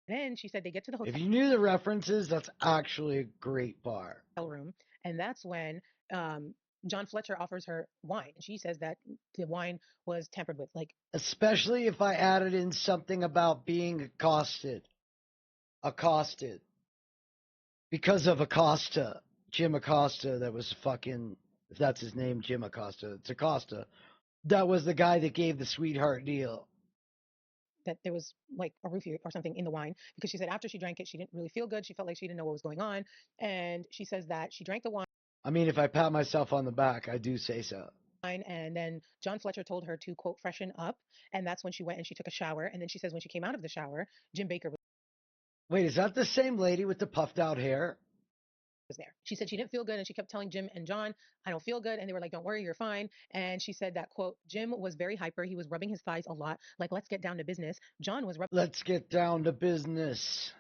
[SPEAKER 26] then she said they get to the hotel
[SPEAKER 1] If you knew the references, that's actually a great bar.
[SPEAKER 26] room, and that's when John Fletcher offers her wine. She says that the wine was tampered with, like
[SPEAKER 1] Especially if I added in something about being accosted. Accosted. Because of Acosta. Jim Acosta, that was fucking, if that's his name, Jim Acosta. It's Acosta. That was the guy that gave the sweetheart deal.
[SPEAKER 26] that there was like a roofie or something in the wine, because she said after she drank it, she didn't really feel good. She felt like she didn't know what was going on. And she says that she drank the wine.
[SPEAKER 1] I mean, if I pat myself on the back, I do say so.
[SPEAKER 26] And then John Fletcher told her to, quote, freshen up. And that's when she went and she took a shower. And then she says when she came out of the shower, Jim Bakker
[SPEAKER 1] Wait, is that the same lady with the puffed out hair?
[SPEAKER 26] was there. She said she didn't feel good, and she kept telling Jim and John, I don't feel good. And they were like, don't worry, you're fine. And she said that, quote, Jim was very hyper. He was rubbing his thighs a lot. Like, let's get down to business. John was rubbing.
[SPEAKER 1] Let's get down to business.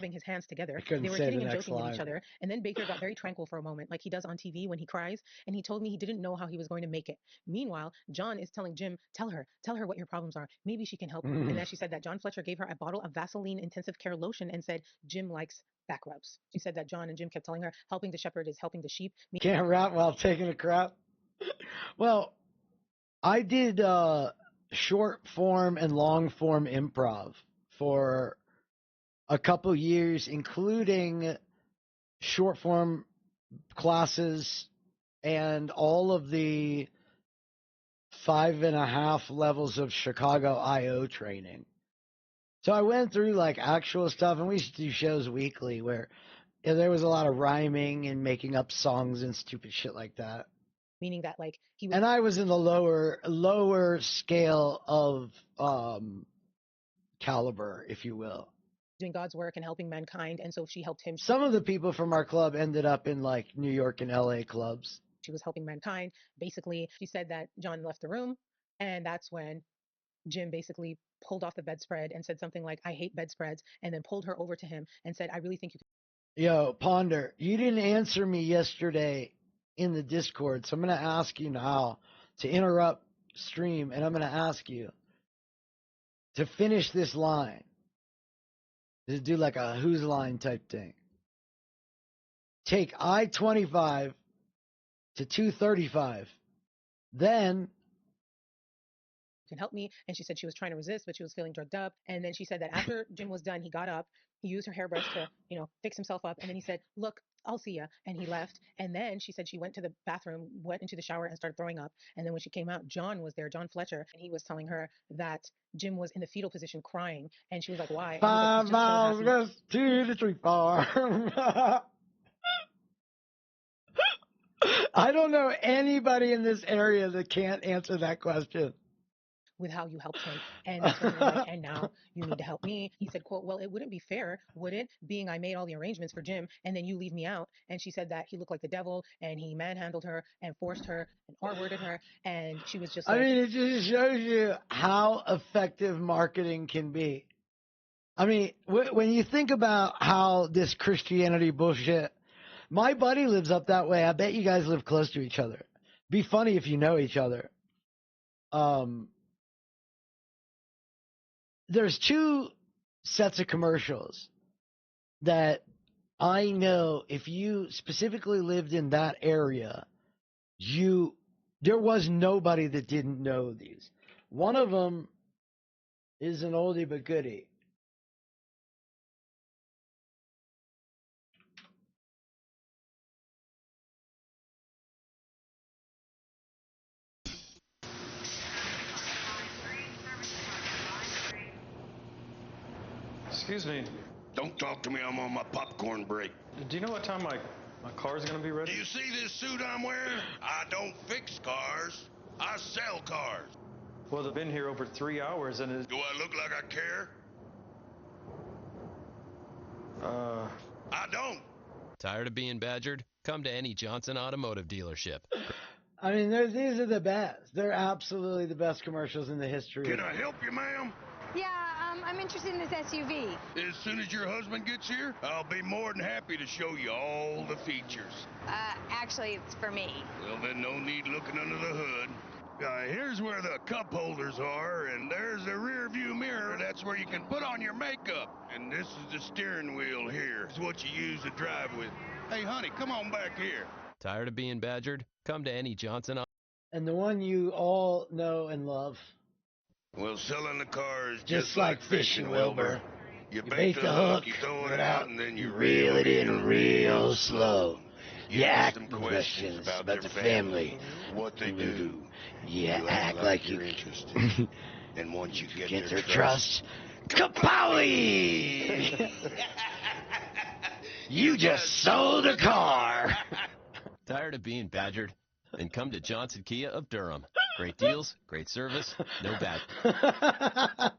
[SPEAKER 26] His hands together.
[SPEAKER 1] couldn't
[SPEAKER 26] They were
[SPEAKER 1] say
[SPEAKER 26] kidding
[SPEAKER 1] the
[SPEAKER 26] and
[SPEAKER 1] next
[SPEAKER 26] joking
[SPEAKER 1] line.
[SPEAKER 26] at each other. And then Bakker got very tranquil for a moment, like he does on TV when he cries. And he told me he didn't know how he was going to make it. Meanwhile, John is telling Jim, tell her what your problems are. Maybe she can help you. And then she said that John Fletcher gave her a bottle of Vaseline intensive care lotion and said, Jim likes back rubs. She said that John and Jim kept telling her, helping the shepherd is helping the sheep.
[SPEAKER 1] Can't rap while taking a crap. Well, I did short form and long form improv for a couple years, including short form classes and all of the 5.5 levels of Chicago IO training. So I went through like actual stuff, and we used to do shows weekly where there was a lot of rhyming and making up songs and stupid shit like that.
[SPEAKER 26] Meaning that like he was.
[SPEAKER 1] And I was in the lower scale of caliber, if you will.
[SPEAKER 26] Doing God's work and helping mankind, and so she helped him.
[SPEAKER 1] Some of the people from our club ended up in like New York and LA clubs.
[SPEAKER 26] She was helping mankind. Basically, she said that John left the room, and that's when Jim basically pulled off the bedspread and said something like, I hate bedspreads, and then pulled her over to him and said, I really think you can.
[SPEAKER 1] Yo, Ponder, you didn't answer me yesterday in the Discord, so I'm going to ask you now to interrupt stream, and I'm going to ask you to finish this line. To do like a whose line type thing. Take I-25 to 235. Then
[SPEAKER 26] can help me. And she said she was trying to resist, but she was feeling drugged up. And then she said that after Jim was done, he got up, he used her hairbrush to, fix himself up. And then he said, look, I'll see ya. And he left. And then she said she went to the bathroom, went into the shower and started throwing up. And then when she came out, John was there, John Fletcher, and he was telling her that Jim was in the fetal position crying. And she was like, why?
[SPEAKER 1] 5 miles west to the tree farm. I don't know anybody in this area that can't answer that question.
[SPEAKER 26] With how you helped him. And that's when like, and now you need to help me. He said, quote, well, it wouldn't be fair, would it? Being I made all the arrangements for Jim and then you leave me out. And she said that he looked like the devil and he manhandled her and forced her and R-worded her. And she was just like,
[SPEAKER 1] I mean, it just shows you how effective marketing can be. I mean, when you think about how this Christianity bullshit, my buddy lives up that way. I bet you guys live close to each other. Be funny if you know each other. There's 2 sets of commercials that I know if you specifically lived in that area, there was nobody that didn't know these. One of them is an oldie but goodie.
[SPEAKER 16] Excuse me.
[SPEAKER 17] Don't talk to me. I'm on my popcorn break.
[SPEAKER 16] Do you know what time my car's going to be ready?
[SPEAKER 17] Do you see this suit I'm wearing? I don't fix cars. I sell cars.
[SPEAKER 16] Well, they've been here over 3 hours and
[SPEAKER 17] Do I look like I care? I don't.
[SPEAKER 18] Tired of being badgered? Come to any Johnson Automotive dealership.
[SPEAKER 1] I mean, these are the best. They're absolutely the best commercials in the history.
[SPEAKER 17] Can I help you, ma'am?
[SPEAKER 19] Yeah,
[SPEAKER 2] I'm interested in this SUV.
[SPEAKER 17] As soon as your husband gets here, I'll be more than happy to show you all the features.
[SPEAKER 2] Actually, it's for me.
[SPEAKER 17] Well, then no need looking under the hood. Here's where the cup holders are, and there's the rear view mirror. That's where you can put on your makeup. And this is the steering wheel here. It's what you use to drive with. Hey, honey, come on back here.
[SPEAKER 18] Tired of being badgered? Come to any Johnson.
[SPEAKER 1] And the one you all know and love.
[SPEAKER 17] Well, selling the car is
[SPEAKER 1] just like fishing, Wilbur.
[SPEAKER 17] You bait the hook, you throw it out, and then you reel it in real slow. You ask them questions about their family, what they do. You act like you're interested. And once you get their trust, kapowie! You just sold a car.
[SPEAKER 18] Tired of being badgered? Then come to Johnson Kia of Durham. Great deals, great service, no bad.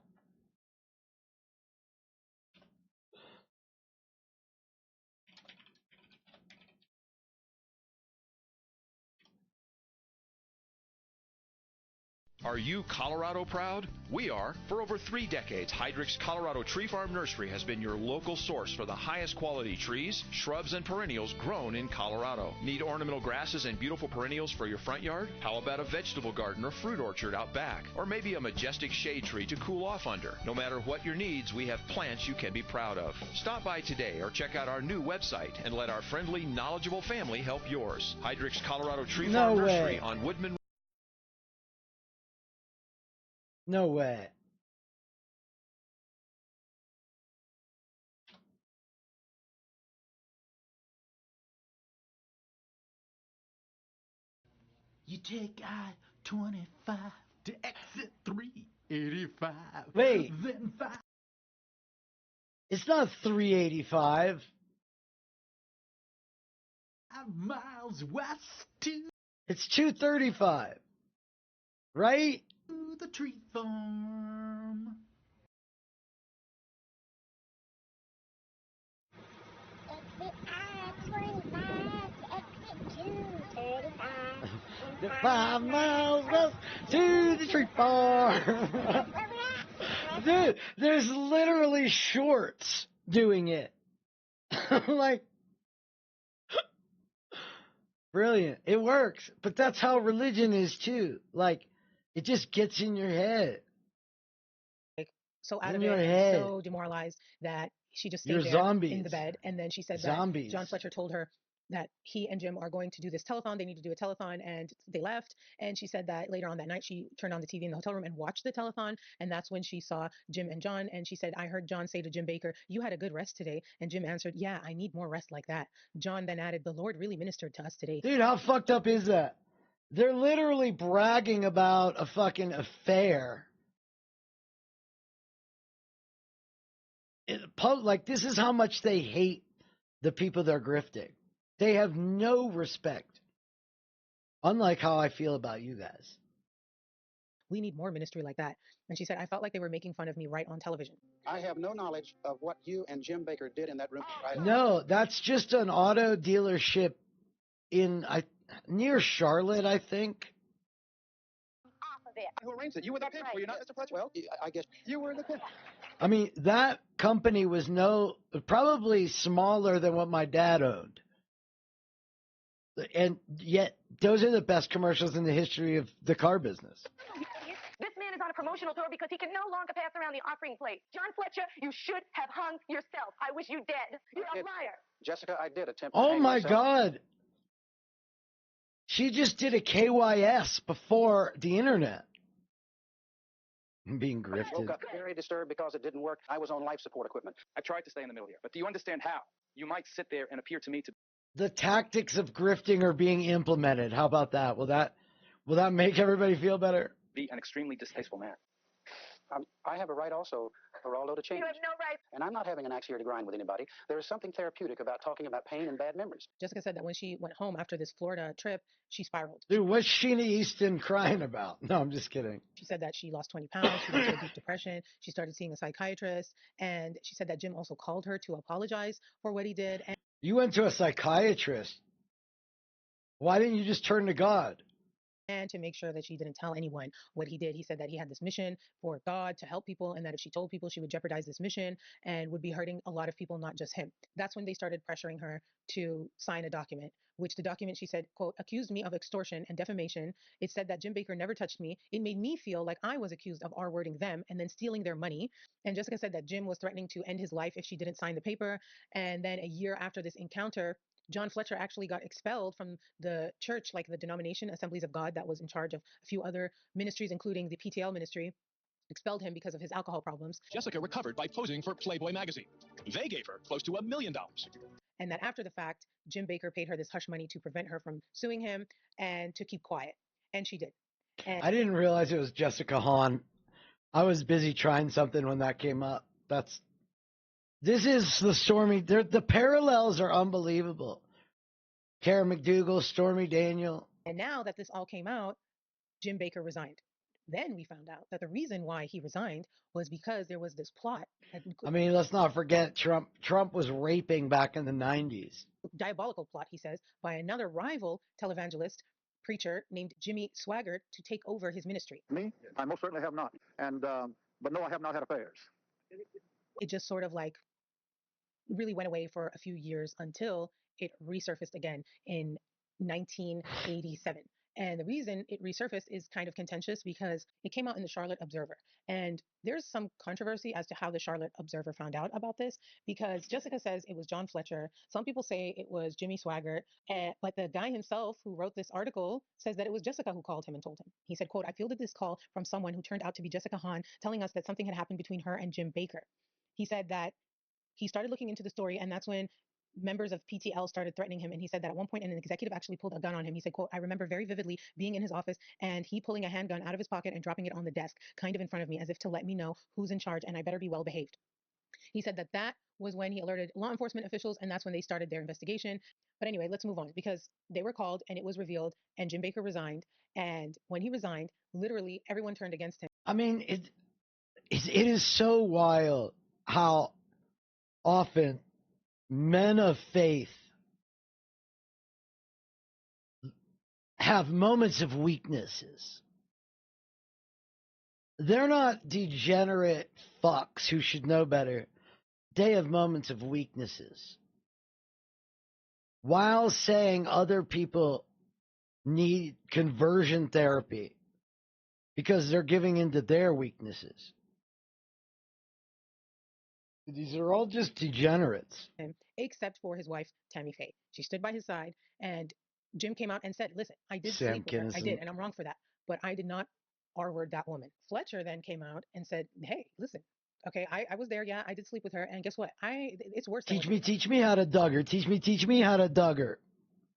[SPEAKER 5] Are you Colorado proud? We are. For over 3 decades, Heidrich's Colorado Tree Farm Nursery has been your local source for the highest quality trees, shrubs, and perennials grown in Colorado. Need ornamental grasses and beautiful perennials for your front yard? How about a vegetable garden or fruit orchard out back? Or maybe a majestic shade tree to cool off under? No matter what your needs, we have plants you can be proud of. Stop by today or check out our new website and let our friendly, knowledgeable family help yours. Heidrich's Colorado Tree Farm Nursery on Woodman.
[SPEAKER 1] No way.
[SPEAKER 8] You take I-25 to exit 385.
[SPEAKER 1] Wait.
[SPEAKER 8] Then 5.
[SPEAKER 1] It's not 385.
[SPEAKER 8] 5 miles west to...
[SPEAKER 1] It's 235. Right?
[SPEAKER 8] The tree farm.
[SPEAKER 1] The 5 miles west to the tree farm. Dude, there's literally shorts doing it. Like, brilliant. It works. But that's how religion is too. Like, it just gets in your head.
[SPEAKER 26] So out
[SPEAKER 1] in
[SPEAKER 26] of
[SPEAKER 1] your
[SPEAKER 26] it,
[SPEAKER 1] head.
[SPEAKER 26] and so demoralized that she just stayed
[SPEAKER 1] You're
[SPEAKER 26] there
[SPEAKER 1] zombies.
[SPEAKER 26] in the bed. And then she said
[SPEAKER 1] Zombies.
[SPEAKER 26] that John Fletcher told her that he and Jim are going to do this telethon. They need to do a telethon, and they left. And she said that later on that night, she turned on the TV in the hotel room and watched the telethon. And that's when she saw Jim and John. And she said, I heard John say to Jim Bakker, "You had a good rest today." And Jim answered, "Yeah, I need more rest like that." John then added, "The Lord really ministered to us today."
[SPEAKER 1] Dude, how fucked up is that? They're literally bragging about a fucking affair. Like, this is how much they hate the people they're grifting. They have no respect. Unlike how I feel about you guys.
[SPEAKER 26] We need more ministry like that. And she said, I felt like they were making fun of me right on television.
[SPEAKER 23] I have no knowledge of what you and Jim Bakker did in that room.
[SPEAKER 1] No, that's just an auto dealership in near Charlotte, I think.
[SPEAKER 23] Who arranged it? You were the pimp, were you not, Mr. Fletcher? Well, I guess you were the pimp.
[SPEAKER 1] I mean, that company was probably smaller than what my dad owned. And yet, those are the best commercials in the history of the car business.
[SPEAKER 19] This man is on a promotional tour because he can no longer pass around the offering plate. John Fletcher, you should have hung yourself. I wish you dead. You're a liar.
[SPEAKER 23] Jessica, I did attempt to
[SPEAKER 1] Oh
[SPEAKER 23] hang
[SPEAKER 1] my
[SPEAKER 23] myself.
[SPEAKER 1] God. She just did a KYS before the internet. I'm being
[SPEAKER 23] I woke
[SPEAKER 1] grifted.
[SPEAKER 23] up very disturbed because it didn't work. I was on life support equipment.
[SPEAKER 21] I tried to stay in the middle here, but do you understand how? You might sit there and appear to me to
[SPEAKER 1] The tactics of grifting are being implemented. How about that? Will that make everybody feel better?
[SPEAKER 21] be an extremely distasteful man.
[SPEAKER 23] I have a right also, Geraldo, to change.
[SPEAKER 19] You have no right.
[SPEAKER 23] And I'm not having an axe here to grind with anybody. There is something therapeutic about talking about pain and bad memories.
[SPEAKER 26] Jessica said that when she went home after this Florida trip, she spiraled.
[SPEAKER 1] Dude, what's Sheena Easton crying about? No, I'm just kidding.
[SPEAKER 26] She said that she lost 20 pounds. She went through a deep depression. She started seeing a psychiatrist. And she said that Jim also called her to apologize for what he did. And
[SPEAKER 1] You went to a psychiatrist. Why didn't you just turn to God?
[SPEAKER 26] and to make sure that she didn't tell anyone what he did. He said that he had this mission for God to help people, and that if she told people, she would jeopardize this mission and would be hurting a lot of people, not just him. That's when they started pressuring her to sign a document, which the document, she said, quote, accused me of extortion and defamation. It said that Jim Bakker never touched me. It made me feel like I was accused of R-wording them and then stealing their money. And Jessica said that Jim was threatening to end his life if she didn't sign the paper. And then a year after this encounter, John Fletcher actually got expelled from the church, like the denomination, Assemblies of God, that was in charge of a few other ministries, including the PTL ministry. Expelled him because of his alcohol problems.
[SPEAKER 6] Jessica recovered by posing for Playboy magazine. They gave her close to $1 million.
[SPEAKER 26] And that after the fact, Jim Bakker paid her this hush money to prevent her from suing him and to keep quiet. And she did. And
[SPEAKER 1] I didn't realize it was Jessica Hahn. I was busy trying something when that came up. This is the Stormy. The parallels are unbelievable. Kara McDougal, Stormy Daniel.
[SPEAKER 26] And now that this all came out, Jim Bakker resigned. Then we found out that the reason why he resigned was because there was this plot.
[SPEAKER 1] I mean, let's not forget Trump. Trump was raping back in the 90s.
[SPEAKER 26] Diabolical plot, he says, by another rival televangelist preacher named Jimmy Swaggart to take over his ministry.
[SPEAKER 22] Me? I most certainly have not. And but no, I have not had affairs.
[SPEAKER 26] It just sort of like really went away for a few years until it resurfaced again in 1987. And the reason it resurfaced is kind of contentious because it came out in the Charlotte Observer. And there's some controversy as to how the Charlotte Observer found out about this, because Jessica says it was John Fletcher. Some people say it was Jimmy Swaggart. But the guy himself who wrote this article says that it was Jessica who called him and told him. He said, quote, I fielded this call from someone who turned out to be Jessica Hahn, telling us that something had happened between her and Jim Bakker. He said that he started looking into the story, and that's when members of PTL started threatening him. And he said that at one point an executive actually pulled a gun on him. He said, quote, I remember very vividly being in his office and he pulling a handgun out of his pocket and dropping it on the desk, kind of in front of me, as if to let me know who's in charge and I better be well behaved. He said that that was when he alerted law enforcement officials, and that's when they started their investigation. But anyway, let's move on, because they were called and it was revealed and Jim Bakker resigned. And when he resigned, literally everyone turned against him.
[SPEAKER 1] I mean, it is so wild how often men of faith have moments of weaknesses. They're not degenerate fucks who should know better. They have moments of weaknesses. While saying other people need conversion therapy because they're giving into their weaknesses. These are all just degenerates.
[SPEAKER 26] Except for his wife, Tammy Faye. She stood by his side, and Jim came out and said, listen, I did
[SPEAKER 1] Sam
[SPEAKER 26] sleep with her. I
[SPEAKER 1] Kinison.
[SPEAKER 26] did, and I'm wrong for that. But I did not R-word that woman. Fletcher then came out and said, hey, listen, okay, I was there. Yeah, I did sleep with her. And guess what? It's worse.
[SPEAKER 1] Teach me how to Duggar. Teach me how to Duggar.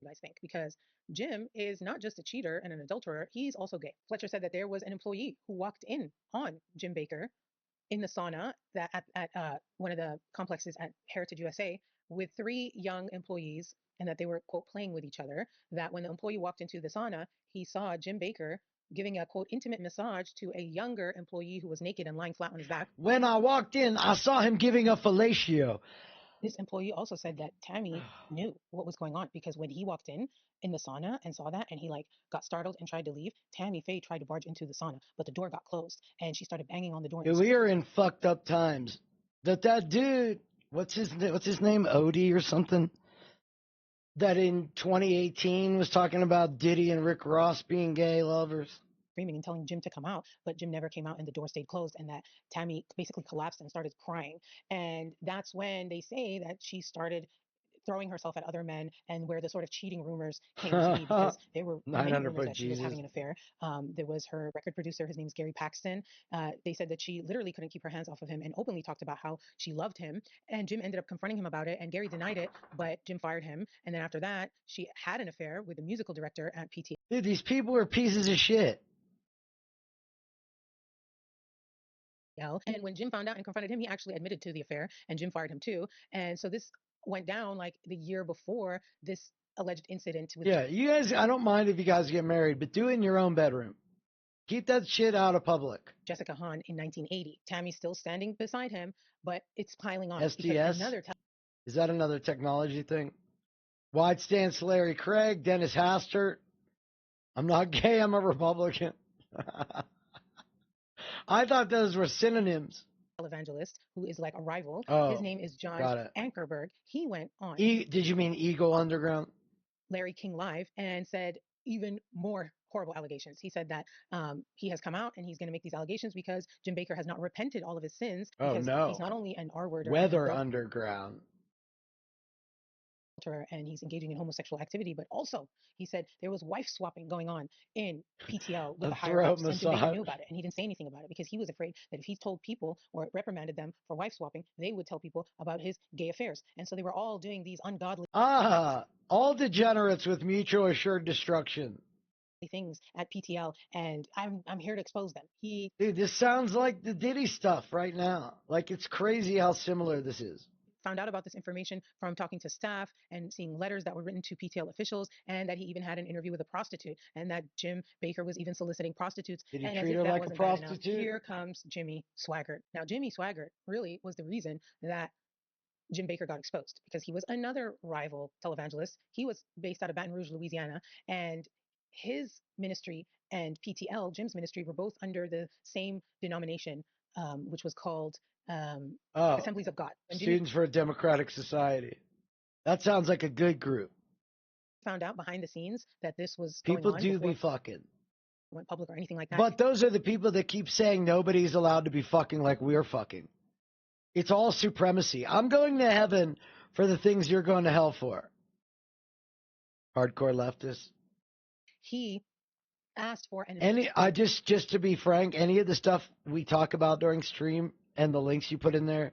[SPEAKER 26] You guys think, because Jim is not just a cheater and an adulterer, he's also gay. Fletcher said that there was an employee who walked in on Jim Bakker in the sauna that at one of the complexes at Heritage USA with 3 young employees, and that they were, quote, playing with each other, that when the employee walked into the sauna, he saw Jim Bakker giving a, quote, intimate massage to a younger employee who was naked and lying flat on his back.
[SPEAKER 1] When I walked in, I saw him giving a fellatio.
[SPEAKER 26] This employee also said that Tammy knew what was going on, because when he walked in the sauna and saw that, and he like got startled and tried to leave, Tammy Faye tried to barge into the sauna, but the door got closed and she started banging on the door.
[SPEAKER 1] Yeah, we are in fucked up times. That dude, what's his name, Odie or something, that in 2018 was talking about Diddy and Rick Ross being gay lovers.
[SPEAKER 26] Screaming and telling Jim to come out, but Jim never came out and the door stayed closed, and that Tammy basically collapsed and started crying. And that's when they say that she started throwing herself at other men, and where the sort of cheating rumors came to be, because there were many rumors that she was having an affair. There was her record producer, his name's Gary Paxton. They said that she literally couldn't keep her hands off of him and openly talked about how she loved him. And Jim ended up confronting him about it, and Gary denied it, but Jim fired him. And then after that, she had an affair with the musical director at PT.
[SPEAKER 1] Dude, these people are pieces of shit.
[SPEAKER 26] And when Jim found out and confronted him, he actually admitted to the affair, and Jim fired him too. And so this went down like the year before this alleged incident with
[SPEAKER 1] you guys, I don't mind if you guys get married, but do it in your own bedroom. Keep that shit out of public.
[SPEAKER 26] Jessica Hahn in 1980. Tammy's still standing beside him, but it's piling on.
[SPEAKER 1] SDS? Is that another technology thing? Wide Stance Larry Craig, Dennis Hastert. I'm not gay, I'm a Republican. I thought those were synonyms.
[SPEAKER 26] Televangelist, who is like a rival.
[SPEAKER 1] Oh,
[SPEAKER 26] His name is John
[SPEAKER 1] got it.
[SPEAKER 26] Ankerberg. He went on
[SPEAKER 1] Did you mean Eagle Underground?
[SPEAKER 26] Larry King Live and said even more horrible allegations. He said that he has come out and he's going to make these allegations because Jim Bakker has not repented all of his sins
[SPEAKER 1] Oh,
[SPEAKER 26] because
[SPEAKER 1] no.
[SPEAKER 26] he's not only an R-worder,
[SPEAKER 1] Weather Underground.
[SPEAKER 26] and he's engaging in homosexual activity, but also he said there was wife swapping going on in PTL with the higher ups, and Jim Bakker knew about it, and he didn't say anything about it because he was afraid that if he told people or reprimanded them for wife swapping, they would tell people about his gay affairs, and so they were all doing these ungodly
[SPEAKER 1] all degenerates with mutual assured destruction.
[SPEAKER 26] Things at PTL, and I'm here to expose them.
[SPEAKER 1] Dude, this sounds like the Diddy stuff right now. Like, it's crazy how similar this is.
[SPEAKER 26] Found out about this information from talking to staff and seeing letters that were written to PTL officials, and that he even had an interview with a prostitute, and that Jim Bakker was even soliciting prostitutes.
[SPEAKER 1] Did he
[SPEAKER 26] and
[SPEAKER 1] treat her like a prostitute?
[SPEAKER 26] Here comes Jimmy Swaggart. Now, Jimmy Swaggart really was the reason that Jim Bakker got exposed because he was another rival televangelist. He was based out of Baton Rouge, Louisiana, and his ministry and PTL, Jim's ministry, were both under the same denomination, which was called Assemblies of God. And
[SPEAKER 1] Students for a Democratic Society. That sounds like a good group.
[SPEAKER 26] Found out behind the scenes that this was
[SPEAKER 1] people
[SPEAKER 26] going on
[SPEAKER 1] do be fucking.
[SPEAKER 26] Went public or anything like that.
[SPEAKER 1] But those are the people that keep saying nobody's allowed to be fucking like we're fucking. It's all supremacy. I'm going to heaven for the things you're going to hell for. Hardcore leftists.
[SPEAKER 26] He asked for
[SPEAKER 1] just to be frank, any of the stuff we talk about during stream and the links you put in there,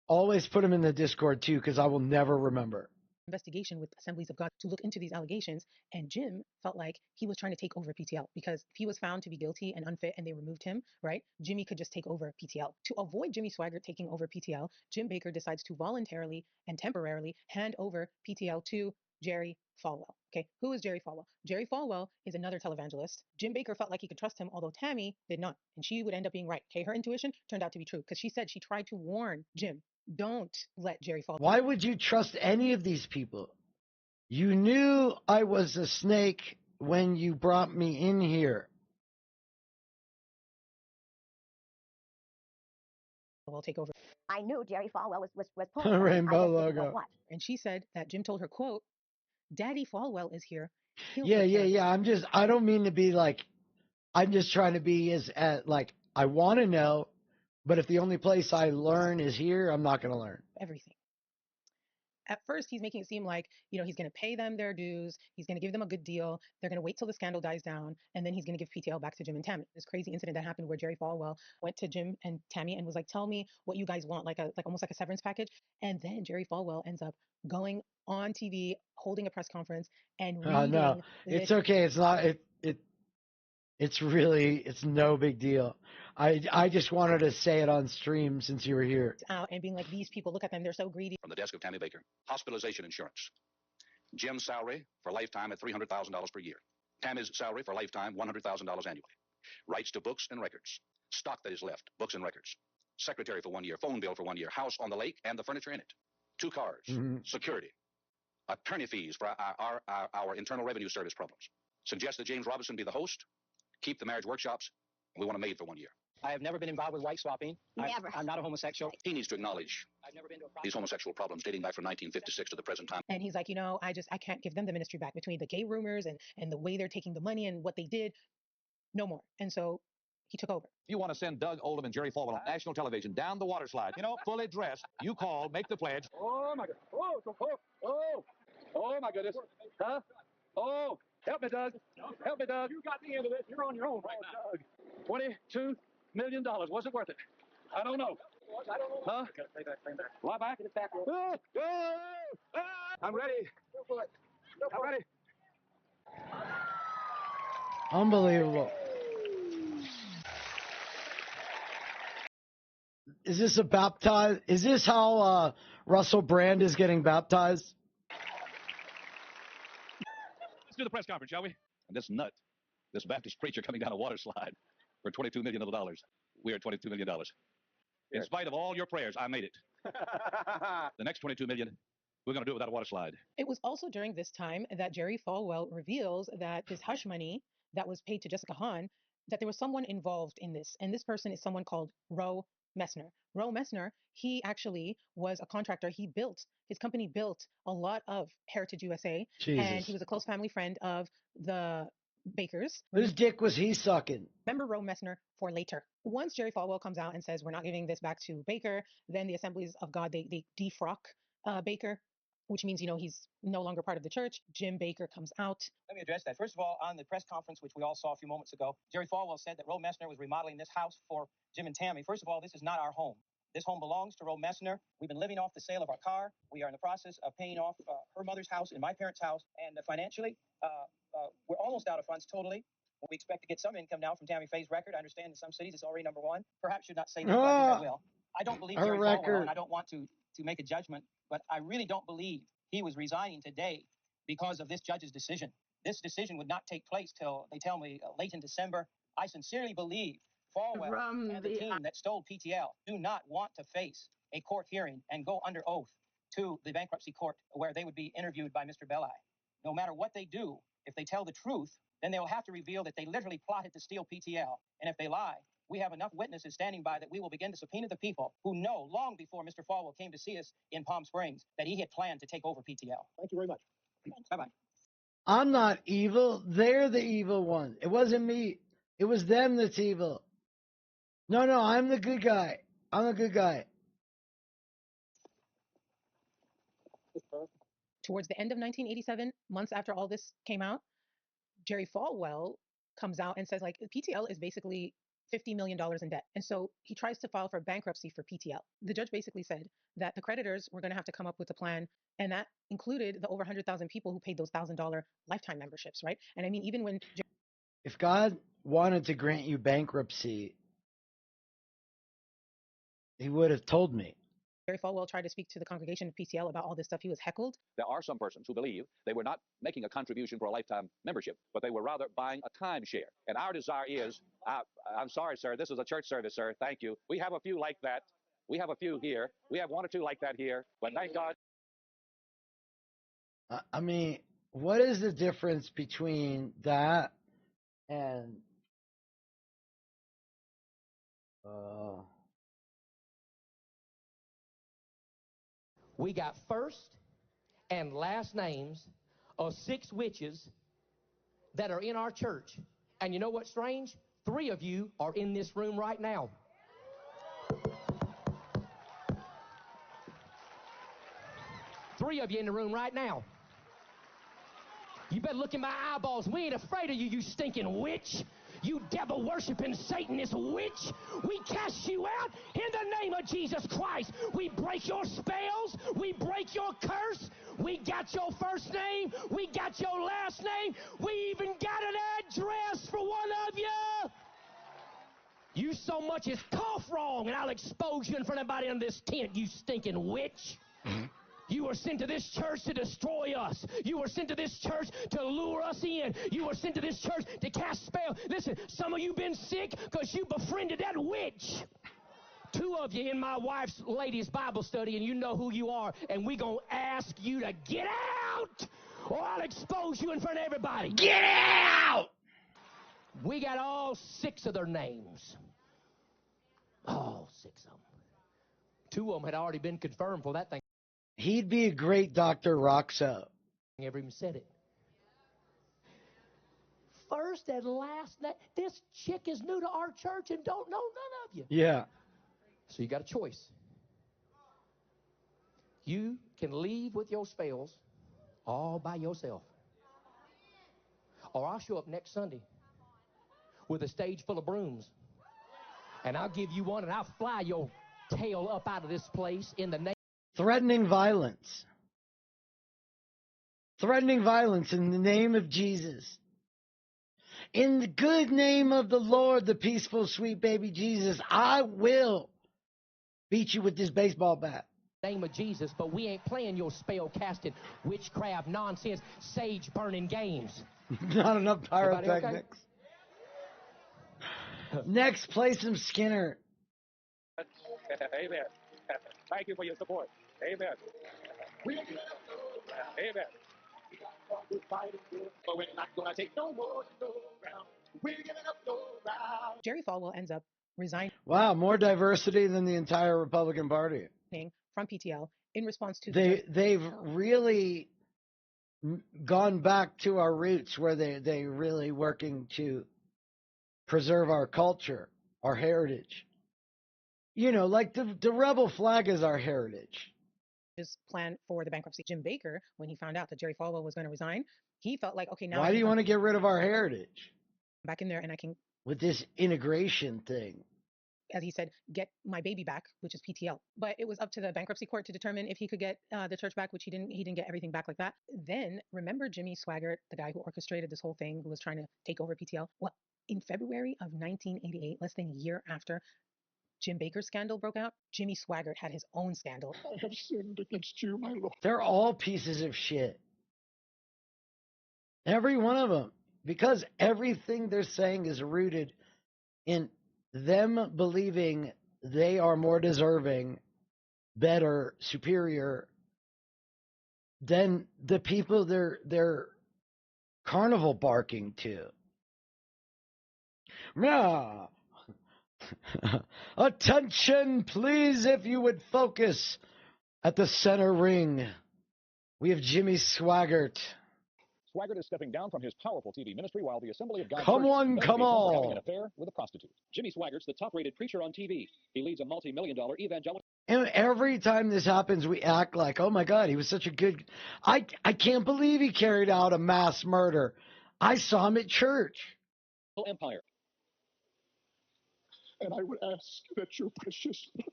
[SPEAKER 1] always put them in the Discord too, because I will never remember.
[SPEAKER 26] Investigation with Assemblies of God to look into these allegations, and Jim felt like he was trying to take over PTL because if he was found to be guilty and unfit and they removed him, right, Jimmy could just take over PTL. To avoid Jimmy Swaggart taking over PTL, Jim Bakker decides to voluntarily and temporarily hand over PTL to Jerry Falwell. Okay, who is Jerry Falwell? Jerry Falwell is another televangelist. Jim Bakker felt like he could trust him, although Tammy did not, and she would end up being right. Okay, her intuition turned out to be true because she said she tried to warn Jim, don't let Jerry Falwell.
[SPEAKER 1] Why would you trust any of these people? You knew I was a snake when you brought me in here.
[SPEAKER 26] Will take over.
[SPEAKER 4] I knew Jerry Falwell was pulling
[SPEAKER 1] rainbow logo.
[SPEAKER 26] What? And she said that Jim told her, quote, Daddy Falwell is here.
[SPEAKER 1] Yeah. I don't mean to be like, I'm just trying to be like, I want to know, but if the only place I learn is here, I'm not going to learn.
[SPEAKER 26] Everything. At first, he's making it seem like, he's going to pay them their dues. He's going to give them a good deal. They're going to wait till the scandal dies down. And then he's going to give PTL back to Jim and Tammy. This crazy incident that happened where Jerry Falwell went to Jim and Tammy and was like, tell me what you guys want, like almost like a severance package. And then Jerry Falwell ends up going on TV, holding a press conference and reading.
[SPEAKER 1] No, it's okay. It's not, it's no big deal. I just wanted to say it on stream since you were here.
[SPEAKER 26] Out and being like, these people, look at them, they're so greedy.
[SPEAKER 23] From the desk of Tammy Bakker, hospitalization insurance. Jim's salary for lifetime at $300,000 per year. Tammy's salary for lifetime, $100,000 annually. Rights to books and records. Stock that is left, books and records. Secretary for 1 year, phone bill for 1 year, house on the lake and the furniture in it. 2 cars, security. Attorney fees for our Internal Revenue Service problems. Suggest that James Robinson be the host. Keep the marriage workshops. We want a maid for 1 year.
[SPEAKER 3] I have never been involved with wife swapping.
[SPEAKER 4] Never.
[SPEAKER 3] I'm not a homosexual.
[SPEAKER 23] He needs to acknowledge these homosexual problems dating back from 1956 to the present time.
[SPEAKER 26] And he's like, I can't give them the ministry back between the gay rumors and the way they're taking the money and what they did. No more. And so he took over.
[SPEAKER 22] If you want to send Doug Oldham and Jerry Falwell on national television down the water slide, fully dressed, you call, make the pledge. Oh, my God. Oh, my goodness. Huh? Oh, help me, Doug. Help me, Doug. You got the end of this. You're on your own right now. $22 million. Was it worth it? I don't know. Huh? Lie back. I'm ready. I'm ready.
[SPEAKER 1] Unbelievable. Is this a baptize? Is this how Russell Brand is getting baptized?
[SPEAKER 22] Let's do the press conference, shall we? And this nut, this Baptist preacher coming down a water slide for $22 million. We are $22 million. In spite of all your prayers, I made it. The next $22 million We're going to do it without a water slide.
[SPEAKER 26] It was also during this time that Jerry Falwell reveals that this hush money that was paid to Jessica Hahn, that there was someone involved in this. And this person is someone called Roe Messner. Roe Messner, he actually was a contractor. His company built a lot of Heritage USA.
[SPEAKER 1] Jesus.
[SPEAKER 26] And he was a close family friend of the Bakkers.
[SPEAKER 1] Whose dick was he sucking?
[SPEAKER 26] Remember Roe Messner for later. Once Jerry Falwell comes out and says, we're not giving this back to Bakker, then the Assemblies of God, they defrock Bakker, which means, he's no longer part of the church. Jim Bakker comes out.
[SPEAKER 3] Let me address that. First of all, on the press conference, which we all saw a few moments ago, Jerry Falwell said that Roe Messner was remodeling this house for Jim and Tammy. First of all, this is not our home. This home belongs to Roe Messner. We've been living off the sale of our car. We are in the process of paying off her mother's house and my parents' house. And financially, we're almost out of funds totally. We expect to get some income now from Tammy Faye's record. I understand in some cities it's already number one. Perhaps should not say this, but I think I will. I don't believe Jerry Falwell, and I don't want to make a judgment, but I really don't believe he was resigning today because of this judge's decision. This decision would not take place till, they tell me, late in December. I sincerely believe Falwell and the team that stole PTL do not want to face a court hearing and go under oath to the bankruptcy court where they would be interviewed by Mr. Belli. No matter what they do, if they tell the truth, then they'll have to reveal that they literally plotted to steal PTL. And if they lie, we have enough witnesses standing by that we will begin to subpoena the people who know long before Mr. Falwell came to see us in Palm Springs that he had planned to take over PTL.
[SPEAKER 22] Thank you very much.
[SPEAKER 3] Bye-bye.
[SPEAKER 1] I'm not evil. They're the evil one. It wasn't me. It was them that's evil. No, I'm the good guy. I'm the good guy.
[SPEAKER 26] Towards the end of 1987, months after all this came out, Jerry Falwell comes out and says, PTL is basically $50 million in debt. And so he tries to file for bankruptcy for PTL. The judge basically said that the creditors were going to have to come up with a plan. And that included the over 100,000 people who paid those $1,000 lifetime memberships, right? And I mean, even when...
[SPEAKER 1] If God wanted to grant you bankruptcy, he would have told me.
[SPEAKER 26] Jerry Falwell tried to speak to the congregation of PTL about all this stuff. He was heckled.
[SPEAKER 22] There are some persons who believe they were not making a contribution for a lifetime membership, but they were rather buying a timeshare. And our desire is, I'm sorry, sir, this is a church service, sir. Thank you. We have a few like that. We have a few here. We have one or two like that here. But thank God.
[SPEAKER 1] I mean, what is the difference between that and...
[SPEAKER 7] We got first and last names of 6 witches that are in our church. And you know what's strange? 3 of you are in this room right now. 3 of you in the room right now. You better look in my eyeballs. We ain't afraid of you, you stinking witch. You devil-worshiping Satanist witch. We cast you out in the name of Jesus Christ. We break your spells. We break your curse. We got your first name. We got your last name. We even got an address for one of you. You so much as cough wrong, and I'll expose you in front of everybody in this tent, you stinking witch. You were sent to this church to destroy us. You were sent to this church to lure us in. You were sent to this church to cast spells. Listen, some of you been sick because you befriended that witch. 2 of you in my wife's ladies' Bible study, and you know who you are, and we going to ask you to get out, or I'll expose you in front of everybody.
[SPEAKER 1] Get out!
[SPEAKER 7] We got all 6 of their names. All 6 of them. 2 of them had already been confirmed for that thing.
[SPEAKER 1] He'd be a great Dr. Roxo.
[SPEAKER 7] Never even said it. First and last name. This chick is new to our church and don't know none of you.
[SPEAKER 1] Yeah.
[SPEAKER 7] So you got a choice. You can leave with your spells all by yourself. Or I'll show up next Sunday with a stage full of brooms. And I'll give you one and I'll fly your tail up out of this place in the name.
[SPEAKER 1] Threatening violence. Threatening violence in the name of Jesus. In the good name of the Lord, the peaceful, sweet baby Jesus, I will beat you with this baseball bat.
[SPEAKER 7] Name of Jesus, but we ain't playing your spell casting, witchcraft, nonsense, sage burning games.
[SPEAKER 1] Not enough pyrotechnics.
[SPEAKER 7] Okay?
[SPEAKER 1] Next, play some Skinner.
[SPEAKER 22] Amen. Thank you for your support. Amen.
[SPEAKER 6] We're giving up no ground. Amen. We're fighting good, but we're not gonna take no more no ground. We're giving up no ground.
[SPEAKER 26] Jerry Falwell ends up resigning.
[SPEAKER 1] Wow, more diversity than the entire Republican Party.
[SPEAKER 26] From PTL in response to
[SPEAKER 1] they've really gone back to our roots, where they really working to preserve our culture, our heritage. You know, like the rebel flag is our heritage.
[SPEAKER 26] His plan for the bankruptcy. Jim Bakker, when he found out that Jerry Falwell was going to resign, he felt like, okay, now
[SPEAKER 1] Why do you want to get rid of our heritage?
[SPEAKER 26] Back in there, and I can,
[SPEAKER 1] with this integration thing,
[SPEAKER 26] as he said, get my baby back, which is PTL. But it was up to the bankruptcy court to determine if he could get the church back, which he didn't. He didn't get everything back like that. Then remember Jimmy Swaggart, the guy who orchestrated this whole thing, who was trying to take over PTL. Well, in February of 1988, less than a year after Jim Bakker's scandal broke out, Jimmy Swaggart had his own scandal.
[SPEAKER 6] I have sinned against you, my Lord.
[SPEAKER 1] They're all pieces of shit. Every one of them. Because everything they're saying is rooted in them believing they are more deserving, better, superior than the people they're carnival barking to. Yeah. Attention, please, if you would focus at the center ring. We have Jimmy Swaggart.
[SPEAKER 22] Swaggart is stepping down from his powerful TV ministry while the Assembly of God
[SPEAKER 1] Come
[SPEAKER 22] Church
[SPEAKER 1] on, come
[SPEAKER 22] investigates him for having
[SPEAKER 1] on.
[SPEAKER 22] an affair with a prostitute. Jimmy Swaggart's the top-rated preacher on TV. He leads a multi-million-dollar evangelical.
[SPEAKER 1] And every time this happens, we act like, oh my God, he was such a good. I can't believe he carried out a mass murder. I saw him at church.
[SPEAKER 22] Empire.
[SPEAKER 6] And I would ask that your precious blood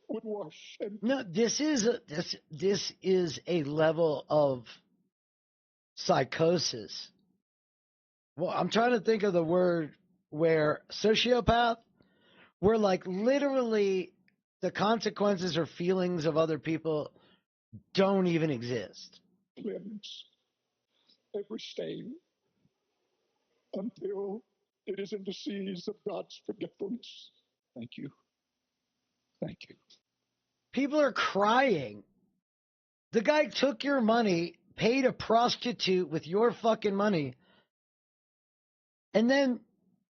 [SPEAKER 6] would wash and
[SPEAKER 1] No, this is a level of psychosis. Well, I'm trying to think of the word where sociopath, where like literally the consequences or feelings of other people don't even exist.
[SPEAKER 6] cleanse every stain until it is in the seas of God's forgetfulness. Thank you. Thank you.
[SPEAKER 1] People are crying. The guy took your money, paid a prostitute with your fucking money, and then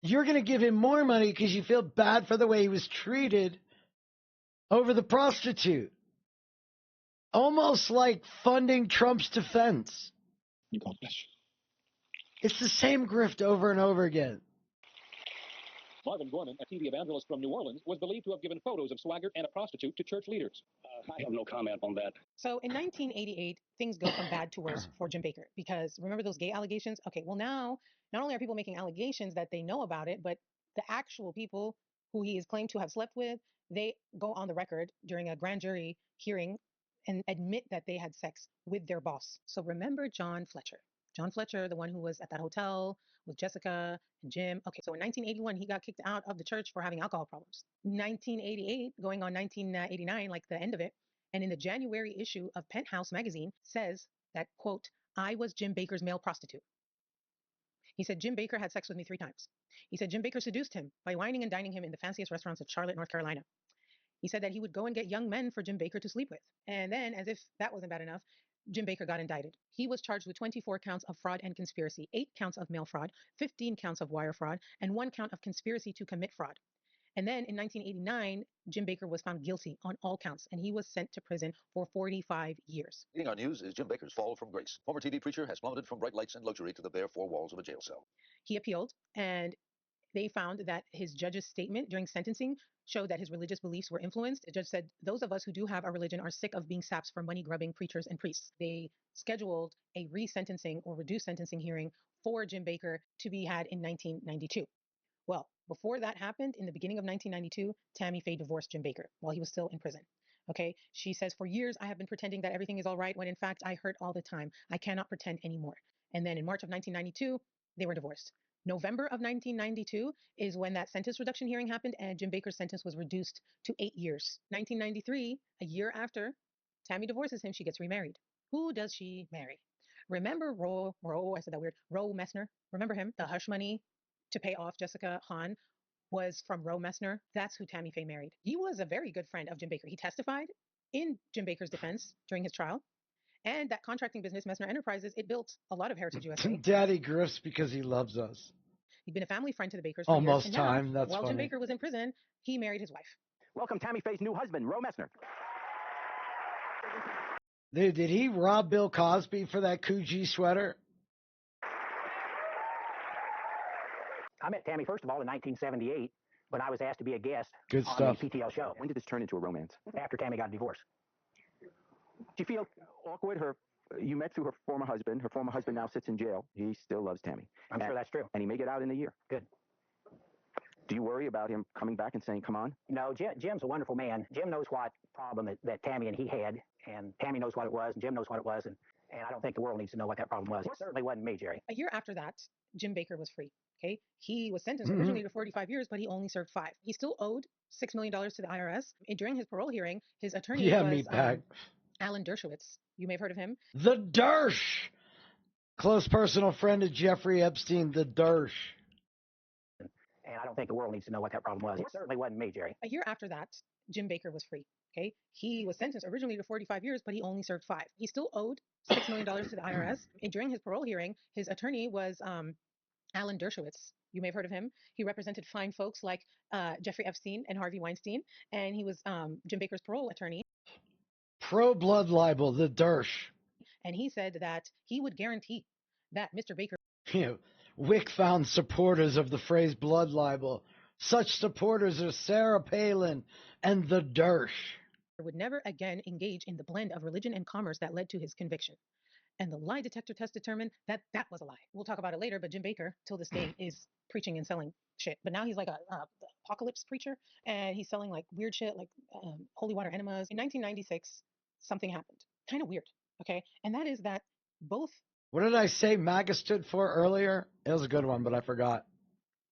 [SPEAKER 1] you're going to give him more money because you feel bad for the way he was treated over the prostitute. Almost like funding Trump's defense.
[SPEAKER 6] God bless you.
[SPEAKER 1] It's the same grift over and over again.
[SPEAKER 22] Marvin Gorman, a TV evangelist from New Orleans, was believed to have given photos of Swaggart and a prostitute to church leaders.
[SPEAKER 21] I have no comment on that.
[SPEAKER 26] So in 1988, things go from bad to worse for Jim Bakker, because remember those gay allegations? Okay, well now, not only are people making allegations that they know about it, but the actual people who he is claimed to have slept with, they go on the record during a grand jury hearing and admit that they had sex with their boss. So remember John Fletcher. John Fletcher, the one who was at that hotel with Jessica and Jim. Okay, so in 1981, he got kicked out of the church for having alcohol problems. 1988, going on 1989, like the end of it, and in the January issue of Penthouse magazine says that, quote, I was Jim Bakker's male prostitute. He said, Jim Bakker had sex with me 3 times. He said, Jim Bakker seduced him by wining and dining him in the fanciest restaurants of Charlotte, North Carolina. He said that he would go and get young men for Jim Bakker to sleep with. And then, as if that wasn't bad enough, Jim Bakker got indicted. He was charged with 24 counts of fraud and conspiracy, 8 counts of mail fraud, 15 counts of wire fraud, and 1 count of conspiracy to commit fraud. And then in 1989, Jim Bakker was found guilty on all counts, and he was sent to prison for 45 years.
[SPEAKER 9] Leading our news is Jim Bakker's fall from grace. Former TV preacher has plummeted from bright lights and luxury to the bare 4 walls of a jail cell.
[SPEAKER 26] He appealed, and they found that his judge's statement during sentencing showed that his religious beliefs were influenced. The judge said, those of us who do have a religion are sick of being saps for money-grubbing preachers and priests. They scheduled a resentencing or reduced sentencing hearing for Jim Bakker to be had in 1992. Well, before that happened, in the beginning of 1992, Tammy Faye divorced Jim Bakker while he was still in prison. Okay, she says, for years I have been pretending that everything is all right when in fact I hurt all the time. I cannot pretend anymore. And then in March of 1992, they were divorced. November of 1992 is when that sentence reduction hearing happened, and Jim Bakker's sentence was reduced to 8 years. 1993, a year after Tammy divorces him, she gets remarried. Who does she marry? Remember Roe, I said that weird, Roe Messner? Remember him? The hush money to pay off Jessica Hahn was from Roe Messner. That's who Tammy Faye married. He was a very good friend of Jim Bakker. He testified in Jim Bakker's defense during his trial. And that contracting business, Messner Enterprises, it built a lot of Heritage USA.
[SPEAKER 1] Daddy grifts because he loves us.
[SPEAKER 26] He'd been a family friend to the Bakkers for
[SPEAKER 1] Almost
[SPEAKER 26] years.
[SPEAKER 1] time. That's
[SPEAKER 26] while
[SPEAKER 1] funny.
[SPEAKER 26] Jim Bakker was in prison, he married his wife.
[SPEAKER 3] Welcome Tammy Faye's new husband, Roe Messner.
[SPEAKER 1] Dude, did he rob Bill Cosby for that Coogee sweater?
[SPEAKER 3] I met Tammy, first of all, in 1978 when I was asked to be a guest
[SPEAKER 1] Good
[SPEAKER 3] on
[SPEAKER 1] stuff.
[SPEAKER 3] the PTL show. When did this turn into a romance? After Tammy got a divorce. Do you feel awkward? You met through her former husband. Her former husband now sits in jail. He still loves Tammy. I'm sure that's true. And he may get out in a year. Good. Do you worry about him coming back and saying, come on? No, Jim's a wonderful man. Jim knows what problem that Tammy and he had, and Tammy knows what it was, and Jim knows what it was, and I don't think the world needs to know what that problem was. It certainly wasn't me, Jerry.
[SPEAKER 26] A year after that, Jim Bakker was free. Okay, he was sentenced originally to 45 years, but he only served 5. He still owed $6 million to the IRS. And during his parole hearing, his attorney was Alan Dershowitz. You may have heard of him.
[SPEAKER 1] The Dersh! Close personal friend of Jeffrey Epstein, the Dersh.
[SPEAKER 3] And I don't think the world needs to know what that problem was. It certainly wasn't me, Jerry.
[SPEAKER 26] A year after that, Jim Bakker was free. Okay, he was sentenced originally to 45 years, but he only served 5. He still owed $6 million to the IRS. And during his parole hearing, his attorney was Alan Dershowitz. You may have heard of him. He represented fine folks like Jeffrey Epstein and Harvey Weinstein, and he was Jim Bakker's parole attorney.
[SPEAKER 1] Pro blood libel, the Dersh.
[SPEAKER 26] And he said that he would guarantee that Mr. Bakker.
[SPEAKER 1] Wick found supporters of the phrase blood libel. Such supporters are Sarah Palin and the Dersh.
[SPEAKER 26] Would never again engage in the blend of religion and commerce that led to his conviction. And the lie detector test determined that that was a lie. We'll talk about it later, but Jim Bakker, till this day, is preaching and selling shit. But now he's like a apocalypse preacher, and he's selling like weird shit, like holy water enemas. In 1996, something happened. Kind of weird, okay? And that is that both...
[SPEAKER 1] What did I say MAGA stood for earlier? It was a good one, but I forgot.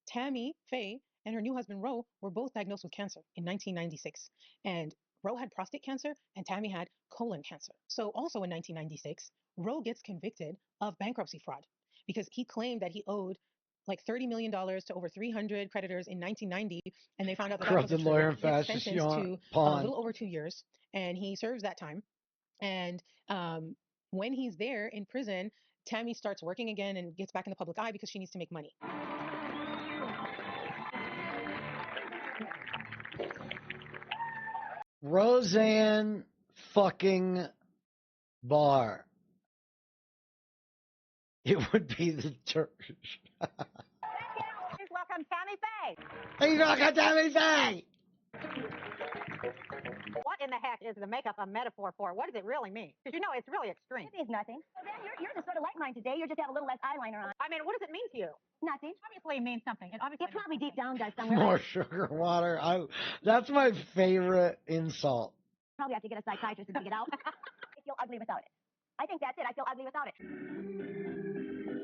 [SPEAKER 26] Tammy Faye and her new husband, Roe, were both diagnosed with cancer in 1996. And Roe had prostate cancer, and Tammy had colon cancer. So also in 1996, Roe gets convicted of bankruptcy fraud because he claimed that he owed like $30 million to over 300 creditors in 1990, and they found out that
[SPEAKER 1] corrupted
[SPEAKER 26] that
[SPEAKER 1] lawyer
[SPEAKER 26] was
[SPEAKER 1] and fascist
[SPEAKER 26] sentenced to
[SPEAKER 1] pawn.
[SPEAKER 26] a little over 2 years, and he serves that time. And when he's there in prison, Tammy starts working again and gets back in the public eye because she needs to make money.
[SPEAKER 1] Roseanne fucking Barr. It would be the church.
[SPEAKER 4] Please welcome Tammy Faye.
[SPEAKER 1] Please welcome Tammy Faye.
[SPEAKER 4] What in the heck is the makeup a metaphor for? What does it really mean? Because you know it's really extreme.
[SPEAKER 10] It means nothing. So then you're just sort of like mine today. You just have a little less eyeliner on.
[SPEAKER 4] I mean, what does it mean to you?
[SPEAKER 10] Nothing.
[SPEAKER 4] Obviously, it means something. It
[SPEAKER 10] probably deep down does somewhere.
[SPEAKER 1] More sugar water. That's my favorite insult.
[SPEAKER 10] Probably have to get a psychiatrist to dig it out. I feel ugly without it. I think that's it. I feel ugly without it.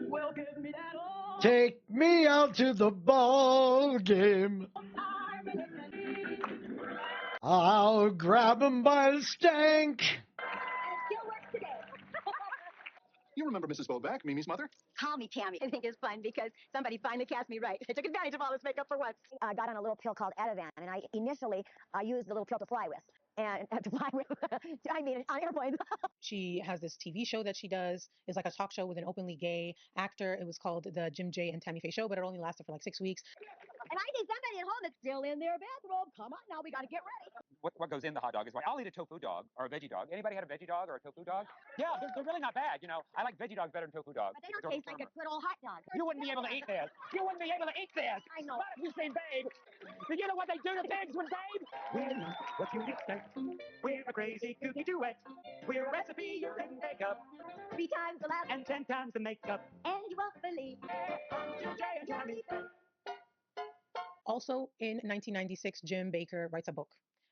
[SPEAKER 4] Well, give me that all.
[SPEAKER 1] Take me out to the ball game. I'll grab him by the stank.
[SPEAKER 10] And it still works today.
[SPEAKER 22] You remember Mrs. Boback, Mimi's mother?
[SPEAKER 10] Call me Tammy. I think it's fun because somebody finally cast me right. I took advantage of all this makeup for once. I got on a little pill called Ativan, and I initially used the little pill to fly with. And to fly with, I mean, on airplanes.
[SPEAKER 26] She has this TV show that she does. It's like a talk show with an openly gay actor. It was called the Jim J and Tammy Faye Show, but it only lasted for like 6 weeks.
[SPEAKER 10] And I see somebody at home that's still in their bathrobe. Come on now, we got to get ready.
[SPEAKER 3] What goes in the hot dog is right. I'll eat a tofu dog or a veggie dog. Anybody had a veggie dog or a tofu dog? Yeah, they're really not bad. You know, I like veggie dogs better than tofu dogs.
[SPEAKER 10] But they don't taste like a good old hot dog.
[SPEAKER 3] You wouldn't be able to eat this. You wouldn't be able to eat this.
[SPEAKER 10] I know.
[SPEAKER 3] Not if you've seen Babe. Do you know what they do to pigs with Babe?
[SPEAKER 6] We're not what you'd expect. We're a crazy, kooky duet. We're a recipe you can make up.
[SPEAKER 10] 3 times the laugh
[SPEAKER 6] and 10 times the makeup.
[SPEAKER 10] And you won't believe.
[SPEAKER 6] Jim J and Tammy.
[SPEAKER 26] Also in 1996, Jim Bakker writes a book.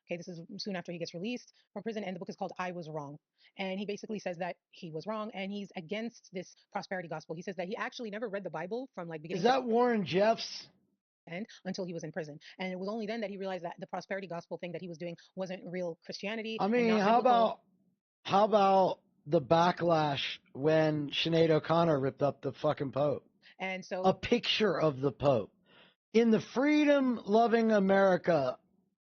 [SPEAKER 26] Okay, this is soon after he gets released from prison, and the book is called I Was Wrong. And he basically says that he was wrong, and he's against this prosperity gospel. He says that he actually never read the Bible from like beginning.
[SPEAKER 1] Is that Warren Jeffs?
[SPEAKER 26] And until he was in prison. And it was only then that he realized that the prosperity gospel thing that he was doing wasn't real Christianity.
[SPEAKER 1] I mean, how about the backlash when Sinead O'Connor ripped up the fucking Pope?
[SPEAKER 26] And so
[SPEAKER 1] a picture of the Pope in the freedom-loving America.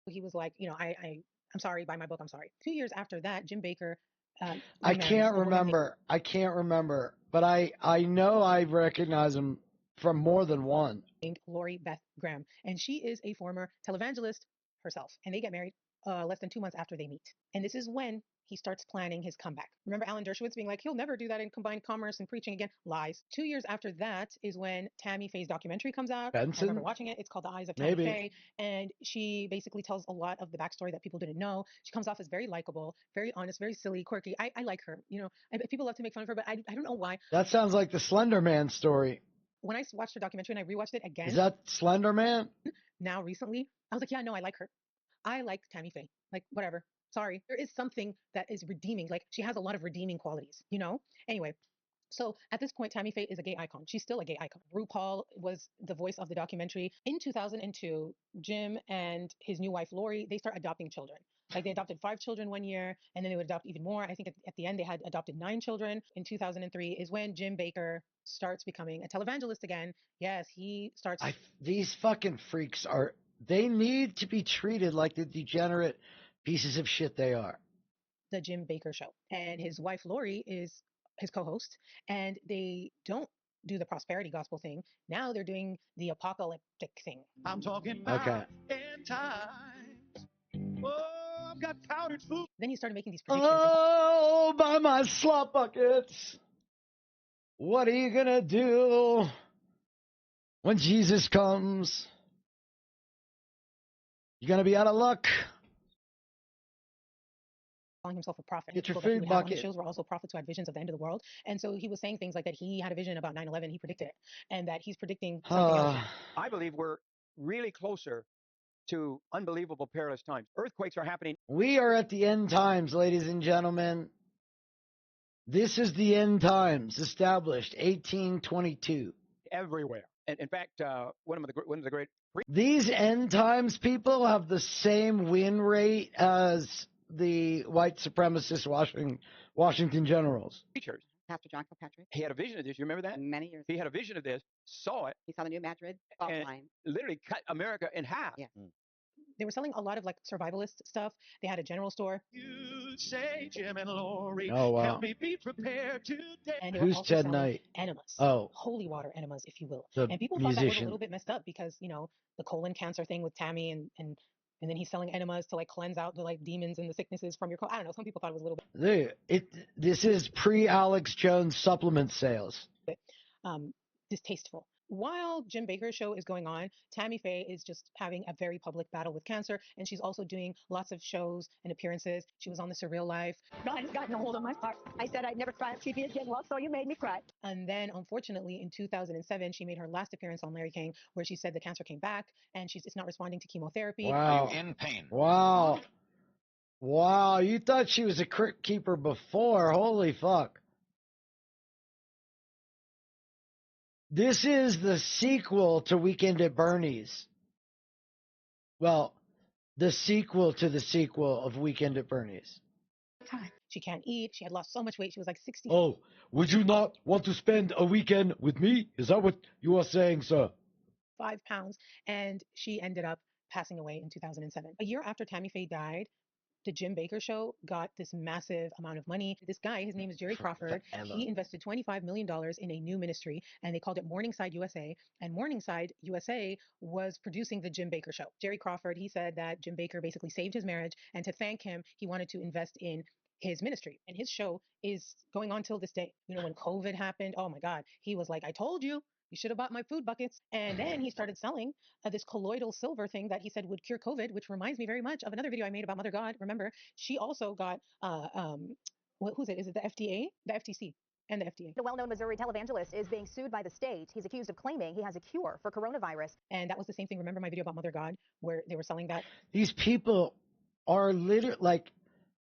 [SPEAKER 26] He was like, you know, I I'm sorry, buy my book, I'm sorry. 2 years after that, Jim Bakker
[SPEAKER 1] I
[SPEAKER 26] remarries
[SPEAKER 1] can't
[SPEAKER 26] a woman named
[SPEAKER 1] remember. I can't remember. But I know I recognize him from more than one.
[SPEAKER 26] Lori Beth Graham, and she is a former televangelist herself. And they get married less than 2 months after they meet. And this is when he starts planning his comeback. Remember Alan Dershowitz being like, he'll never do that in combined commerce and preaching again? Lies. 2 years after that is when Tammy Faye's documentary comes out. I
[SPEAKER 1] Benson?
[SPEAKER 26] remember watching it. It's called The Eyes of Tammy
[SPEAKER 1] Maybe.
[SPEAKER 26] Faye. And she basically tells a lot of the backstory that people didn't know. She comes off as very likable, very honest, very silly, quirky. I like her. You know, people love to make fun of her, but I don't know why.
[SPEAKER 1] That sounds like the Slender Man story.
[SPEAKER 26] When I watched her documentary and I rewatched it again.
[SPEAKER 1] Is that Slender Man?
[SPEAKER 26] Now recently, I was like, yeah, no, I like her. I like Tammy Faye. Like, whatever. Sorry. There is something that is redeeming. Like, she has a lot of redeeming qualities, you know? Anyway, so at this point, Tammy Faye is a gay icon. She's still a gay icon. RuPaul was the voice of the documentary. In 2002, Jim and his new wife, Lori, they start adopting children. Like, they adopted 5 children one year, and then they would adopt even more. I think at the end, they had adopted 9 children. In 2003 is when Jim Bakker starts becoming a televangelist again. Yes, he starts.
[SPEAKER 1] These fucking freaks are, they need to be treated like the degenerate pieces of shit they are.
[SPEAKER 26] The Jim Bakker Show. And his wife, Lori, is his co-host, and they don't do the prosperity gospel thing. Now they're doing the apocalyptic thing.
[SPEAKER 6] I'm talking about end times. Oh, I've got powdered food.
[SPEAKER 26] Then he started making these predictions.
[SPEAKER 1] Oh, by my slop buckets. What are you gonna do when Jesus comes? You're gonna be out of luck.
[SPEAKER 26] Calling himself a prophet.
[SPEAKER 1] Get your
[SPEAKER 26] People that he
[SPEAKER 1] food
[SPEAKER 26] would have on
[SPEAKER 1] bucket.
[SPEAKER 26] his shows were also prophets who had visions of the end of the world. And so he was saying things like that he had a vision about 9/11, he predicted it, and that he's predicting something else.
[SPEAKER 3] I believe we're really closer to unbelievable perilous times. Earthquakes are happening.
[SPEAKER 1] We are at the end times, ladies and gentlemen. This is the end times, established 1822.
[SPEAKER 3] Everywhere. And in fact, one of the great.
[SPEAKER 1] These end times people have the same win rate as the white supremacist Washington Generals.
[SPEAKER 3] Preachers.
[SPEAKER 11] Pastor John Kilpatrick.
[SPEAKER 3] He had a vision of this. You remember that?
[SPEAKER 11] Many years.
[SPEAKER 3] He had a vision of this, saw it.
[SPEAKER 11] He saw the New Madrid fault line.
[SPEAKER 3] Literally cut America in half.
[SPEAKER 11] Yeah.
[SPEAKER 26] They were selling a lot of like survivalist stuff. They had a general store.
[SPEAKER 6] You say, Jim and Lori,
[SPEAKER 1] Oh, wow.
[SPEAKER 6] help me be prepared today.
[SPEAKER 26] And they
[SPEAKER 1] Who's
[SPEAKER 26] were also
[SPEAKER 1] Ted
[SPEAKER 26] selling
[SPEAKER 1] Knight?
[SPEAKER 26] enemas.
[SPEAKER 1] Oh.
[SPEAKER 26] Holy water enemas, if you will.
[SPEAKER 1] The
[SPEAKER 26] and people thought that was a
[SPEAKER 1] musician.
[SPEAKER 26] little bit messed up because, you know, the colon cancer thing with Tammy and then he's selling enemas to like cleanse out the like demons and the sicknesses from your colon. I don't know. Some people thought it was a little bit.
[SPEAKER 1] This is pre-Alex Jones supplement sales.
[SPEAKER 26] Distasteful. While Jim Bakker's show is going on, Tammy Faye is just having a very public battle with cancer, and she's also doing lots of shows and appearances. She was on The Surreal Life.
[SPEAKER 10] God has gotten a hold of my heart. I said I'd never cry on TV again. Well, so you made me cry.
[SPEAKER 26] And then, unfortunately, in 2007, she made her last appearance on Larry King, where she said the cancer came back, and it's not responding to chemotherapy.
[SPEAKER 1] Wow.
[SPEAKER 22] Are you in pain?
[SPEAKER 1] Wow. Wow. You thought she was a crypt keeper before. Holy fuck. This is the sequel to Weekend at Bernie's. Well, the sequel to the sequel of Weekend at Bernie's.
[SPEAKER 26] She can't eat. She had lost so much weight. She was like 60.
[SPEAKER 1] Oh, would you not want to spend a weekend with me? Is that what you are saying, sir?
[SPEAKER 26] 5 pounds. And she ended up passing away in 2007. A year after Tammy Faye died, the Jim Bakker Show got this massive amount of money. This guy, his name is Jerry Crawford. He invested $25 million in a new ministry, and they called it Morningside USA. And Morningside USA was producing the Jim Bakker Show. Jerry Crawford, he said that Jim Bakker basically saved his marriage, and to thank him, he wanted to invest in his ministry. And his show is going on till this day. You know, when COVID happened, oh my God, he was like, I told you. You should have bought my food buckets. And then he started selling this colloidal silver thing that he said would cure COVID, which reminds me very much of another video I made about Mother God. Remember, she also got, who's it? Is it the FDA? The FTC. And the FDA.
[SPEAKER 10] The well-known Missouri televangelist is being sued by the state. He's accused of claiming he has a cure for coronavirus.
[SPEAKER 26] And that was the same thing. Remember my video about Mother God, where they were selling that?
[SPEAKER 1] These people are literally like,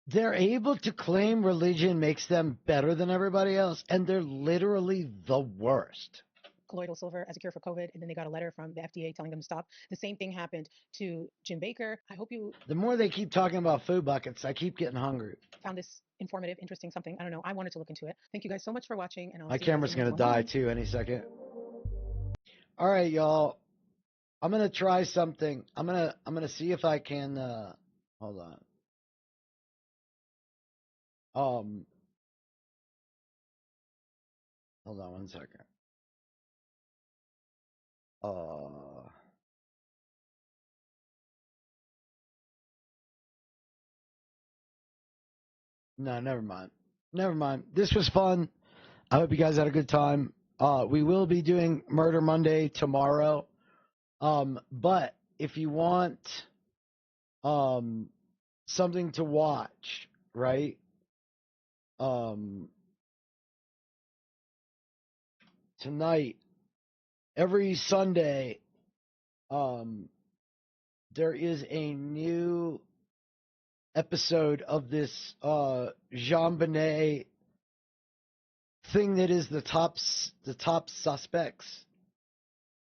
[SPEAKER 1] they're able to claim religion makes them better than everybody else, and they're literally the worst.
[SPEAKER 26] Colloidal silver as a cure for COVID, and then they got a letter from the FDA telling them to stop. The same thing happened to Jim Bakker. I hope you...
[SPEAKER 1] The more they keep talking about food buckets, I keep getting hungry.
[SPEAKER 26] Found this informative, interesting, something. I don't know. I wanted to look into it. Thank you guys so much for watching. And
[SPEAKER 1] My camera's going to die too any second. All right, y'all. I'm going to try something. I'm going to see if I can... hold on. Hold on one second. No, never mind. Never mind. This was fun. I hope you guys had a good time. We will be doing Murder Monday tomorrow. But if you want something to watch, right? Tonight, every Sunday, there is a new episode of this JonBenet thing that is the top suspects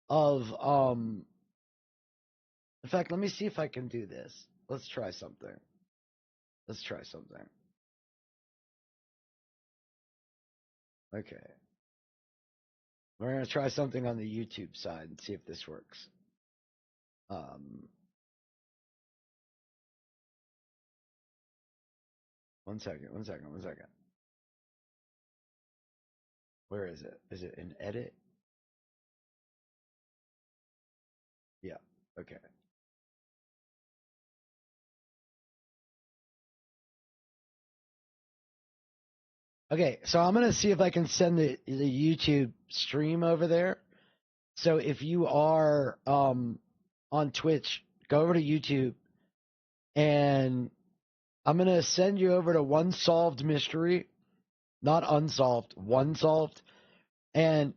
[SPEAKER 1] of in fact, let me see if I can do this. Let's try something. Okay. We're going to try something on the YouTube side and see if this works. One second. Where is it? Is it in edit? Yeah. Okay. Okay, so I'm going to see if I can send the YouTube stream over there. So if you are on Twitch, go over to YouTube, and I'm going to send you over to One Solved Mystery, not Unsolved, One Solved. And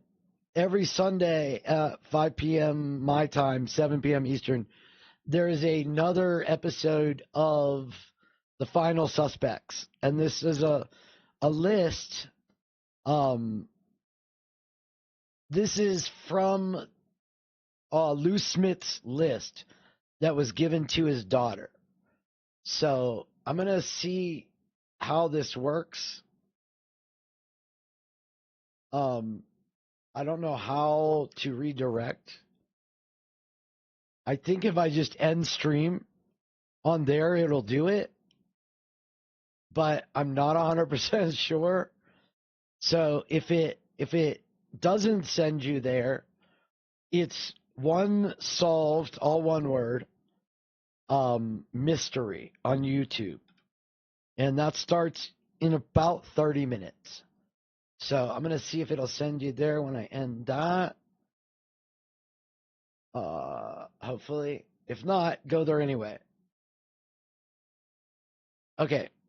[SPEAKER 1] every Sunday at 5 p.m. my time, 7 p.m. Eastern, there is another episode of The Final Suspects. And this is a list. This is from Lou Smith's list that was given to his daughter. So I'm going to see how this works. I don't know how to redirect. I think if I just end stream on there, it'll do it. But I'm not 100% sure. So if it doesn't send you there, it's One Solved, all one word, mystery on YouTube. And that starts in about 30 minutes. So I'm going to see if it'll send you there when I end that. Hopefully. If not, go there anyway. Okay.